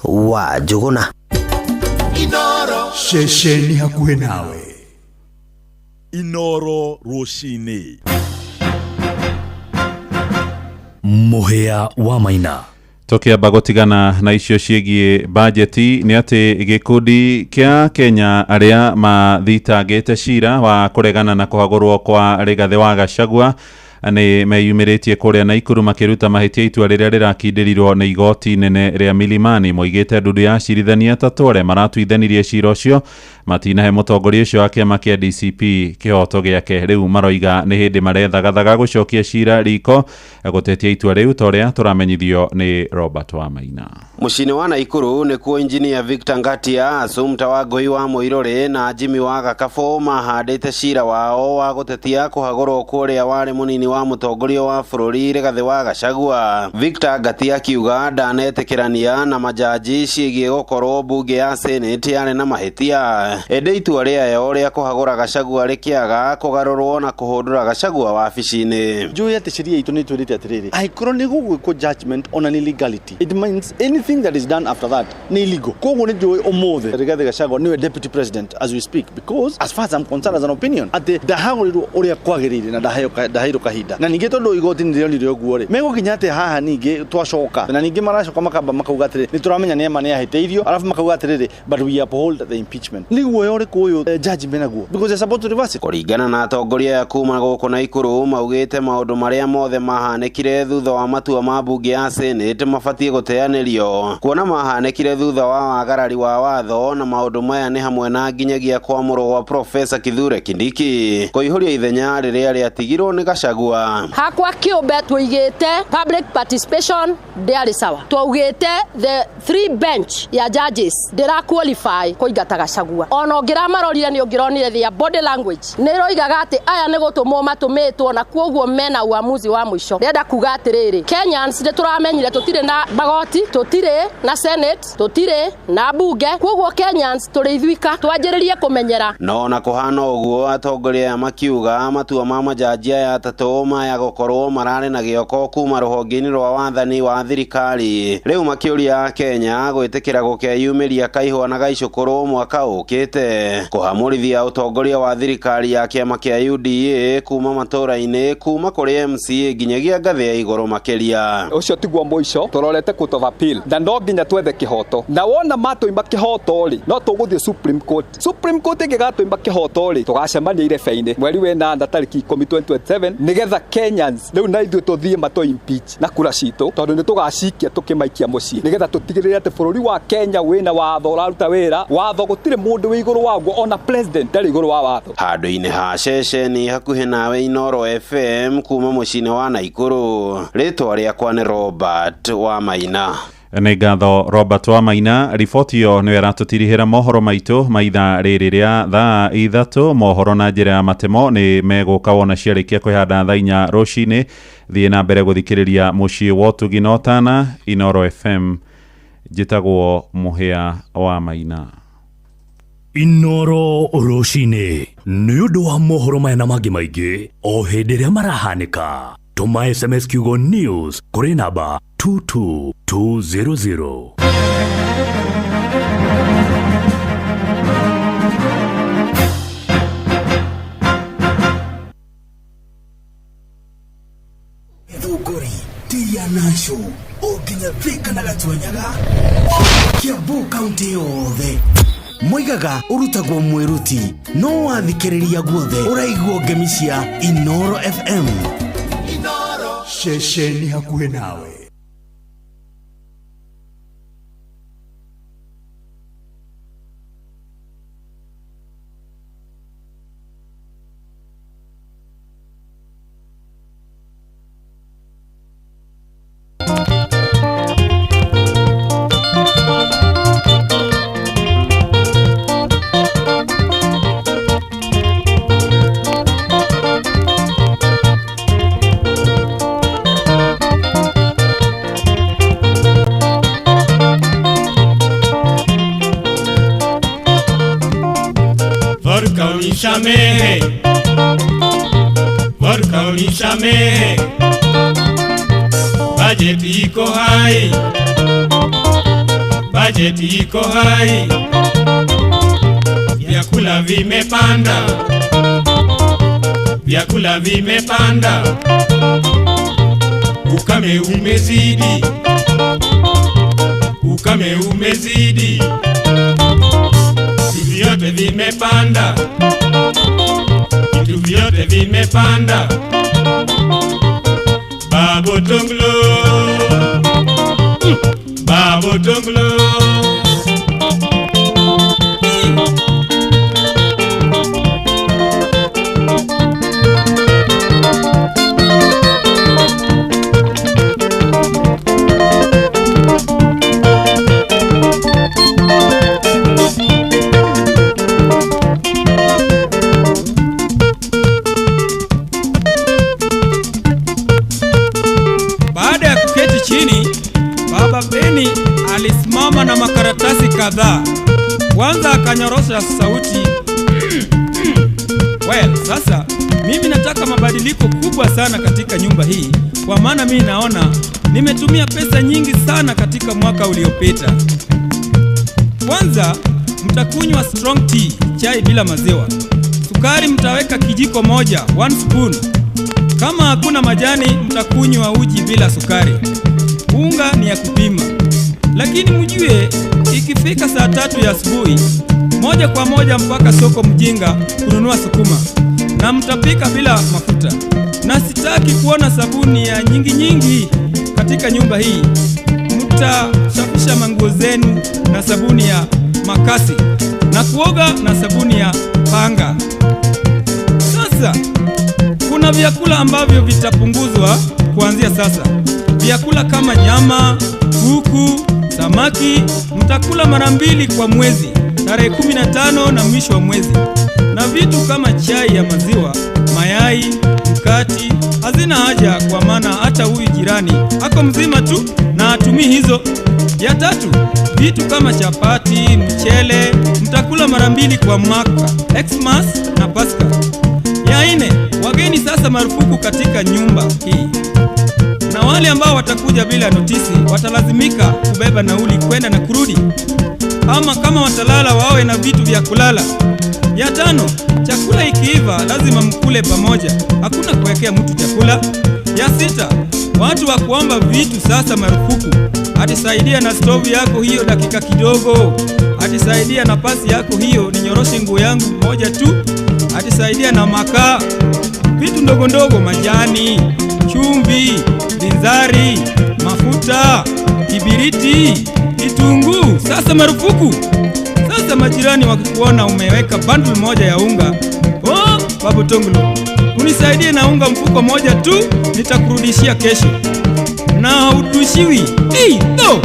wa Njũgũna. Inoro ceceni hakuhĩ nawe Inoro rũcinĩ. Mũhĩa wa Maina. Tũkĩamba gũtigana na icio ciĩgiĩ bajeti nĩ atĩ gĩkundi kĩa Kenya arĩa mathitangĩte cira wa kũregana na kũhagũrwo kwa Rigathĩ wa Gachagua nĩ meyumĩrĩtie kũrĩa Naikuru makĩruta mahĩtia itua rĩrĩa rĩrakindĩrirwo nĩ igoti nene rĩa Milimani. Moigĩte ndundu ya acirithania atatũ arĩa maratuithanirie cira ũcio matinahe mũtongoria ũcio wa kĩama kĩa DCP kĩhoto gĩake. Rĩu maroiga nĩ hĩndĩ marethagathaga gũcokia cira riko gũtetia itua rĩu ta ũrĩa tũramenyithio nĩ Robert wa Maina. Mucini wa Naikuru nikuo engineer Victor Ngatia, Assumpta wa Ngui wa Muirore na Jimmy wa Gakabo mahandite cira wao wa gutetia kuhagorwo kuria wari munini wa mutongoria wa bururi Rigathi wa Gachagua. Victor Ngatia akiuga ndanetikirania na majaji ciigie gukorwo bunge ya Senate yari na mahitia. Ende itua riayo ria kuhagora Gachagua rikiaga kugarurwo na kuhundura Gachagua wabici-ini. Juu ya sheria itu ni twirite atiriri aikoro ni gugwiko judgment on an illegality. It means anything that is done after that ni illegal. Koguo ni juu omothe Rigathi Gachagua niwe deputy president as we speak, because as far as I'm concerned as an opinion ati ndahagorirwo uria kwagirire na ndaheirwo kahinda na ninge tondu igoti ni ryo niryo guo ri mego kinyate haha ninge twacoka na ninge maracoka makamba makauga atiri ni turamenya ni ema ni ahiteithio arafu makauga atiri but we uphold the impeachment. Ni guo yori kuyo judgment naguo because they support to reverse it. Kuringana na atongoria ya kuma guku Naikuru maugite maundu maria mothe mahanekire thutha wa matua ma bunge ya Senate mabatie guteanirio. Kuona mahanekire thutha wa wagarari wa watho na maundu maya ni hamwe na nginyagia kwamurwo wa Professor Kithure Kindiki kuihuria ithenya riria riatigirwo ni Gachagua. Hakwa kiumbe tuigite public participation ndiari sawa. Tuugite the three bench ya judges dira qualify kuigata Gachagua. Ono ngira marorire ni ungironire their body language. Niroigaga ati aya ni gutumwo matumitwo na kuoguo mena uamuzi wa mwisho. Ndenda kuga atiriri Kenyans ndi turamenyire tutire na magoti, tutire na Senate, tutire na bunge. Kuoguo Kenyans tureithwika twanjiririe kumenyera. No na kuhana uguo atongoria makiuga matua ma majaji ya atatu maya gukorwo marare na gioko kuma ruhongini rwa wathani wa thirikari. Riu makiuria Kenya gwitikira gukeyumiria kaihwa na gaicukuru mwaka ukite kuhamurithia utongoria wa thirikari ya kiama kia UDA kuma matora-ini kuma kuri MCA nginyagia ngathi ya iguru makiria. Ucio tigwo muico turorete court of appeal na ndo nginya twethe kihoto na wona matoimba kihoto ri no tuguthie Supreme Court ingigatoimba kihoto ri tugacemania irebe-ini mweri wena tariki 10/2027 nigetha Kenyans riu na ithuĩ tuthie mato impeach na kura citu tondu ni tugacikia tukimaikia mucii nigetha tutigirire ati bururi wa Kenya wina watho uraruta wira watho gutire mundu wi iguru waguo ona president ndari iguru wa watho. Handu-ini ha ceceni hakuhi nawe Inoro FM kuma mucini wa Naikuru, ritwa riakwa ni Robert wa Maina. Nĩ ngatho Robert wa Maina. Riboti yo nĩ ĩratutirihĩra mohoro maitũ maitha rĩrĩ rĩa thaa ithatũ. Mohoro na njĩra ya matemo nĩ megũka wona ciarĩkia kwĩhanda thaa 4 rũcinĩ. Thiĩ na mbere gũthikĩrĩria mũciĩ wa ũtugi na ũtana Inoro FM. Njĩtagwo Mũhĩa wa Maina. Inoro rũcinĩ nĩ ũndũ wa mohoro maya na mangĩ maingĩ o hĩndĩ ĩrĩa marahanĩka. Tuma SMS kiugo news kuri namba 22200. Thuguri tia nasho oginya thika na gatwenyaga Kiambu kaunti yothe moigaga urutagwo mwiruti no wathikiriria guothe uraigwo ngemi cia Inoro FM. Inoro shesheni hakuhe nawe. Vorka unisamehe, bajeti iko hai, vyakula vimepanda, ukame umezidi, vyote vimepanda. Vitu vyote vimepanda. Babo Tonglo, Babo Tonglo. kupasha sauti. Well, sasa mimi nataka mabadiliko kubwa sana katika nyumba hii, kwa maana mimi naona nimetumia pesa nyingi sana katika mwaka uliopita. Kwanza, mtakunywa strong tea, chai bila maziwa. Sukari mtaweka kijiko moja, 1 spoon. Kama hakuna majani, mtakunywa uji bila sukari. Unga ni ya kupima. Lakini mjue, ikifika saa 3 ya asubuhi, moja kwa moja mpaka soko Mjinga kununua sukuma. Na mtapika bila mafuta. Na sitaki kuona sabuni ya nyingi katika nyumba hii. Mtashafisha manguo zenu na sabuni ya makasi. Na kuoga na sabuni ya panga. Sasa, kuna vyakula ambavyo vitapunguzwa kuanzia sasa. Vyakula kama nyama, kuku, samaki, mtakula mara 2 kwa mwezi, tarehe 15 na mwisho wa mwezi. Na vitu kama chai ya maziwa, mayai, mkati, hazina haja, kwa maana hata huyu jirani ako mzima tu na hatumii hizo. Ya 3, vitu kama chapati, mchele, mtakula mara 2 kwa mwaka, Xmas na Pasaka. Ya 4, wageni sasa marufuku katika nyumba hii. Na wale ambao watakuja bila notisi watalazimika kubeba nauli kwenda na kurudi. Ama kama watalala wawe na vitu vya kulala. Ya 5, chakula ikiiva lazima mkule pamoja. Hakuna kuwekea mtu chakula. Ya 6, watu wa kuomba vitu sasa marufuku. Atisaidia na stovu yako hiyo dakika kidogo. Atisaidia na pasi yako hiyo ninyoroshe nguo yangu moja tu. Atisaidia na makaa. Vitu ndogo ndogo, majani, chumvi, binzari, mafuta, kibiriti, kitunguu, sasa marufuku. Sasa majirani wakikuona umeweka bundle moja ya unga, oh, Babu Tongolo, unisaidie na unga mfuko moja tu, nitakurudishia kesho. Na haudushiwi. No!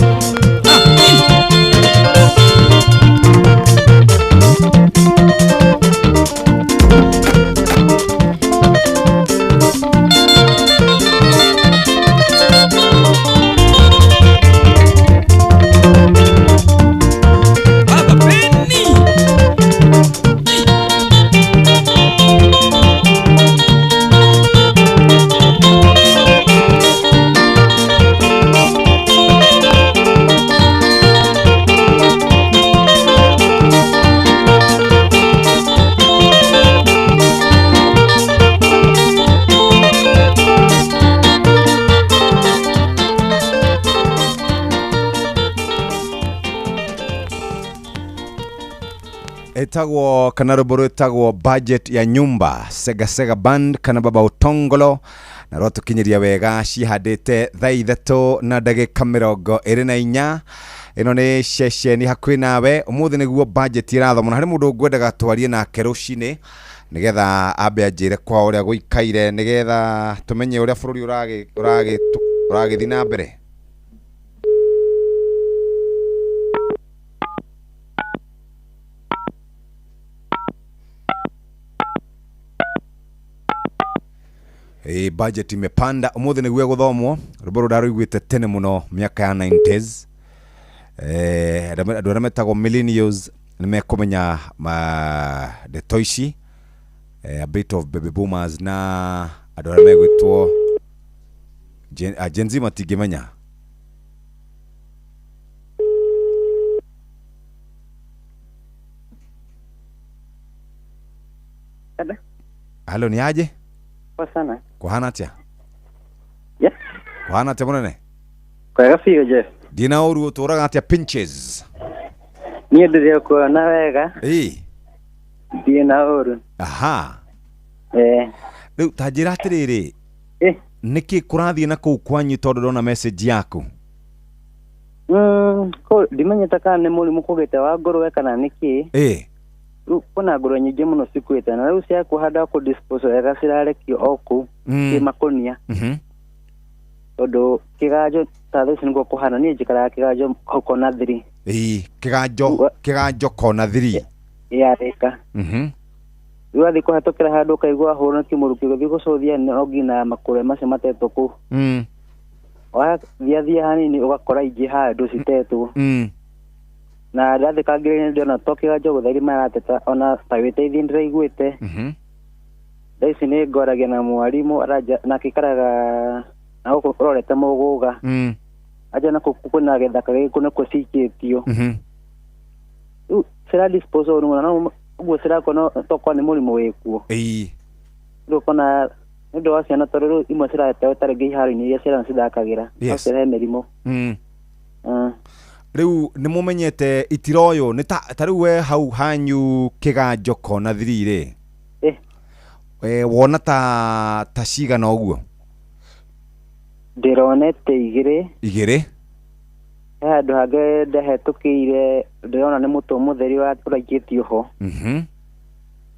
Etagwo kana ruburu etagwo budget ya nyumba Sega Band kana Baba Utongolo na rotukinyiria wega cihandite thaa 3:24 ino ni ceceni hakuhi nawe umuthi niguo budget irathomwo na hari mundu ngwendaga twarie nake rucini nigetha ambe anjire kwa uria guikaire nigetha tumenye uria bururi uragithii na mbere. Budget imepanda umuthi niguo guthomwo ruburu ndaruigwite tene muno miaka ya 90s. Andũ metagwo millennials nimekumenya ndeto ici, a bit of baby boomers na andũ megwitwo Gen Z matingĩmenya. Halo, ni aje? Kwa sana. Kuhana atia? Yes. Kuhana atia munene? Kwega fiyo Jeff. Dina uru turaga atia pinches. Niye ndiye kwa na wega. Dina uru. Aha. Riu tajira atiriri. Niki kurathie na kuu kwanyu tondu ndona message yaku? Ko dimenya taka ne muri mukugete wa ngorwe kana niki? Kuna ngorwe nyingi muno cikuite na riu cia kuhanda ku dispose wega cirarekio oku kimakonia. Tondu kigajo tathu niguo kuhana ni njikara kigajo kona 3. Kigajo kona 3. Reka. Riu athi kuhatukira handu kaigua huruna kimuruki guthi gucuthia no ngina makure macio matetwo ku. Wa thia hanini ugakora ingi handu citetwo. na ndathikagire ndiona tokiga njogu thairi marateta ona tawite ithi ndiraiguite ici nĩ ngoragia na mwarimu na kikaraga na ũrorete mũgũga aja na kwĩna gĩthaka gĩkũ nĩkuo cikĩtio rĩu cira disposal no ũguo cirakona tokwa nĩ mũrimũ wĩkuo rĩu ũkona nĩ ũndũ wa ciana tondũ rĩu imwe cirateo tarĩngĩ iharo-inĩ iria ciana cithakagĩra no cirehe mĩrimũ rĩu nĩ mũmenyete itiroyo nĩ ta rĩu we hau hanyu kĩganjo kona thiri-rĩ wona ta cigana ũguo ndĩronete igĩrĩ handũ hangĩ ndahetũkĩire ndĩrona nĩ mũtũ mũtheri ũraikĩtio ho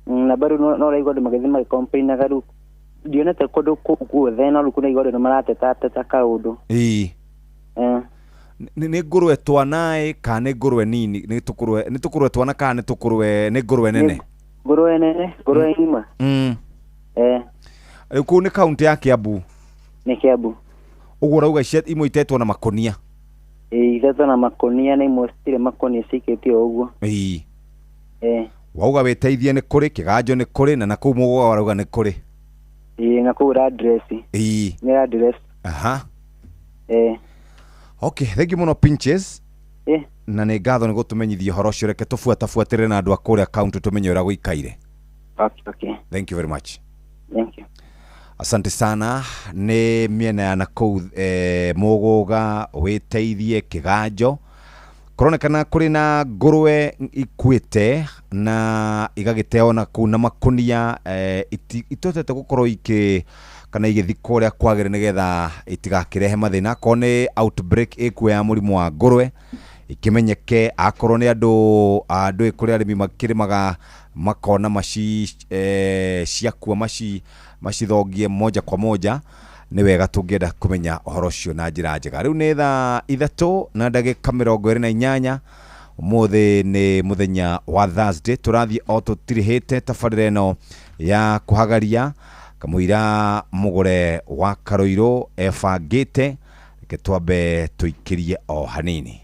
na bado no raigua andũ magĩthiĩ magĩcomplainaga rĩu ndionete kũndũ guothe no rĩu kũnaigua andũ nĩmaratetata kaũndũ nĩ ngũrwe twanaĩ kana nĩ ngũrwe nini nĩ tũkũrwe twana kana nĩ ngũrwe nene ngũrwe ng'ima rĩu kũu nĩ kaunti ya Kiambu nĩ Kiambu ũguo rauga imwe itetwo na makonia itetwo na makonia na imwe citirĩ makonia cikĩtio ũguo wauga wĩteithie nĩ kũrĩ kĩganjo nĩ kũrĩ na kũu mũgũga warauga nĩ kũrĩ na kũu address nĩ address okay thank you mũno Pinches na nĩ ngatho nĩ gũtũmenyithia ũhoro ũcio reke tũbuatĩrĩre na andũ a kũrĩa kaunti tũmenye ũrĩa gũikaire okay thank you very much thank you asante sana nĩ miena ya nakũu mũgũga wĩteithie kĩganjo kũronekana kũrĩ na ngũrwe ikuĩte na igagĩteo na kũu na makonia itotete gũkorwo kana igĩthi kũrĩa kwagĩrĩ nĩgetha itigakĩrehe mathĩna korwo nĩ outbreak ĩkuo ya mũrimũ wa ngũrwe ikimenyeke akorwo nĩ andũ kũrĩ arĩmi makĩrĩmaga makona ciakua macithongie moja kwa moja nĩ wega tũngĩenda kũmenya ũhoro ũcio na njĩra njega rĩu nĩ thaa 3:28 ũmũthĩ nĩ mũthenya wa Thursday tũrathiĩ o tũtirĩhĩte tabarĩra ĩno ya kũhagaria kamũira mũgũre wa Karoiro ebangĩte reke twambe tũikĩrie o hanini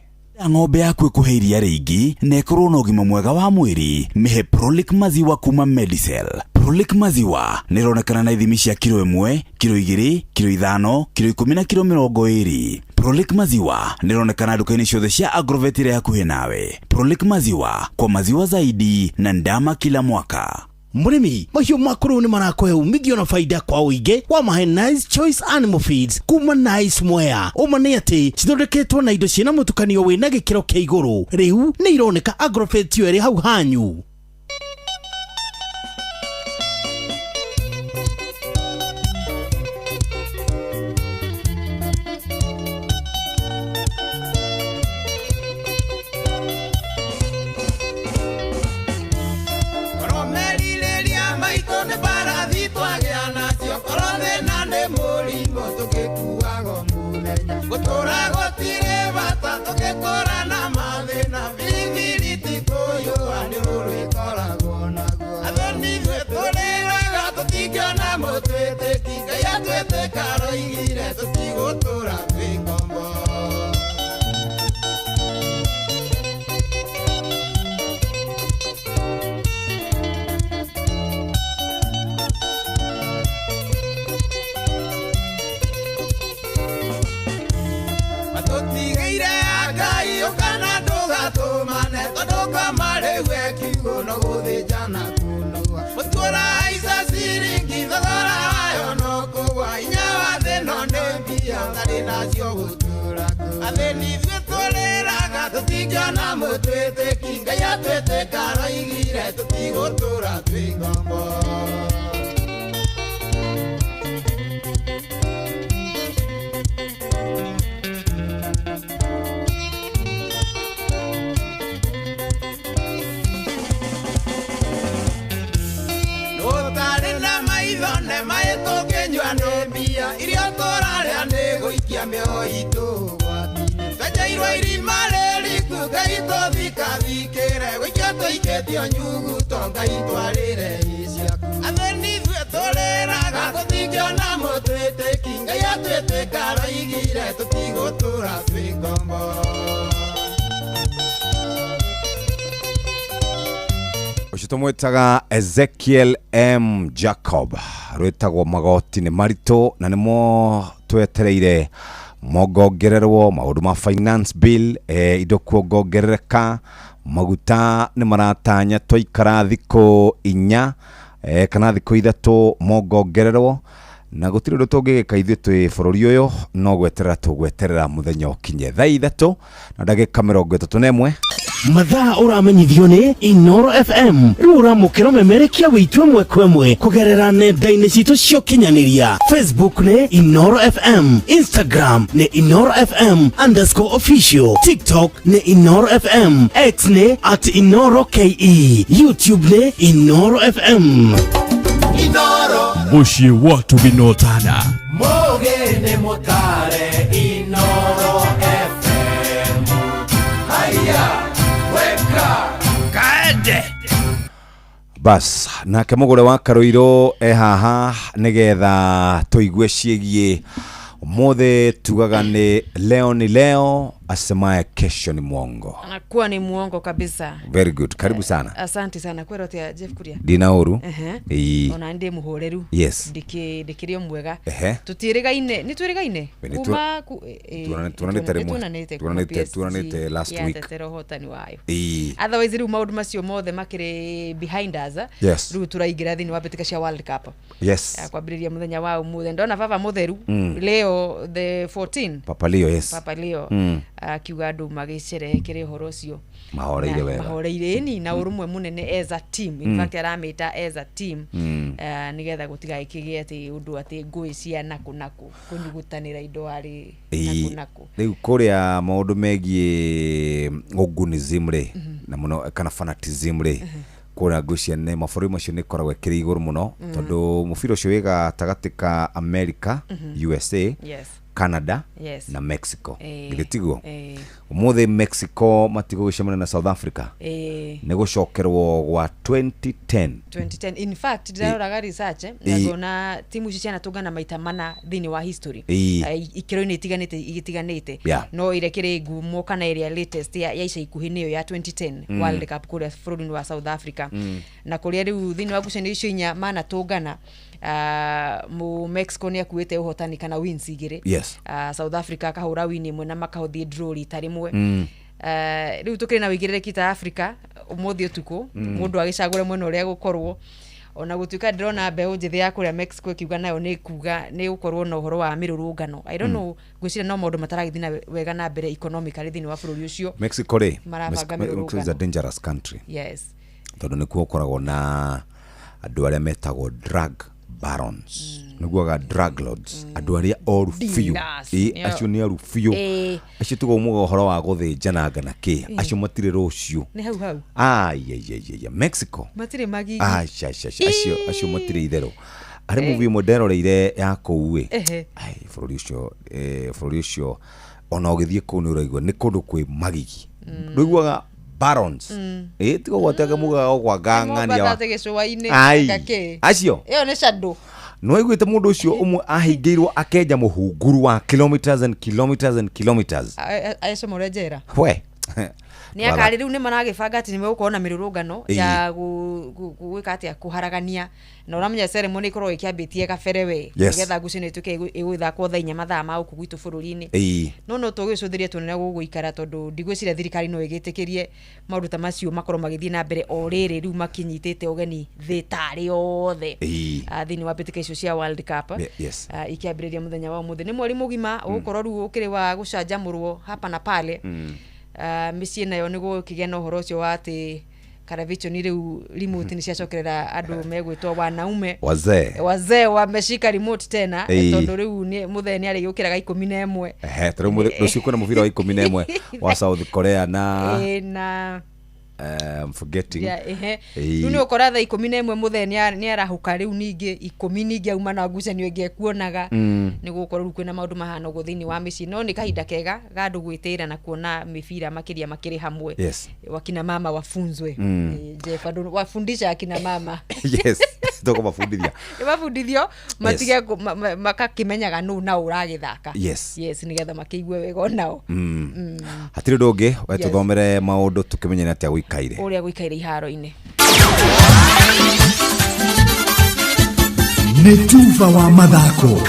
ng'ombe yaku ĩkũhe iria rĩingĩ na ĩkorwo na ũgima mwega wa mwĩrĩ mĩhe Prolic maziwa kuma Medicel. Prolic maziwa nĩ ĩronekana na ithimi cia kilo 1, kilo 2, kilo 5, kilo 10 na kilo 20. Prolic maziwa nĩ ĩronekana duka-inĩ ciothe cia Agrovet iria hakuhĩ nawe. Prolic maziwa kwa maziwa zaidi na ndama kila mwaka. Murimi, mahiũ makũrũ nĩ marakũhe umithio na faida kwa ũingĩ wa mahe Nice Choice Animal Feeds kuma Nice Mwea. Ũma nĩ atĩ cithondeketwo na indo ciĩna mũtukanio wĩna gĩkĩro kĩa igũrũ. Rĩu nĩ ironeka Agrovet yo ĩrĩ hau hanyu. tumwetaga Ezekiel M Jacob rwetagwo magoti ni marito na nimo twetereire mogongererwo maundu ma finance bill indo kuongerereka maguta ni maratanya twaikara thiko 4 kana thiko 3 mogongererwo na gutire ndo tungigika ithuĩ twi bururi uyu no gweterera muthenya ukinye thaa 3 na ndagika 31 mathaa uramenyithio ni Inoro FM rura mukiro memerekia witwe mwekwemwe kugerera nenda-inĩ citũ cio kinyanĩria Facebook ni Inoro FM, Instagram ni Inoro FM_official, TikTok ni Inoro FM, X ni @InoroKE, YouTube ni Inoro FM. Inoro mushie watu binotana Mogene motare Inoro FM. Haya kaende bas nake mugure wa Karoiro haha nigetha tuigue ciegie mothe tugaga ni leo asemaye kesho ni mwongo. Anakuwa ni mwongo kabisa. Very good. Karibu sana. Asante sana. Kwero tia Jeff Kuria. Dinauru. Ona ndi muhoreru. Yes. Dikirio mwega. Tutirigaine. Ni twirigaine. Kuma turanete last week. Ya tetero hotani wayo. Otherwise ru maundu macio mothe makire behind us. Yes. Ru turaigira thini wa betika cia World Cup. Yes. Kwambiriria muthenya wa umuthe ndona baba mutheru leo the 14. Papa Leo, yes. Papa Leo. Akiuga andu magicerekere horo ucio mahoreire wega mahoreire ni na urumwe munene as a team. In fact aramita as a team nigetha gutiga ikigie ati undu ati ngui cia naku kunyugutanira indo ari naku riu kuria maundu megie ogunism ri na muno kana fanatism ri kura gucia ne mafuri macio ni koragwe kiri iguru muno tondu mufiro ucio wega tagatika America, USA, yes, Canada, yes, na Mexico. Nigitigo umuthe Mexico matigo gucemana na South Africa ni gucokerwo gwa 2010. In fact ndiraroraga research ngona timu ici ciana tungana maita mana thini wa history ikiro-ini igitiganite no irekere ngumo kana area latest ya ica ikuhi niyo ya 2010 World Cup kuria bururi wa South Africa na kuria riu thini wa guceni icio inya mana tungana mu Mexico ni akuite uhotani kana wins igire. Yes. South Africa kahura win imwe na makahothie draw rita rimwe. Riu tukiri na wigirire ta Africa umuthi utuku mundu agicagura mwena uria gukorwo ona gutuika ndrona mbeu njithi ya kuria Mexico kiuga nayo ni kuga ni gukorwo na uhoro wa mirurungano. I don't know gwicira no maundu mataragithina wega na mbere economically thini wa bururi ucio. Mexico is a dangerous country. Yes. Tondu ni kuo koragwo na andu aria metagwo drug barons. Niguaga drug lords. Andu aria oru fiu. Acio ni oru fiu. Acio tugo umuga uhoro wa guthinjana ngana ki. Acio matire rucio. Ni hau. Mexico. Matire magigi. Acio matire itherũ. Ari movie moderoreire ya kũu bururi ucio ona ugithie kũu ni uraigua ni kundu kwi magigi. Nduiguaga barons tigo gwatega muga gwa ngangania wa acio iyo ni shadow no iguite mundu ucio umwe ahingiirwo akenja muhunguru wa kilometers and kilometers aisha morejera we ni akari riu ni maragibanga ati nimegukona mirurungano ya gwika ati kuharagania na uramenya ceremony ikorwo ikiambitie kabere we nigetha ngucino ituke igwithakwo thainya mathaa ma guku gwitu bururi-ini no tugicuthirie tunene guguikara tondu ndigwicira thirikari no igitikirie maundu ta macio makorwo magithie na mbere o riri riu makinyitite ugeni thitari othe thini wa mbitika icio cia World Cup ikiambiriria muthenya wa umuthi ni mweri mugima ugukorwo riu ukiri wa gucanjamurwo hapa na pale micii nayo nigo kigena uhoro ucio wa ati Karavicho ni riu remote ni ciacokerera andu megwitwo wanaume wazee wameshika remote tena tondu riu ni mutheni ari gukiraga 11 tru rucio kuna muvira wa 11 wa South Korea na I'm forgetting ni ukora tha 11 mutheni ni arahuka riu ningi 10 ningi auma na ngucanio ingi kuonaga ni gukorwo riu kwina maundu mahana guthini wa micii no ni kahinda kega gandu gwitira na kuona mibira makiria makiri hamwe wakina mama wafunzwe Jeff andu wafundisha akina mama toko mafundithia mafundithio matige makakimenyaga nu na uragithaka nigetha makeigue wega nao hatire ndungi wetuthomere maundu tukimenyana atia gwikaire uria gwikaire iharo-ini Netuva wa mathako.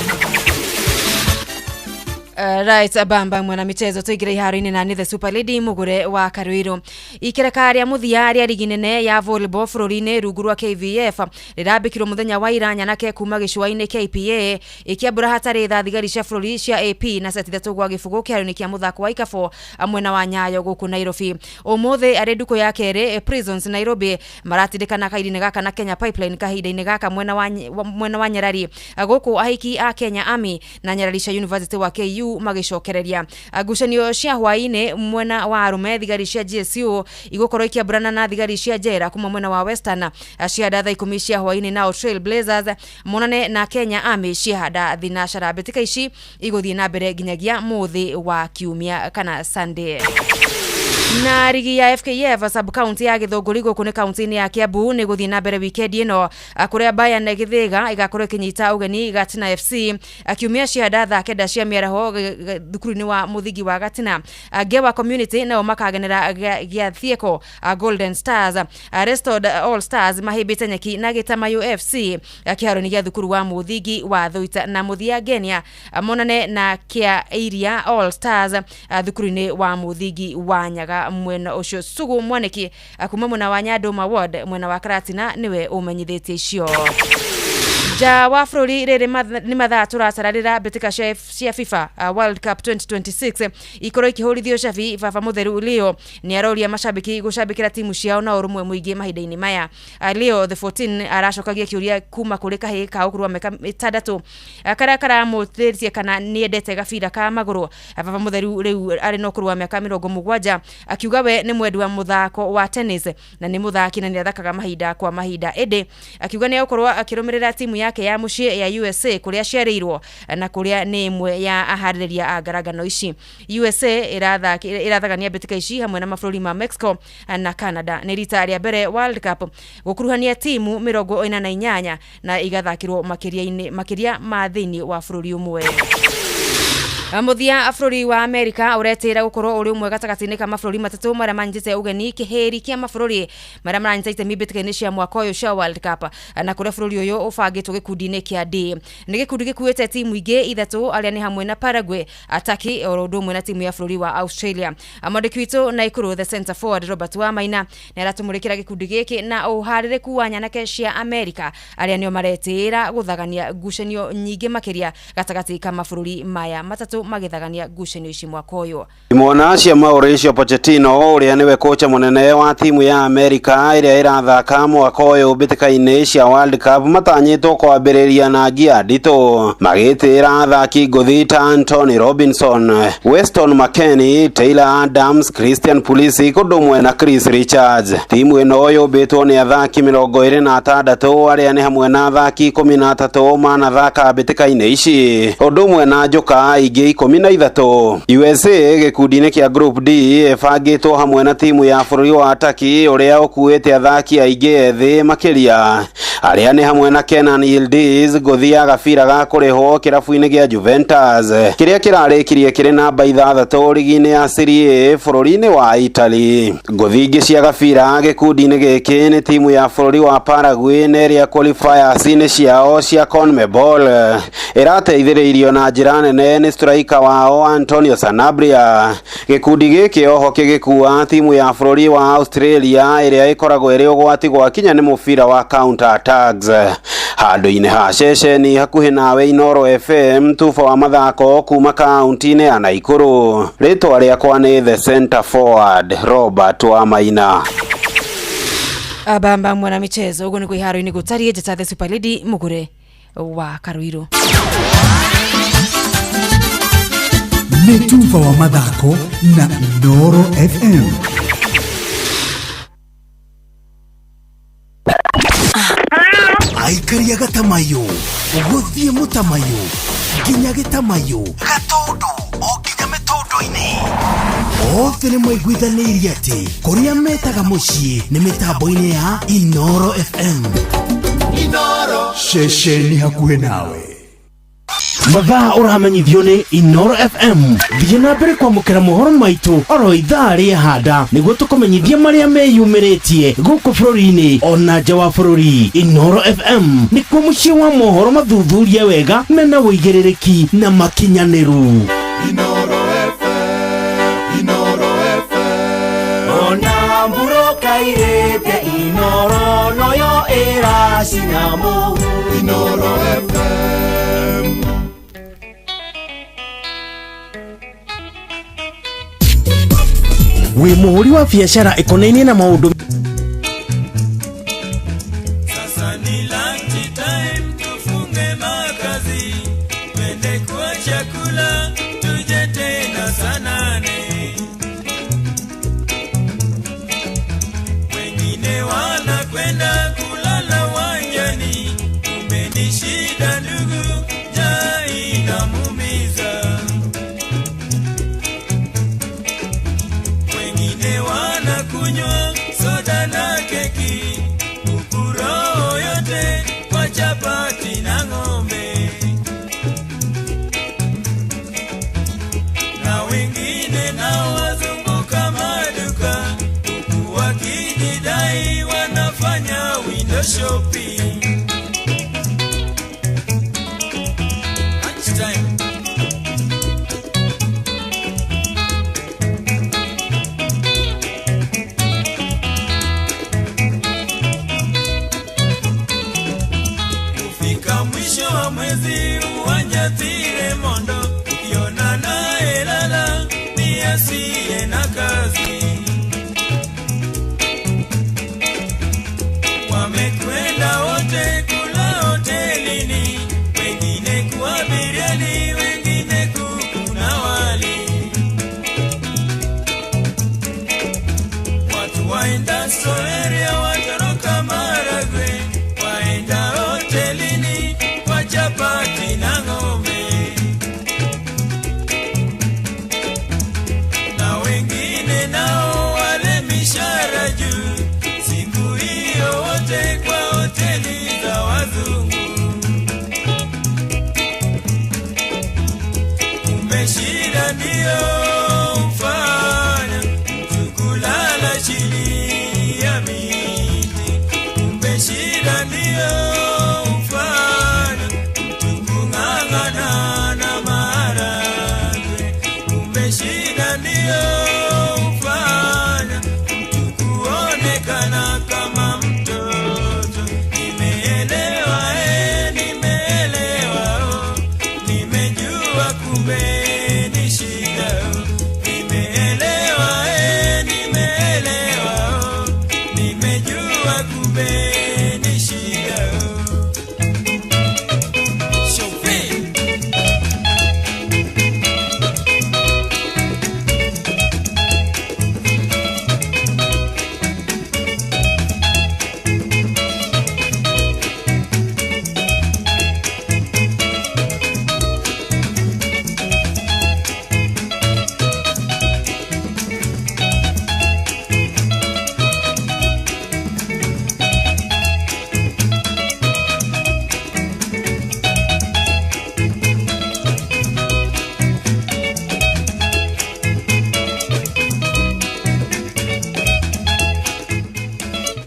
Right, bamba mwana michezo tuigire iharo-ini na ni the Super Lady Mugure wa Karuiro. Ikereka rĩa muthia rĩa ligi nene ya volleyball bũrũri-inĩ rungu rwa KVF rĩrambĩkirwo mũthenya wa ira nyanake kuma gĩcũa-inĩ KPA ikiambura hatarĩ tha thigari cia bũrũri cia AP na seti ithatũ gwa gĩbũgũ kĩharo-inĩ kĩa mũthako wa ikabo mwena wa Nyayo gũkũ Nairobi. Ũmũthĩ arĩ nduko ya kerĩ Prisons Nairobi maratindĩkana kahinda-inĩ gaka na Kenya Pipeline kahinda-inĩ gaka mwena wa Nyarari gũkũ ahiki a Kenya Army na Nyarari cia University wa KU magicokereria ngucanio cia hwaini mwena wa arume thigari cia GSU igũkorwo ikiamburana na thigari cia Jera kuma mwena wa Western ciada thaa 10 cia hwaini na Trail Blazers monane na Kenya Army ciada thinashara betika ici igũthiĩ na mbere nginyagia muthi wa kiumia kana Sunday. Na rigi ya FKF sub county ya Githunguri gũkũ nĩ county-inĩ ya Kiambu nĩ gũthiĩ na mbere weekend ĩno kũrĩa Bayern Githiga igakorwo ikinyita ugeni Gatina FC kiumia ciada thaa kenda cia mĩaraho thukuru-inĩ wa mũthingi wa Gatina. Gewa Community nao makagenera gĩa Thieko Golden Stars. Restored All Stars mahĩmbĩte nyeki na Gĩtamayo FC kĩharo-inĩ gĩa thukuru wa mũthingi wa Thuita na Mũthia Genia monane na Kia Area All Stars thukuru-inĩ wa mũthingi wa Nyaga mwena ucio Sugu Mwaniki kuma mwena wa Nyandũma Ward mwena wa Karatina niwe umenyithĩtie icio. Ja wa bũrũri rĩrĩ nĩ mathaa tũratararĩra mbĩtĩka cia FIFA World Cup 2026 ikorwo ikĩhũrithio cabi baba mũtheru Leo nĩ aroria macambĩki gũcambĩkĩra timu ciao na ũrũmwe mũingĩ mahinda-inĩ maya. Leo the 14 aracokagia kĩũria kuma kũrĩ kahĩ ka ũkũrũ wa mĩaka 6 karĩa karamũthĩrĩtie kana nĩendete gabira ka magũrũ. Baba mũtheru rĩu arĩ na ũkũrũ wa mĩaka 70 akiuga we nĩ mwendu wa mũthako wa tennis na nĩ mũthaki na nĩ athakaga mahinda kwa mahinda. Ĩndĩ akiuga nĩ gũkorwo akĩrũmĩrĩra timu yake ya muciĩ ya USA kũrĩa ciarĩirwo na kũrĩa nĩ imwe ya aharĩrĩria a ngaragano ici. USA irathagania mbĩtĩka ici hamwe na mabũrũri ma Mexico na Canada. Nĩ rita rĩa mbere World Cup gũkuruhania timu 48 na igathakirwo makĩria ma thĩinĩ wa bũrũri ũmwe. Muthia bũrũri wa Amerika uretĩra gũkorwo ũrĩ ũmwe gatagatĩ-inĩ ka mabũrũri matatũ marĩa manyitĩte ũgeni kĩhĩri kĩa mabũrũri marĩa maranyita itemi mbĩtĩka-inĩ cia mwaka ũyũ cia World Cup na kũrĩa bũrũri ũyũ ũbangĩtwo gĩkundi-inĩ kĩa D. Nĩ gĩkundi gĩkuĩte timu ingĩ ithatũ arĩa nĩ hamwe na Paraguay, Turkey o ũndũ ũmwe na timu ya bũrũri wa Australia. Mwandĩki witũ na ikũrũ the center forward Robert Wamaina nĩ aratũmũrĩkĩra gĩkundi gĩkĩ na ũharĩrĩku wa nyanake cia Amerika arĩa nĩo maretĩra gũthagania ngucanio nyingĩ makĩria gatagatĩ ka mabũrũri maya matatũ magithagania ngucanio ici mwaka ũyũ. Imona cia Mauricio Pochettino ũrĩa nĩwe kocha mũnene wa timu ya Amerika ĩrĩa ĩrathaka mwaka ũyũ mbĩtĩka-inĩ cia World Cup matanyĩtwo kwambĩrĩria na ngia nditũ magĩtĩra athaki ngũthi ta Anthony Robinson, Weston McKennie, Taylor Adams, Christian Pulisic ũndũmwe na Chris Richards. Timu ĩno yũmbĩtwo nĩ athaki 26 arĩa nĩ hamwe na athaki 13 manathaka mbĩtĩka-inĩ ici ũndũmwe na njoka ingĩ 13. USA gĩkundi-inĩ kĩa Group D ĩbangĩtwo hamwe na timu ya bũrũri wa Turkey ũrĩa ũkuĩte athaki aingĩ ethĩ makĩria arĩa nĩ hamwe na Kenan Yildiz ngũthi ya gabira ga kũrĩhwo kĩrabu-inĩ gĩa Juventus kĩrĩa kĩrarĩkirie kĩrĩ namba 6 ligi-inĩ ya Serie A bũrũri-inĩ wa Italy. Ngũthi ingĩ cia gabira gĩkundi-inĩ gĩkĩ nĩ timu ya bũrũri wa Paraguay na ĩrĩa qualifiers-inĩ ciao cia CONMEBOL ĩrateithĩrĩirio na njĩra nene nĩ striker wao Antonio Sanabria. Gĩkundi gĩkĩ oho kĩgĩkua timu ya bũrũri wa Australia ĩrĩa ĩkoragwo ĩrĩ ũgwati gwakinya nĩ mũbira wa counter attacks. Handũ-inĩ ha ceceni hakuhĩ nawe Inoro FM tufa wa mathako kuma kaunti-inĩ ya Naikuru. Rĩtwa rĩakwa nĩ the center forward Robert Wamaina. Abamba mwana michezo ũguo nĩ kwĩharo-inĩ gũtariĩ njata the Super Lady Mugure wa Karuiro. Netuva wa mathako na Inoro FM. Aikari Gatamayo, gũthiĩ Mũtamayo, nginya Gĩtamayo, Gatundu, o nginya mĩtũndũ-inĩ. Othe nĩ maiguithanĩirie atĩ kũrĩa metaga mũciĩ nĩ mĩtambo-inĩ ya Inoro FM. Inoro, ceceni hakuhĩ nawe. mathaa uramenyithio ni Inoro FM. Thiĩ na mbere kwamũkĩra mohoro maitũ oro ithaa rĩa handa nĩguo tũkũmenyithia marĩa meyumĩrĩtie gũkũ bũrũri-inĩ ona nja wa bũrũri. Inoro FM nĩkuo mũciĩ wa mohoro mathuthurie wega mena wũigĩrĩrĩki na makinyanĩru. Inoro FM, Inoro FM. Ona mburo kairĩte Inoro noyo ĩracina mũhu. Inoro FM. Wĩ mũhũri wa biacara ĩkonainie na maũndũ. Sasa ni lunch time, tufunge makazi, twende kwa chakula, tuje tena saa 8. Wengine wanakwenda kulala wanjani, umenishida ndugu, njaa inamuumiza. Wengine wanakunywa soda na keki, ukuro yote kwa chapati na ng'ombe. Na wengine nao wazunguka maduka, huku wakijidai wanafanya window shopping. Lunchtime. Kufika mwisho wa mwezi uwanjatire mondo, ukiona naye lala ni asiye na kazi. Wamekwenda wote kula hotelini, wengine kwa biriani, wengine kuku na wali. Watu waenda Soeria, watoroka Maragwe, waenda hotelini kwa chapati na ng'ombe. Na wengine nao wale mishara juu, siku hiyo wote kwa hoteli za wazungu. Kumbe shida ndiyo mfanya mtu kulala chini ya miti. Kumbe shida ndiyo mfanya mtu kung'ang'ana na maharagwe. Kumbe shida ndiyo mfanya mtu kuonekana kama mtoto. Nimeelewa, nimeelewa, nimejua kumbe ni shida. Nimeelewa, nimeelewa, nimejua kumbe ni shida. Shopping.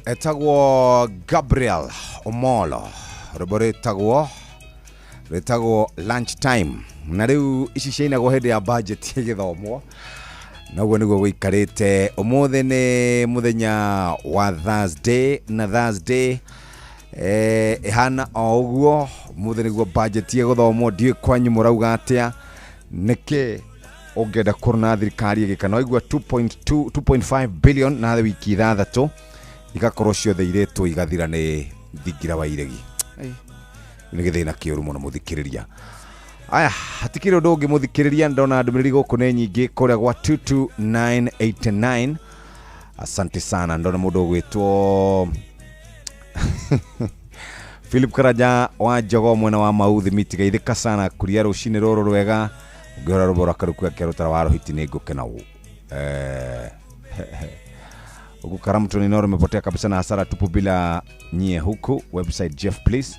etagwo Gabriel Omolo rũmbo rĩtagwo lunch time na rĩu ici ciainagwo hĩndĩ ya budget ya gĩthomo naguo nĩguo gũikarĩte ũmũthĩ nĩ mũthenya wa Thursday na Thursday ihana o ũguo ũmũthĩ nĩguo budget ya gĩthomo ndiĩ kwanyu mũrauga atĩa nĩkĩ ũngĩenda kũrona thirikari ĩgĩka igua 2.5 billion na wiki ithathatũ igakorwo ciothe iretwo igathira nĩ thingira wa iregi nĩ gĩthĩna kĩũru mũno mũthikĩrĩria. Aya hatikĩrĩ ũndũ ũngĩ mũthikĩrĩria, ndona ndũmĩrĩri gũkũ nĩ nyingĩ kũrĩa gwa 22989. Asante sana, ndona mũndũ ũgwĩtwo Philip Karaja wa Jogo mwena wa Mauthi mitigaithĩka sana kuria rũcinĩ rũrũ rwega ngĩora rũbora karuku yake rũtara wa rohiti nĩ ngũkena ũũ huku Karamu Noro umepotea kabisa na hasara tupu bila nyie huku. Website Jeff please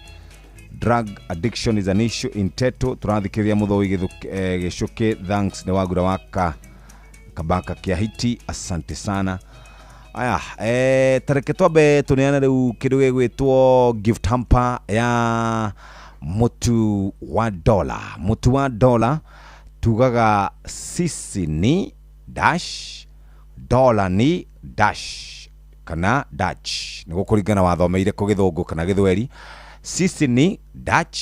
drug addiction is an issue in Teto. Turathikiria Muthoi Gicuki, thanks ni Wagura waka Kabaka Kiahiti, asante sana. Aya, tareke twabe tuneana riu kindu gigwitwo gift hamper ya mutu wa dollar tugaga sisi ni dash dollar ni dash kana Dutch niguo kuringana wathomeire ku githungu kana githweri. Sisi ni Dutch,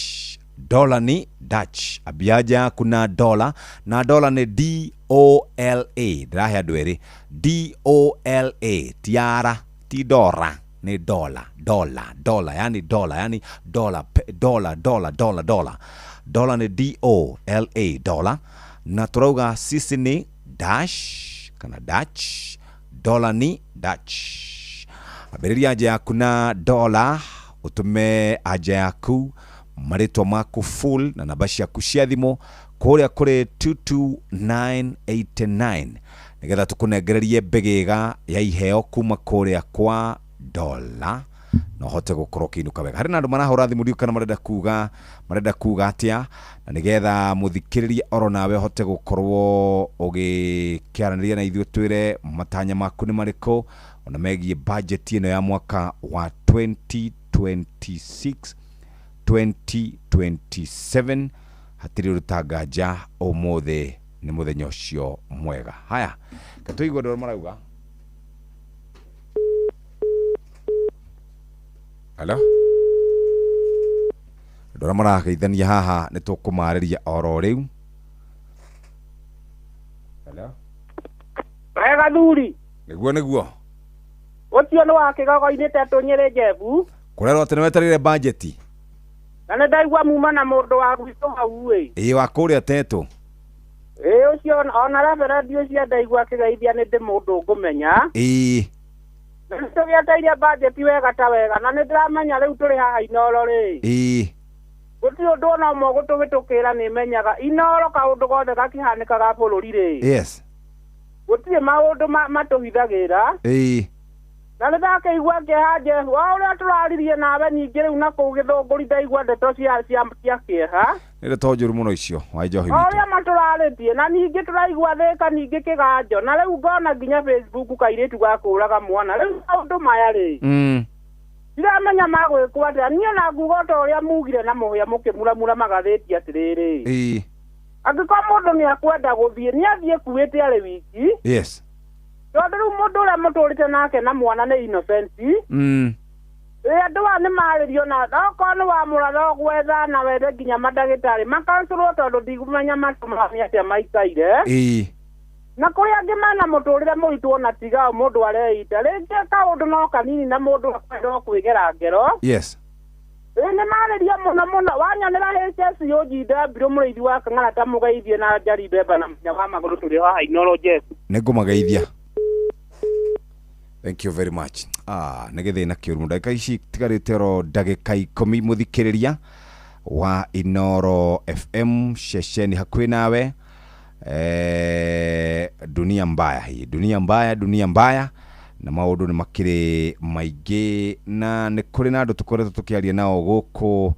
dollar ni Dutch. Abiaja kuna dollar na dollar ni DOLA. Ndirahe andu eri DOLA, tiara ti dora ni dollar yani dollar dollar ni DOLA dollar. Na turauga sisi ni dash kana Dutch, dollar ni Dutch. Abiriria aja yaku na dollar, utume aja yaku marĩtwa maku full na namba ciaku cia thimũ kũrĩa kũrĩ 22989 nĩgetha tũkũnengererie mbegega ya iheo kuma kũrĩa kwa dollar na hote gũkorwo kĩinuka wega. Harĩ na andũ marahũra thimũ riu kana marenda kuga atĩa, na nĩgetha mũthikĩrĩrie oro nawe hote gũkorwo ũgĩkĩaranĩria na ithuĩ twĩre matanya maku nĩ marĩkũ ona megiĩ budget ĩno ya mwaka wa 2026 2027. Hatirĩ rũtangaja ũmũthĩ nĩ mũthenya ũcio mwega. Haya, katũigua ndoro marauga. Hello? Ndoro marageithania haha nĩ tũkũmarĩria oro rĩu. Hello? Wega thuri. Nĩguo. Ũcio nĩ wa kĩgogo-inĩ Teto Nyĩrĩ Njebu. Kũrerwo atĩ nĩ wetarĩire budget. Na nĩ ndaigua muma na mũndũ wa gwitũ hau ĩ. Wa kũrĩa Teto. Ũcio ona reverend ũcio ndaigua akĩgeithia nĩ ndĩ mũndũ ngũmenya. Na nĩ tũgĩeteire budget wega ta wega na nĩ ndĩramenya rĩu tũrĩ haha Inoro rĩ. Gũtirĩ ũndũ ona ũmwe gũtũgĩtũkĩra nĩ menyaga Inoro kaũndũ gothe gakĩhanĩkaga bũrũri rĩ. Yes. Gũtirĩ maũndũ matũhithagĩra. Na nĩ ndakĩigua kĩeha wa ũrĩa tũraririe nawe ningĩ rĩu na kũu Gĩthũngũri ndaigua ndeto cia kĩeha. Nĩ ndeto njũru mũno icio wa Njohi witũ. Ũrĩa matũrarĩtie na ningĩ tũraigua Thĩka ningĩ Kĩganjo na rĩu ngona nginya Facebook kairĩtu gakũraga mwana rĩu maũndũ maya rĩ. Ndiramenya magwĩkwo atĩa niĩ na nguga ta ũrĩa mugire na mũhĩa mũkĩmuramura magathĩti atĩrĩrĩ. Angĩkorwo mũndũ nĩ akwenda gũthiĩ nĩ athiĩ kuĩte arĩ wiki. Yes. Tondũ rĩu mũndũ ũrĩa mũtũrĩte nake na mwana nĩ innocent. Andũ aya nĩ marĩrio na okorwo nĩ wa mũratho gwetha na wethe nginya mandagĩtarĩ makancũrwo tondũ ndigũmenya matũmani atĩa maikaire. Na kũrĩa angĩ mena mũtũrĩre mũritũ ona tiga mũndũ areita rĩngĩ kaũndũ no kanini na mũndũ akwenda kwĩgera ngero. Yes. Nĩ marĩria mũno wanyonera HSO JW mũrĩithi wa Kang'ara ta mũgeithie na Njari Mbemba na Mũnya wa Magũrũ tũrĩ haha Inoro Jesu. Nĩngũmageithia. Thank you very much. Nĩgĩthĩna kĩũru ndagĩka ici tigarĩte oro ndagĩka 10 mũthikĩrĩria wa Inoro FM ceceni hakuhĩ nawe. Dunia mbaya na maũndũ nĩ makĩrĩ maingĩ na nĩ kũrĩ na andũ tũkoretwo tũkĩaria nao gũkũ.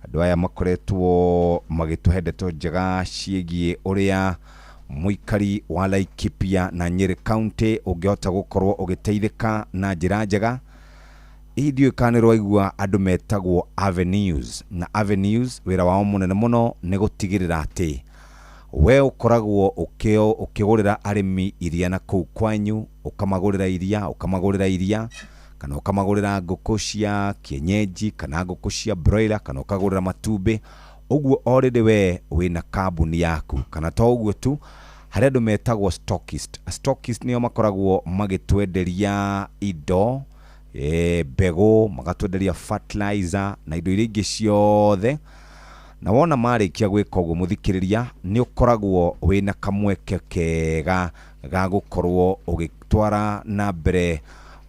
Andũ aya makoretwo magĩtũhe ndeto njega ciĩgiĩ ũrĩa muikari wa Laikipia na Nyeri County ũngĩhota gũkorwo ũgĩteithĩka na njĩra njega. Idio kanĩrwo igua andũ metagwo Avenues na Avenues wĩra wao mũnene mũno nĩ gũtigĩrĩra atĩ we ũkoragwo ũkĩgũrĩra arĩmi iria na kũu kwanyu, ũkamagũrĩra iria kana ũkamagũrĩra ngũkũ cia kienyeji kana ngũkũ cia broiler kana ũkagũrĩra matumbĩ. Ũguo already we wĩna kambuni yaku kana to ũguo tu, harĩ andũ metagwo stockist. Stockist nĩo makoragwo magĩtwenderia indo, mbegũ, magatwenderia fertilizer na indo iria ingĩ ciothe. Na wona marĩkia gwĩka ũguo mũthikĩrĩria nĩ ũkoragwo wĩna kamweke kega ga gũkorwo ũgĩtwara na mbere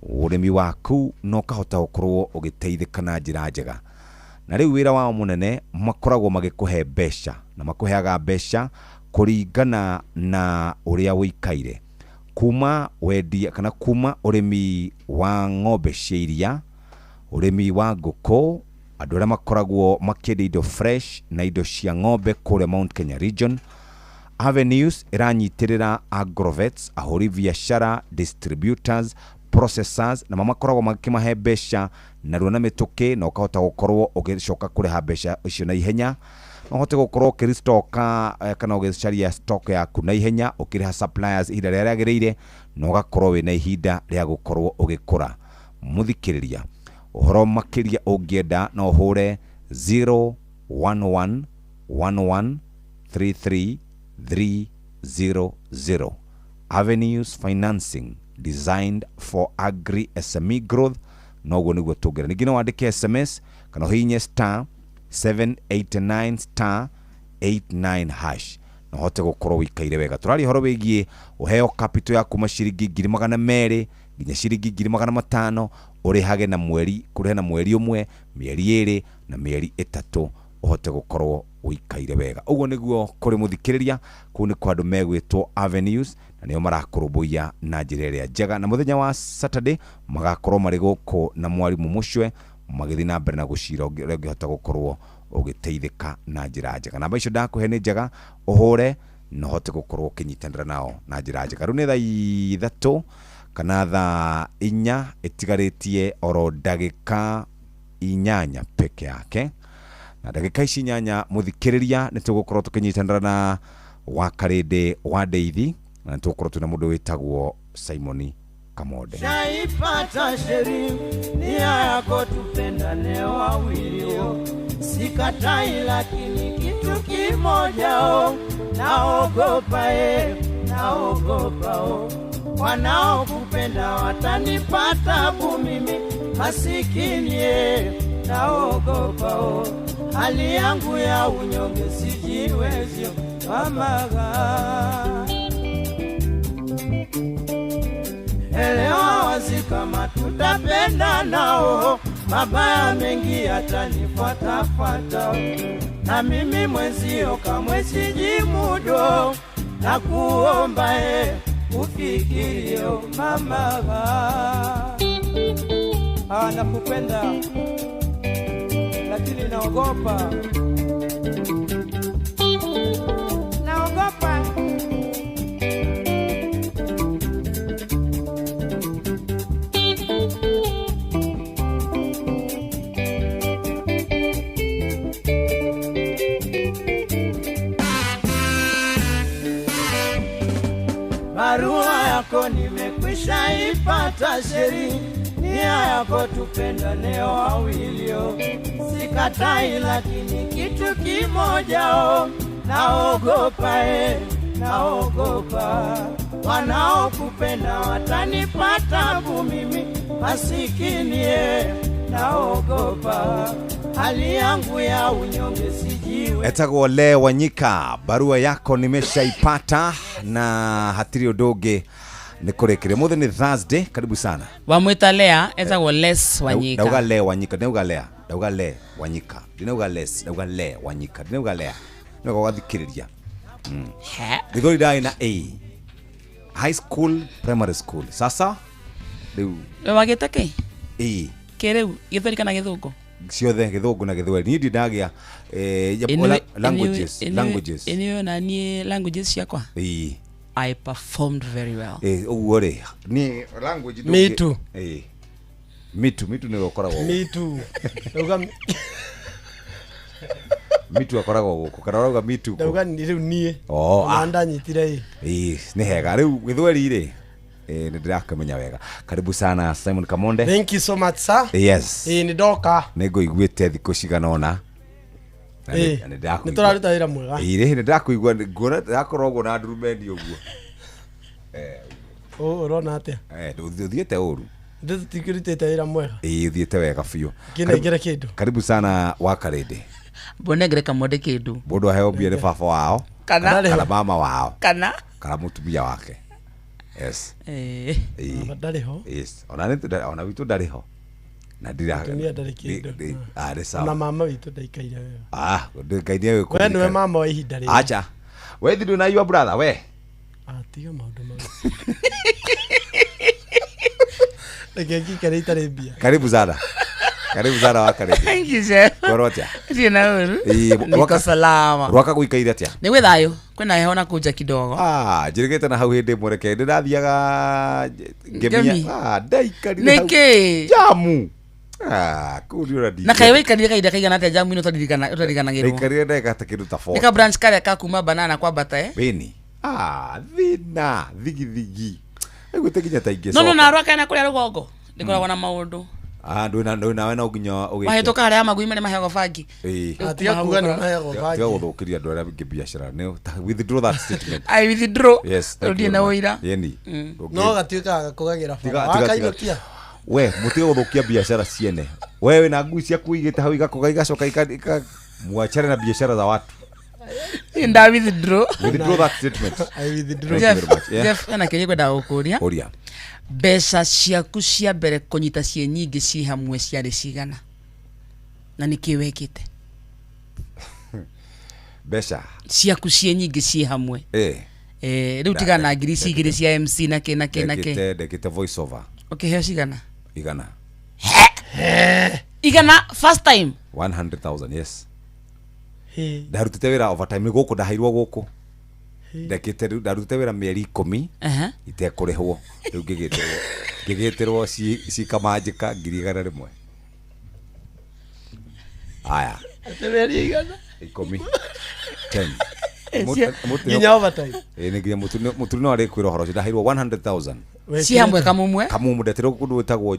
ũrĩmi waku na ũkahota gũkorwo ũgĩteithĩka na njĩra njega. Na rĩu wĩra wao mũnene makoragwo magĩkũhe mbeca na makũheaga mbeca kũringana na ũrĩa wĩikaire. Kuma wendia kana kuma ũrĩmi wa ng'ombe cia iria, ũrĩmi wa ngũkũ, andũ arĩa makoragwo makĩendia indo fresh na indo cia ng'ombe kũrĩa Mount Kenya region. Avenues ĩranyitĩrĩra agrovets, ahũri biashara, distributors, processors na makoragwo makĩmahe mbeca na ruo na mĩtũkĩ na ũkahota gũkorwo ũgĩcoka kũrĩha mbeca icio na ihenya. No hote gũkorwo ũkĩristoka kana ũgĩcaria stock yaku na ihenya ũkĩrĩha suppliers ihinda rĩrĩa rĩagĩrĩire na ũgakorwo wĩna ihinda rĩa gũkorwo ũgĩkũra. Mũthikĩrĩria, ũhoro makĩria ũngĩenda no ũhũre 011113300. Avenues Financing, designed for agri SME growth. Noguo nĩguo tũngĩra. Ningĩ no wandĩke SMS kana ũhihinye *789*89# na hote gũkorwo wĩkaire wega. Tũrari horo wĩgiĩ ũheo capital ya kuma ciringi 200,000 nginya ciringi 500,000 ũrĩhage na mweri, kũrĩha na mweri ũmwe, mĩeri 2 na mĩeri 3 ũhote gũkorwo wĩkaire wega. Ũguo nĩguo kũrĩ mũthikĩrĩria, kũu nĩ kwa andũ megwĩtwo Avenues na nĩo marakũrũmbũiya na njĩra ĩrĩa njega. Na mũthenya wa Saturday magakorwo marĩ gũkũ na mwarimũ Mucwe magĩthiĩ na mbere na gũcira ũngĩhota gũkorwo ũgĩteithĩka na njĩra njega. Namba icio ndakũhe nĩ njega, ũhũre na ũhote gũkorwo ũkĩnyitanĩra nao na njĩra njega. Rĩu nĩ thaa 3 kana thaa 4 ĩtigarĩtie oro ndagĩka 8 peke yake. Na ndagĩka ici 8 mũthikĩrĩria nĩ tũgũkorwo tũkĩnyitanĩra na Wakarĩndĩ wa Ndeithi na tũgũkorwo tuna mũndũ wĩtagwo Simon Kamode. Shaipata sheri nia yako tupendane wawilio, sikatai lakini kitu kimoja naogopa wanaokupenda watanipata mimi masikini naogopa hali yangu ya unyonge sijiwezio mamaga. Elewa wazi kama tutapenda nao, mabaya mengi yatanifuata na mimi mwenzio kamwe sijimudo na kuomba ufikirio mamaga. Nakupenda lakini naogopa. Barua yako nimekwisha ipata sheri, nia yako tupendane wawilio, sikatai lakini kitu kimoja naogopa wanaokupenda watanipata mimi masikini naogopa hali yangu ya unyonge sijiwe. Etagwo Le Wanyika, barua yako nimeshaipata na hatiri ũndũ nĩ kũrĩkĩrĩria. Mũthĩ nĩ Thursday, karibu sana. Wamwĩta Lea, etagwo Les Wanyika. Ndauga Le Wanyika, ndauga Lea, ndauga Le Wanyika. Ndinauga Les, ndauga Le Wanyika. Ndinauga Lea. Nĩguo gwathikĩrĩria. Thigori ndai na A. High school, primary school. Sasa rĩu wagĩte kĩ? A. Kĩrĩu gĩthweri kana gĩthũngũ? Ciothe gĩthũngũ na gĩthweri. Niĩ ndagĩa languages. Ĩnĩyo na niĩ languages ciakwa. I performed very well. Uguo rĩ. Niĩ language Me too. Me too nĩ ũkoragwo. Me too. Ndauga Me too akoragwo gũkũ. Kana ũrauga me too. Ndauga rĩu niĩ. Na ndanyitire nĩ hega. Rĩu gĩthweri rĩ. Nĩndĩrakamenya wega. Karibu sana Simon Kamonde. Thank you so much sir. Yes. Nĩ ndoka. Nĩngũiguĩte thikũ cigana ũna. Nĩtũraruta wĩra mwega. Nĩndakũigua nguona ndakorwo ũguo na ndurumeni ũguo. Ũrona atĩa? Ũthiĩte ũru. Ndĩtikĩrutĩte wĩra mwega. Ũthiĩte wega biũ. Kĩnengere kĩndũ. Karibu sana Wakarĩndĩ. Mbonengere Kamonde kĩndũ. Mũndũ aheo mbia nĩ baba wao. Kana mama wao. Kana mũtumia wake. Yes. Ndarĩ ho. Yes. Ona witũ ndarĩ ho. Na ndira. Mũtumia ndarĩ kĩndũ. Arĩ sawa. Na mama witũ ndaikaire wega. Ndikaire wewe. We nĩwe mama wa ihinda rĩrĩ. Acha. We did na your brother we. Tiga maũndũ mau. Ndagĩkikarĩ itarĩ mbia. Karibu sana. Karibu sana wakare. Thank you chef. Korotia. Sina uru. Niko salama. Rwaka guikaire atia? Ni wethayo. Kwina heho na kuja kidogo. Njirigite na hau hindi mureke ndirathiaga ngemia. Ndaikarire hau. Niki. Jamu. Kuri uradi. Na kai waikarire kaida kaigana atia jamu ino utaririkana giro. Ikarire ndeka ta kindu ta 4. Nika branch kare ka kuma banana kwa bata Beni. Thina thigi. Egutikinya ta ingi. No na rwaka na kuria rugongo. Ndikoragwo na maundu. Ndona we no nginya ugike. Mahetoka haria magui mane mahego bangi. Atiga kuga ni mahego bangi. Tiga guthukiria andu aria bingi biashara. No withdraw that statement. I withdraw. Yes. Rudi na uira. Yeni. No gatuika kugagira baba. Wakainukia. We mutige guthukia biashara ciene. Wewe na ngui cia kuigite hau igakoga igacoka muachane na biashara za watu. Nda withdraw. Withdraw that statement. I withdraw. Jeff ana kile kwenda gukuria. Oria. Mbeca ciaku cia mbere kunyita cie nyingi ci hamwe ciarĩ cigana na nĩkĩ wekĩte mbeca ciaku cie nyingi ci hamwe rĩu tigana na ngiri igĩrĩ cia MC na kĩ ndekĩte voice over ũkĩheo cigana igana first time 100,000 yes ndarutĩte wĩra overtime gũkũ ndaheirwo gũkũ ndekite ndarute wira mieri 10 itekũrĩhwo rĩu ngĩgĩtĩrwo ci kamanjĩka 1,100 aya ateberi igana 10 nginya overtime nĩ nginya mũturi no arĩ kwĩra ũhoro ndaheirwo 100,000 ci hamwe kamumwe ndetirwo kũndũ wĩtagwo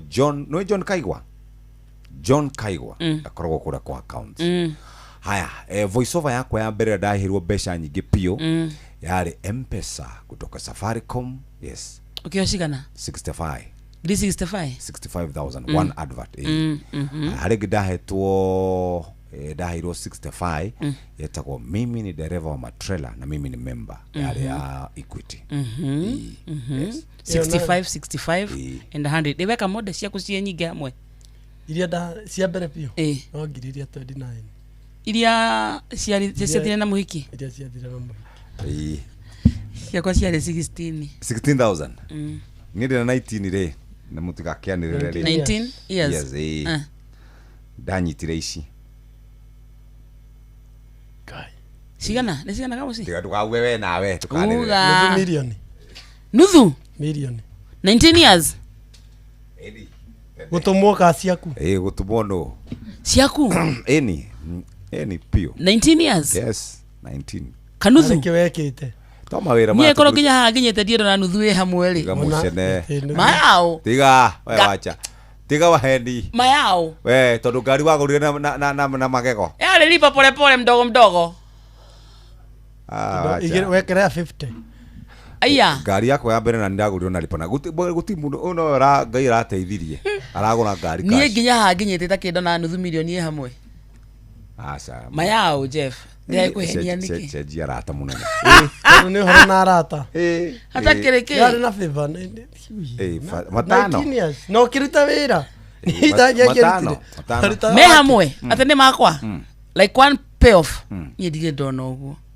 John Kaigwa akoragwo kũrĩa kwa account haya voice over yakwa ya mbere ndahirwo mbeca nyingĩ pio yari M-Pesa kutoka Safaricom yes ukioshikana 65 65,000 one advert hari ndahetwo ndahirwo 65 yetagwo mimi ni dereva wa matrailer na mimi ni member yari ya Equity 65 and 100 ndiveka mode cia kucie nyingi hamwe iria da cia mbere pio no ngiriria 29 iria ciathire na muhiki iria ciathire na muhiki ciakwa ciarĩ 16,000 niĩ ndĩ na 19 rĩ na mũtigakianĩrĩre rĩ 19 years ndanyitire ici cigana nĩ cigana kamuci tiga ndũkaue we nawe tukanĩrĩre nuthu milioni 19 years gutumwo ka ciaku gutumwo no ciaku eni pio 19 years yes 19 kanuthu kiwekite toma wira ma niĩ nginya haha nginyĩte ndiendo na nuthu ĩ hamwe rĩ mayao tiga we wacha tiga waheni mayao we tondu ngari wagũrire na magego yale lipa pole pole mdogo wekera 50 aya ngari yakwa ya mbere na ndagũrirwo na lipa na guti mundu uno ngai rateithirie aragũra ngari niĩ nginya haha nginyĩte ta kĩndo na nuthu milioni ĩ hamwe aca mayao Jeff ndekuhenia niki cenjia rata munene nĩ horo na rata hata kireke yari na favor matano no kiruta wira me hamwe ate nĩ makwa like one payoff niĩ ndirĩ ndona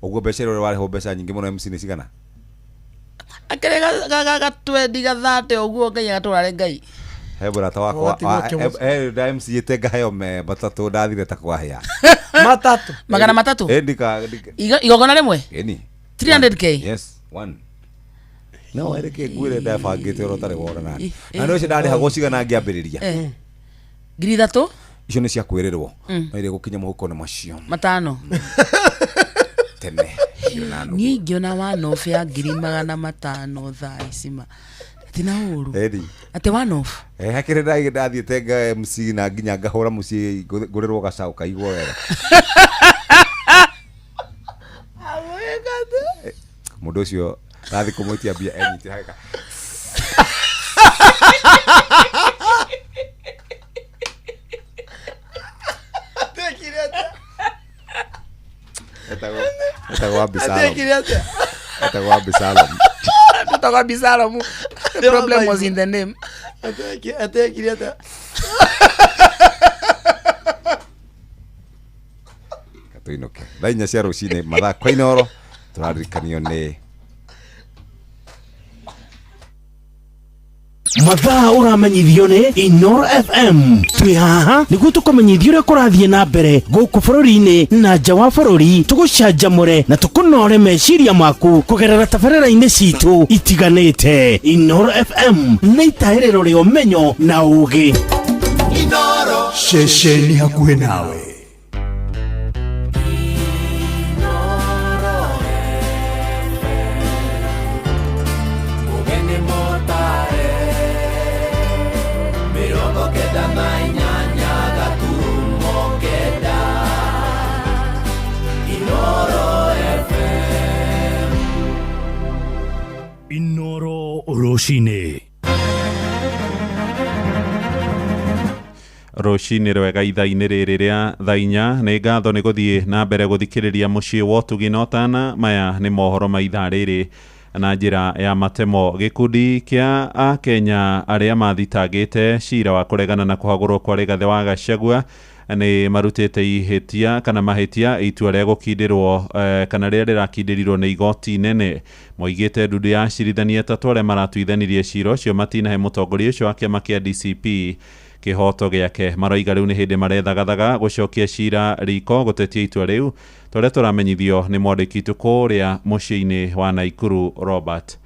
ũguo mbeca iria warĩhwo mbeca nyingĩ mũno MC nĩ cigana akĩrĩ gatwendi gathate ũguo ngai agatũrare ngai he burata wakwa da MC yetega hayo me matatu ndathire ta kwahia magana matatu ndika igogona rimwe eni 300k yes one no ereke gwire da fagite ro tare wona nani na no cidari hago cigana ngiambiriria ngiri thatu icio nĩ cia kwĩrĩrwo no ire gukinya muhuko nĩ macio matano tene niĩ ngĩona wanobe ya 500 thaa icima tina uru ate one off hakire ndathiĩte nga MC na nginya ngahũra mũciĩ ngũrĩrwo gacaũ kaigwo wega mũndũ ũcio rathi kũmũitia mbia enyitire haka Etagwo Abisalomu. The problem was in the name. Katuinoke. Thainya cia rũcinĩ mathako inoro turarikanio nĩ mathaa uramenyithio ni Inoro FM. Twi haha niguo tukumenyithia uria kurathie na mbere guku bururi-ini na nja wa bururi, tugucanjamure na tukunore meciria maku kugerera tabarĩra-inĩ citu itiganĩte. Inoro FM nĩ itaĩrĩro rĩa ũmenyo na ũũgĩ. Inoro ceceni hakuhĩ nawe. Inoro Roshine. Roshine rwega ithaa-inĩ rĩrĩ rĩa thaa inya. Nĩ ngatho nĩ gũthiĩ na mbere gũthikĩrĩria mũciĩ wa ũtugi na ũtana. Maya nĩ mohoro ma ithaa rĩrĩ na njĩra ya matemo. Gĩkundi kĩa Akenya arĩa mathitangĩte cira wa kũregana na kũhagũrwo kwa Rigathĩ wa Gachagua nĩ marutĩte ihĩtia kana mahĩtia itua rĩa gũkindĩrwo kana rĩrĩa rĩrakindĩrirwo nĩ igoti nene. Moigĩte ndundu ya acirithania atatũ arĩa maratuithanirie cira ũcio matinahe mũtongoria ũcio wa kĩama kĩa DCP kĩhoto gĩake. Maroiga rĩu nĩ hĩndĩ marethagathaga gũcokia cira riko gũtetia itua rĩu. Tũrĩa tũramenyithio nĩ mwandĩki witũ kũrĩa mũciĩ-inĩ wa Naikuru Robert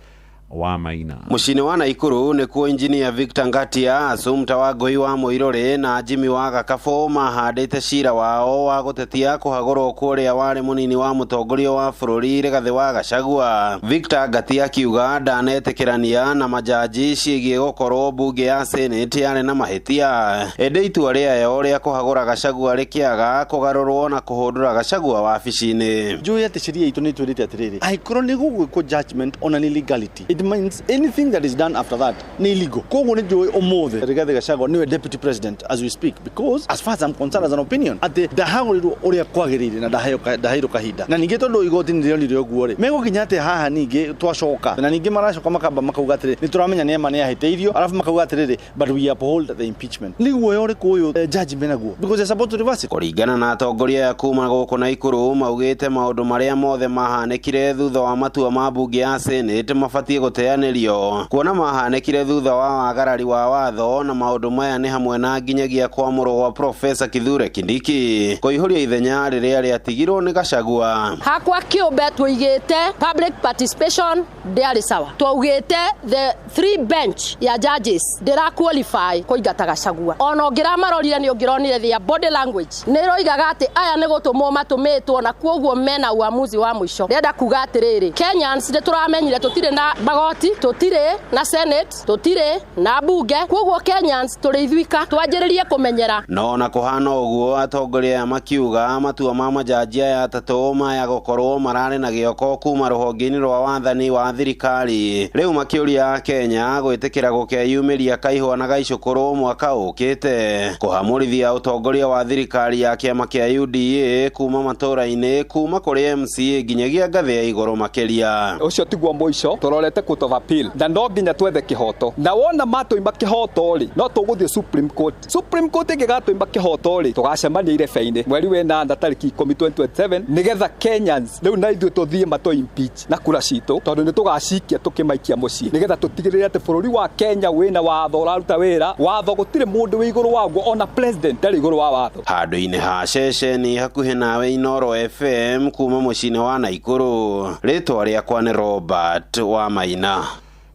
wa Maina. Mũciĩ-inĩ wa Naikuru nĩ kuo Engineer Victor Ngatia, Assumpta Wangui wa Muirore na Jimmy wa Gakabo mahandĩte cira wao wa gũtetia kũhagũrwo kũrĩa warĩ mũnini wa mũtongoria wa bũrũri Rigathĩ wa Gachagua. Victor Ngatia akiuga ndanetĩkĩrania na majaji ciĩgiĩ gũkorwo mbunge ya Senate yarĩ na mahĩtia. Ĩndĩ itua rĩayo rĩa kũhagũra Gachagua rĩkĩaga kũgarũrwo na kũhũndũra Gachagua wabici-inĩ. Njũĩ atĩ ciria itũ nĩ twĩrĩte atĩrĩrĩ, angĩkorwo nĩ gũgwĩkwo judgment on an illegality, it means anything that is done after that ni illegal. Koguo ni njũĩ ũmũthĩ Rigathĩ Gachagua niwe deputy president as we speak, because as far as I'm concerned as an opinion atĩ ndahagũrirwo ũrĩa kwagĩrĩire na ndaheirwo kahinda. Na ningĩ tondũ igoti nĩ rĩonire ũguo rĩ, megũkinya atĩ haha ningĩ twacoka na ningĩ maracoka makamba makauga atĩrĩrĩ nĩ tũramenya nĩ ema nĩ ahĩtĩirio, arabu makauga atĩrĩrĩ but we uphold the impeachment. Nĩ guoya ũrĩkũ ũyũ judge menaguo, because they're supposed to reverse it. Kũringana na atongoria ya kuma gũkũ Naikuru maugĩte maũndũ marĩa mothe mahanĩkire thutha wa matua ma mbunge ya Senate mabatiĩ gũteanĩrio. Kuona mahanĩkire thutha wa wagarari wa watho na maũndũ maya nĩ hamwe na nginyagia kwamũrwo gwa Professor Kithure Kindiki kũihũria ithenya rĩrĩa rĩatigirwo nĩ Gachagua. Hakwa kĩũmbe tũigĩte public participation ndĩarĩ sawa. Twaugĩte the three bench ya judges ndĩra qualify kũingata Gachagua. Ona ũngĩramarorire nĩ ũngĩronire their body language nĩ roigaga atĩ aya nĩ gũtũmwo matũmĩtwo na kwoguo mena uamuzi wa mũico. Ndĩrenda kuga atĩrĩrĩ, Kenyans nĩ tũramenyire tũtirĩ na bagoti, tũtirĩ na Senate, tũtirĩ na bunge, kwoguo Kenyans tũrĩ ithuika twanjĩrĩrie kũmenyera. No na kũhana ũguo atongoria makiuga matua ma majaji aya atatũ maya gũkorwo mararĩ na gĩoko kuma rũhonge-inĩ rwa wathani wa thirikari. Rĩu makĩũria Kenya gwĩtĩkĩra gũkeyumĩria kaihũa na gaicũkũrũ mwaka ũkĩte kũhamũrithia ũtongoria wa thirikari ya kĩama kĩa UDA kuma matũra-inĩ kuma kũrĩ MCA nginyagia ngathĩ ya igũrũ makĩria. Ũcio tiguo mũico, tũrorete court of appeal na no nginya twethe kĩhoto. Na wona matũimba kĩhoto rĩ, no tũgũthiĩ Supreme Court. Supreme Court ĩngĩgatũimba kĩhoto rĩ, tũgacemania irebe-inĩ mweri wena tarĩki 10/27 nĩgetha Kenyans rĩu na ithuĩ tũthiĩ matũ impeach na kura citũ tondũ nĩ tũgacikia tũkĩmaikia mũciĩ nĩgetha tũtigĩrĩre atĩ bũrũri wa Kenya wĩna watho ũraruta wĩra. Watho gũtirĩ mũndũ wĩ igũrũ waguo, ona president ndarĩ igũrũ wa watho. Handũ-inĩ ha ceceni hakuhĩ nawe Inoro FM kuma mũciĩ-inĩ wa Naikuru, rĩtwa rĩakwa nĩ Robert wa Maina.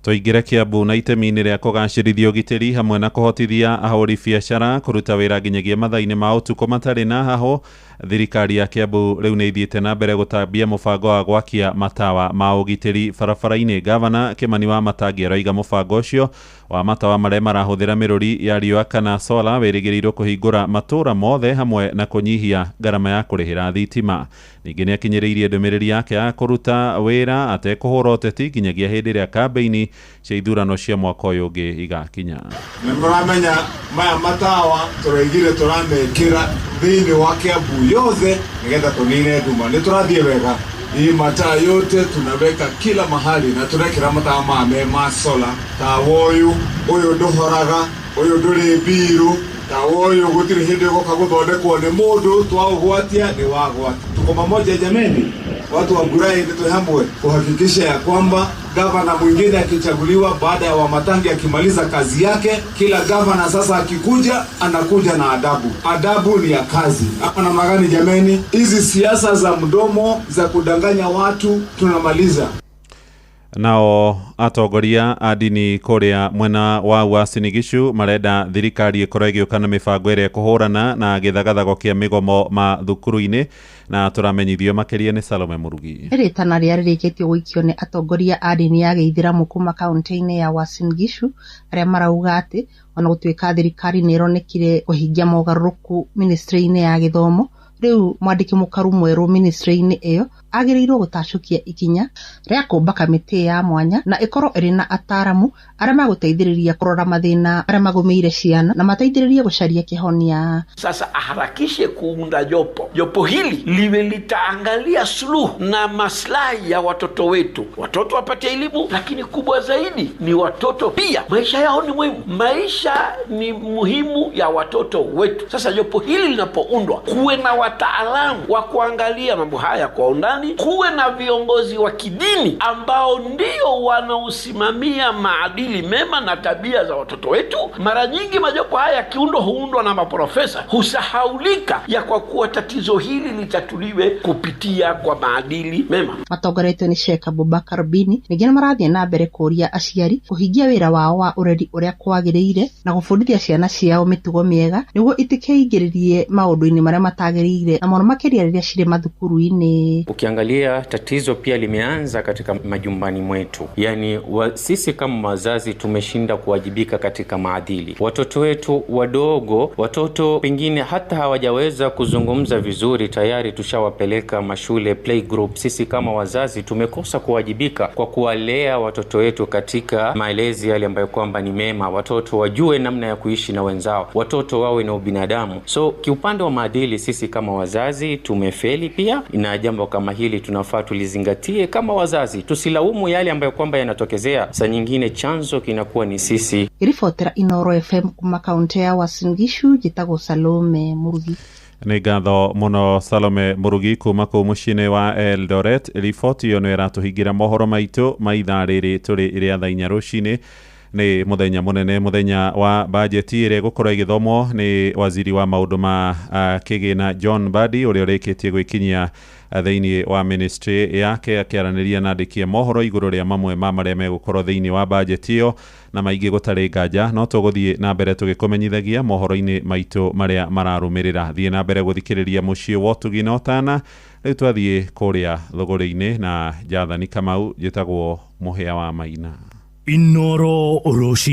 Tũingĩre Kiambu na itemi-inĩ rĩa kũgacĩrithia ũgitĩri hamwe na kũhotithia ahũri biacara kũruta wĩra nginyagia mathaa-inĩ ma ũtukũ matarĩ na haho. Thirikari ya Kiambu rĩu nĩ ithiĩte na mbere gũtambia mũbango wa gwakia matawa ma ũgitĩri barabara-inĩ. Gavana Kimani Wamatangi aroiga mũbango ũcio wa matawa marĩa marahũthĩra mĩrũri ya riũa kana sola wĩrĩgĩrĩirwo kũhingũra matũra mothe hamwe na kũnyihia ngarama ya kũrĩhĩra thitima. Ningĩ nĩ akinyĩrĩirie ndũmĩrĩri yake ya kũruta wĩra atekũhũra ũteti nginyagia hĩndĩ ĩrĩa kambĩini cia ithurano cia mwaka ũyũ ũngĩ igakinya. Nĩ mũramenya maya matawa tũraigire tũramekĩra thĩinĩ wa Kiambu yothe nĩgetha tũnine nduma. Nĩ tũrathiĩ wega, hii mataa yote tunaweka kila mahali na tunaweka mataa ma sola. Tawa ũyũ ndũhoraga, ũyũ ndũrĩ mbiru, tawa ũyũ gũtirĩ hĩndĩ gũka gũthondekwo nĩ mũndũ, twaũgwatia ni wagwati. Tuko pamoja jameni, watu wa Burai, twĩ hamwe kuhakikisha ya kwamba gavana mwingine akichaguliwa baada ya Wamatangi akimaliza kazi yake. Kila gavana sasa akikuja anakuja na adabu. Adabu ni ya kazi. Hapa namna gani jameni? Hizi siasa za mdomo za kudanganya watu tunamaliza. Nao atongoria a dini kuria mwena wa Uasin Gishu marenda thirikari ikorwo igĩũka na mĩbango ĩrĩa kũhũrana na gĩthagathago kĩa mĩgomo mathukuru-inĩ, na tũramenyithio makĩria nĩ Salome Murugi. Ritana rĩrĩa rĩrĩkĩtio gũikio nĩ atongoria a dini ya Gĩithĩramu kuma kaunti-inĩ ya Uasin Gishu, arĩa marauga atĩ ona gũtuĩka thirikari nĩ ĩronekire kũhingia mogarũrũku ministry-inĩ ya gĩthomo, rĩu mwandĩki mũkaru mwerũ ministry-inĩ ĩyo agĩrĩirwo gũtacũkia ikinya rĩa kũmba kamĩtĩ ya mwanya na ĩkorwo ĩrĩ na ataaramu arĩa magũteithĩrĩria kũrora mathĩna arĩa magũmĩire ciana na mateithĩrĩrie gũcaria kĩhonia. Sasa aharakishe kuunda jopo. Jopo hili liwe litaangalia suluhu na maslahi ya watoto wetu. Watoto wapate elimu, lakini kubwa zaidi ni watoto pia maisha yao ni muhimu. Maisha ni muhimu ya watoto wetu. Sasa jopo hili linapoundwa, kuwe na wataalamu wa kuangalia mambo haya kwa undani, kuwe na viongozi wa kidini ambao ndio wanaosimamia maadili mema na tabia za watoto wetu. Mara nyingi majopo haya kiundo huundwa na maprofesa, husahaulika ya kwa kuwa tatizo hili litatuliwe kupitia kwa maadili mema. Matongoretio ni Sheikh Abubakar Bini ningĩ marathiĩ na mbere kũria aciari kũhingia wĩra wao wa ũreri ũrĩa kwagĩrĩire na gũbundithia ciana ciao mĩtugo mĩega nĩguo itikeingĩrĩrie maũndũ-inĩ marĩa matagĩrĩire na mũno makĩria rĩrĩa cirĩ mathukuru-inĩ. Ukiangalia tatizo pia limeanza katika majumbani mwetu, yani sisi kama wazazi tumeshinda kuwajibika katika maadili. Watoto wetu wadogo, watoto pengine hata hawajaweza kuzungumza vizuri, tayari tushawapeleka mashule playgroup. Sisi kama wazazi tumekosa kuwajibika kwa kuwalea watoto wetu katika malezi yale ambayo kwamba ni mema. Watoto wajue namna ya kuishi na wenzao, watoto wawe na ubinadamu. So kiupande wa maadili sisi kama wazazi tumefeli pia, na jambo kama hili tunafaa tulizingatie kama wazazi, tusilaumu yale ambayo kwamba yanatokezea, saa nyingine chanzo kinakuwa ni sisi. Ripotera Inoro FM kuma kaunti ya Uasin Gishu, jitagwo Salome Murugi. Nĩ ngatho mũno Salome Murugi kuma kũu mũciĩ-inĩ wa Eldoret. Riboti ĩyo nĩ ĩratũhingĩra mohoro maitũ ma ithaa rĩrĩ tũrĩ rĩa thaa 4 rũcinĩ. Nĩ mũthenya mũnene, mũthenya wa bajeti ĩrĩa gũkorwo igĩthomwo nĩ waziri wa maũndũ ma kĩgĩna John Mbadi, ũrĩa ũrĩkĩtie gwĩkinyia thĩinĩ wa ministry yake, akĩaranĩria na andĩki a mohoro igũrũ rĩa mamwe ma marĩa megũkorwo thĩinĩ wa bajeti ĩyo, na maingĩ gũtarĩ nganja. No tũgũthiĩ na mbere tũgĩkũmenyithagia mohoro-inĩ maitũ marĩa mararũmĩrĩra. Thiĩ na mbere gũthikĩrĩria mũciĩ wa Ũtugi na Ũtana. Rĩu twathiĩ kũrĩa thũgũrĩ-inĩ na Jathani Kamau, njĩtagwo Mũhĩa wa Maina. Inoro Roshi.